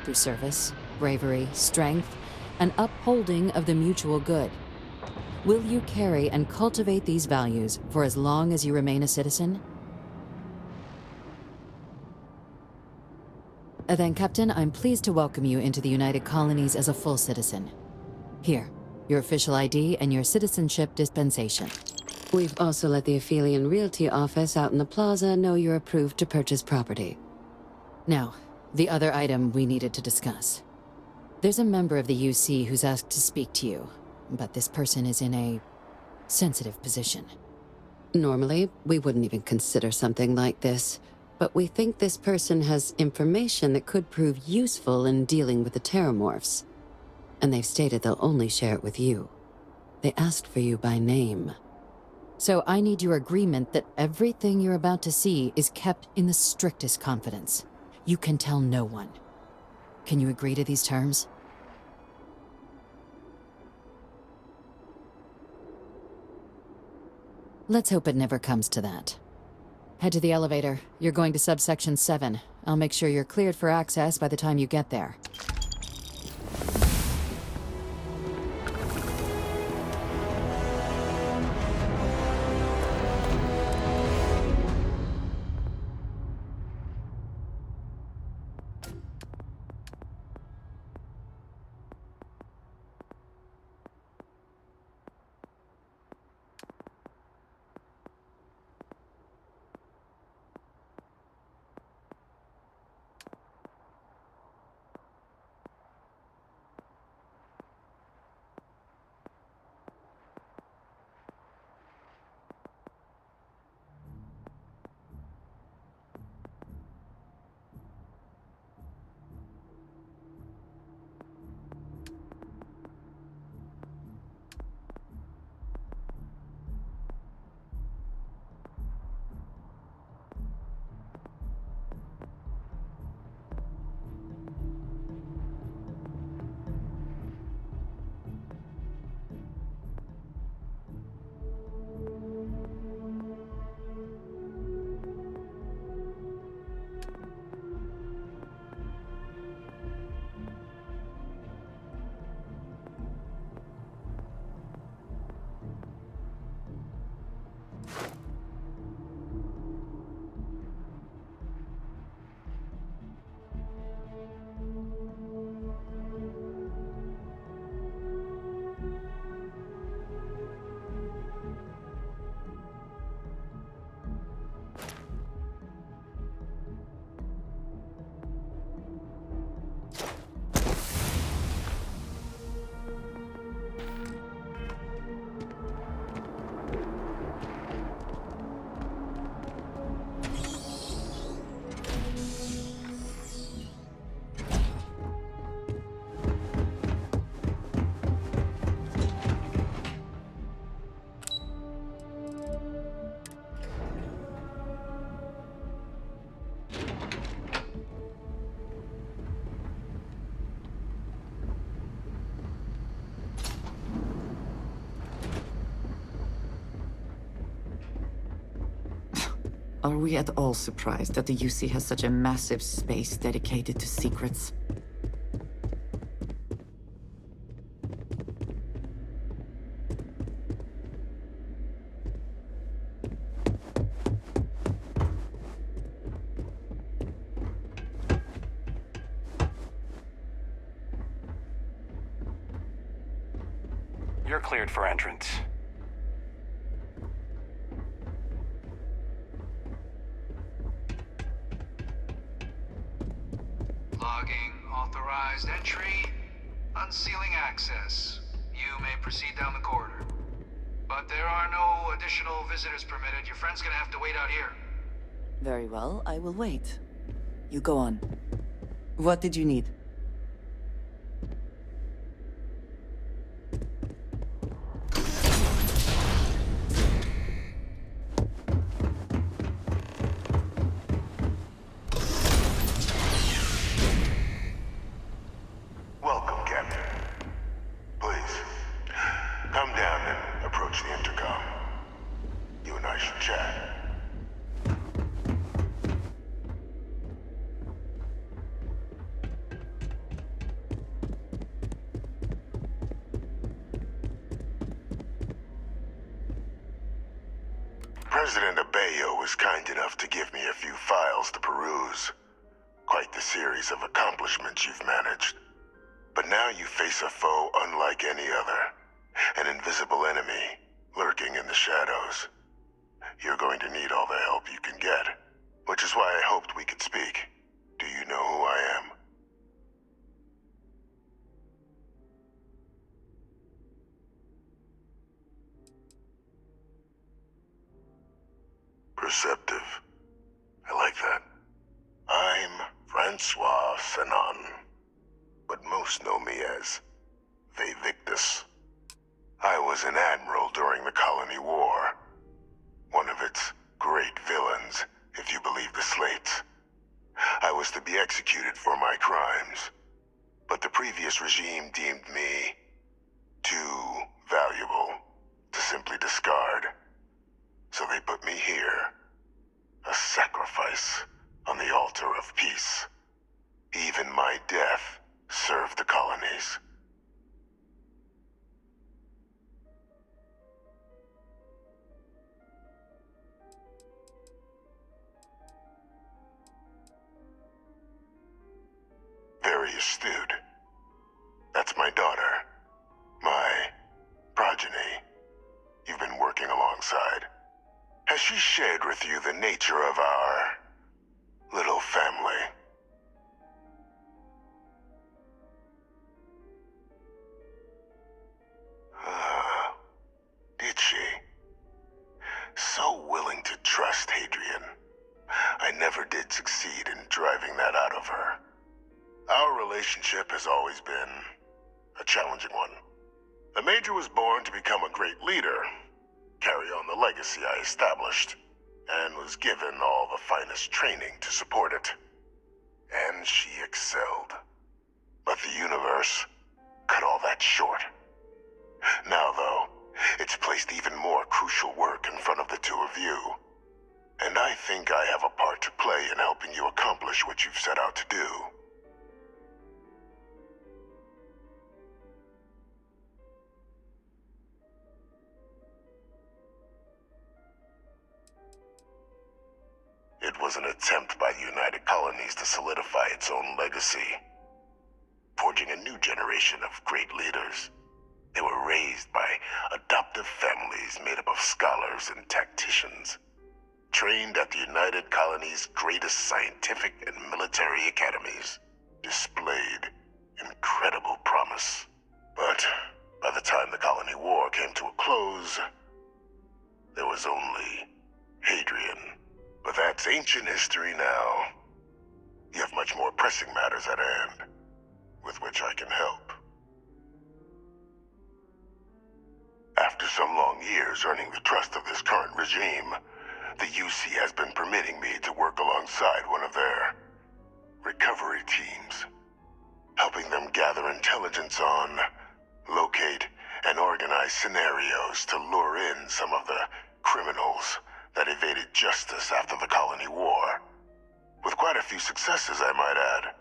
Through service, bravery, strength, and upholding of the mutual good. Will you carry and cultivate these values for as long as you remain a citizen? Then, Captain, I'm pleased to welcome you into the United Colonies as a full citizen. Here, your official ID and your citizenship dispensation. We've also let the Aphelion Realty office out in the plaza know you're approved to purchase property. Now, the other item we needed to discuss. There's a member of the UC who's asked to speak to you, but this person is in a sensitive position. Normally, we wouldn't even consider something like this, but we think this person has information that could prove useful in dealing with the Terramorphs. And they've stated they'll only share it with you. They asked for you by name. So I need your agreement that everything you're about to see is kept in the strictest confidence. You can tell no one. Can you agree to these terms? Let's hope it never comes to that. Head to the elevator. You're going to subsection 7. I'll make sure you're cleared for access by the time you get there. Are we at all surprised that the UC has such a massive space dedicated to secrets? You're cleared for entrance. Logging authorized entry. Unsealing access. You may proceed down the corridor. But there are no additional visitors permitted. Your friend's gonna have to wait out here. Very well, I will wait. You go on. What did you need? Welcome, Captain. Please, come down and approach the intercom. You and I should chat. President Abeyo was kind enough to give me a few files to peruse. Quite the series of accomplishments you've managed. But now you face a foe unlike any other. An invisible enemy, lurking in the shadows. You're going to need all the help you can get. Which is why I hoped we could speak. Do you know who I am? Perceptive. I like that. I'm Francois Sanon, but most know me as Victus. I was an admiral during the Colony War. One of its great villains, if you believe the slates. I was to be executed for my crimes, but the previous regime deemed me too valuable to simply discard. So they put me here, a sacrifice on the altar of peace. Even my death served the colonies. Very astute. That's my daughter. My progeny. You've been working alongside. Has she shared with you the nature of our little family? Did she? So willing to trust Hadrian. I never did succeed in driving that out of her. Our relationship has always been a challenging one. The Major was born to become a great leader, carry on the legacy I established, and was given all the finest training to support it. And she excelled. But the universe cut all that short. Now, though, it's placed even more crucial work in front of the two of you. And I think I have a part to play in helping you accomplish what you've set out to do. It was an attempt by the United Colonies to solidify its own legacy, forging a new generation of great leaders. They were raised by adoptive families made up of scholars and tacticians, trained at the United Colonies' greatest scientific and military academies, displayed incredible promise. But by the time the Colony War came to a close, there was only Hadrian. But that's ancient history now. You have much more pressing matters at hand, with which I can help. After some long years earning the trust of this current regime, the UC has been permitting me to work alongside one of their recovery teams, helping them gather intelligence on, locate, and organize scenarios to lure in some of the criminals that evaded justice after the Colony War. With quite a few successes, I might add.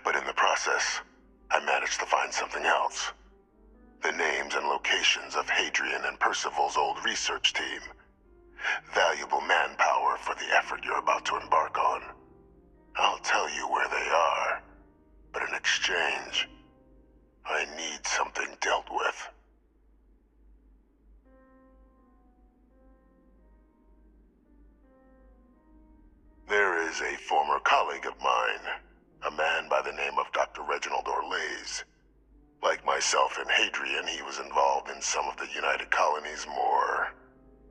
But in the process, I managed to find something else. The names and locations of Hadrian and Percival's old research team. Valuable manpower for the effort you're about to embark on. I'll tell you where they are, but in exchange, I need something dealt with. There is a former colleague of mine, a man by the name of Dr. Reginald Orlaise. Like myself and Hadrian, he was involved in some of the United Colony's more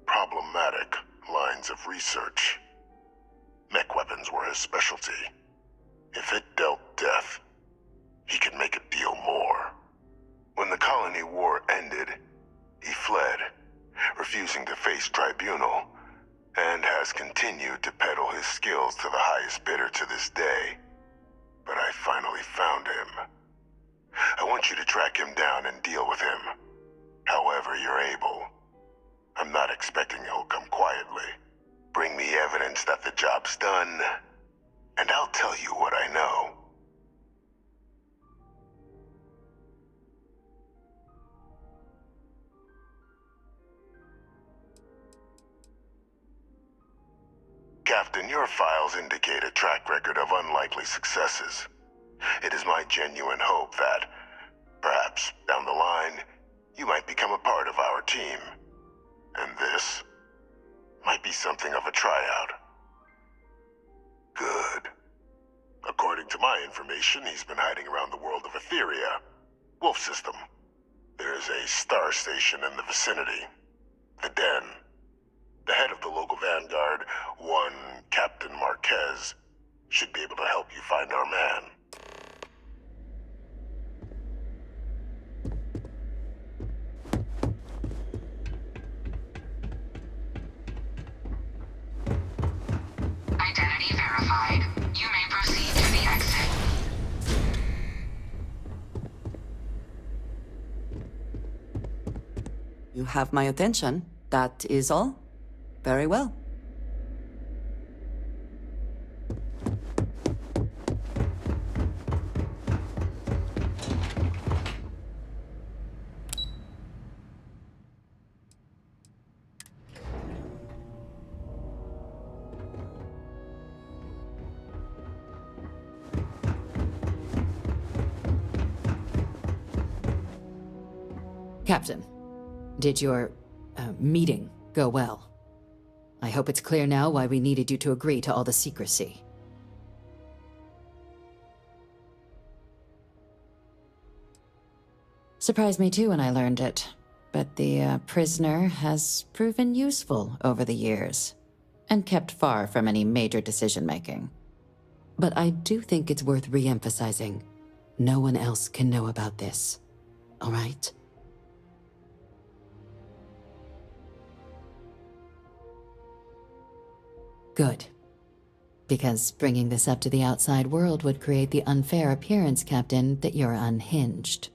problematic lines of research. Mech weapons were his specialty. If it dealt death, he could make a deal more. When the Colony War ended, he fled, refusing to face tribunal, and has continued to peddle his skills to the highest bidder to this day. But I finally found him. I want you to track him down and deal with him, however you're able. I'm not expecting he'll come quietly. Bring me evidence that the job's done, and I'll tell you what I know. Captain, your files indicate a track record of unlikely successes. It is my genuine hope that, perhaps down the line, you might become a part of our team. And this might be something of a tryout. Good. According to my information, he's been hiding around the world of Etheria, Wolf System. There's a star station in the vicinity, the Den. The head of the local vanguard, one Captain Marquez, should be able to help you find our man. Identity verified. You may proceed to the exit. You have my attention. That is all. Very well. Captain, did your meeting go well? I hope it's clear now why we needed you to agree to all the secrecy. Surprised me too when I learned it, but the prisoner has proven useful over the years, and kept far from any major decision-making. But I do think it's worth re-emphasizing. No one else can know about this, all right? Good. Because bringing this up to the outside world would create the unfair appearance, Captain, that you're unhinged.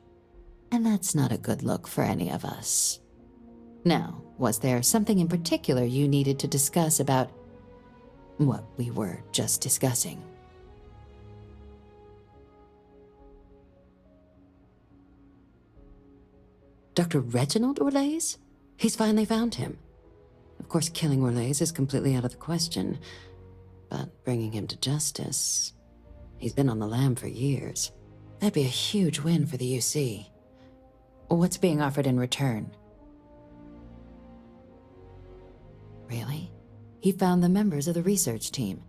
And that's not a good look for any of us. Now, was there something in particular you needed to discuss about what we were just discussing? Dr. Reginald Orlaise? He's finally found him. Of course, killing Orlaise is completely out of the question, but bringing him to justice... He's been on the lam for years. That'd be a huge win for the UC. What's being offered in return? Really? He found the members of the research team.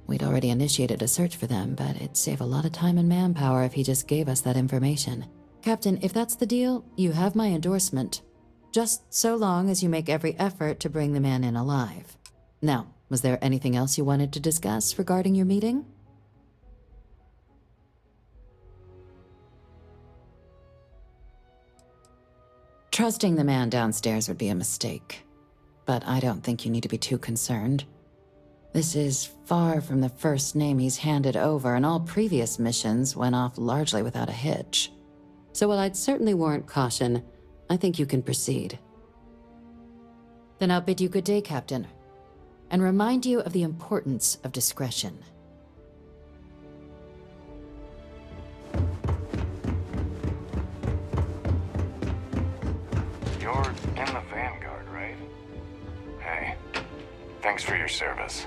We'd already initiated a search for them, but it'd save a lot of time and manpower if he just gave us that information. Captain, if that's the deal, you have my endorsement. Just so long as you make every effort to bring the man in alive. Now, was there anything else you wanted to discuss regarding your meeting? Trusting the man downstairs would be a mistake, but I don't think you need to be too concerned. This is far from the first name he's handed over, and all previous missions went off largely without a hitch. So while I'd certainly warrant caution, I think you can proceed. Then I'll bid you good day, Captain. and remind you of the importance of discretion. You're in the Vanguard, right? Hey, thanks for your service.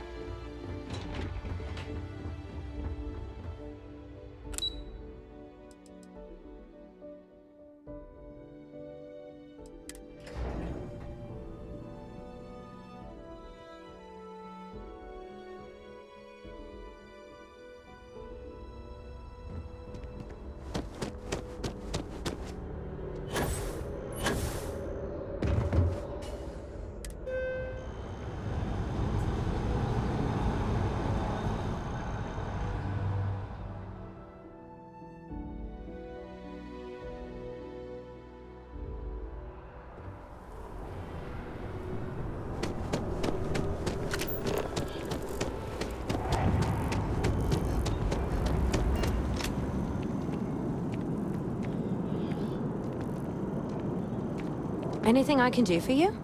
Anything I can do for you?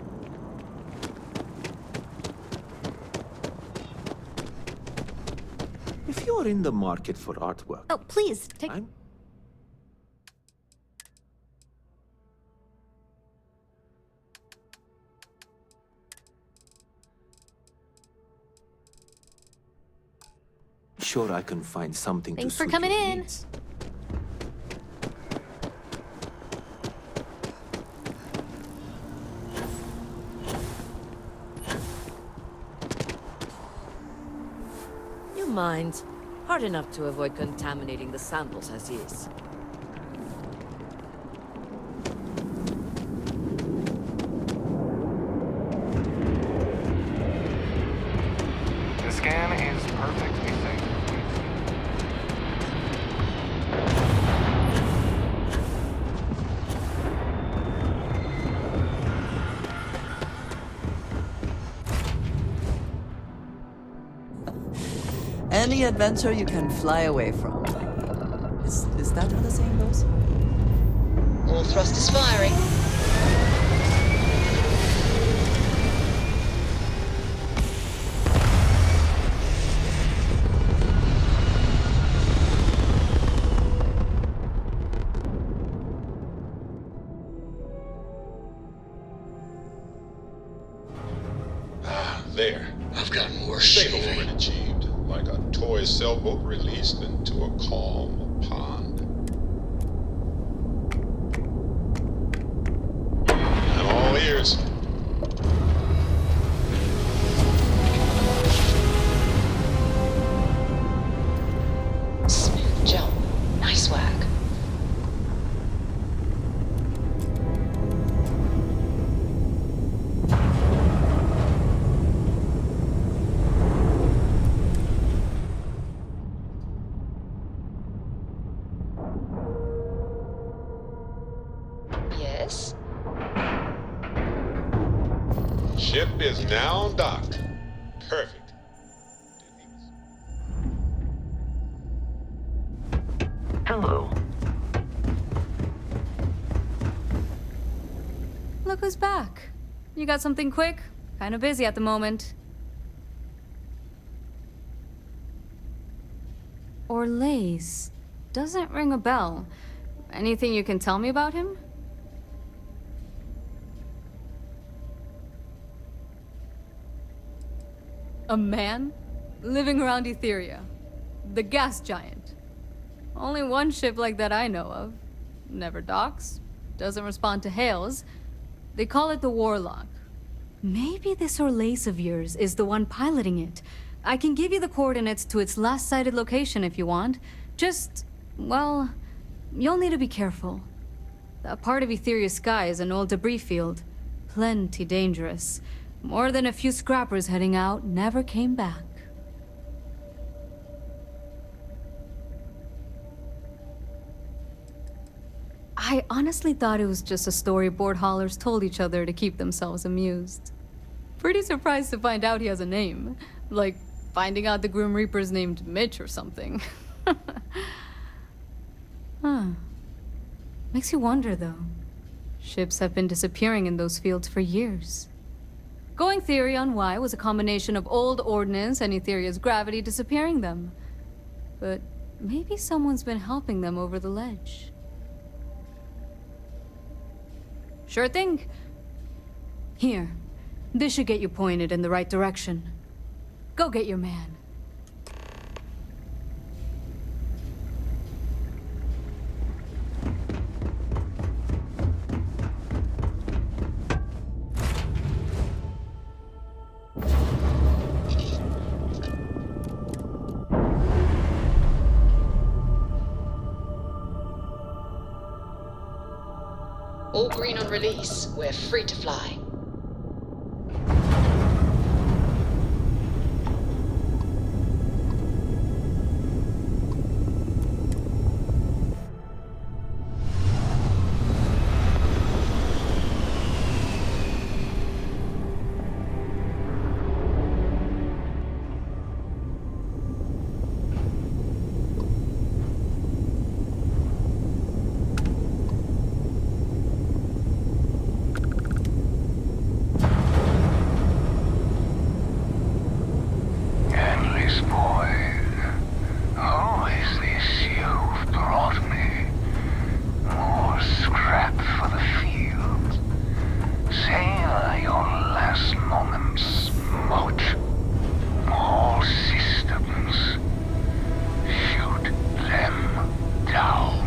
If you're in the market for artwork... Oh, please, take... I'm sure I can find something Thanks to for suit coming your in. needs. You mind? Hard enough to avoid contaminating the samples as is. The scan is perfectly safe. Any adventure you can fly away from. Is that how the saying goes? All thrusters firing. There. I've got more statement achieved, like a toy sailboat released into a calm pond. I'm all ears. Smooth jump. Nice work. Yes? Ship is now docked. Perfect. Hello. Look who's back. You got something quick? Kinda busy at the moment. Orlaise. Doesn't ring a bell. Anything you can tell me about him? A man? Living around Etheria. The gas giant. Only one ship like that I know of. Never docks. Doesn't respond to hails. They call it the Warlock. Maybe this Orlaise of yours is the one piloting it. I can give you the coordinates to its last sighted location if you want. Just, well, you'll need to be careful. That part of Etheria's sky is an old debris field. Plenty dangerous. More than a few scrappers heading out never came back. I honestly thought it was just a story board haulers told each other to keep themselves amused. Pretty surprised to find out he has a name. Like, finding out the Grim Reaper's named Mitch or something. Huh. Makes you wonder, though. Ships have been disappearing in those fields for years. Going theory on why was a combination of old ordnance and Etheria's gravity disappearing them. But maybe someone's been helping them over the ledge. Sure thing. Here, this should get you pointed in the right direction. Go get your man. All green on release. We're free to fly. Endless void. Who is this you've brought me? More scrap for the field. Savor your last moments, moat. All systems. Shoot them down.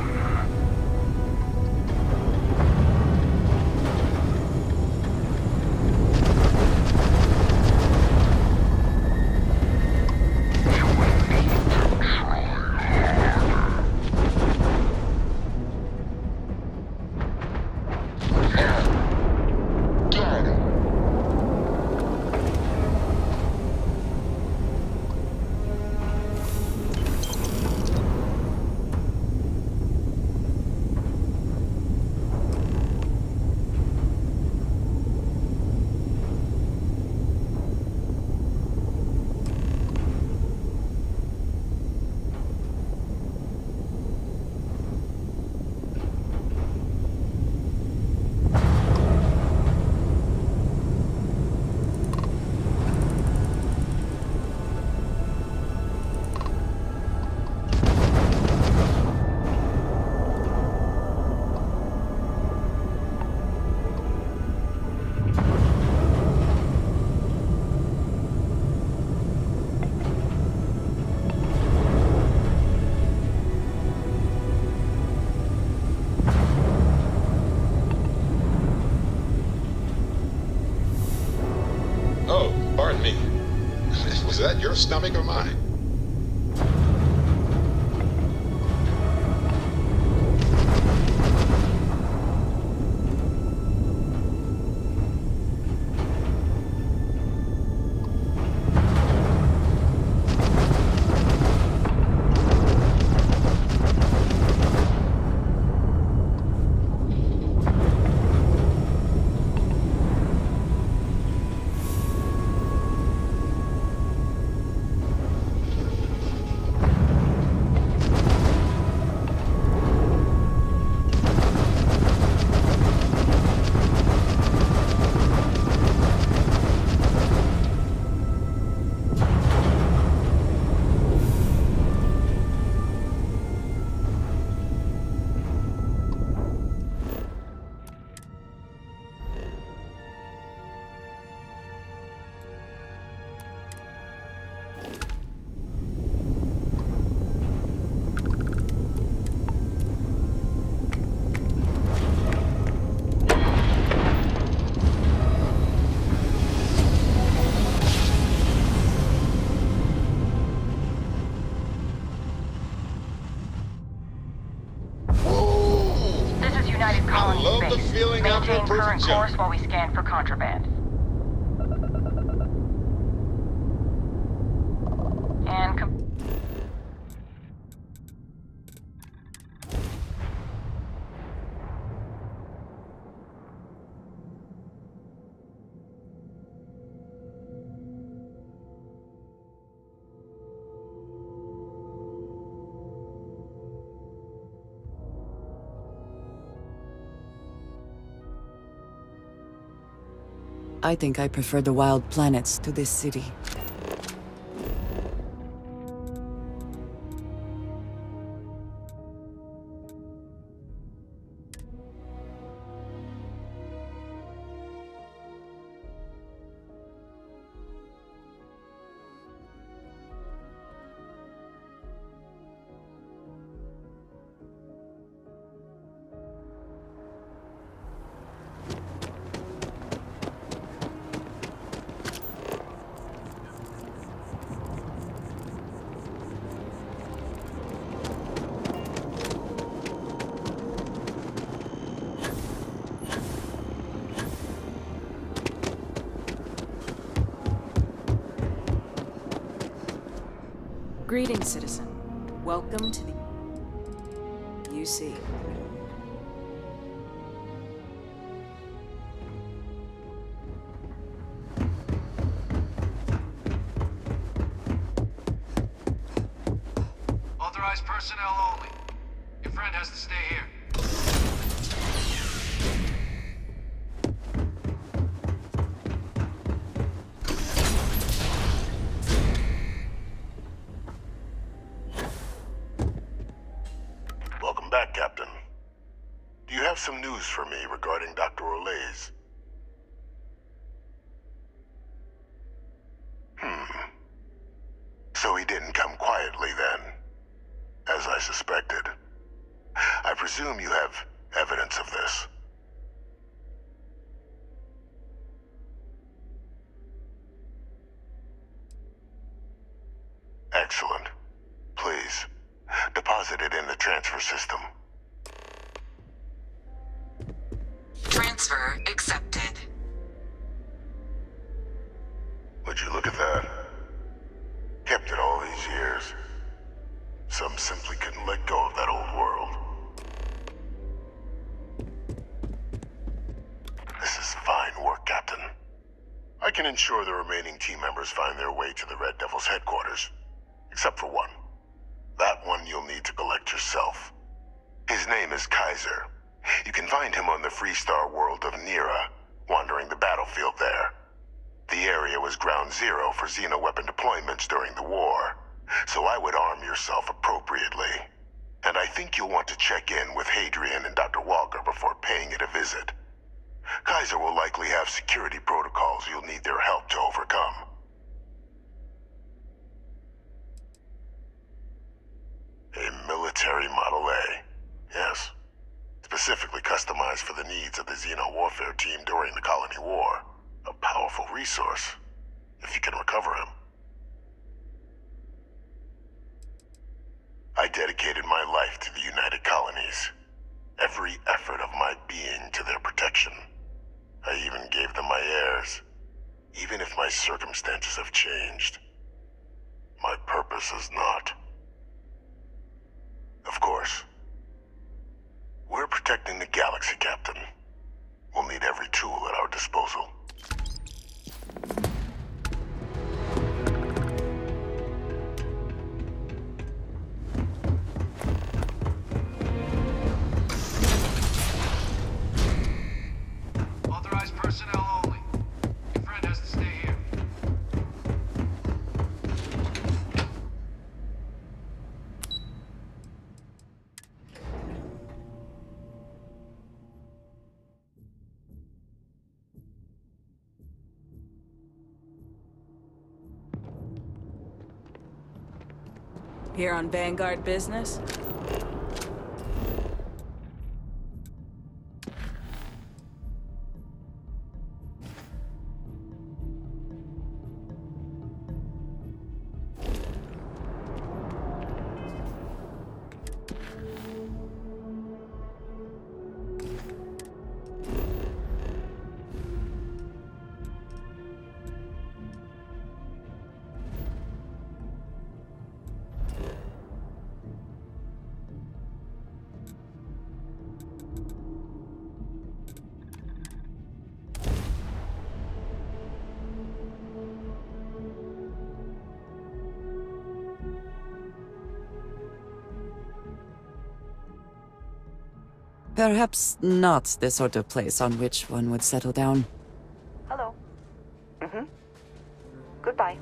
Oh, pardon me. Was that your stomach or mine? This is United Colony love the Space. feeling after a Maintain perfect current jump. course while we scan for contraband. And I think I prefer the wild planets to this city. Greetings, citizen. Welcome to the UC. Authorized personnel only. Your friend has to stay here. Welcome back, Captain. Do you have some news for me regarding Dr. Olays? So he didn't come quietly then, as I suspected. I presume you have evidence of this. Excellent. Please, deposit it in the transfer system. Transfer accepted. Would you look at that? Kept it all these years. Some simply couldn't let go of that old world. This is fine work, Captain. I can ensure the remaining team members find their way to the Red Devil's headquarters. Except for one. That one you'll need to collect yourself. His name is Kaiser. You can find him on the Freestar world of Nira, wandering the battlefield there. The area was ground zero for xeno-weapon deployments during the war, so I would arm yourself appropriately. And I think you'll want to check in with Hadrian and Dr. Walker before paying it a visit. Kaiser will likely have security protocols you'll need their help to overcome. A military Model A, yes. Specifically customized for the needs of the Xeno warfare team during the Colony War. A powerful resource, if you can recover him. I dedicated my life to the United Colonies. Every effort of my being to their protection. I even gave them my heirs. Even if my circumstances have changed, my purpose has not. Of course. We're protecting the galaxy, Captain. We'll need every tool at our disposal. Authorized personnel only. Your friend has to stay here. Here on Vanguard business? Perhaps not the sort of place on which one would settle down. Hello. Mm-hmm. Goodbye.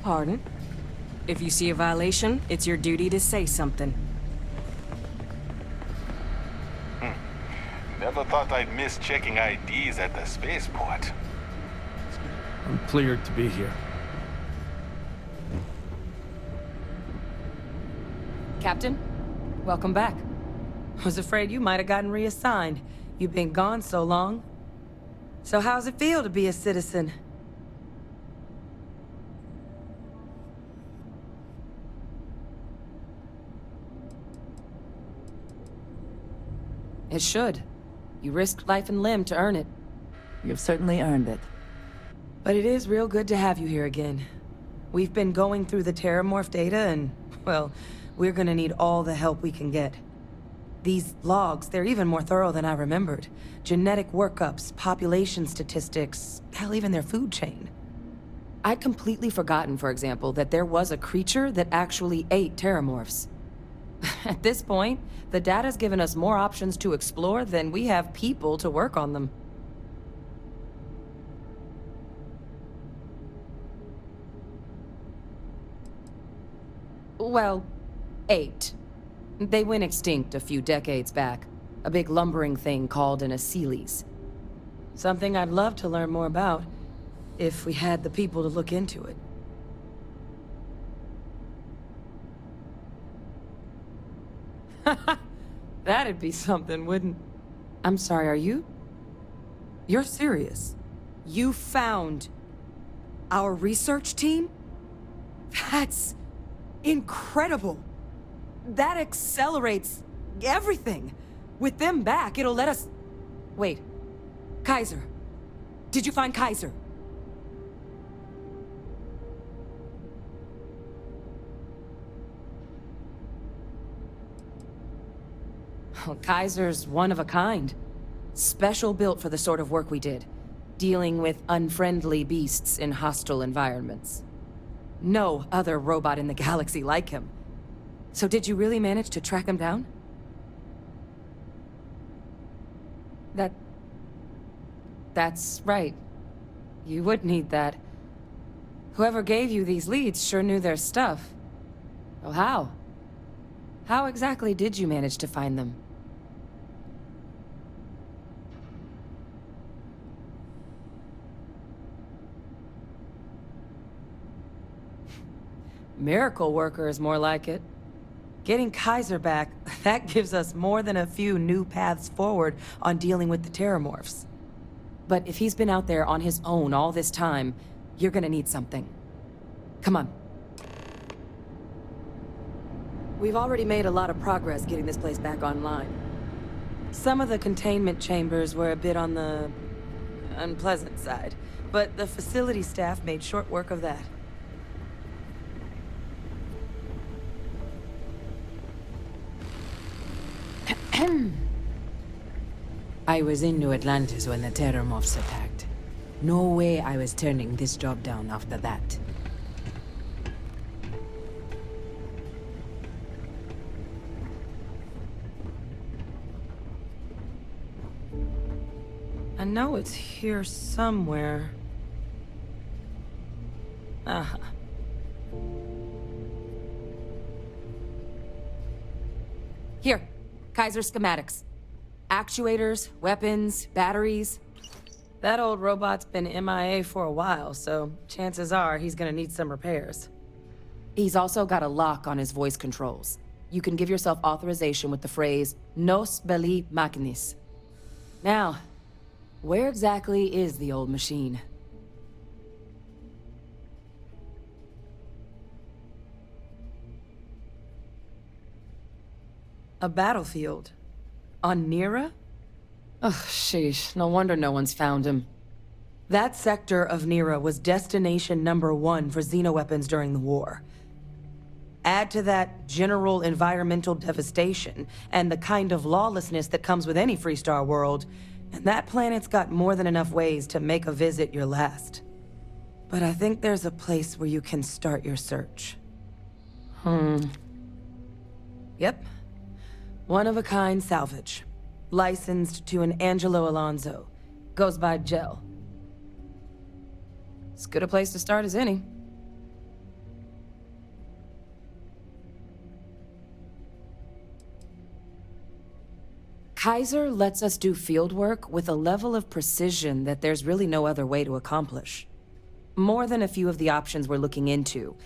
Pardon? If you see a violation, it's your duty to say something. Never thought I'd miss checking IDs at the spaceport. I'm cleared to be here. Captain, welcome back. Was afraid you might have gotten reassigned. You've been gone so long. So how's it feel to be a citizen? It should. You risked life and limb to earn it. You've certainly earned it. But it is real good to have you here again. We've been going through the Terramorph data and, well, we're gonna need all the help we can get. These logs, they're even more thorough than I remembered. Genetic workups, population statistics, hell, even their food chain. I'd completely forgotten, for example, that there was a creature that actually ate Terramorphs. At this point, the data's given us more options to explore than we have people to work on them. Well, 8. They went extinct a few decades back. A big lumbering thing called an Aceles. Something I'd love to learn more about, if we had the people to look into it. That'd be something, wouldn't... I'm sorry, are you... You're serious? You found... our research team? That's... incredible! That accelerates... everything! With them back, it'll let us... Wait. Kaiser. Did you find Kaiser? Well, Kaiser's one of a kind. Special built for the sort of work we did. Dealing with unfriendly beasts in hostile environments. No other robot in the galaxy like him. So did you really manage to track him down? That's right. You would need that. Whoever gave you these leads sure knew their stuff. Oh, how? How exactly did you manage to find them? Miracle worker is more like it. Getting Kaiser back, that gives us more than a few new paths forward on dealing with the Terramorphs. But if he's been out there on his own all this time, you're gonna need something. Come on. We've already made a lot of progress getting this place back online. Some of the containment chambers were a bit on the unpleasant side, but the facility staff made short work of that. I was in New Atlantis when the Terramorphs attacked. No way I was turning this job down after that. I know it's here somewhere. Uh-huh. Here, Kaiser schematics. Actuators, weapons, batteries. That old robot's been MIA for a while, so chances are he's gonna need some repairs. He's also got a lock on his voice controls. You can give yourself authorization with the phrase, Nos belli machinis. Now, where exactly is the old machine? A battlefield? On Nira? Ugh, sheesh. No wonder no one's found him. That sector of Nira was destination #1 for xenoweapons during the war. Add to that general environmental devastation and the kind of lawlessness that comes with any Freestar world, and that planet's got more than enough ways to make a visit your last. But I think there's a place where you can start your search. Yep. One-of-a-kind salvage. Licensed to an Angelo Alonso. Goes by Gel. As good a place to start as any. Kaiser lets us do fieldwork with a level of precision that there's really no other way to accomplish. More than a few of the options we're looking into.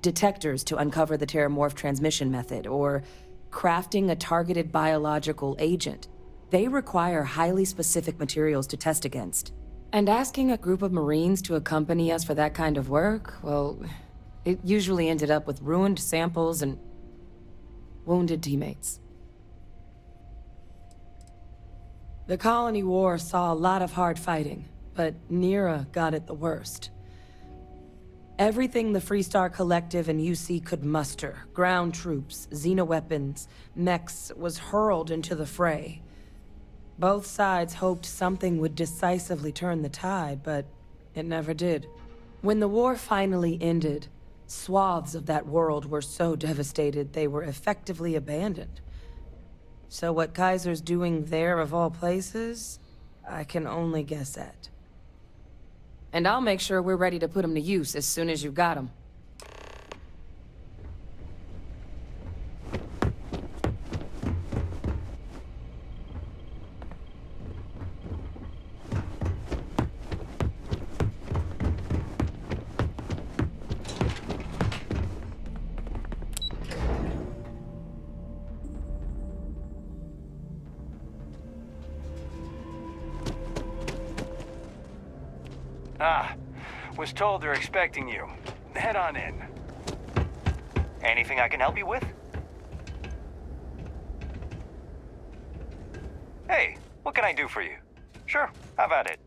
Detectors to uncover the Terramorph transmission method, or crafting a targeted biological agent. They require highly specific materials to test against. And asking a group of Marines to accompany us for that kind of work, well, it usually ended up with ruined samples and wounded teammates. The Colony War saw a lot of hard fighting, but Nira got it the worst. Everything the Freestar Collective and UC could muster, ground troops, xenoweapons, mechs, was hurled into the fray. Both sides hoped something would decisively turn the tide, but it never did. When the war finally ended, swaths of that world were so devastated they were effectively abandoned. So what Kaiser's doing there of all places, I can only guess at. And I'll make sure we're ready to put him to use as soon as you've got him. Was told they're expecting you. Head on in. Anything I can help you with? Hey, what can I do for you? Sure, have at it.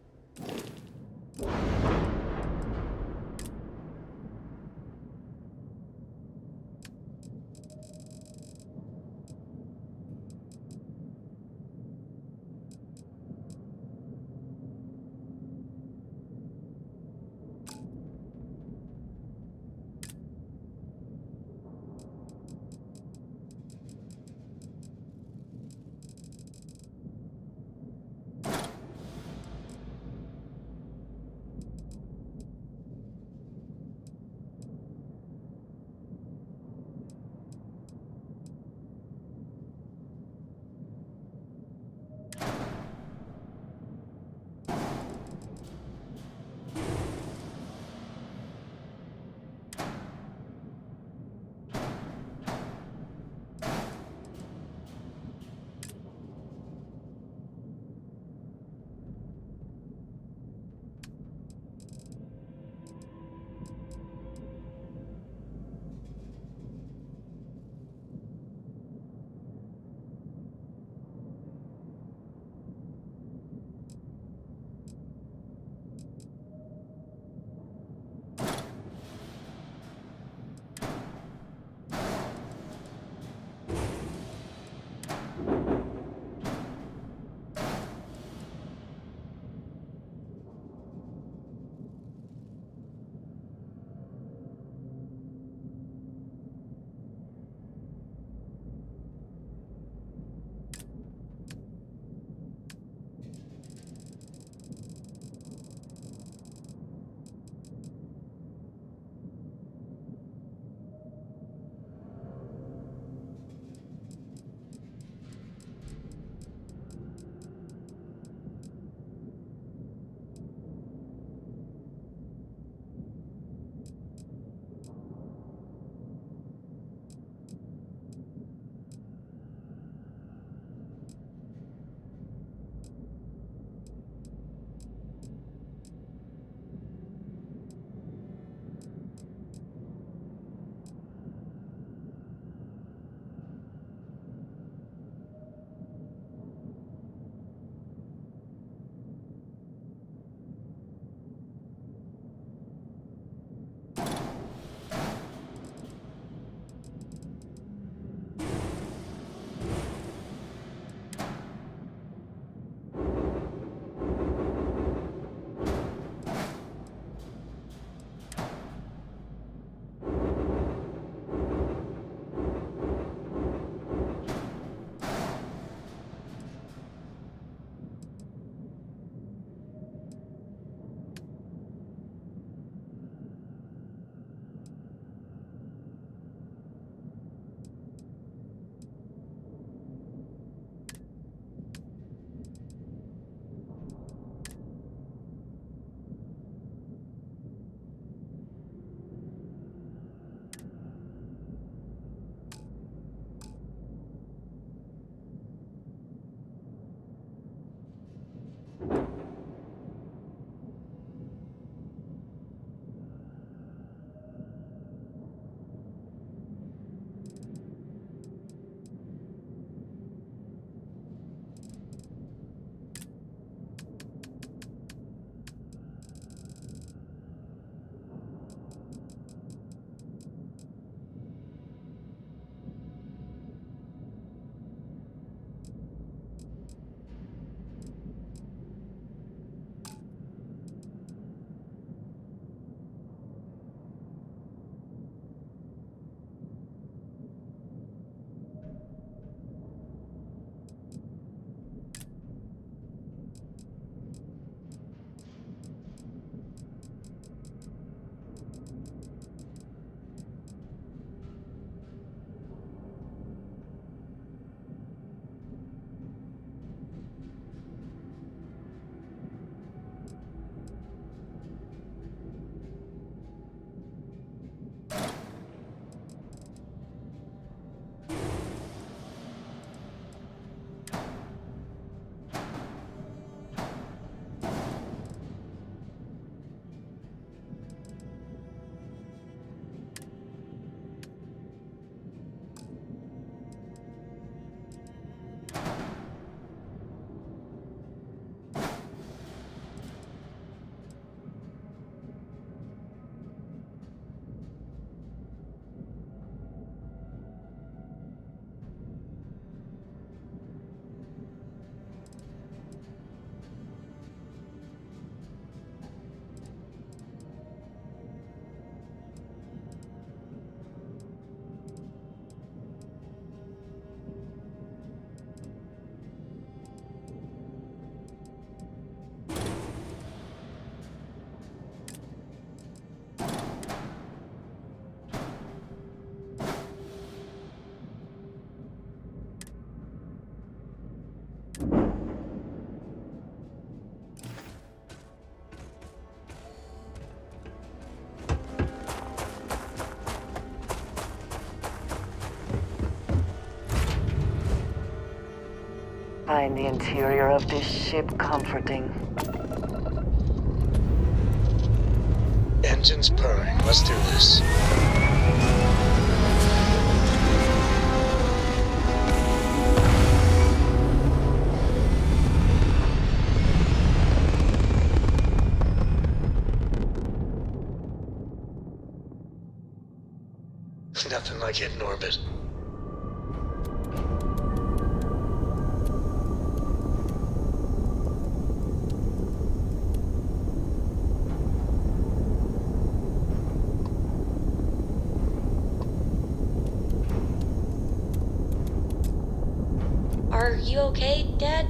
Find the interior of this ship comforting. Engines purring. Let's do this. Nothing like hitting orbit. Are you okay, Dad?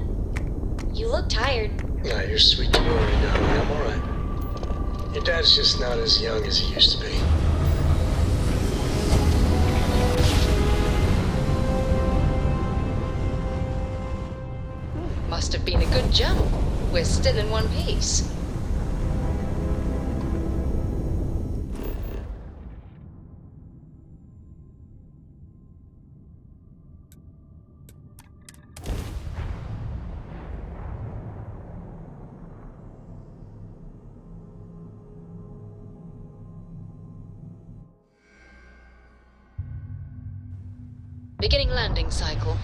You look tired. Nah, you're sweet to worry, darling. I'm alright. Your dad's just not as young as he used to be. Must have been a good jump. We're still in one piece. Beginning landing cycle.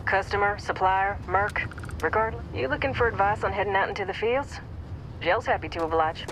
Customer, supplier, merc, regardless. You looking for advice on heading out into the fields? Jell's happy to oblige.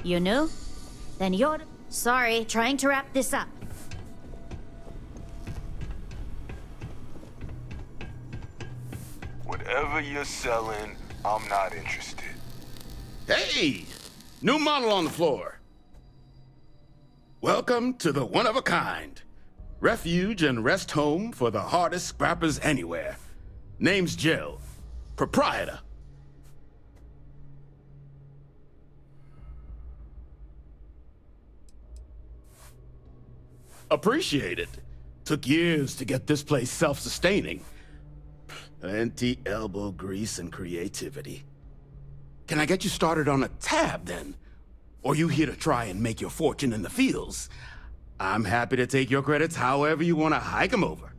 You knew? Then you're... Sorry, trying to wrap this up. Whatever you're selling, I'm not interested. Hey! New model on the floor. Welcome to the one-of-a-kind. Refuge and rest home for the hardest scrappers anywhere. Name's Jill. Proprietor. Appreciate it. Took years to get this place self-sustaining. Plenty elbow grease and creativity. Can I get you started on a tab, then? Or you here to try and make your fortune in the fields? I'm happy to take your credits however you want to hike them over.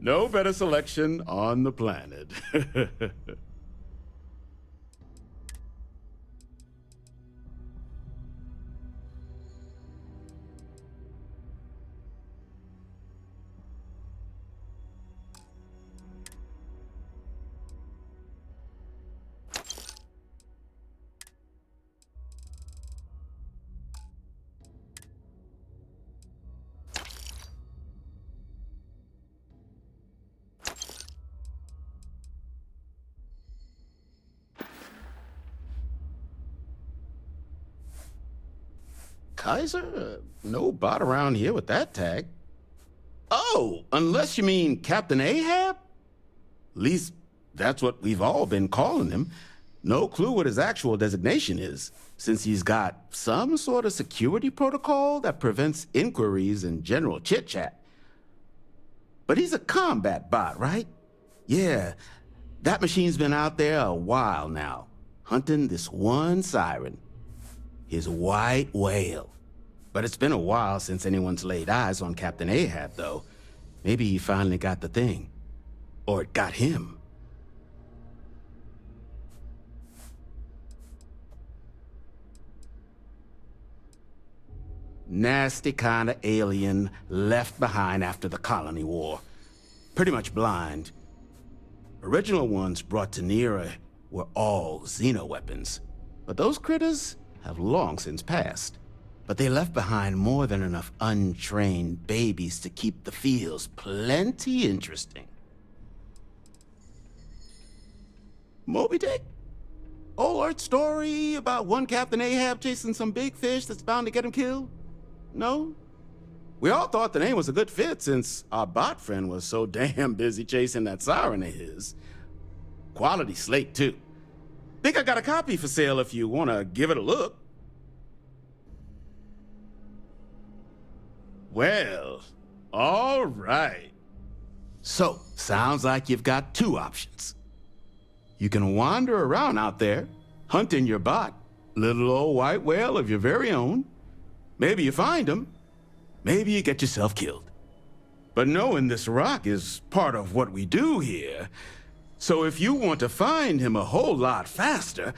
No better selection on the planet. Kaiser? No bot around here with that tag. Oh, unless you mean Captain Ahab? At least that's what we've all been calling him. No clue what his actual designation is, since he's got some sort of security protocol that prevents inquiries and general chit-chat. But he's a combat bot, right? Yeah, that machine's been out there a while now, hunting this one siren, his white whale. But it's been a while since anyone's laid eyes on Captain Ahab, though. Maybe he finally got the thing. Or it got him. Nasty kind of alien left behind after the colony war. Pretty much blind. Original ones brought to Nera were all xeno-weapons. But those critters have long since passed. But they left behind more than enough untrained babies to keep the fields plenty interesting. Moby Dick? Old art story about one Captain Ahab chasing some big fish that's bound to get him killed? No? We all thought the name was a good fit since our bot friend was so damn busy chasing that siren of his. Quality slate, too. Think I got a copy for sale if you want to give it a look. Well, all right. So, sounds like you've got two options. You can wander around out there, hunting your bot, little old white whale of your very own. Maybe you find him. Maybe you get yourself killed. But knowing this rock is part of what we do here. So if you want to find him a whole lot faster,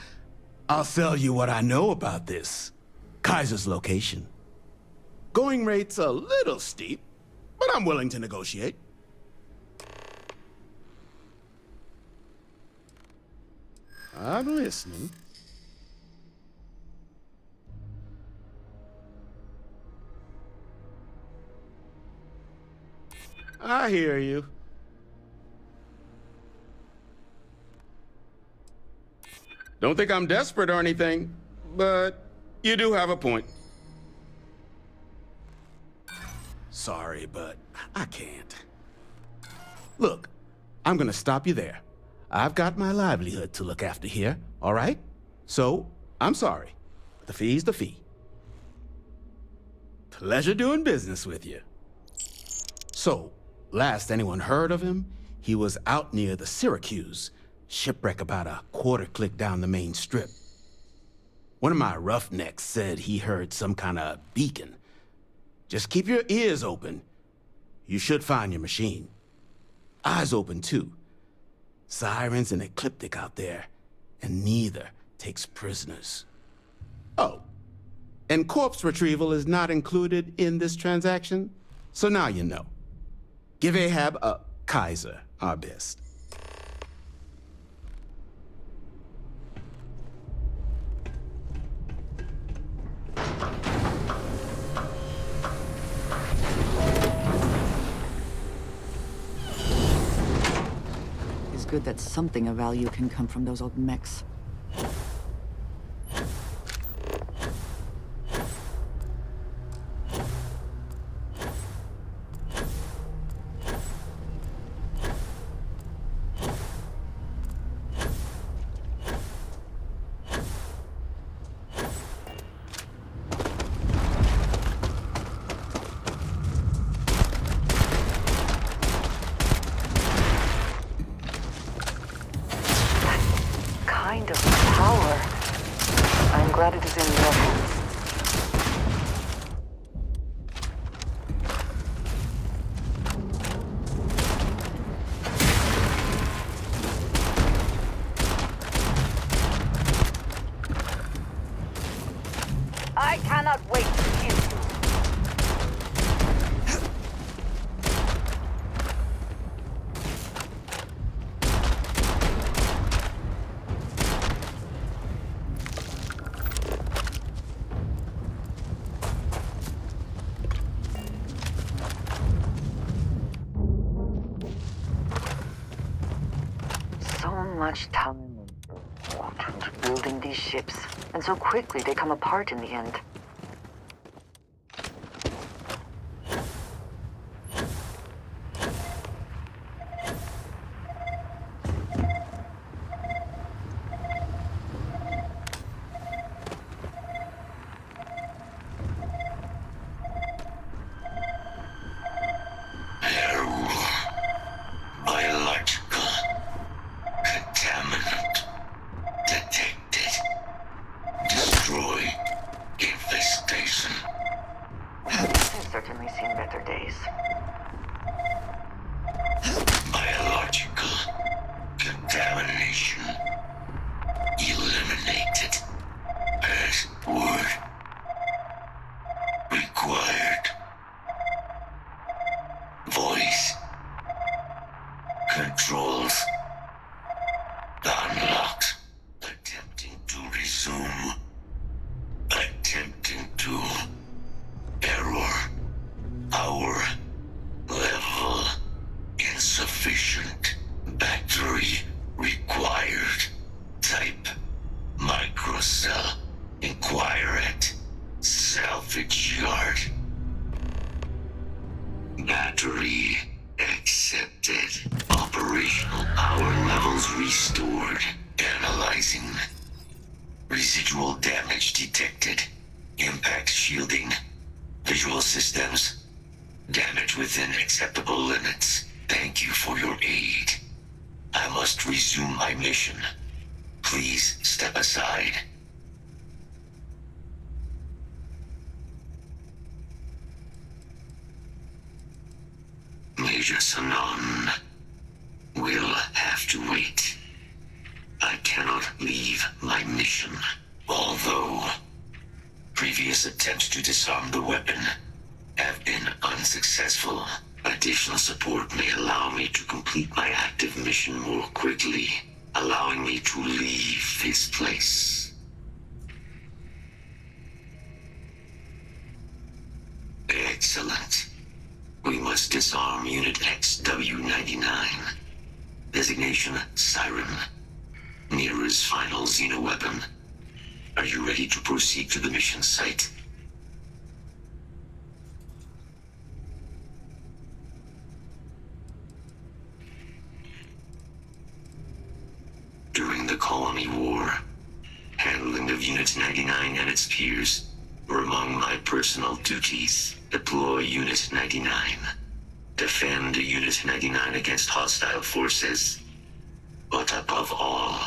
I'll sell you what I know about this. Kaiser's location. Going rate's a little steep, but I'm willing to negotiate. I'm listening. I hear you. Don't think I'm desperate or anything, but you do have a point. Sorry, but I can't. Look, I'm gonna stop you there. I've got my livelihood to look after here, all right? So, I'm sorry. The fee's the fee. Pleasure doing business with you. So, last anyone heard of him, he was out near the Syracuse, shipwreck about a quarter click down the main strip. One of my roughnecks said he heard some kind of beacon. Just keep your ears open. You should find your machine. Eyes open, too. Sirens and Ecliptic out there, and neither takes prisoners. Oh, and corpse retrieval is not included in this transaction, so now you know. Give Ahab a Kaiser our best. It's good that something of value can come from those old mechs. Kind of power. I'm glad it is in your hands. I cannot wait to kill you. So much time and thought into building these ships, and so quickly they come apart in the end. please. Biological contamination eliminated. Password required. Voice controls unlocked. Attempting to resume. Attempting to. Error. Power level insufficient. Battery required. Type microcell. Inquire at salvage yard. Battery accepted. Operational power levels restored. Analyzing. Residual damage detected. Impact shielding. Visual systems. Damage within acceptable limits. Thank you for your aid. I must resume my mission. Please step aside. Major Sanon will have to wait. I cannot leave my mission, although previous attempts to disarm the weapon have been unsuccessful. Additional support may allow me to complete my active mission more quickly, allowing me to leave this place. Excellent. We must disarm Unit XW-99. Designation Siren. Nearest final xeno-weapon. Are you ready to proceed to the mission site? During the Colony War, handling of Unit 99 and its peers were among my personal duties. Deploy Unit 99. Defend Unit 99 against hostile forces. But above all,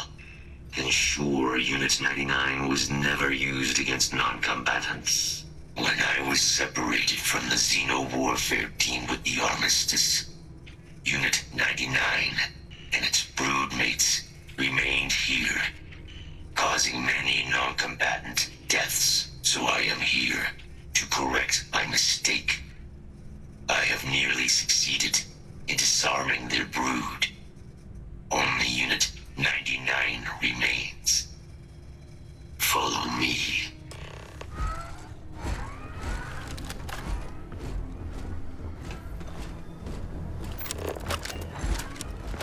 ensure Unit 99 was never used against non-combatants. When I was separated from the Xeno warfare team with the Armistice, Unit 99 and its broodmates remained here, causing many non-combatant deaths. So I am here to correct my mistake. I have nearly succeeded in disarming their brood. Only Unit 99 remains. Follow me.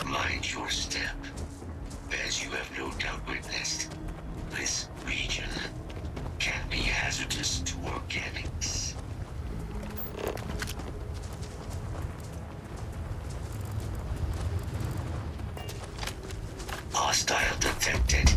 Mind your step. As you have no doubt witnessed, this region can be hazardous to organics. Hostile detected.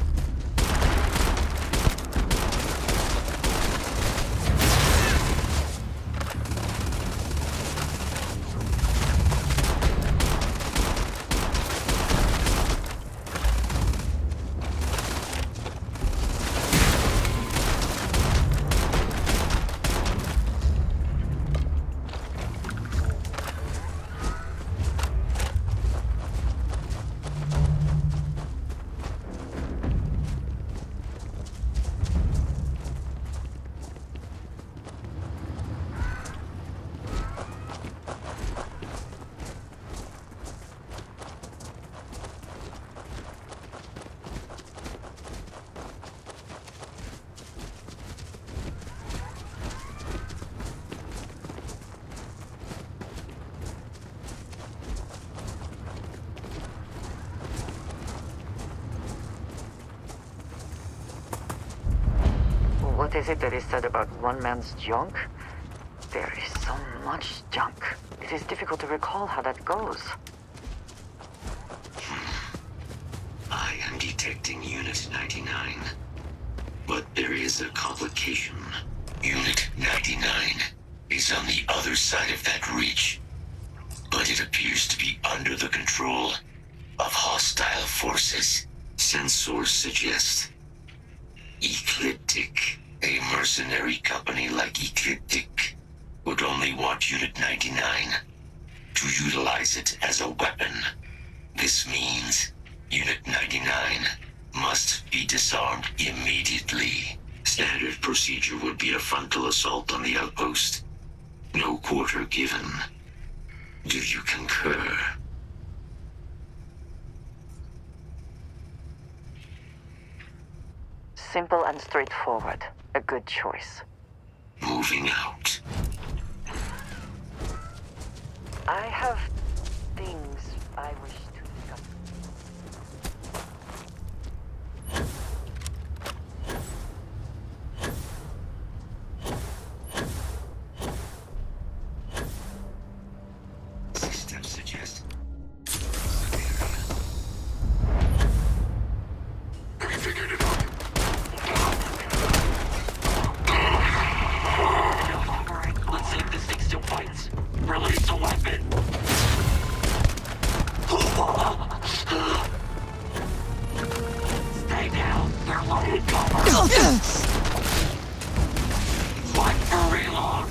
What is it that is said about one man's junk? There is so much junk. It is difficult to recall how that goes. I am detecting Unit 99. But there is a complication. Unit 99 is on the other side of that ridge. But it appears to be under the control of hostile forces. Sensors suggest Ecliptic. A mercenary company like Ecliptic would only want Unit 99 to utilize it as a weapon. This means Unit 99 must be disarmed immediately. Standard procedure would be a frontal assault on the outpost. No quarter given. Do you concur? Simple and straightforward. A good choice. Moving out. I have things I wish to discuss. Systems suggest. I figured it out. Let's see if this thing still fights. Release the weapon. Stay down. They're loaded cover. Fight for reload.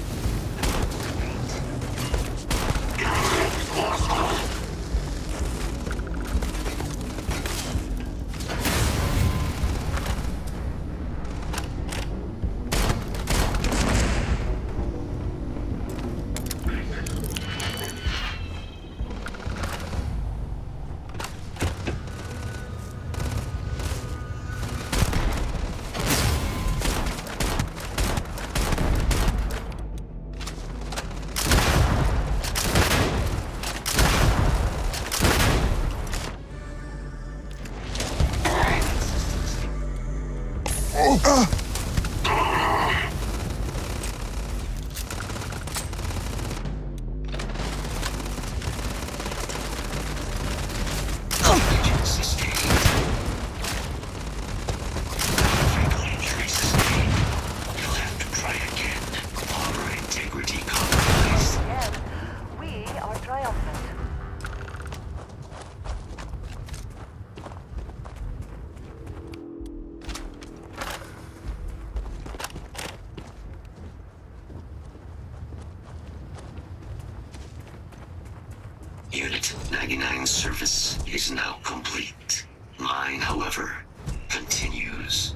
Unit 99's service is now complete. Mine, however, continues.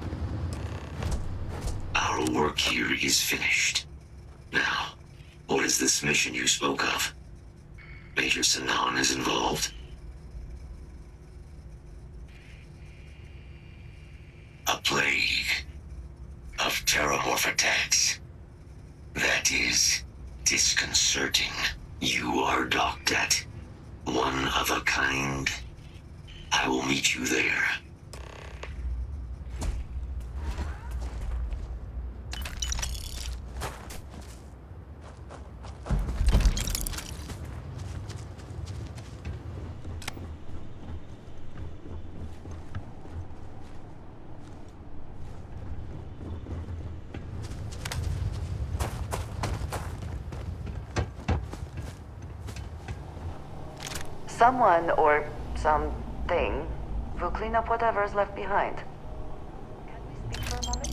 Our work here is finished. Now, what is this mission you spoke of? Major Sanan is involved? A plague of terramorph attacks. That is disconcerting. You are docked at one of a kind. I will meet you there. Someone or something will clean up whatever's left behind. Can we speak for a moment?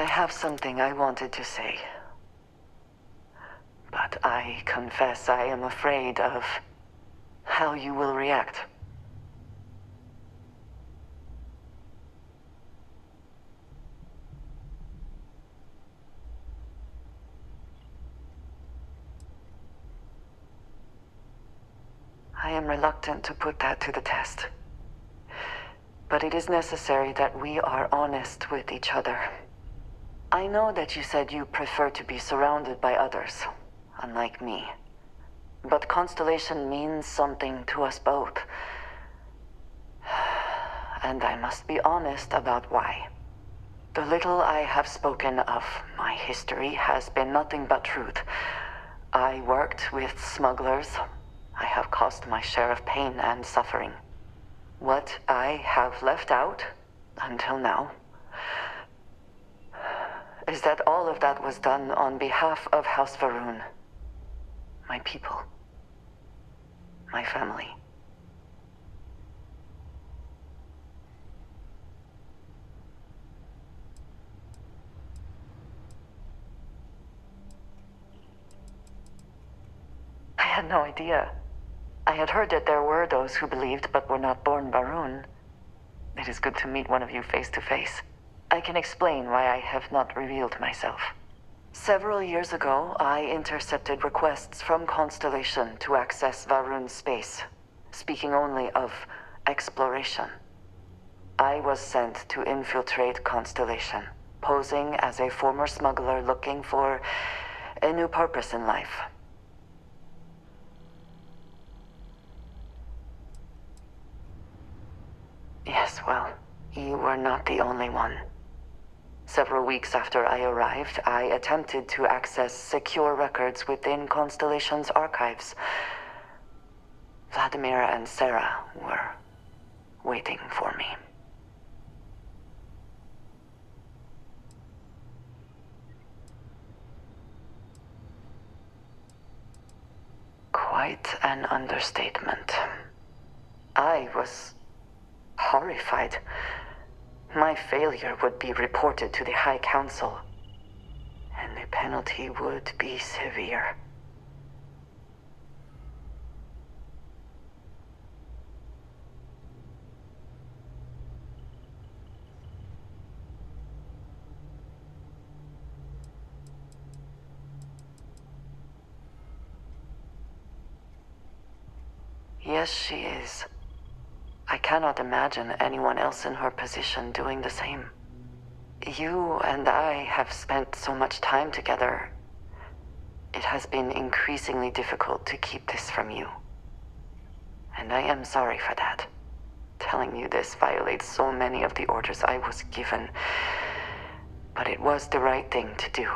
have something I wanted to say. But I confess I am afraid of how you will react. I am reluctant to put that to the test. But it is necessary that we are honest with each other. I know that you said you prefer to be surrounded by others, unlike me. But Constellation means something to us both. And I must be honest about why. The little I have spoken of my history has been nothing but truth. I worked with smugglers. I have caused my share of pain and suffering. What I have left out, until now, is that all of that was done on behalf of House Varun. My people. My family. I had no idea. I had heard that there were those who believed but were not born Varun. It is good to meet one of you face to face. I can explain why I have not revealed myself. Several years ago, I intercepted requests from Constellation to access Varun's space, speaking only of exploration. I was sent to infiltrate Constellation, posing as a former smuggler looking for a new purpose in life. Yes, well, you were not the only one. Several weeks after I arrived, I attempted to access secure records within Constellation's archives. Vladimir and Sarah were waiting for me. Quite an understatement. I was horrified. My failure would be reported to the High Council, and the penalty would be severe. Yes, she is. I cannot imagine anyone else in her position doing the same. You and I have spent so much time together. It has been increasingly difficult to keep this from you. And I am sorry for that. Telling you this violates so many of the orders I was given. But it was the right thing to do.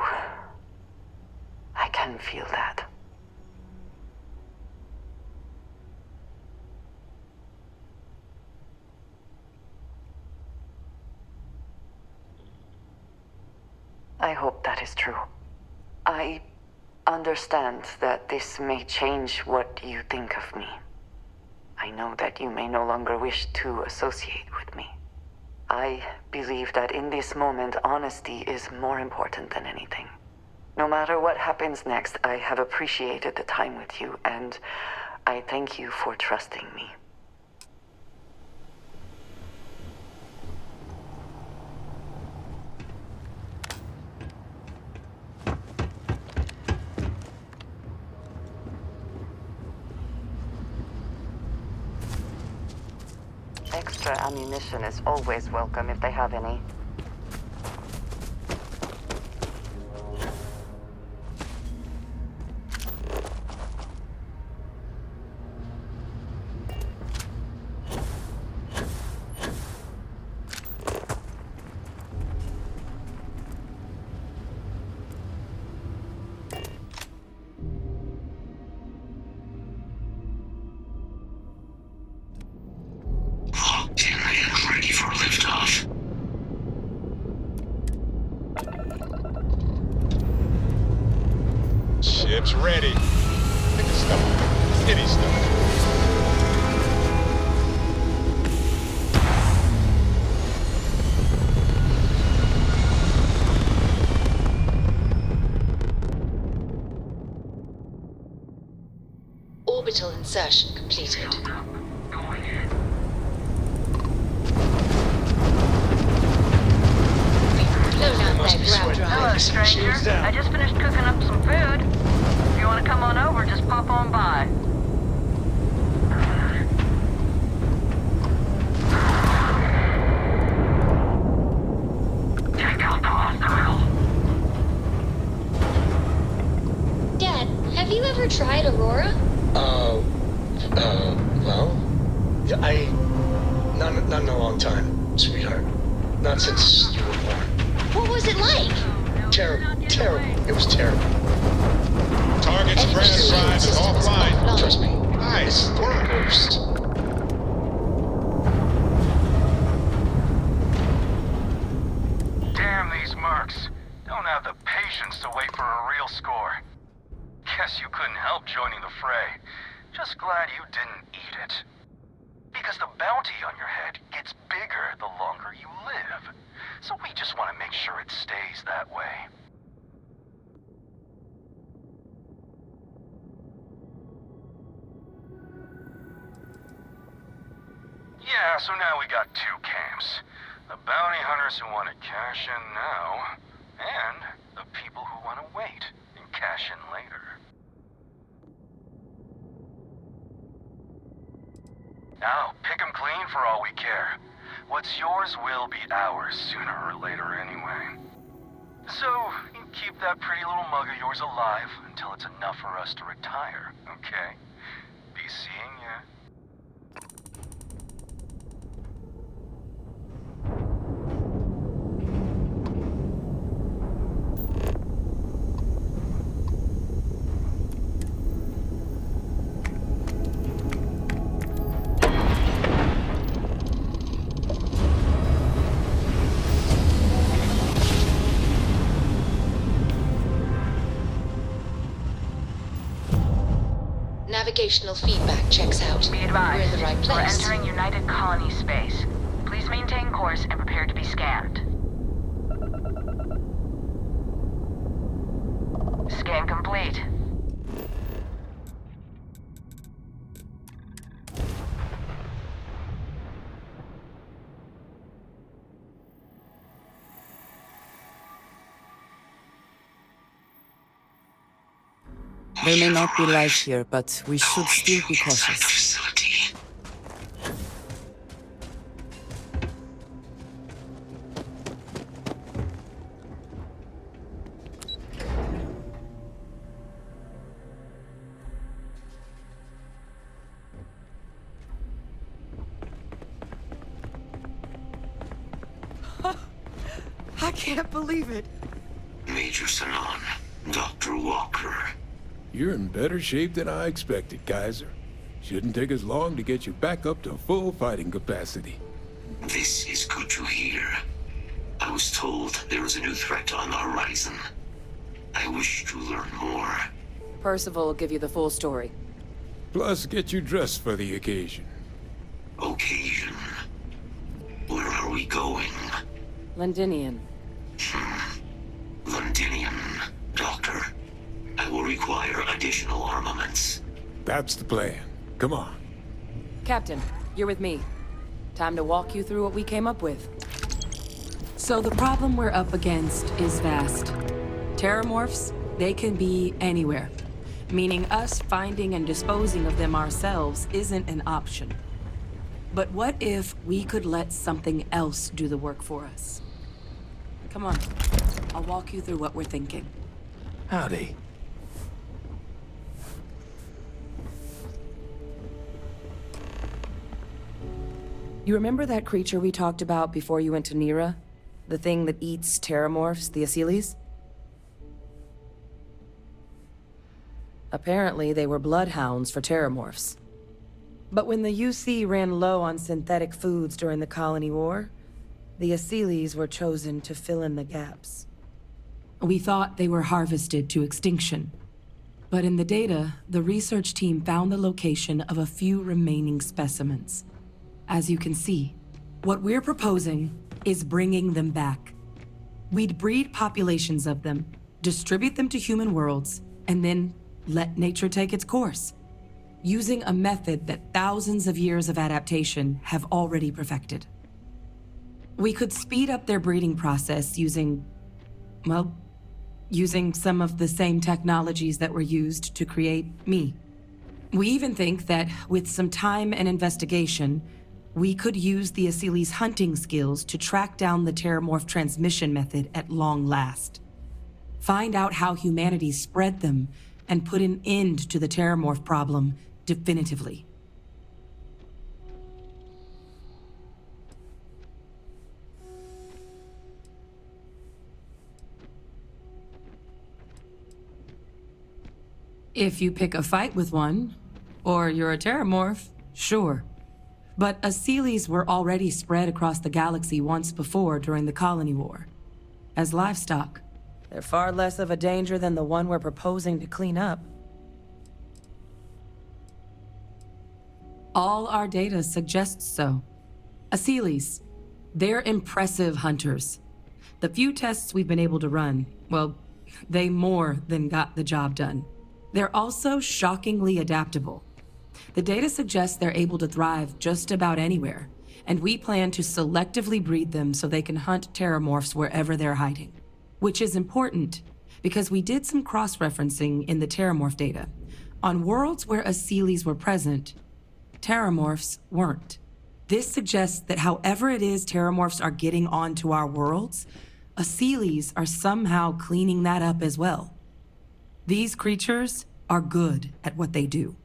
I can feel that. I hope that is true. I understand that this may change what you think of me. I know that you may no longer wish to associate with me. I believe that in this moment, honesty is more important than anything. No matter what happens next, I have appreciated the time with you, and I thank you for trusting me. Extra ammunition is always welcome if they have any. Ship's ready. Look at stuff. City stuff. Insertion completed. Hello, stranger. I just finished cooking up some food. If you want to come on over, just pop on by. Dad, have you ever tried Aurora? Well, yeah, not in a long time, sweetheart. Not since you were born. What was it like? Terrible. It was terrible. Target's brass drive is offline. Trust me. Nice work. Worst. Damn these mercs. Don't have the patience to wait for a real score. Guess you couldn't help joining the fray. Just glad you didn't eat it. Because the bounty on your head gets bigger the longer you live. So we just want to make sure it stays that way. Yeah, so now we got two camps. The bounty hunters who want to cash in now, and the people who want to wait and cash in later. Now, pick 'em clean for all we care. What's yours will be ours sooner or later anyway. So, you keep that pretty little mug of yours alive until it's enough for us to retire, okay? Be seeing ya. Navigational feedback checks out. Be advised, We're in the right we're place. entering United Colony space. Please maintain course and prepare to be scanned. Scan complete. There may not be life here, but we should still be cautious. I can't believe it. Major Sanan, Dr. Walker. You're in better shape than I expected, Kaiser. Shouldn't take us long to get you back up to full fighting capacity. This is good to hear. I was told there was a new threat on the horizon. I wish to learn more. Percival will give you the full story. Plus, get you dressed for the occasion. Occasion? Where are we going? Londinian. Londinian, Doctor. I will require additional armaments. That's the plan. Come on. Captain, you're with me. Time to walk you through what we came up with. So the problem we're up against is vast. Terramorphs, they can be anywhere. Meaning us finding and disposing of them ourselves isn't an option. But what if we could let something else do the work for us? Come on. I'll walk you through what we're thinking. Howdy. You remember that creature we talked about before you went to Nira? The thing that eats terramorphs, the Asylees? Apparently, they were bloodhounds for terramorphs. But when the UC ran low on synthetic foods during the Colony War, the Asylees were chosen to fill in the gaps. We thought they were harvested to extinction. But in the data, the research team found the location of a few remaining specimens. As you can see, what we're proposing is bringing them back. We'd breed populations of them, distribute them to human worlds, and then let nature take its course. using a method that thousands of years of adaptation have already perfected. We could speed up their breeding process using some of the same technologies that were used to create me. We even think that with some time and investigation, we could use the Asili's hunting skills to track down the Terramorph transmission method at long last. Find out how humanity spread them and put an end to the Terramorph problem definitively. If you pick a fight with one, or you're a Terramorph, sure. But Asilis were already spread across the galaxy once before during the Colony War. As livestock, they're far less of a danger than the one we're proposing to clean up. All our data suggests so. Asilis, they're impressive hunters. The few tests we've been able to run, well, they more than got the job done. They're also shockingly adaptable. The data suggests they're able to thrive just about anywhere, and we plan to selectively breed them so they can hunt Terramorphs wherever they're hiding. Which is important, because we did some cross-referencing in the Terramorph data. On worlds where Asilis were present, Terramorphs weren't. This suggests that however it is Terramorphs are getting onto our worlds, Asilis are somehow cleaning that up as well. These creatures are good at what they do.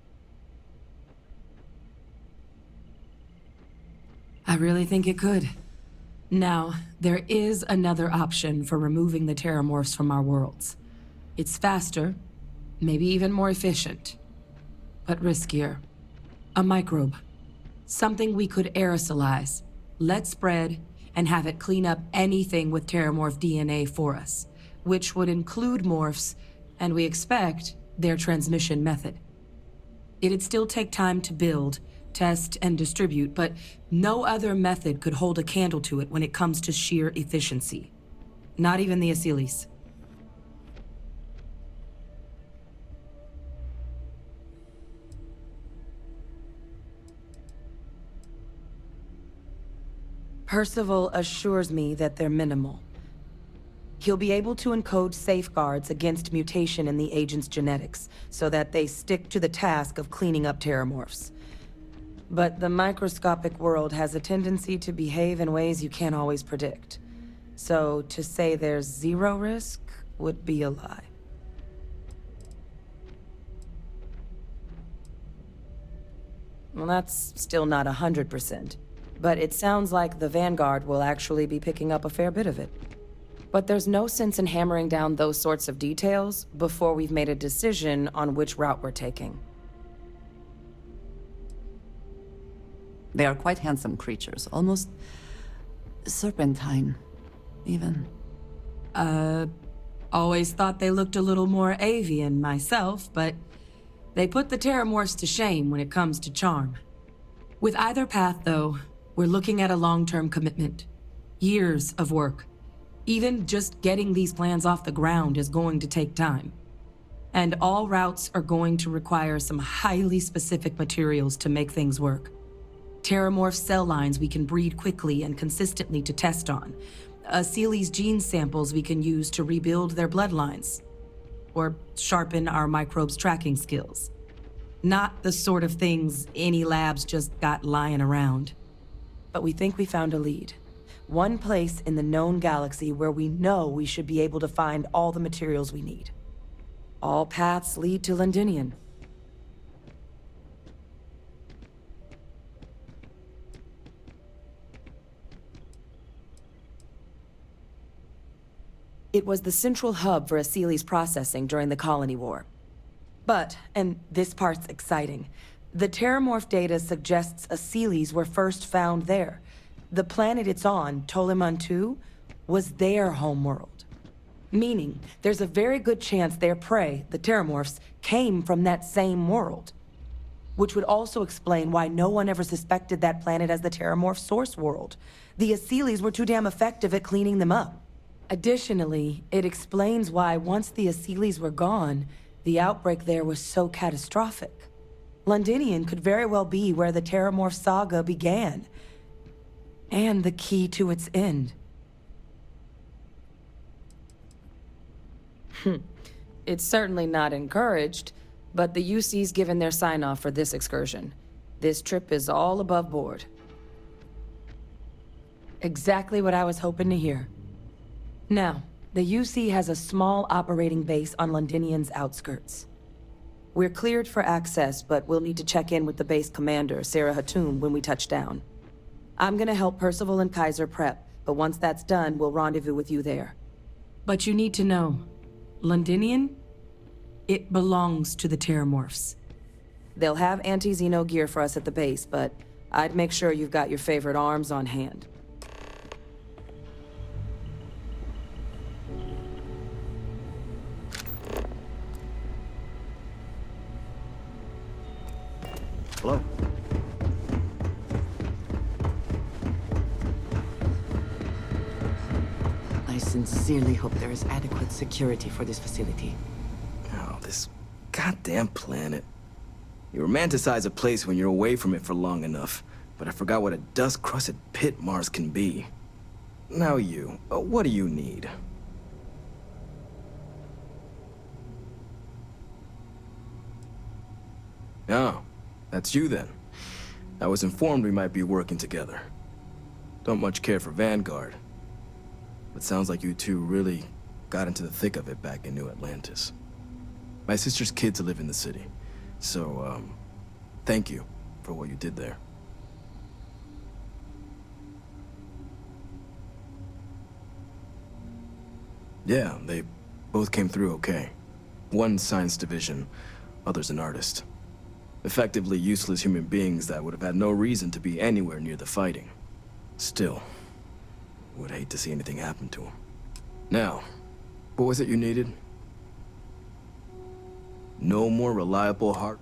I really think it could. Now, there is another option for removing the Terramorphs from our worlds. It's faster, maybe even more efficient, but riskier. A microbe. Something we could aerosolize, let spread, and have it clean up anything with Terramorph DNA for us, which would include morphs, and we expect their transmission method. It'd still take time to build, test, and distribute, but no other method could hold a candle to it when it comes to sheer efficiency. Not even the Asilis. Percival assures me that they're minimal. He'll be able to encode safeguards against mutation in the agent's genetics, so that they stick to the task of cleaning up Terramorphs. But the microscopic world has a tendency to behave in ways you can't always predict. So to say there's zero risk would be a lie. Well, that's still not 100%. But it sounds like the Vanguard will actually be picking up a fair bit of it. But there's no sense in hammering down those sorts of details before we've made a decision on which route we're taking. They are quite handsome creatures, almost serpentine, even. Always thought they looked a little more avian myself, but they put the Terramorphs to shame when it comes to charm. With either path, though, we're looking at a long-term commitment. Years of work. Even just getting these plans off the ground is going to take time. And all routes are going to require some highly specific materials to make things work. Terramorph cell lines we can breed quickly and consistently to test on. Asili's gene samples we can use to rebuild their bloodlines. Or sharpen our microbes' tracking skills. Not the sort of things any labs just got lying around. But we think we found a lead. One place in the known galaxy where we know we should be able to find all the materials we need. All paths lead to Londinian. It was the central hub for Asili's processing during the Colony War. But, and this part's exciting, the Terramorph data suggests Asilis were first found there. The planet it's on, Toliman II, was their homeworld. Meaning, there's a very good chance their prey, the Terramorphs, came from that same world. Which would also explain why no one ever suspected that planet as the Terramorph source world. The Asilis were too damn effective at cleaning them up. Additionally, it explains why once the Asilis were gone, the outbreak there was so catastrophic. Londinian could very well be where the Terramorph saga began. And the key to its end. It's certainly not encouraged, but the UC's given their sign-off for this excursion. This trip is all above board. Exactly what I was hoping to hear. Now, the UC has a small operating base on Londinian's outskirts. We're cleared for access, but we'll need to check in with the base commander, Sarah Hatum, when we touch down. I'm gonna help Percival and Kaiser prep, but once that's done, we'll rendezvous with you there. But you need to know, Londinian, it belongs to the Terramorphs. They'll have anti-Xeno gear for us at the base, but I'd make sure you've got your favorite arms on hand. Hello? I sincerely hope there is adequate security for this facility. Oh, this goddamn planet. You romanticize a place when you're away from it for long enough, but I forgot what a dust-crusted pit Mars can be. Now you, what do you need? Oh, that's you then. I was informed we might be working together. Don't much care for Vanguard. But sounds like you two really got into the thick of it back in New Atlantis. My sister's kids live in the city, so, thank you for what you did there. Yeah, they both came through okay. One science division, other's an artist. Effectively useless human beings that would have had no reason to be anywhere near the fighting. Still, would hate to see anything happen to them. Now, what was it you needed? No more reliable heart.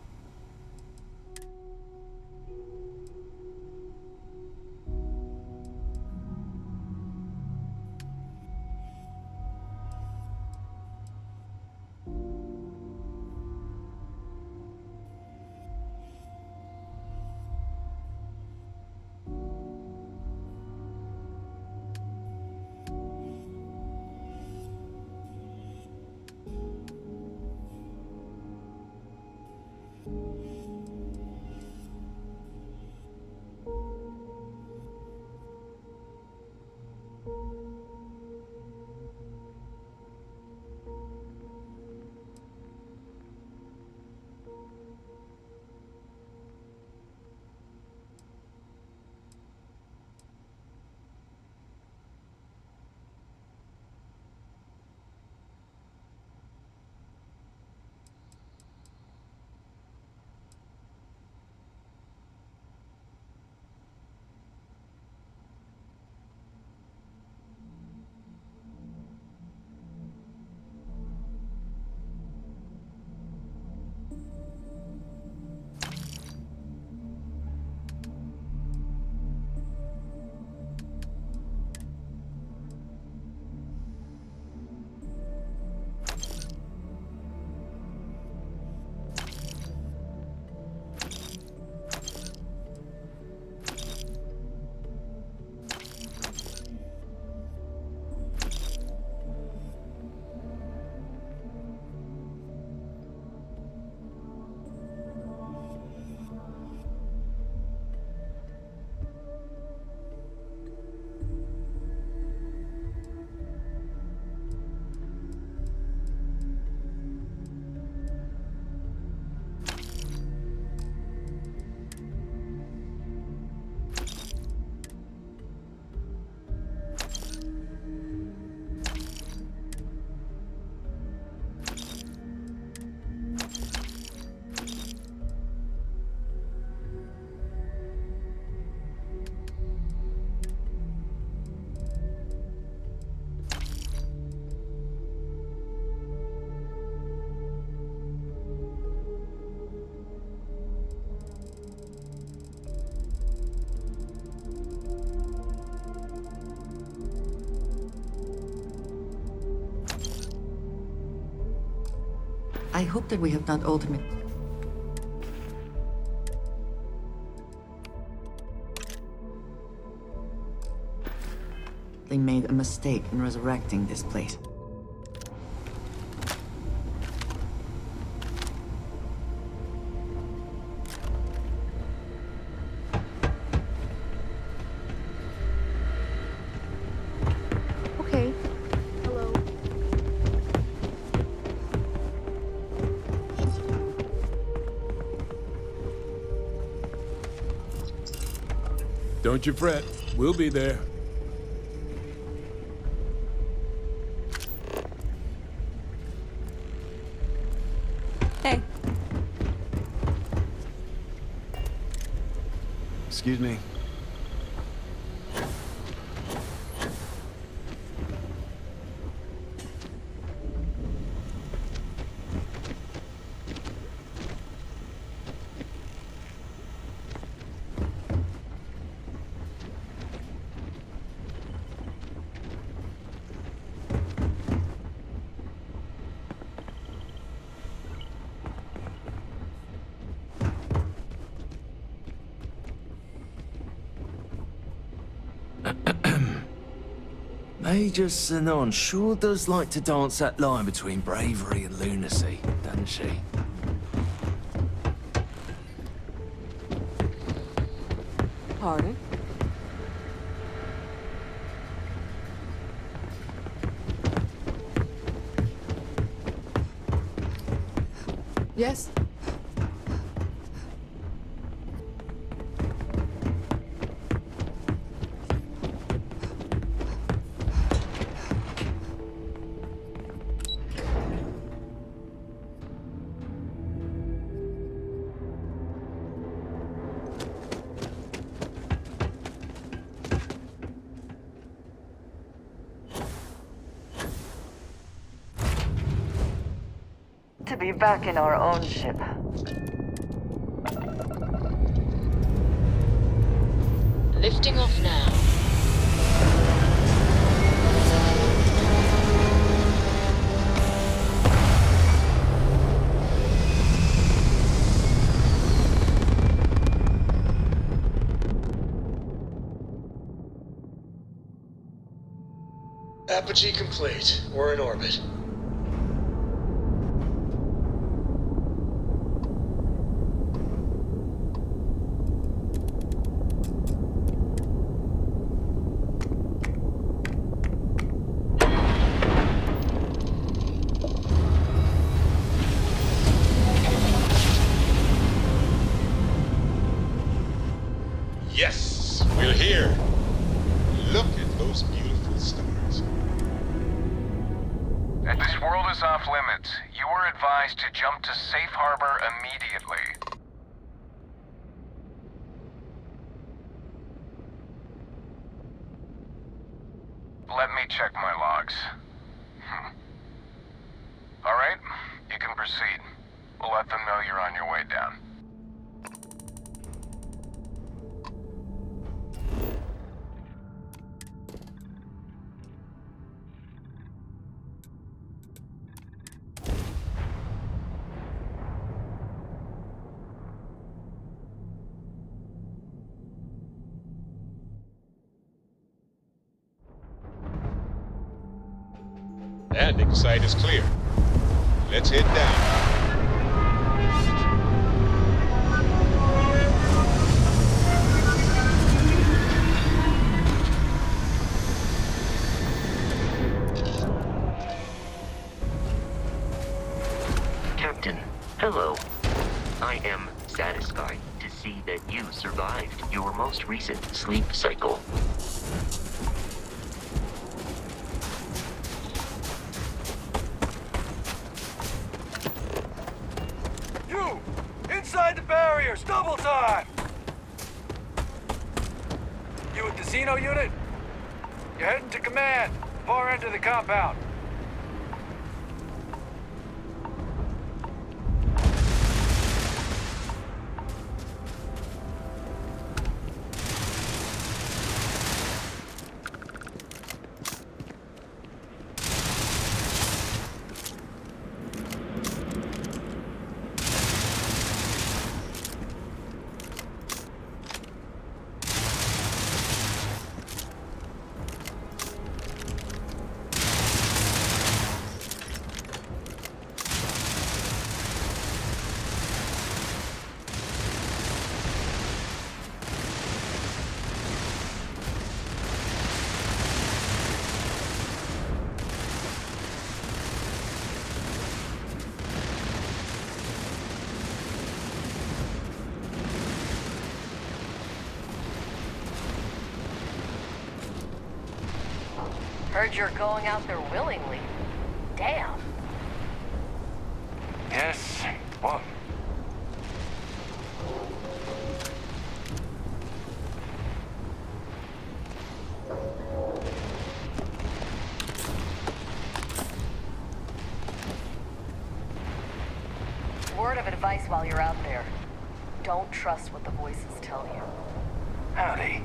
I hope that we have not ultimately... they made a mistake in resurrecting this place. Okay. Hello. Don't you fret. We'll be there. Hey. Excuse me. Major Sinon sure does like to dance that line between bravery and lunacy, doesn't she? Pardon? Yes? To be back in our own ship. Lifting off now. Apogee complete. We're in orbit. Yes, we're here. Look at those beautiful stars. This world is off limits. You were advised to jump to safe harbor immediately. Let me check my logs. All right, you can proceed. We'll let them know you're on your way down. Landing site is clear. Let's head down. Captain, hello. I am satisfied to see that you survived your most recent sleep cycle. You! Inside the barriers! Double time! You with the Xeno unit? You're heading to command. Far end of the compound. Heard you're going out there willingly. Damn. Yes. What? Word of advice while you're out there. Don't trust what the voices tell you. Howdy.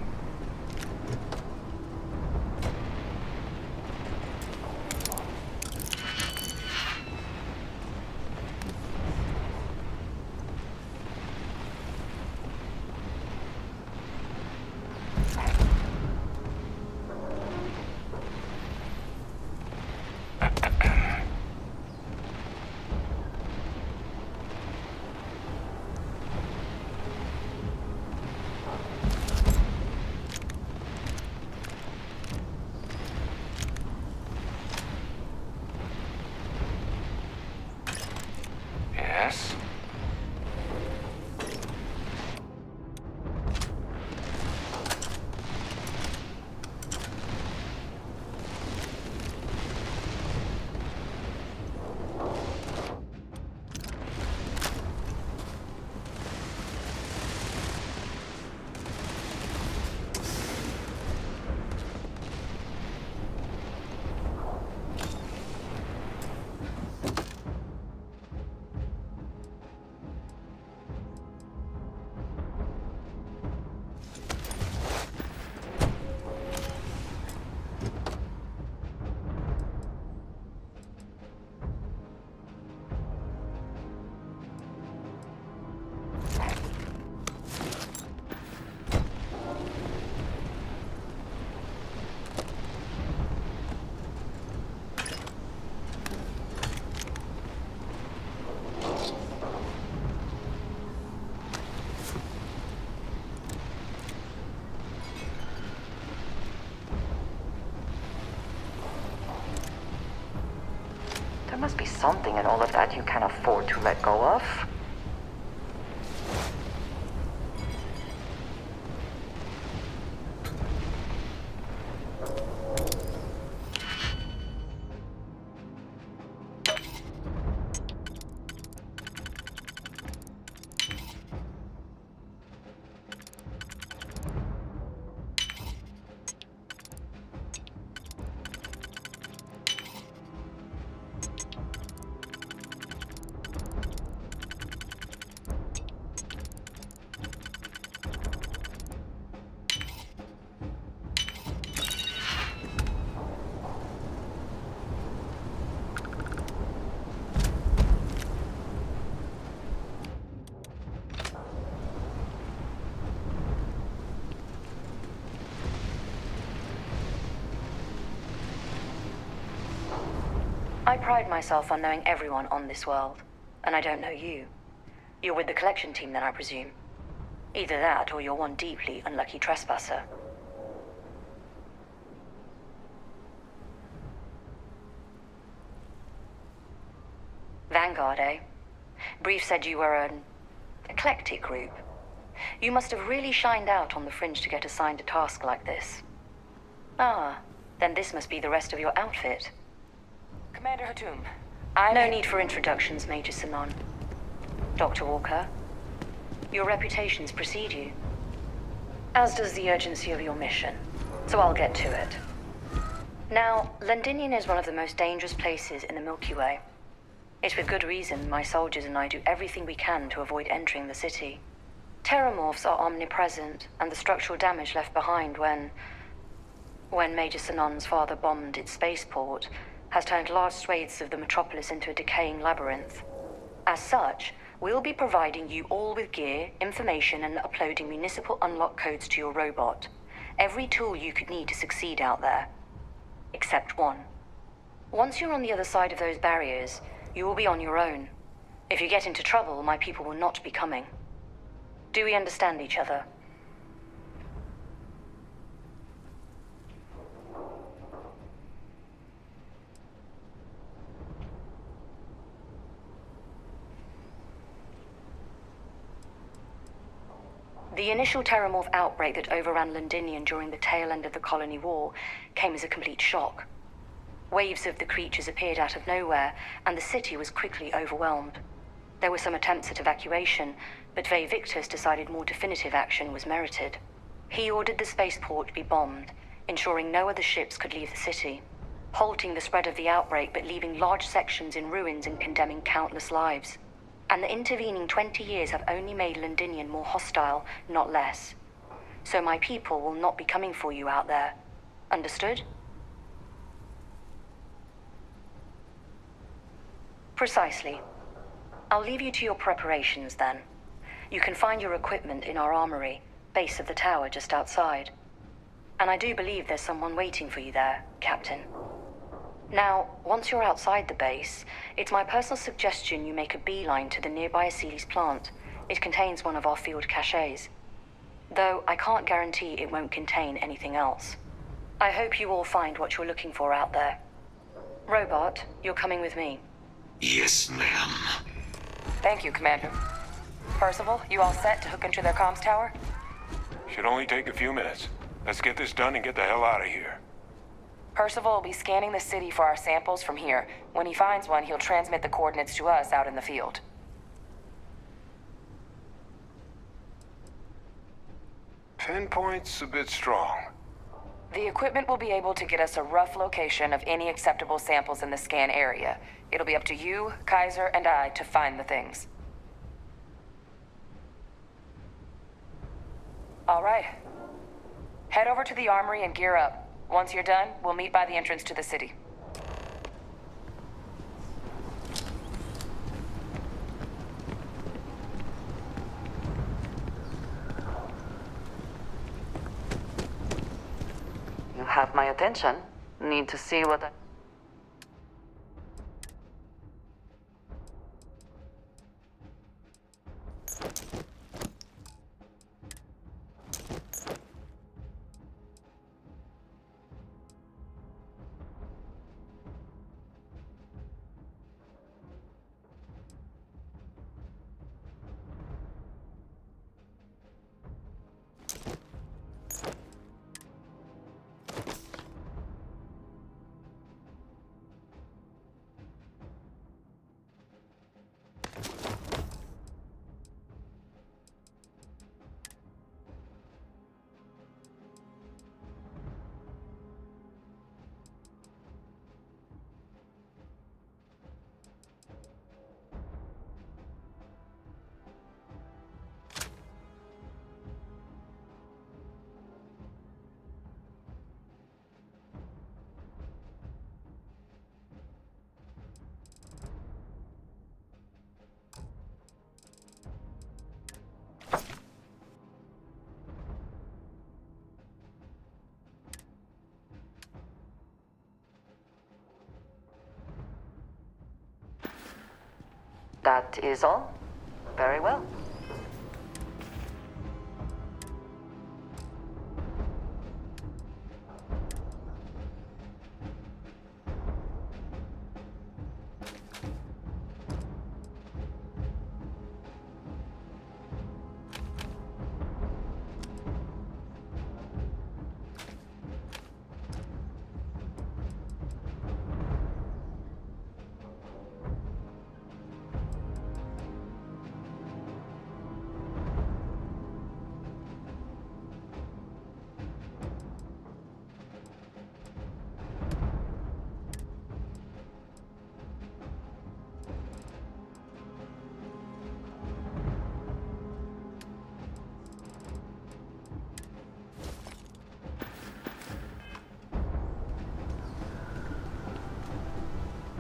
Yes? There must be something in all of that you can afford to let go of. I pride myself on knowing everyone on this world, and I don't know you. You're with the collection team then, I presume. Either that, or you're one deeply unlucky trespasser. Vanguard, eh? Brief said you were an eclectic group. You must have really shined out on the fringe to get assigned a task like this. Ah, then this must be the rest of your outfit. Commander Hatum, No need for introductions, Major Simon. Dr. Walker, your reputations precede you. As does the urgency of your mission. So I'll get to it. Now, Londinium is one of the most dangerous places in the Milky Way. It's with good reason my soldiers and I do everything we can to avoid entering the city. Terramorphs are omnipresent, and the structural damage left behind when Major Sinon's father bombed its spaceport has turned large swathes of the metropolis into a decaying labyrinth. As such, we'll be providing you all with gear, information, and uploading municipal unlock codes to your robot. Every tool you could need to succeed out there. Except one. Once you're on the other side of those barriers, you will be on your own. If you get into trouble, my people will not be coming. Do we understand each other? The initial Terramorph outbreak that overran Londinium during the tail end of the Colony War came as a complete shock. Waves of the creatures appeared out of nowhere, and the city was quickly overwhelmed. There were some attempts at evacuation, but Ve Victus decided more definitive action was merited. He ordered the spaceport be bombed, ensuring no other ships could leave the city, halting the spread of the outbreak but leaving large sections in ruins and condemning countless lives. And the intervening 20 years have only made Londinion more hostile, not less. So my people will not be coming for you out there. Understood? Precisely. I'll leave you to your preparations then. You can find your equipment in our armory, base of the tower just outside. And I do believe there's someone waiting for you there, Captain. Now, once you're outside the base, it's my personal suggestion you make a beeline to the nearby Aceles plant. It contains one of our field caches. Though I can't guarantee it won't contain anything else. I hope you all find what you're looking for out there. Robot, you're coming with me. Yes, ma'am. Thank you, Commander. Percival, you all set to hook into their comms tower? Should only take a few minutes. Let's get this done and get the hell out of here. Percival will be scanning the city for our samples from here. When he finds one, he'll transmit the coordinates to us out in the field. Pinpoint's a bit strong. The equipment will be able to get us a rough location of any acceptable samples in the scan area. It'll be up to you, Kaiser, and I to find the things. All right. Head over to the armory and gear up. Once you're done, we'll meet by the entrance to the city. You have my attention. Need to see what I... That is all? Very well.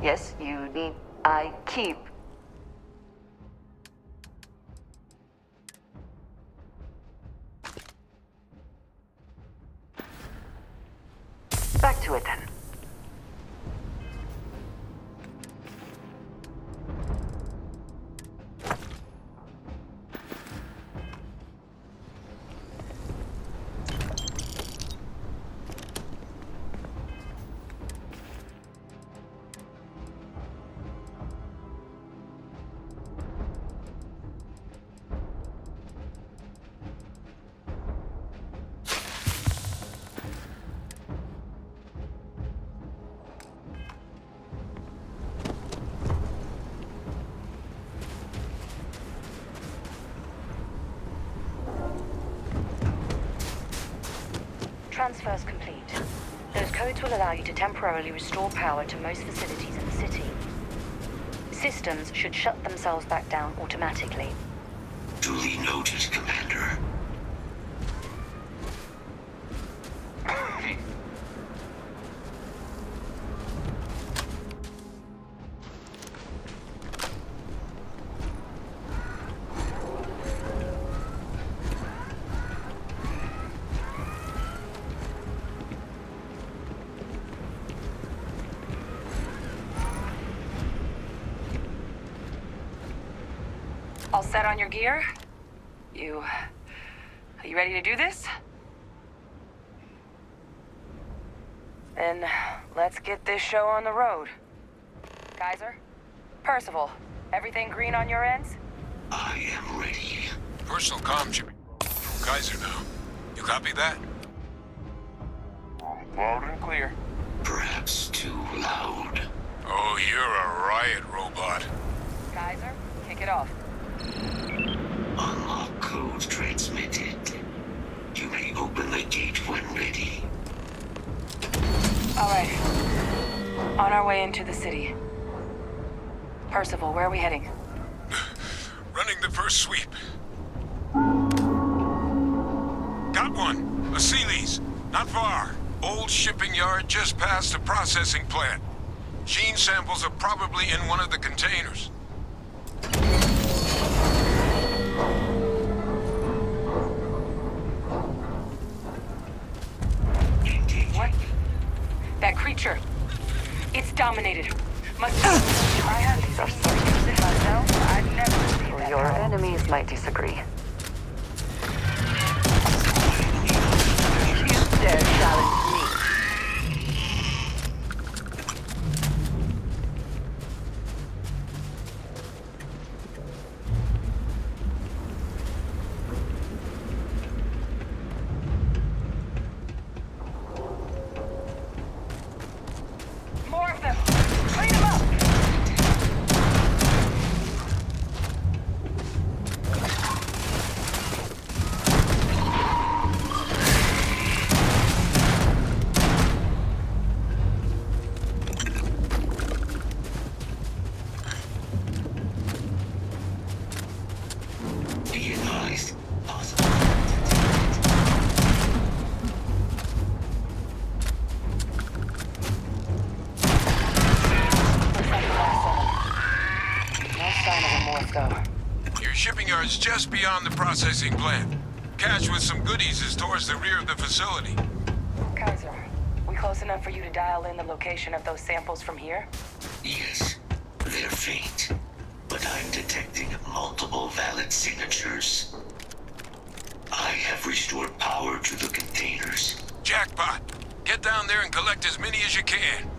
Yes, you need... I keep... Back to it then. transfer's complete. Those codes will allow you to temporarily restore power to most facilities in the city. Systems should shut themselves back down automatically. Duly noted, Commander. All set on your gear? Are you ready to do this? Then let's get this show on the road. Kaiser? Percival, everything green on your ends? I am ready. Personal comm, Jimmy. From Kaiser now. You copy that? Loud and clear. Perhaps too loud. Oh, you're a riot robot. Kaiser, kick it off. Unlock code transmitted. You may open the gate when ready. All right. On our way into the city. Percival, where are we heading? Running the first sweep. Got one. A Sealy's. Not far. Old shipping yard just past the processing plant. Gene samples are probably in one of the containers. What? That creature. It's dominated. Must be. I have seen it myself. I've never seen that. Your enemies might disagree. You dare challenge me? More of them. Clean them up. Be advised. No sign of a morph, though. Your shipping yard's just beyond the processing plant. Cache with some goodies is towards the rear of the facility. Kaiser, we close enough for you to dial in the location of those samples from here? Yes, they're faint, but I'm detecting multiple valid signatures. I have restored power to the containers. Jackpot! Get down there and collect as many as you can.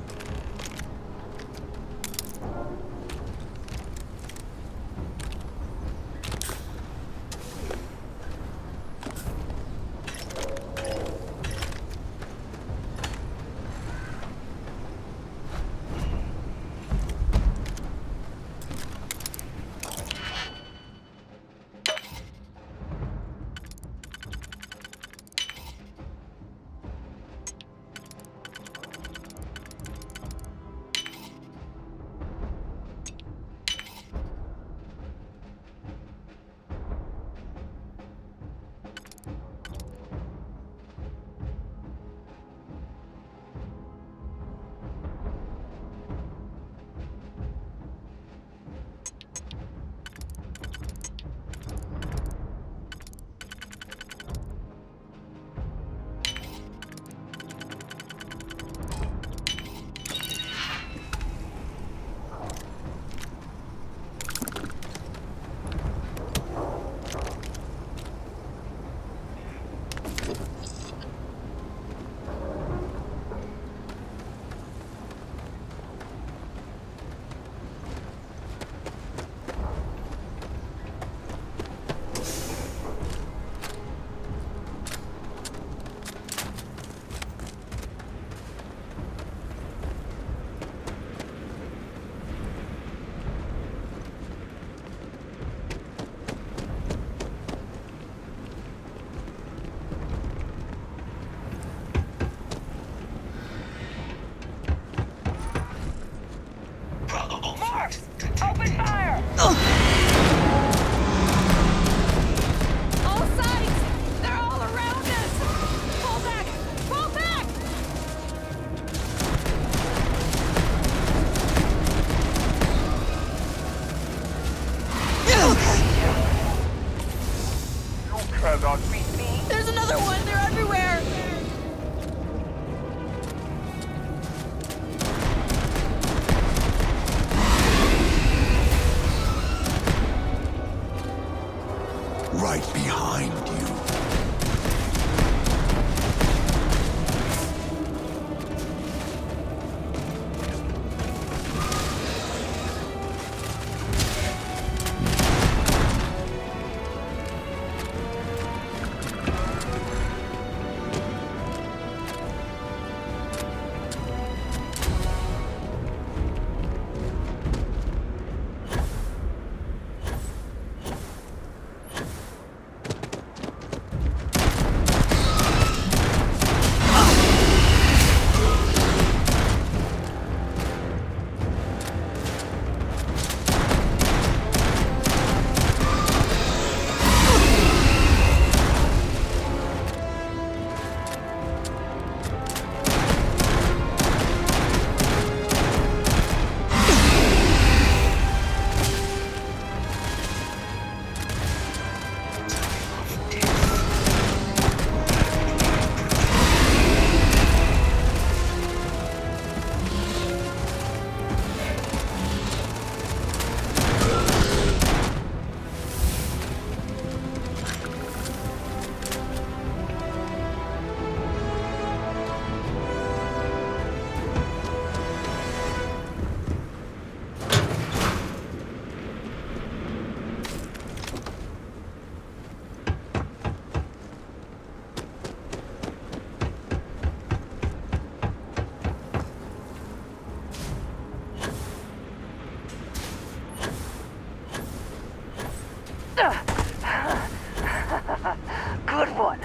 Good one.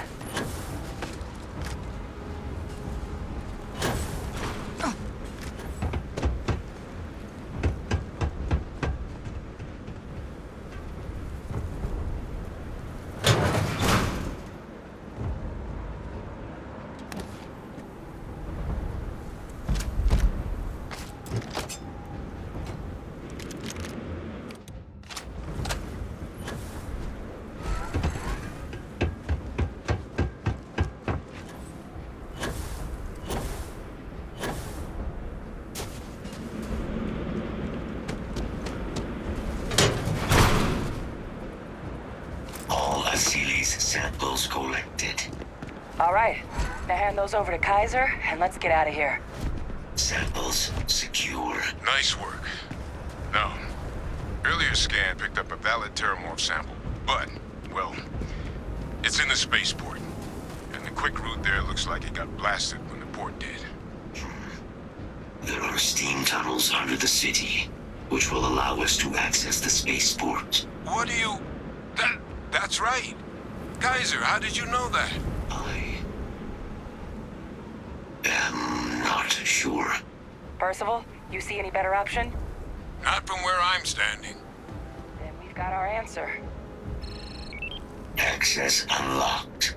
Samples collected. All right. Now hand those over to Kaiser, and let's get out of here. Samples secure. Nice work. Now, earlier scan picked up a valid terramorph sample, but, well, it's in the spaceport. And the quick route there looks like it got blasted when the port did. There are steam tunnels under the city, which will allow us to access the spaceport. What do you... That's right. Kaiser, how did you know that? I am not sure. Percival, you see any better option? Not from where I'm standing. Then we've got our answer. Access unlocked.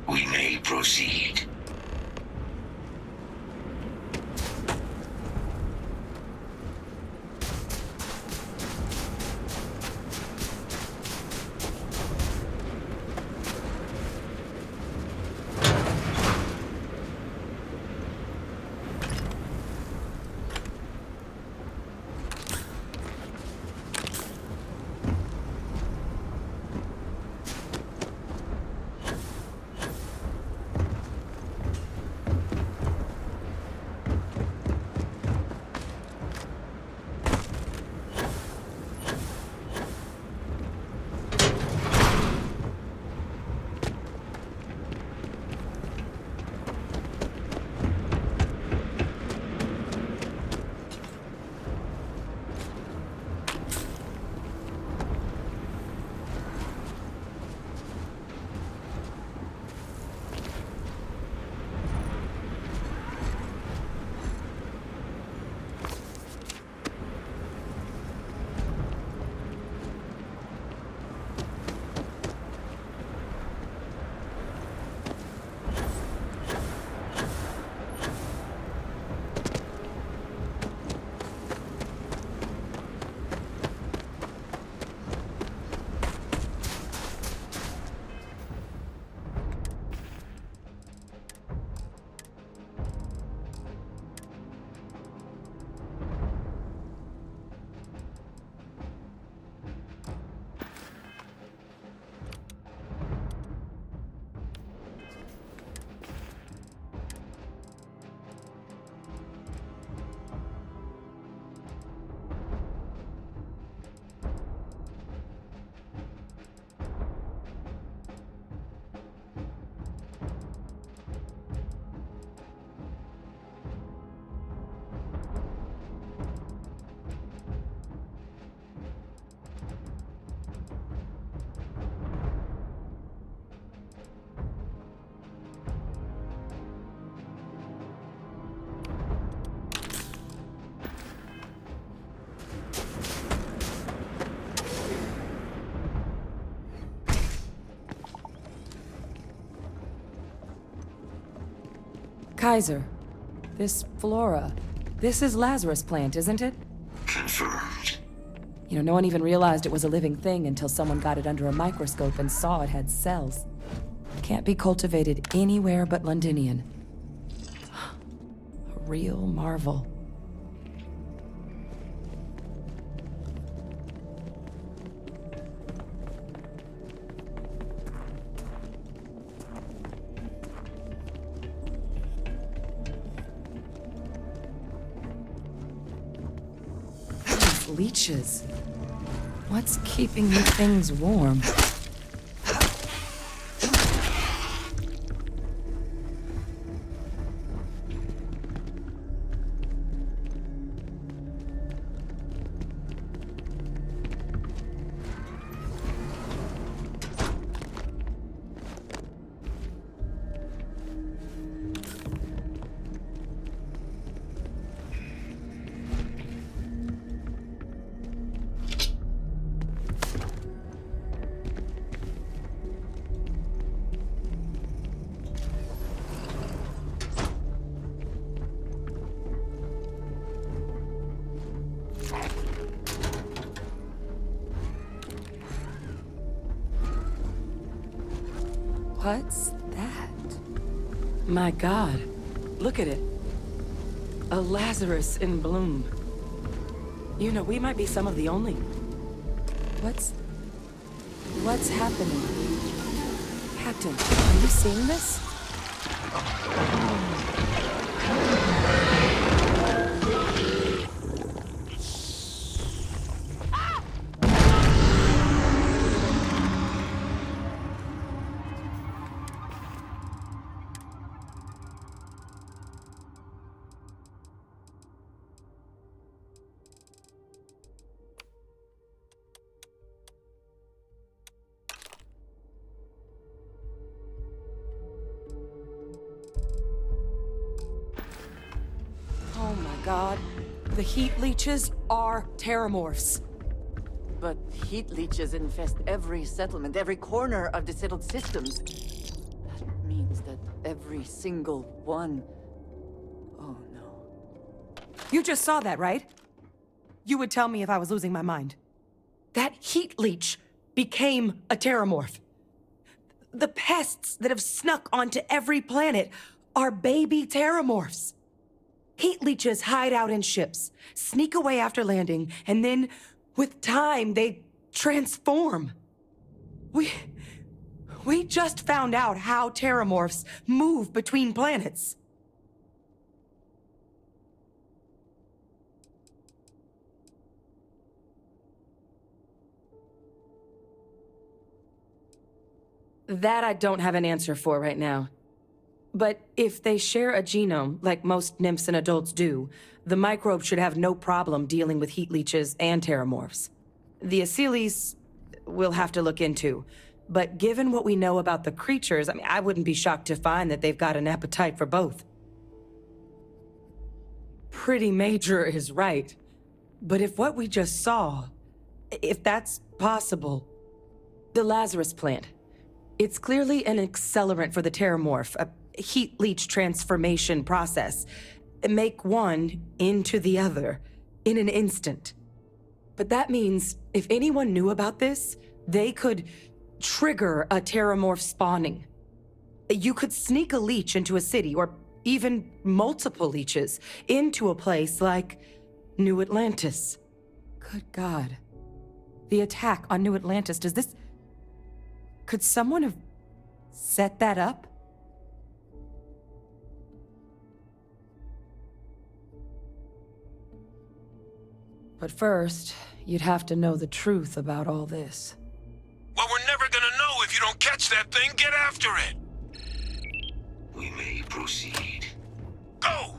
We may proceed. Kaiser, this flora, this is Lazarus plant, isn't it? Confirmed. You know, no one even realized it was a living thing until someone got it under a microscope and saw it had cells. Can't be cultivated anywhere but Londinian. A real marvel. Leeches. What's keeping you things warm? What's that? My God, look at it. A Lazarus in bloom. You know, we might be some of the only... What's happening? Captain, are you seeing this? Oh my God. The heat leeches are terramorphs. But heat leeches infest every settlement, every corner of the settled systems. That means that every single one... Oh no. You just saw that, right? You would tell me if I was losing my mind. That heat leech became a terramorph. The pests that have snuck onto every planet are baby terramorphs. Heat leeches hide out in ships, sneak away after landing, and then, with time, they transform. We just found out how terramorphs move between planets. That I don't have an answer for right now. But if they share a genome, like most nymphs and adults do, the microbe should have no problem dealing with heat leeches and terramorphs. The Aciles we'll have to look into. But given what we know about the creatures, I wouldn't be shocked to find that they've got an appetite for both. Pretty major is right. But if what we just saw, if that's possible, the Lazarus plant, it's clearly an accelerant for the terramorph, a heat leech transformation process. Make one into the other in an instant. But that means if anyone knew about this, they could trigger a terramorph spawning. You could sneak a leech into a city, or even multiple leeches, into a place like New Atlantis. Good God. The attack on New Atlantis, does this... Could someone have set that up? But first, you'd have to know the truth about all this. Well, we're never gonna know if you don't catch that thing. Get after it! We may proceed. Go!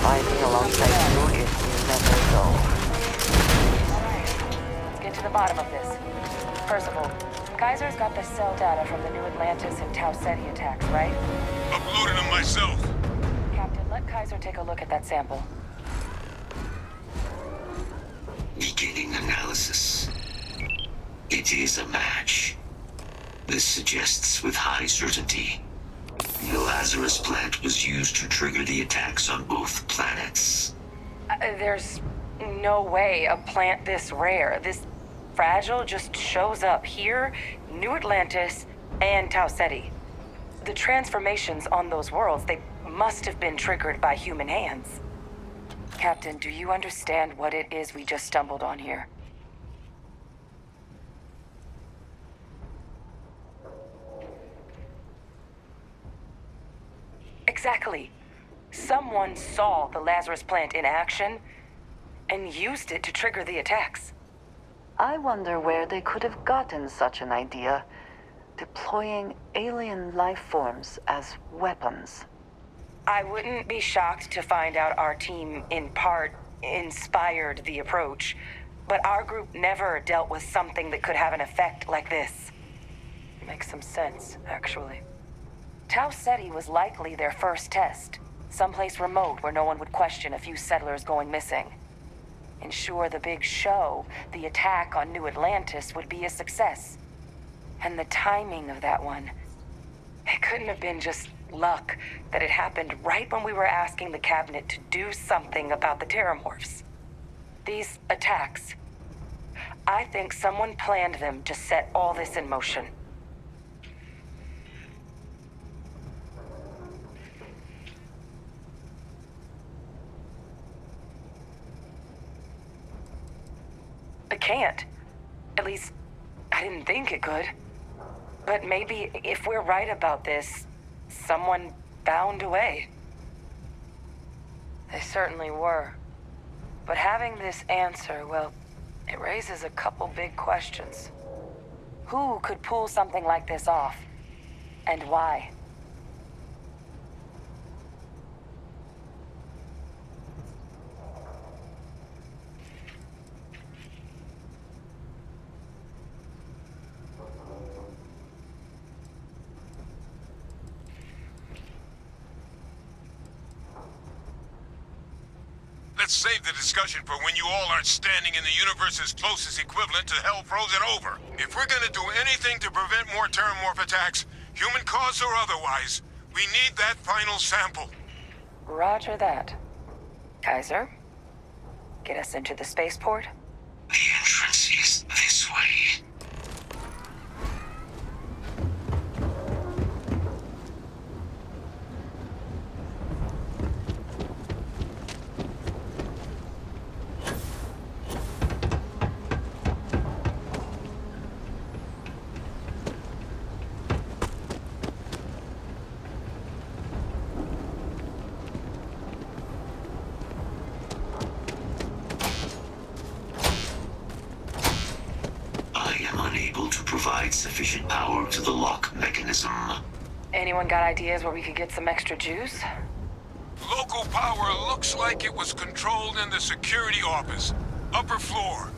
Fighting alongside you is never go. Let's get to the bottom of this. First of all, Kaiser's got the cell data from the New Atlantis and Tau Ceti attacks, right? Uploaded them myself. Captain, let Kaiser take a look at that sample. Beginning analysis. It is a match. This suggests with high certainty the Lazarus plant was used to trigger the attacks on both planets. There's no way a plant this rare, this fragile, just shows up here, New Atlantis, and Tau Ceti. The transformations on those worlds, they must have been triggered by human hands. Captain, do you understand what it is we just stumbled on here? Exactly. Someone saw the Lazarus plant in action, and used it to trigger the attacks. I wonder where they could have gotten such an idea, deploying alien life forms as weapons. I wouldn't be shocked to find out our team, in part, inspired the approach, but our group never dealt with something that could have an effect like this. Makes some sense, actually. Tau Ceti was likely their first test, someplace remote where no one would question a few settlers going missing. Ensure the big show, the attack on New Atlantis, would be a success. And the timing of that one, it couldn't have been just luck that it happened right when we were asking the cabinet to do something about the terramorphs. These attacks, I think someone planned them to set all this in motion. It can't. At least, I didn't think it could. But maybe if we're right about this, someone found a way. They certainly were. But having this answer, well, it raises a couple big questions. Who could pull something like this off? And why? Let's save the discussion for when you all aren't standing in the universe's closest equivalent to hell frozen over. If we're gonna do anything to prevent more terramorph attacks, human cause or otherwise, we need that final sample. Roger that. Kaiser, get us into the spaceport? The entrance is this way. Sufficient power to the lock mechanism. Anyone got ideas where we could get some extra juice? Local power looks like it was controlled in the security office. Upper floor.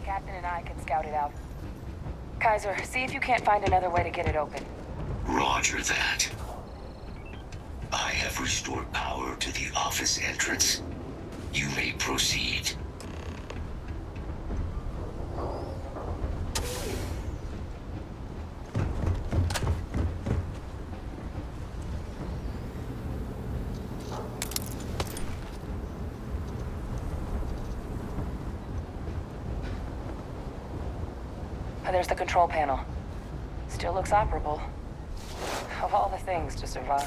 Captain and I can scout it out. Kaiser, see if you can't find another way to get it open. Roger that. I have restored power to the office entrance. You may proceed. There's the control panel. Still looks operable. Of all the things to survive.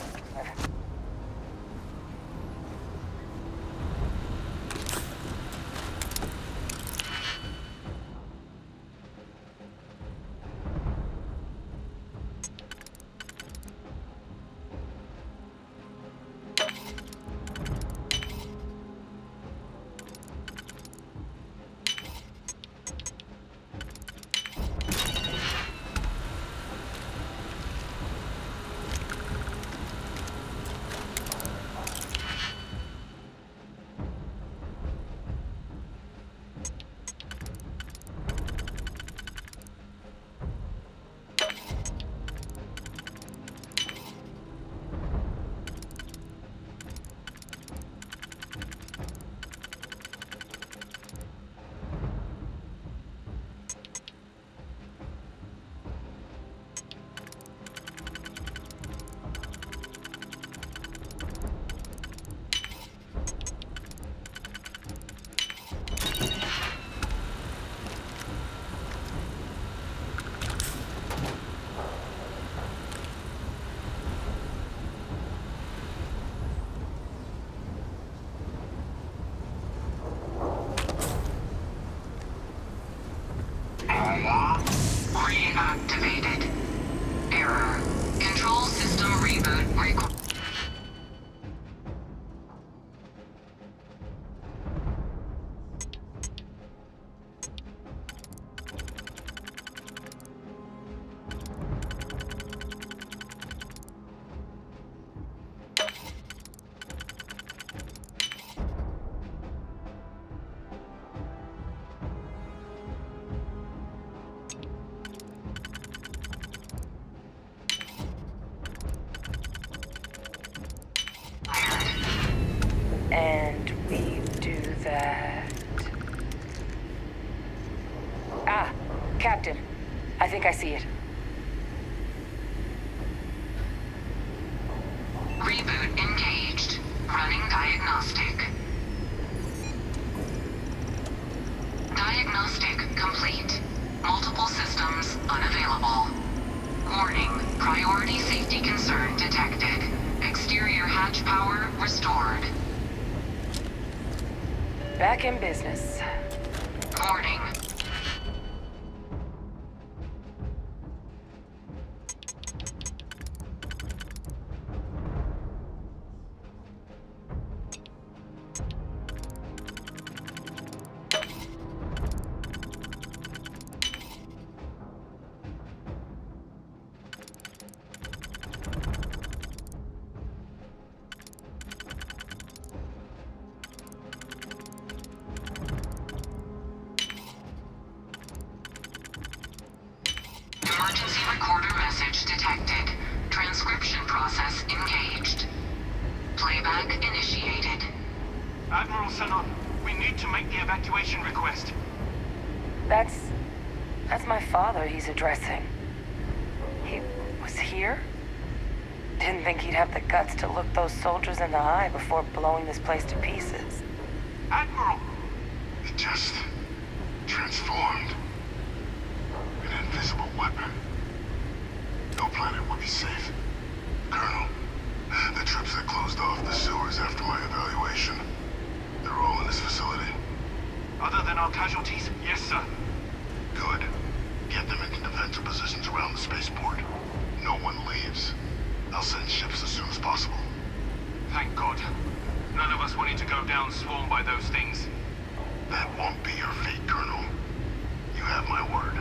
think I see it. Reboot engaged. Running diagnostic. Diagnostic complete. Multiple systems unavailable. Warning, priority safety concern detected. Exterior hatch power restored. Back in business. Warning. Emergency recorder message detected. Transcription process engaged. Playback initiated. Admiral Sanon, we need to make the evacuation request. That's my father he's addressing. He was here? Didn't think he'd have the guts to look those soldiers in the eye before blowing this place to pieces. Admiral! It just transformed. An invisible weapon. No planet would be safe. Colonel, the troops that closed off the sewers after my evaluation, they're all in this facility. Other than our casualties? Yes, sir. Good. Get them into defensive positions around the spaceport. No one leaves. I'll send ships as soon as possible. Thank God. None of us wanted to go down swarmed by those things. That won't be your fate, Colonel. You have my word.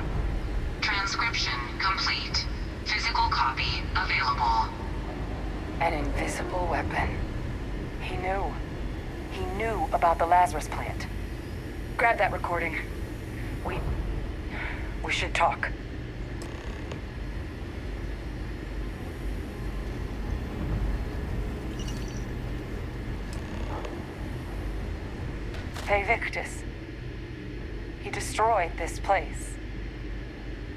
Transcription complete. Physical copy available. An invisible weapon. He knew. He knew about the Lazarus plant. Grab that recording. We should talk. Victus. He destroyed this place.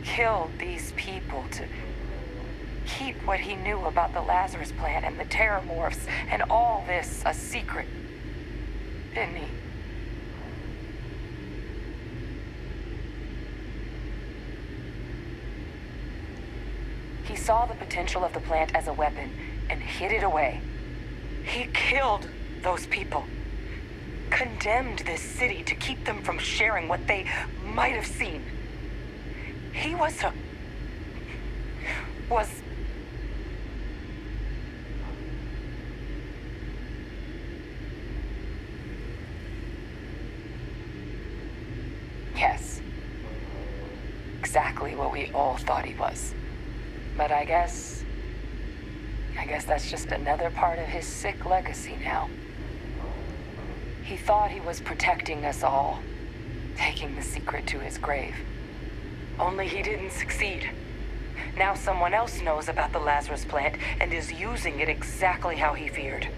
Killed these people to keep what he knew about the Lazarus plant and the Terramorphs and all this a secret. Didn't he? He saw the potential of the plant as a weapon and hid it away. He killed those people. Condemned this city to keep them from sharing what they might have seen. He was Yes. Exactly what we all thought he was. But I guess that's just another part of his sick legacy now. He thought he was protecting us all, taking the secret to his grave. Only he didn't succeed. Now someone else knows about the Lazarus plant and is using it exactly how he feared.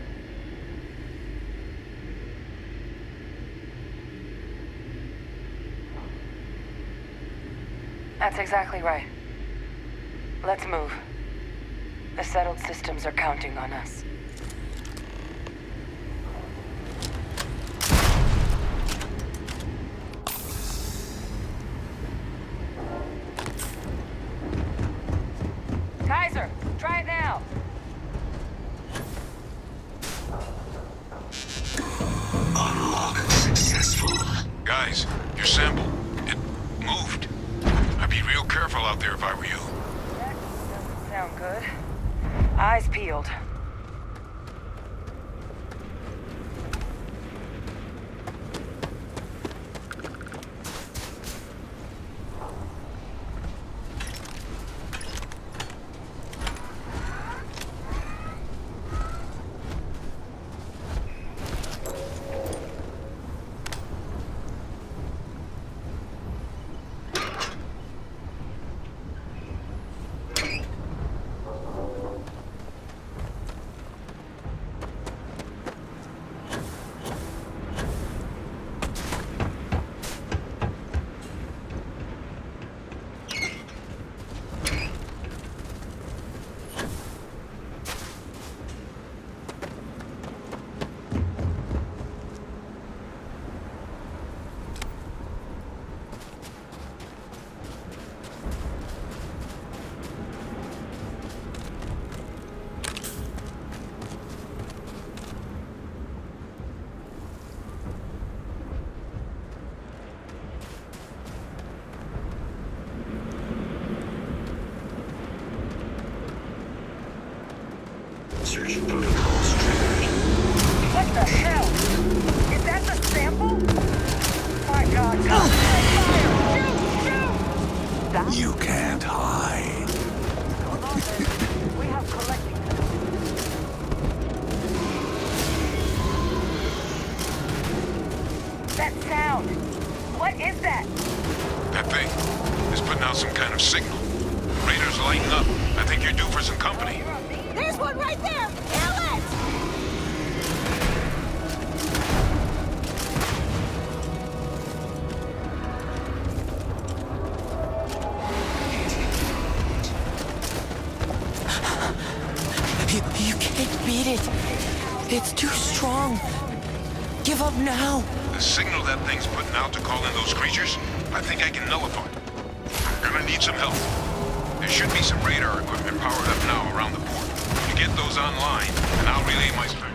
That's exactly right. Let's move. The settled systems are counting on us. Kaiser, try it now. Unlock successful. Guys, your sample, it moved. I'd be real careful out there if I were you. That doesn't sound good. Eyes peeled. Search protocols triggered. What the hell? Is that the sample? My God, fire! Shoot! You can't hide. We have collecting. That sound. What is that? That thing is putting out some kind of signal. Raiders lighten up. I think you're due for some company. There's one right there! Kill it! You can't beat it. It's too strong. Give up now. The signal that thing's putting out to call in those creatures, I think I can nullify. I'm gonna need some help. There should be some radar equipment powered up now around the port. You get those online, and I'll relay my spec.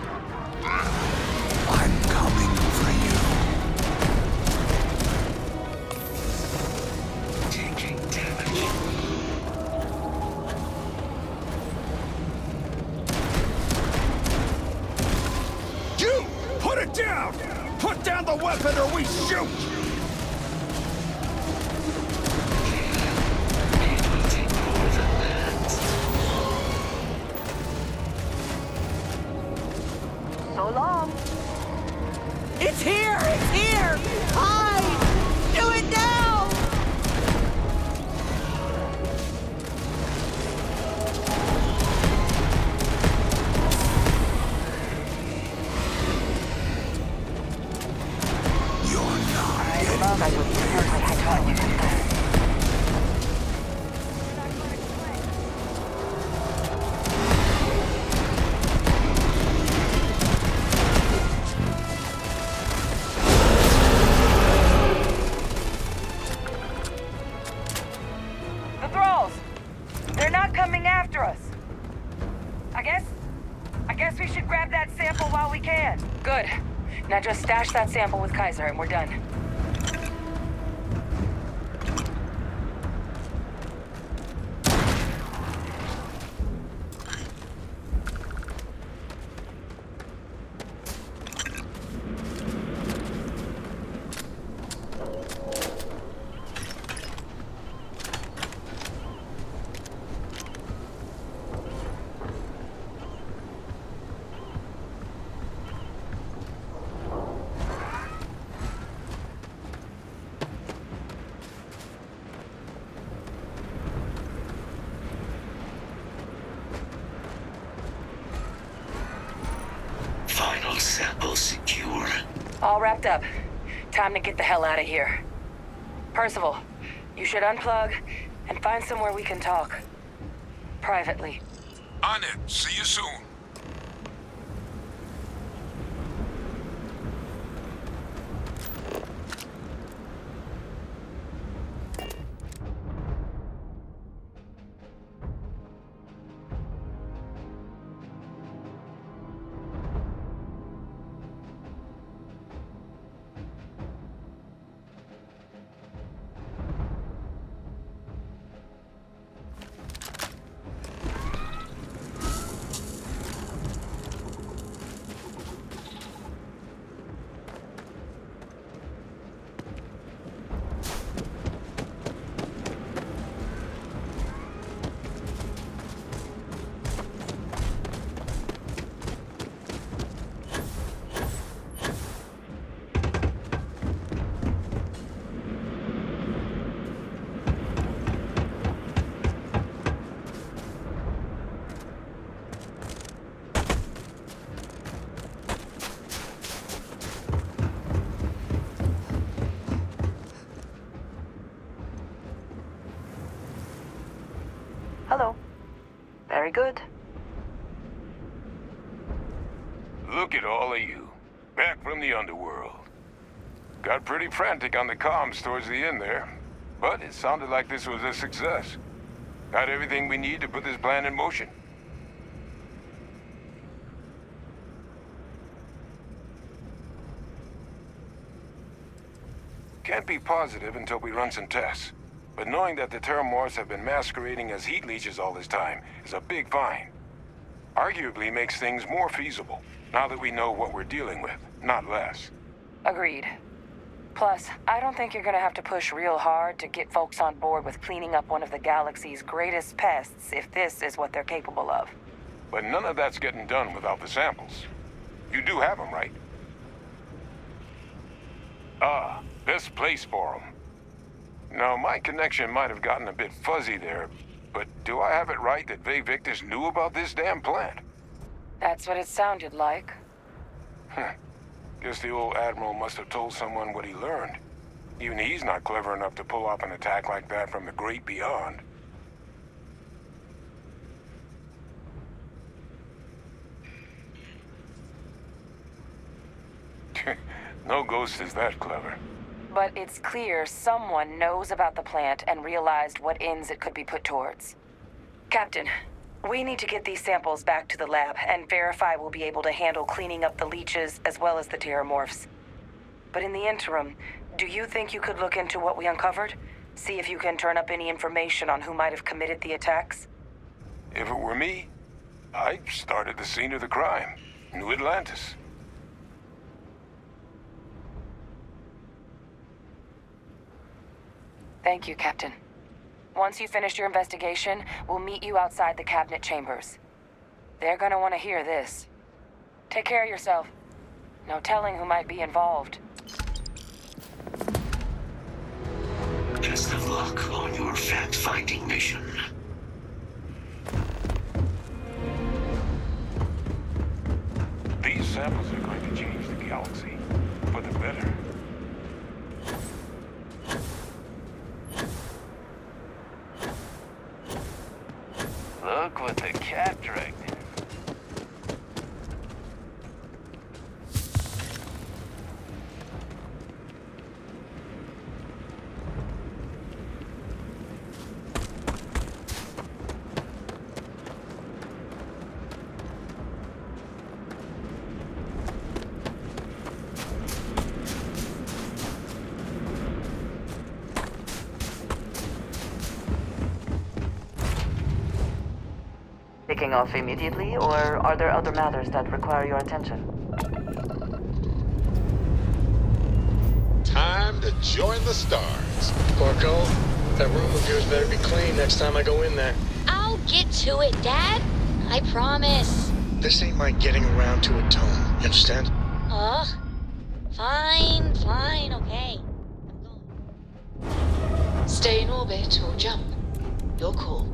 I'm coming for you. Taking damage. You! Put it down! Put down the weapon or we shoot! So long. It's here! It's here! Hide! Do it now! You're not The thralls! They're not coming after us. I guess we should grab that sample while we can. Good. Now just stash that sample with Kaiser and we're done. Final sample secure. All wrapped up. Time to get the hell out of here. Percival, you should unplug and find somewhere we can talk. Privately. On it. See you soon. Hello. Very good. Look at all of you. Back from the underworld. Got pretty frantic on the comms towards the end there. But it sounded like this was a success. Got everything we need to put this plan in motion. Can't be positive until we run some tests. But knowing that the Terramorphs have been masquerading as heat leeches all this time is a big find. Arguably makes things more feasible, now that we know what we're dealing with, not less. Agreed. Plus, I don't think you're gonna have to push real hard to get folks on board with cleaning up one of the galaxy's greatest pests if this is what they're capable of. But none of that's getting done without the samples. You do have them, right? Ah, this place for them. Now, my connection might have gotten a bit fuzzy there, but do I have it right that Vay Victus knew about this damn plant? That's what it sounded like. Guess the old Admiral must have told someone what he learned. Even he's not clever enough to pull off an attack like that from the great beyond. No ghost is that clever. But it's clear someone knows about the plant and realized what ends it could be put towards. Captain, we need to get these samples back to the lab and verify we'll be able to handle cleaning up the leeches as well as the terramorphs. But in the interim, do you think you could look into what we uncovered? See if you can turn up any information on who might have committed the attacks? If it were me, I'd start at the scene of the crime, New Atlantis. Thank you, Captain. Once you finish your investigation, we'll meet you outside the cabinet chambers. They're gonna want to hear this. Take care of yourself. No telling who might be involved. Best of luck on your fact-finding mission. These samples are going to change the galaxy for the better. Look what the cat dragged in. Taking off immediately, or are there other matters that require your attention? Time to join the stars. Barco, that room of yours better be clean next time I go in there. I'll get to it, Dad. I promise. This ain't my getting around to it, Tone. You understand? Ugh. Fine, okay. Stay in orbit or jump. Your call.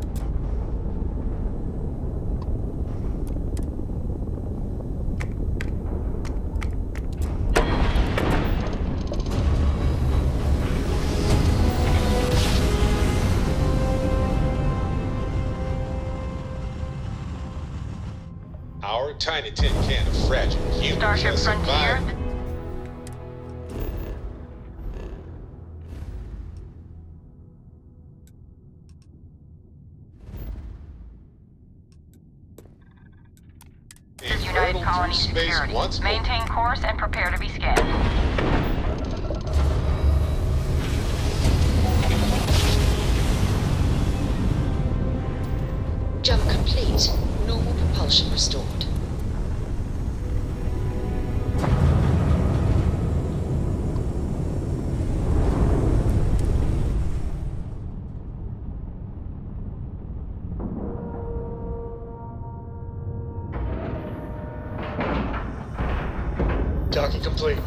Our tiny tin can of fragile humans Starship has Frontier. survived. This is United Colony Security. Maintain course and prepare to be scanned. Jump complete. Normal propulsion restored. Docking complete.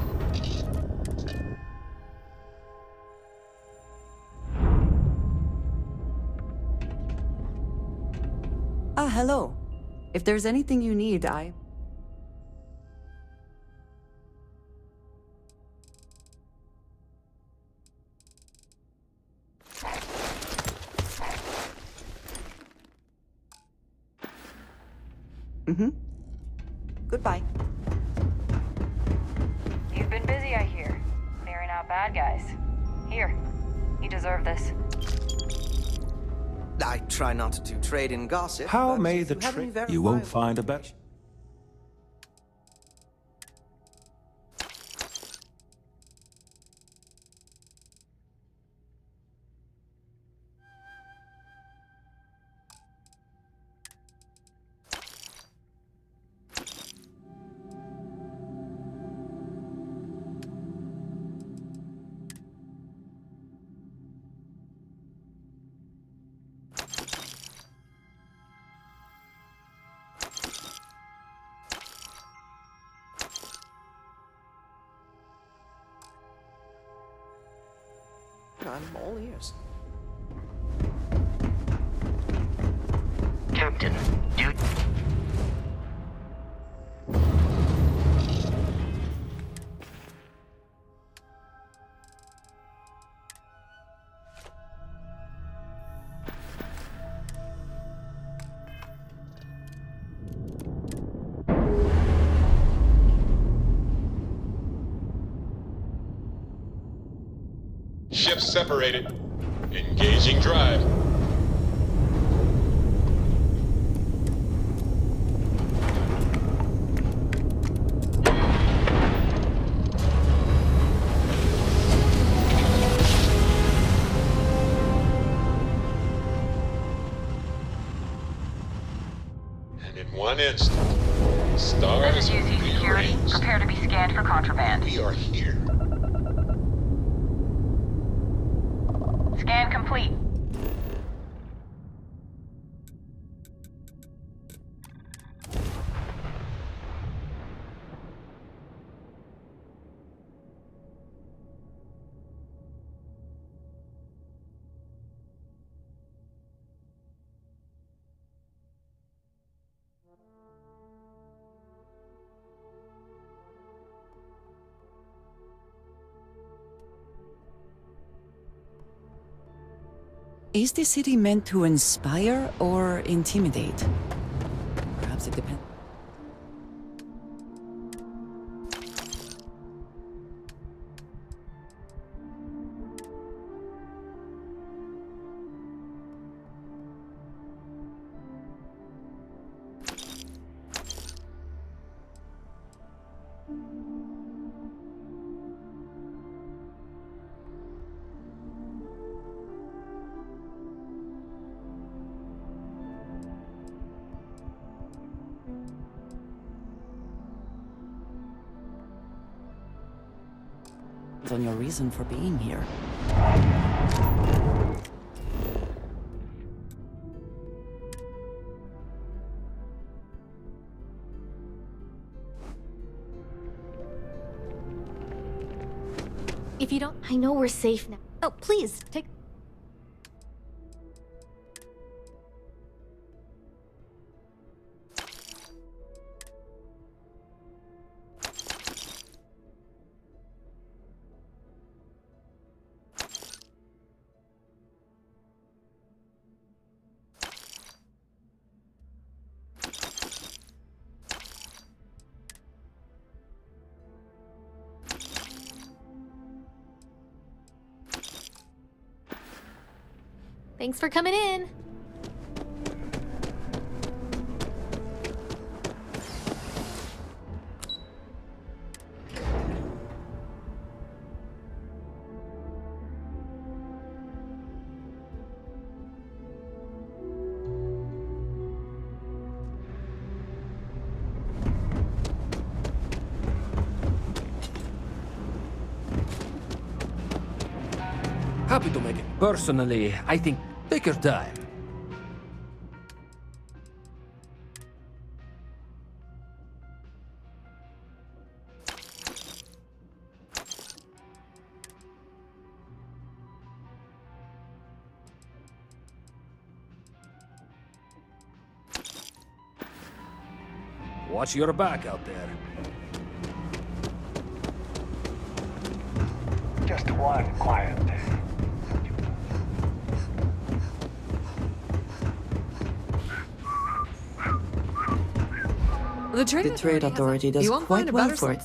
Ah, hello. If there's anything you need, Goodbye. You've been busy, I hear. Clearing out bad guys. Here, you deserve this. I try not to trade in gossip. How but may if the you have any trick? You won't verifiable find a better. I'm all ears. Captain, you... Ships separated. Engaging drive. And in one instant, stars This is UC Security. rearranged. Prepare to be scanned for contraband. We are here. Scan complete. Is the city meant to inspire or intimidate? Perhaps it depends. On your reason for being here. If you don't, I know we're safe now. Oh, please, take... Thanks for coming in. Happy to make it. Personally, I think take your time. Watch your back out there. Just one quiet day. The Trade Authority does quite well for it.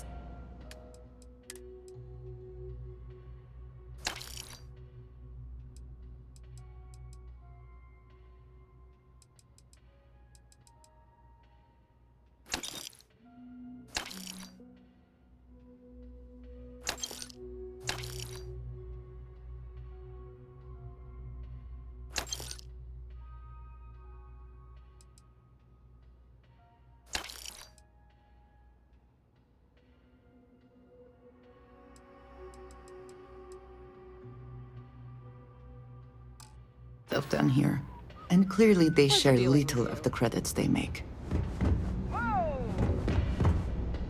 Done here. And clearly they share little of the credits they make.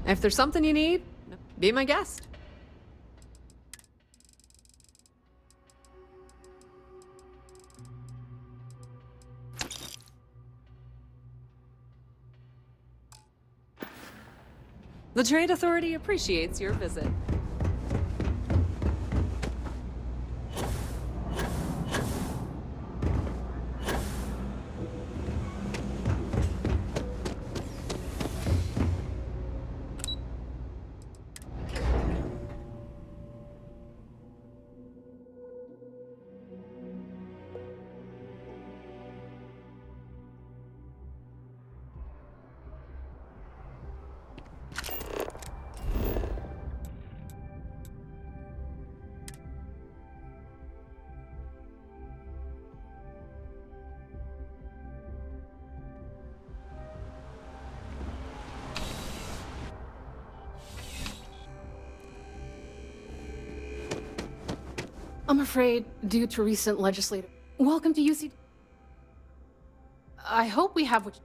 If there's something you need, be my guest. The Trade Authority appreciates your visit. I'm afraid, due to recent legislative... Welcome to UC... I hope we have what...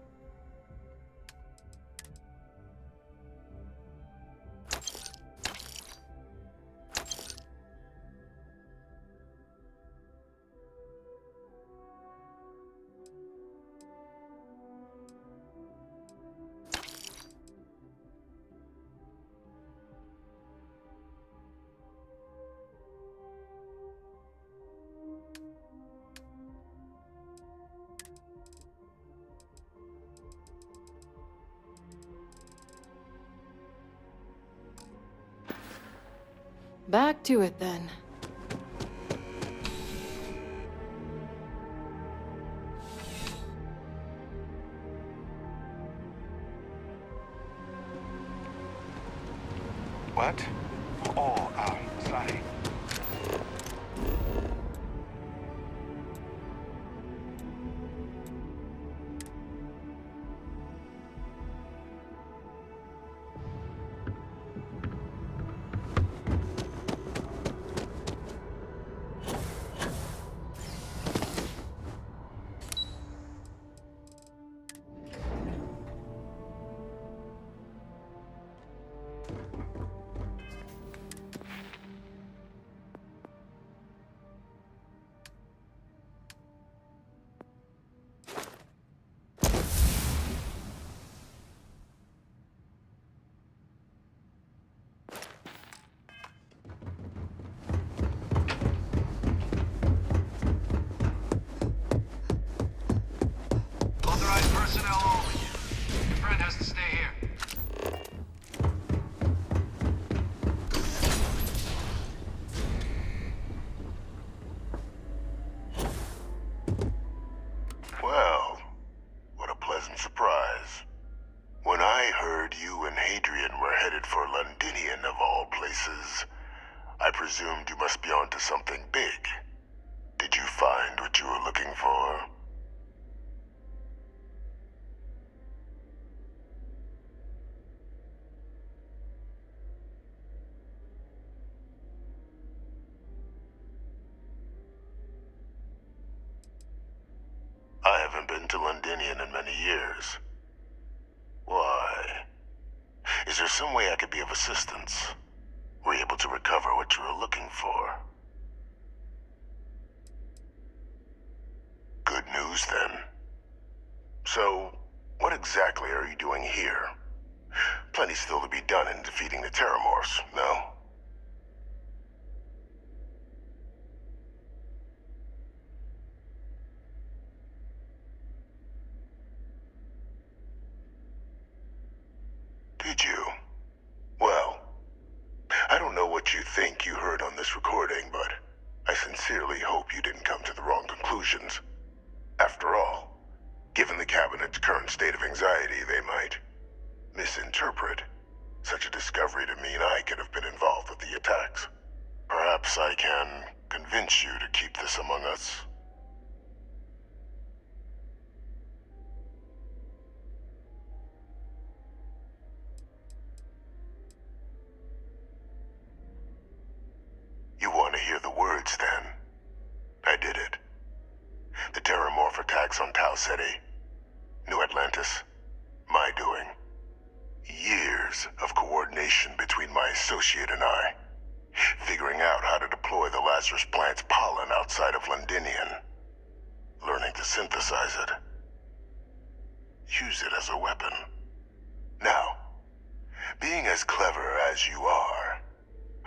Back to it, then. What? Oh, sorry. Authorized personnel only. Your friend has to stay here. Well, what a pleasant surprise. When I heard you and Hadrian were headed for Londinian of all places, I presumed you must be onto something big. Did you find what you were looking for? I haven't been to Londinian in many years. Why? Is there some way I could be of assistance? Were you able to recover what you were looking for? Good news, then. So, what exactly are you doing here? Plenty still to be done in defeating the Terramorphs, no? Did you? Well, I don't know what you think you heard on this recording, but I sincerely hope you didn't come to the wrong conclusions. After all, given the Cabinet's current state of anxiety, they might misinterpret such a discovery to mean I could have been involved with the attacks. Perhaps I can convince you to keep this among us. You want to hear the words, then? I did it. The Terramorph attacks on Tau Ceti, New Atlantis, my doing. Years of coordination between my associate and I, figuring out how to deploy the Lazarus plant's pollen outside of Londinian, learning to synthesize it, use it as a weapon. Now, being Being as clever as you are,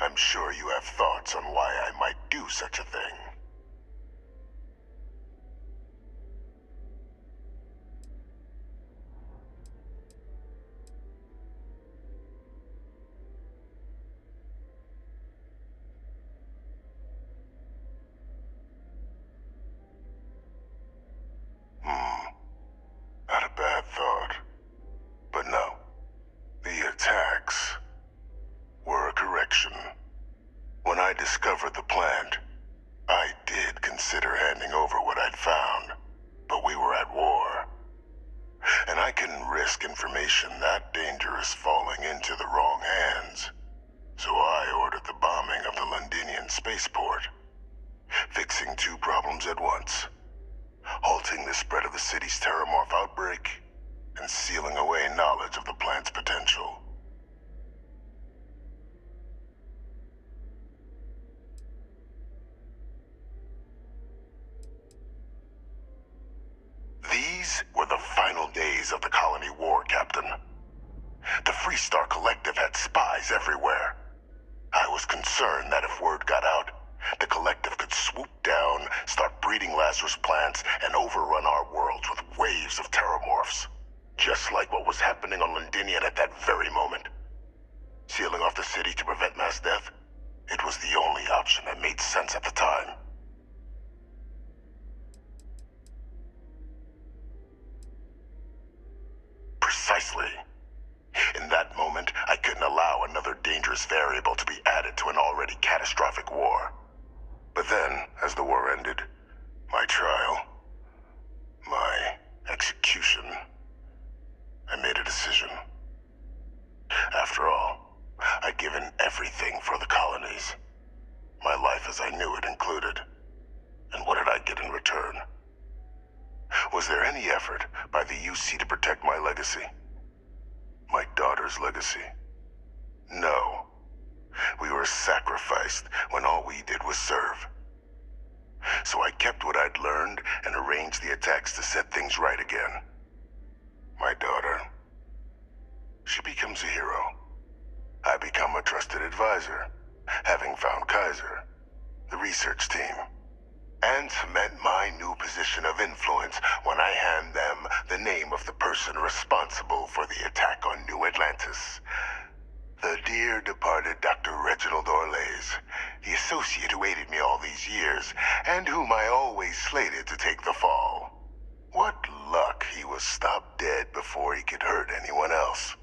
I'm sure you have thoughts on why I might do such a thing. Not a bad thought. But no, the attacks were a correction. When I discovered the plant, I did consider handing over what I'd found, but we were at war. And I couldn't risk information that dangerous falling into the wrong hands. So I ordered the bombing of the Londinian spaceport, fixing two problems at once. Halting the spread of the city's terramorph outbreak, and sealing away knowledge of the plant's potential. These were the final days of the colony war, Captain. The Freestar Collective had spies everywhere. I was concerned that if word got out, the Collective could swoop down, start breeding Lazarus plants, and overrun our worlds with waves of terramorphs. Just like what was happening on Londinian at that very moment. Sealing off the city to prevent mass death? It was the only option that made sense at the time. Precisely. In that moment, I couldn't allow another dangerous variable to be added to an already catastrophic war. But then, as the war ended, my trial, my execution, I made a decision. After all, I'd given everything for the colonies. My life as I knew it included. And what did I get in return? Was there any effort by the UC to protect my legacy? My daughter's legacy? No. We were sacrificed when all we did was serve. So I kept what I'd learned and arranged the attacks to set things right again. My daughter, she becomes a hero. I become a trusted advisor, having found Kaiser, the research team, and cement my new position of influence when I hand them the name of the person responsible for the attack on New Atlantis. The dear departed Dr. Reginald Orlays, the associate who aided me all these years, and whom I always slated to take the fall. What luck he was stopped dead before he could hurt anyone else.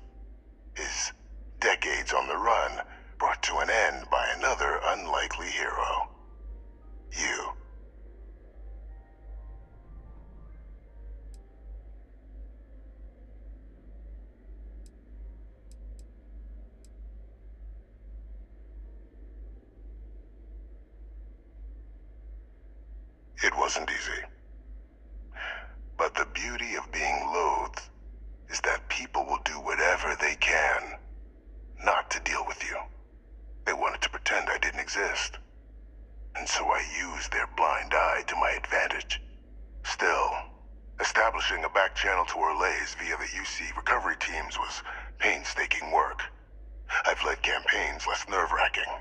His decades on the run brought to an end by another unlikely hero. You. It wasn't easy. But the beauty of being loathed is that people will do whatever they can not to deal with you. They wanted to pretend I didn't exist. And so I used their blind eye to my advantage. Still, establishing a back channel to Orlays via the UC recovery teams was painstaking work. I've led campaigns less nerve-wracking.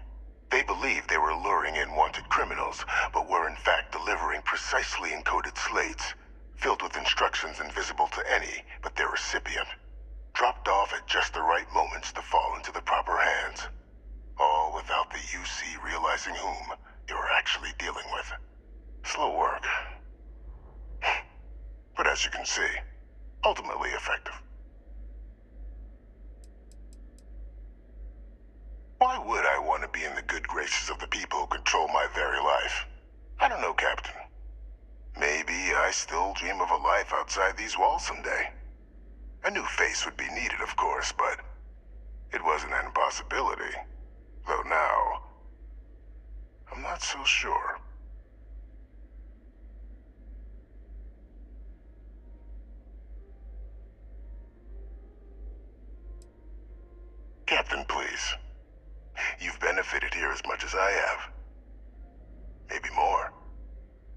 They believed they were luring in wanted criminals, but were in fact delivering precisely encoded slates, filled with instructions invisible to any but their recipient, dropped off at just the right moments to fall into the proper hands. All without the UC realizing whom they were actually dealing with. Slow work. But as you can see, ultimately effective. Why would I want to be in the good graces of the people who control my very life? I don't know, Captain. Maybe I still dream of a life outside these walls someday. A new face would be needed, of course, but it wasn't an impossibility. Though now, I'm not so sure. Captain, please. You've benefited here as much as I have. Maybe more.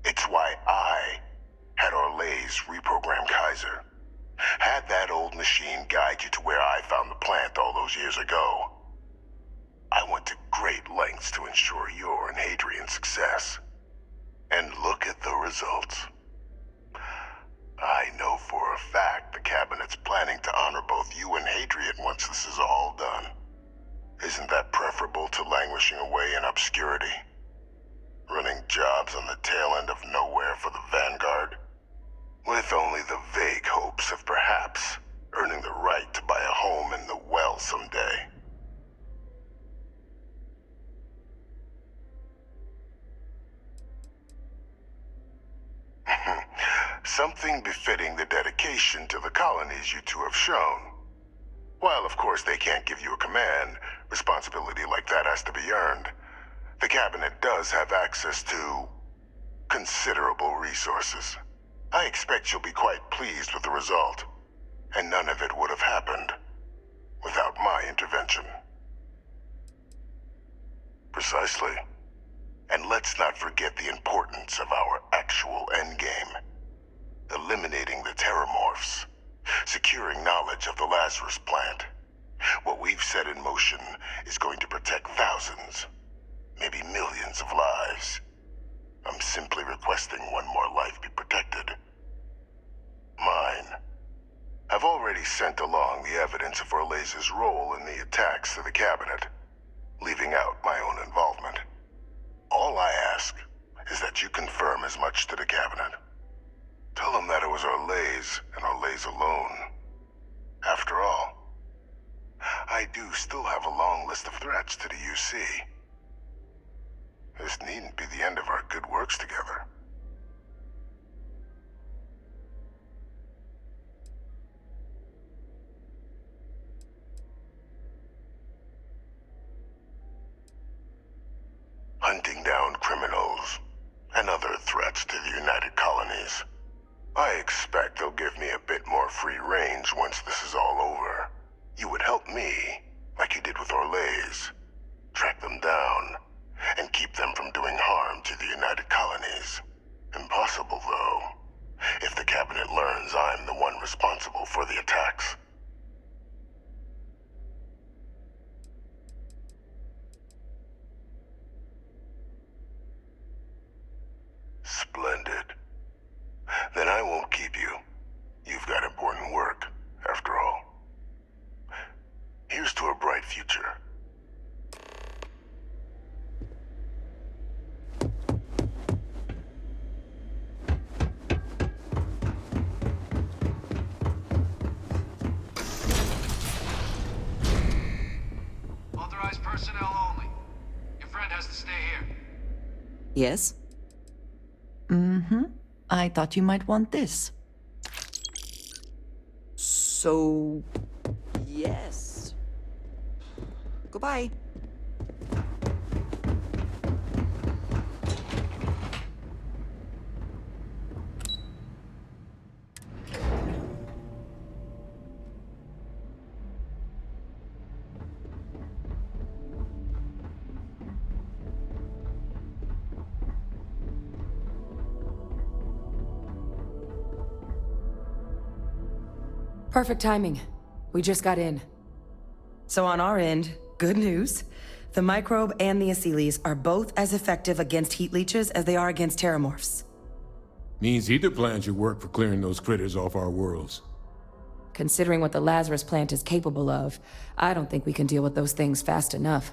It's why I had Orlays reprogram Kaiser. Had that old machine guide you to where I found the plant all those years ago. I went to great lengths to ensure your and Hadrian's success. And look at the results. I know for a fact the Cabinet's planning to honor both you and Hadrian once this is all done. Isn't that preferable to languishing away in obscurity? Running jobs on the tail end of nowhere for the Vanguard? With only the vague hopes of perhaps earning the right to buy a home in the well someday. Something befitting the dedication to the colonies you two have shown. While of course they can't give you a command, responsibility like that has to be earned. The Cabinet does have access to considerable resources. I expect you'll be quite pleased with the result, and none of it would have happened without my intervention. Precisely. And let's not forget the importance of our actual endgame. Eliminating the Terramorphs. Securing knowledge of the Lazarus plant. What we've set in motion is going to protect thousands, maybe millions of lives. I'm simply requesting one more life be protected. Mine. I've already sent along the evidence of Orleza's role in the attacks to the Cabinet, leaving out my own involvement. All I ask is that you confirm as much to the Cabinet. Tell them that it was Orlez and Orlez alone. After all, I do still have a long list of threats to the UC. This needn't be the end of our good works together. Hunting down criminals and other threats to the United Colonies. I expect they'll give me a bit more free range once this is all over. You would help me, like you did with Orlez. Track them down, and keep them from doing harm to the United Colonies. Impossible, though, if the Cabinet learns I'm the one responsible for the attacks. Splendid. Then I won't keep you. You've got important work, after all. Here's to a bright future. Authorized personnel only. Your friend has to stay here. Yes? Mm-hmm. I thought you might want this. So... yes. Goodbye. Perfect timing. We just got in. So on our end, good news. The microbe and the Asylees are both as effective against heat leeches as they are against terramorphs. Means either plan should work for clearing those critters off our worlds. Considering what the Lazarus plant is capable of, I don't think we can deal with those things fast enough.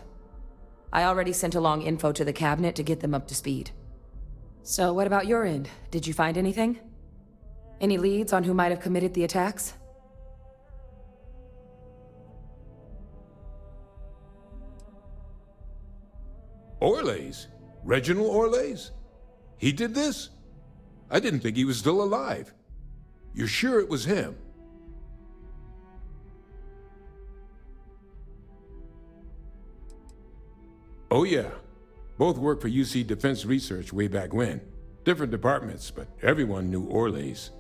I already sent along info to the Cabinet to get them up to speed. So what about your end? Did you find anything? Any leads on who might have committed the attacks? Orlez? Reginald Orlez? He did this? I didn't think he was still alive. You're sure it was him? Oh yeah. Both worked for UC Defense Research way back when. Different departments, but everyone knew Orlez.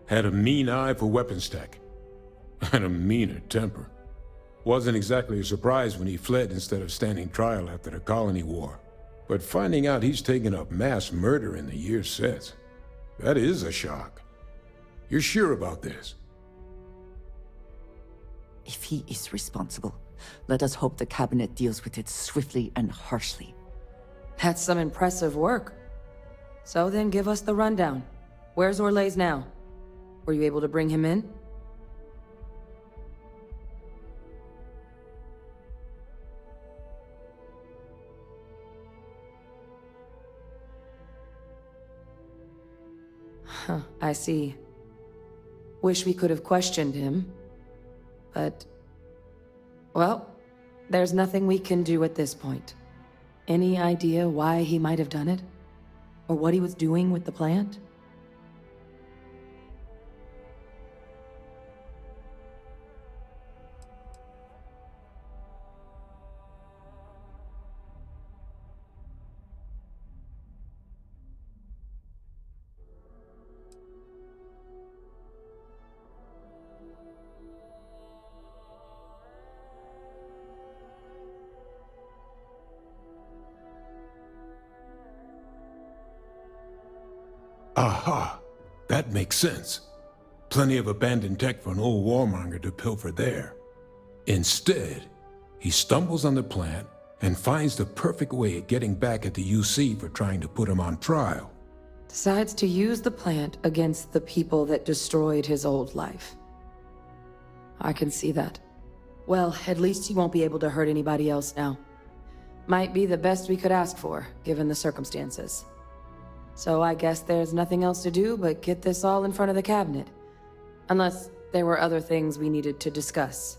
Had a mean eye for weapons tech. And a meaner temper. Wasn't exactly a surprise when he fled instead of standing trial after the Colony War. But finding out he's taken up mass murder in the years since, that is a shock. You're sure about this? If he is responsible, let us hope the cabinet deals with it swiftly and harshly. That's some impressive work. So then give us the rundown. Where's Orlays now? Were you able to bring him in? Huh, I see. Wish we could have questioned him. But... well, there's nothing we can do at this point. Any idea why he might have done it? Or what he was doing with the plant? Aha! That makes sense. Plenty of abandoned tech for an old warmonger to pilfer there. Instead, he stumbles on the plant and finds the perfect way of getting back at the UC for trying to put him on trial. Decides to use the plant against the people that destroyed his old life. I can see that. Well, at least he won't be able to hurt anybody else now. Might be the best we could ask for, given the circumstances. So I guess there's nothing else to do but get this all in front of the cabinet. Unless there were other things we needed to discuss.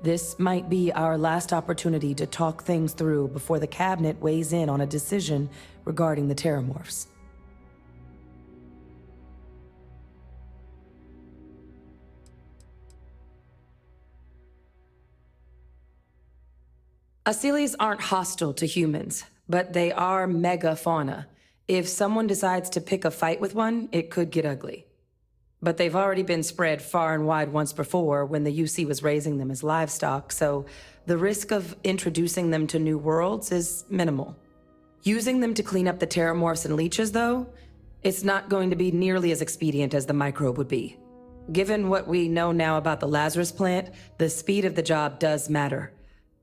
This might be our last opportunity to talk things through before the cabinet weighs in on a decision regarding the Terramorphs. Asylees aren't hostile to humans, but they are megafauna. If someone decides to pick a fight with one, it could get ugly. But they've already been spread far and wide once before when the UC was raising them as livestock, so the risk of introducing them to new worlds is minimal. Using them to clean up the Terramorphs and leeches, though, it's not going to be nearly as expedient as the microbe would be. Given what we know now about the Lazarus plant, the speed of the job does matter.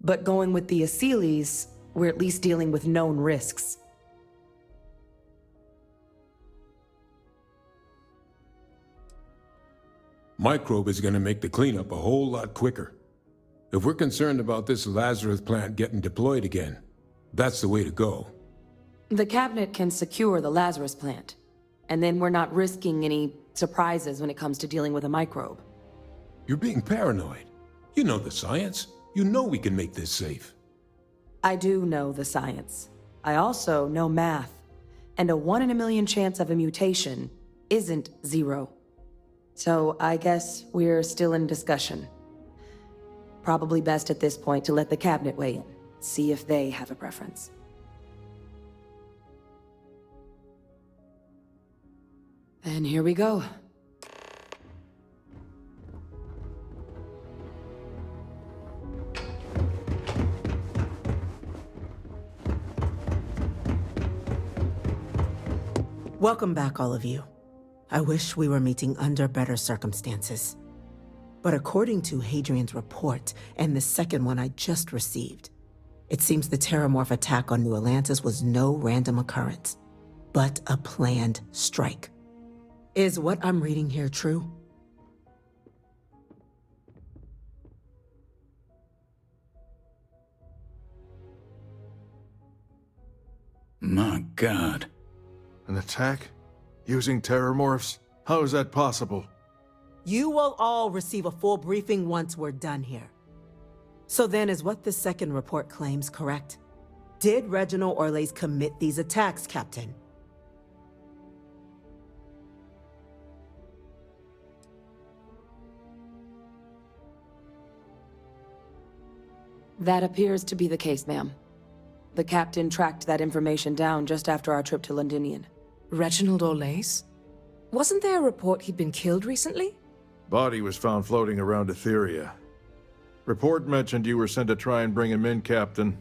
But going with the Asylees, we're at least dealing with known risks. Microbe is going to make the cleanup a whole lot quicker. If we're concerned about this Lazarus plant getting deployed again, that's the way to go. The cabinet can secure the Lazarus plant, and then we're not risking any surprises when it comes to dealing with a microbe. You're being paranoid. You know the science. You know we can make this safe. I do know the science. I also know math. And a 1 in a million chance of a mutation isn't 0. So I guess we're still in discussion. Probably best at this point to let the cabinet weigh in, see if they have a preference. And here we go. Welcome back, all of you. I wish we were meeting under better circumstances. But according to Hadrian's report, and the second one I just received, it seems the Terramorph attack on New Atlantis was no random occurrence, but a planned strike. Is what I'm reading here true? My God. An attack? Using Terramorphs? How is that possible? You will all receive a full briefing once we're done here. So then, is what the second report claims correct? Did Reginald Orlays commit these attacks, Captain? That appears to be the case, ma'am. The captain tracked that information down just after our trip to Londinian. Reginald Orlays? Wasn't there a report he'd been killed recently? Body was found floating around Etheria. Report mentioned you were sent to try and bring him in, Captain.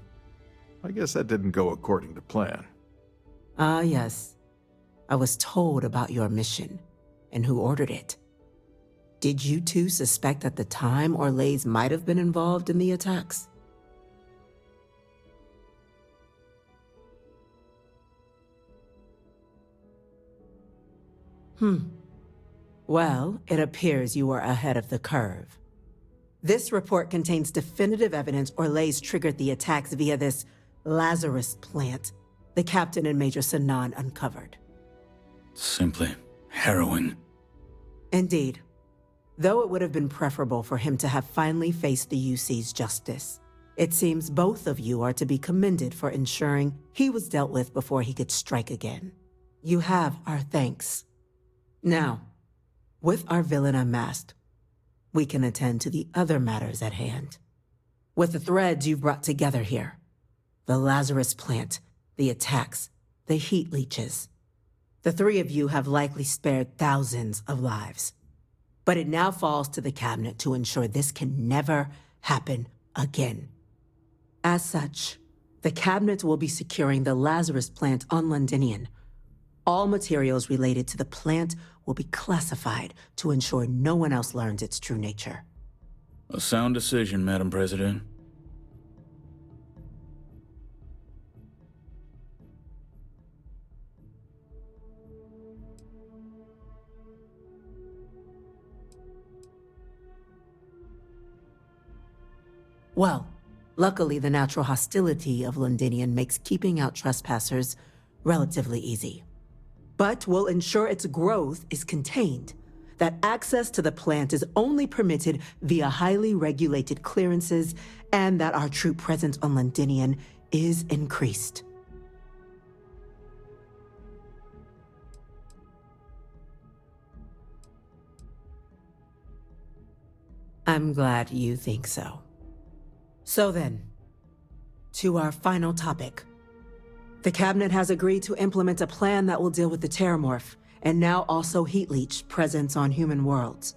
I guess that didn't go according to plan. Ah, yes. I was told about your mission, and who ordered it. Did you two suspect at the time Orlays might have been involved in the attacks? Well, it appears you were ahead of the curve. This report contains definitive evidence Orlays triggered the attacks via this Lazarus plant the captain and Major Sanan uncovered. Simply harrowing. Indeed. Though it would have been preferable for him to have finally faced the UC's justice, it seems both of you are to be commended for ensuring he was dealt with before he could strike again. You have our thanks. Now, with our villain unmasked, we can attend to the other matters at hand. With the threads you've brought together here, the Lazarus plant, the attacks, the heat leeches, the three of you have likely spared thousands of lives. But it now falls to the cabinet to ensure this can never happen again. As such, the cabinet will be securing the Lazarus plant on Londinian. All materials related to the plant will be classified to ensure no one else learns its true nature. A sound decision, Madam President. Well, luckily the natural hostility of Londinian makes keeping out trespassers relatively easy. But we'll ensure its growth is contained, that access to the plant is only permitted via highly regulated clearances, and that our troop presence on Londinian is increased. I'm glad you think so. So then, to our final topic. The cabinet has agreed to implement a plan that will deal with the Terramorph, and now also Heat Leech presence on human worlds.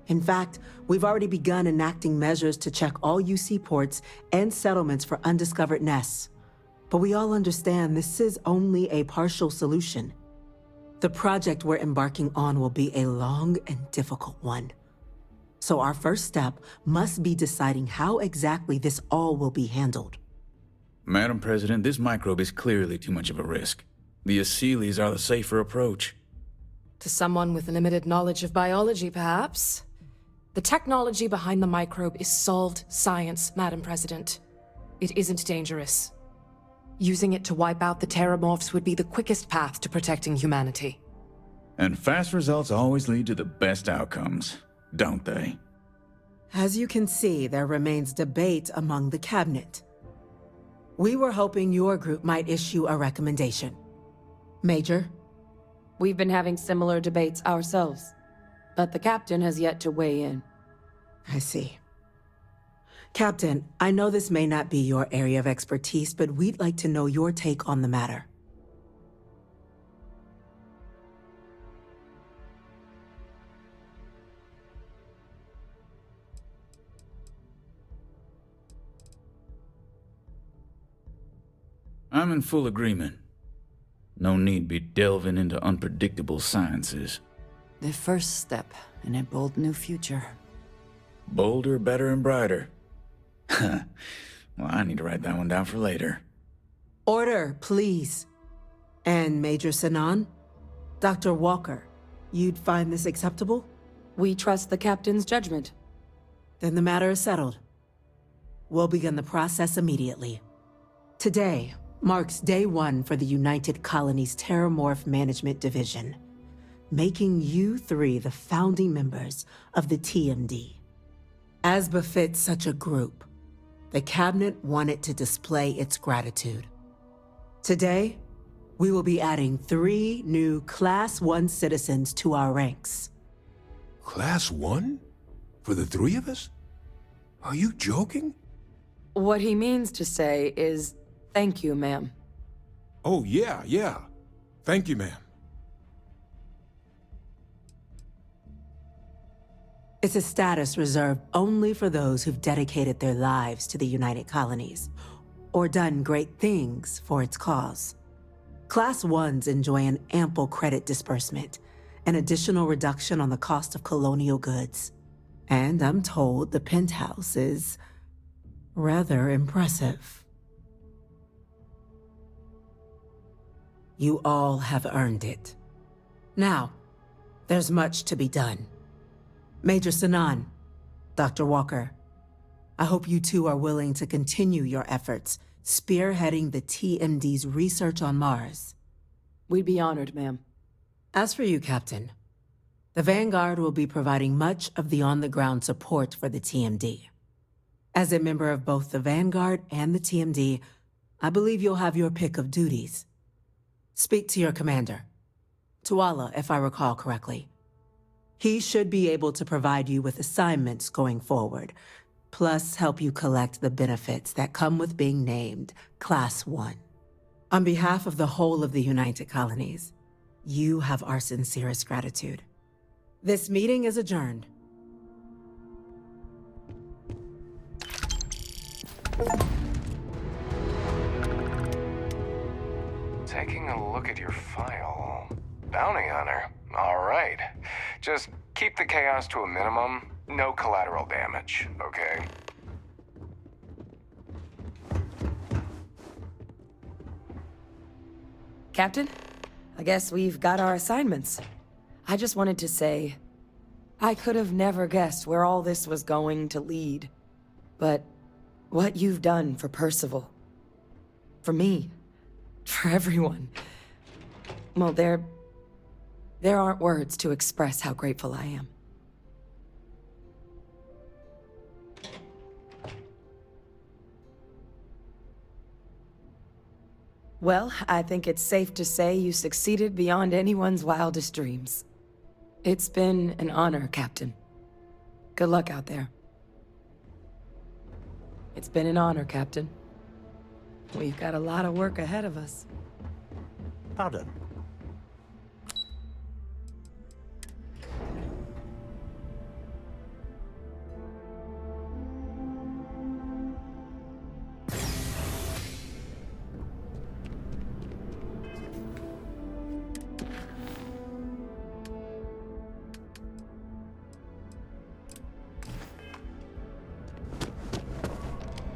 In fact, we've already begun enacting measures to check all UC ports and settlements for undiscovered nests. But we all understand this is only a partial solution. The project we're embarking on will be a long and difficult one. So our first step must be deciding how exactly this all will be handled. Madam President, this microbe is clearly too much of a risk. The Aseles are the safer approach. To someone with limited knowledge of biology, perhaps. The technology behind the microbe is solved science, Madam President. It isn't dangerous. Using it to wipe out the Terramorphs would be the quickest path to protecting humanity. And fast results always lead to the best outcomes, don't they? As you can see, there remains debate among the cabinet. We were hoping your group might issue a recommendation. Major? We've been having similar debates ourselves, but the captain has yet to weigh in. I see. Captain, I know this may not be your area of expertise, but we'd like to know your take on the matter. I'm in full agreement. No need be delving into unpredictable sciences. The first step in a bold new future. Bolder, better, and brighter. Well, I need to write that one down for later. Order, please. And Major Sanan? Dr. Walker, you'd find this acceptable? We trust the captain's judgment. Then the matter is settled. We'll begin the process immediately. Today marks day one for the United Colonies Terramorph Management Division, making you three the founding members of the TMD. As befits such a group, the cabinet wanted to display its gratitude. Today, we will be adding 3 new Class 1 citizens to our ranks. Class 1? For the 3 of us? Are you joking? What he means to say is, thank you, ma'am. Oh, yeah. Thank you, ma'am. It's a status reserved only for those who've dedicated their lives to the United Colonies, or done great things for its cause. Class 1s enjoy an ample credit disbursement, an additional reduction on the cost of colonial goods. And I'm told the penthouse is rather impressive. You all have earned it. Now, there's much to be done. Major Sanan, Dr. Walker, I hope you two are willing to continue your efforts spearheading the TMD's research on Mars. We'd be honored, ma'am. As for you, Captain, the Vanguard will be providing much of the on-the-ground support for the TMD. As a member of both the Vanguard and the TMD, I believe you'll have your pick of duties. Speak to your commander, Tuala, if I recall correctly. He should be able to provide you with assignments going forward, plus help you collect the benefits that come with being named Class 1. On behalf of the whole of the United Colonies, you have our sincerest gratitude. This meeting is adjourned. Taking a look at your file. Bounty hunter. All right. Just keep the chaos to a minimum. No collateral damage, okay? Captain, I guess we've got our assignments. I just wanted to say, I could have never guessed where all this was going to lead. But what you've done for Percival, for me, for everyone, well, there aren't words to express how grateful I am. Well, I think it's safe to say you succeeded beyond anyone's wildest dreams. It's been an honor, Captain. Good luck out there. It's been an honor, Captain. We've got a lot of work ahead of us. Pardon?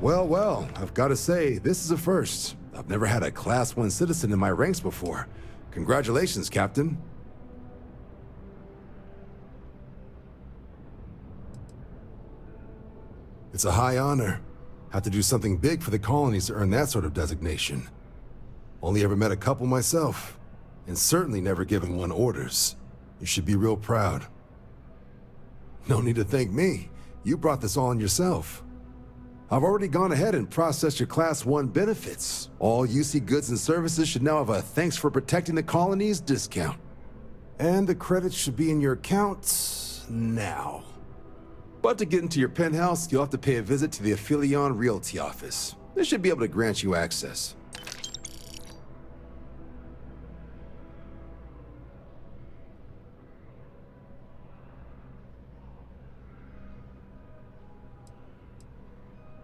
Well, well, I've got to say, this is a first. I've never had a Class 1 citizen in my ranks before. Congratulations, Captain. It's a high honor. Have to do something big for the colonies to earn that sort of designation. Only ever met a couple myself, and certainly never given one orders. You should be real proud. No need to thank me. You brought this all on yourself. I've already gone ahead and processed your Class 1 benefits. All UC goods and services should now have a thanks for protecting the colonies discount. And the credits should be in your account now. But to get into your penthouse, you'll have to pay a visit to the Aphelion Realty office. They should be able to grant you access.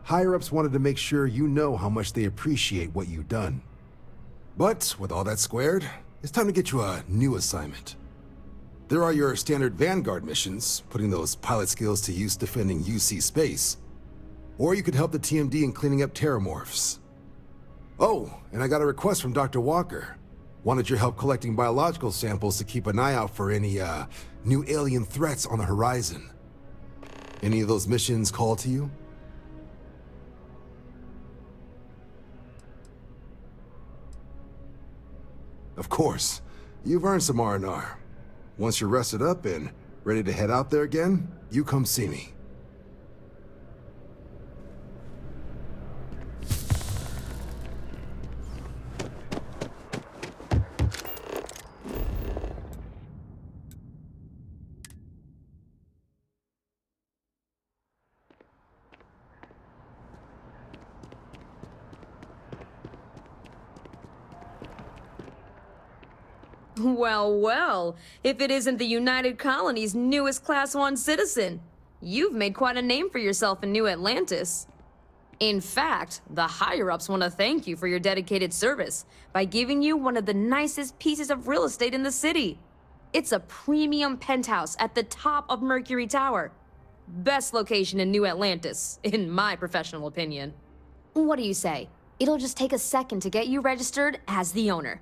Higher-ups wanted to make sure you know how much they appreciate what you've done. But with all that squared, it's time to get you a new assignment. There are your standard Vanguard missions, putting those pilot skills to use defending UC space. Or you could help the TMD in cleaning up terramorphs. Oh, and I got a request from Dr. Walker. Wanted your help collecting biological samples to keep an eye out for any, new alien threats on the horizon. Any of those missions call to you? Of course. You've earned some R&R. Once you're rested up and ready to head out there again, you come see me. Well, well, if it isn't the United Colony's newest Class 1 citizen. You've made quite a name for yourself in New Atlantis. In fact, the higher-ups want to thank you for your dedicated service by giving you one of the nicest pieces of real estate in the city. It's a premium penthouse at the top of Mercury Tower. Best location in New Atlantis, in my professional opinion. What do you say? It'll just take a second to get you registered as the owner.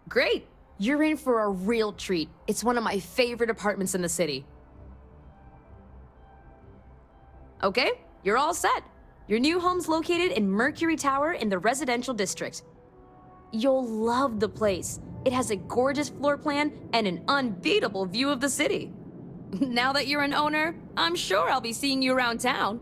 Great! You're in for a real treat. It's one of my favorite apartments in the city. Okay, you're all set. Your new home's located in Mercury Tower in the residential district. You'll love the place. It has a gorgeous floor plan and an unbeatable view of the city. Now that you're an owner, I'm sure I'll be seeing you around town.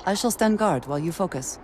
I shall stand guard while you focus.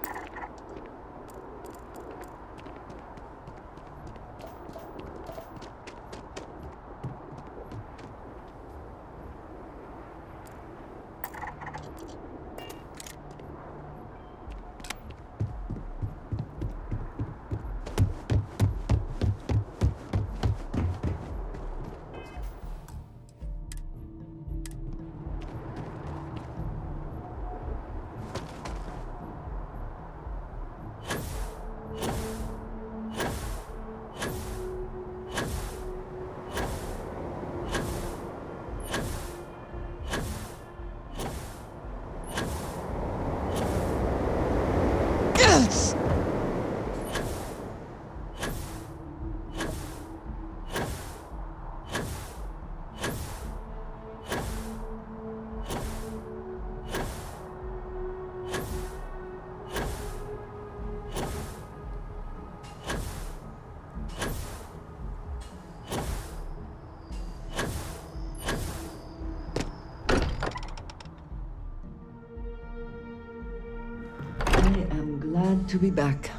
I am glad to be back.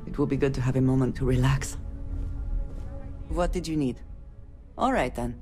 It will be good to have a moment to relax. What did you need? All right then.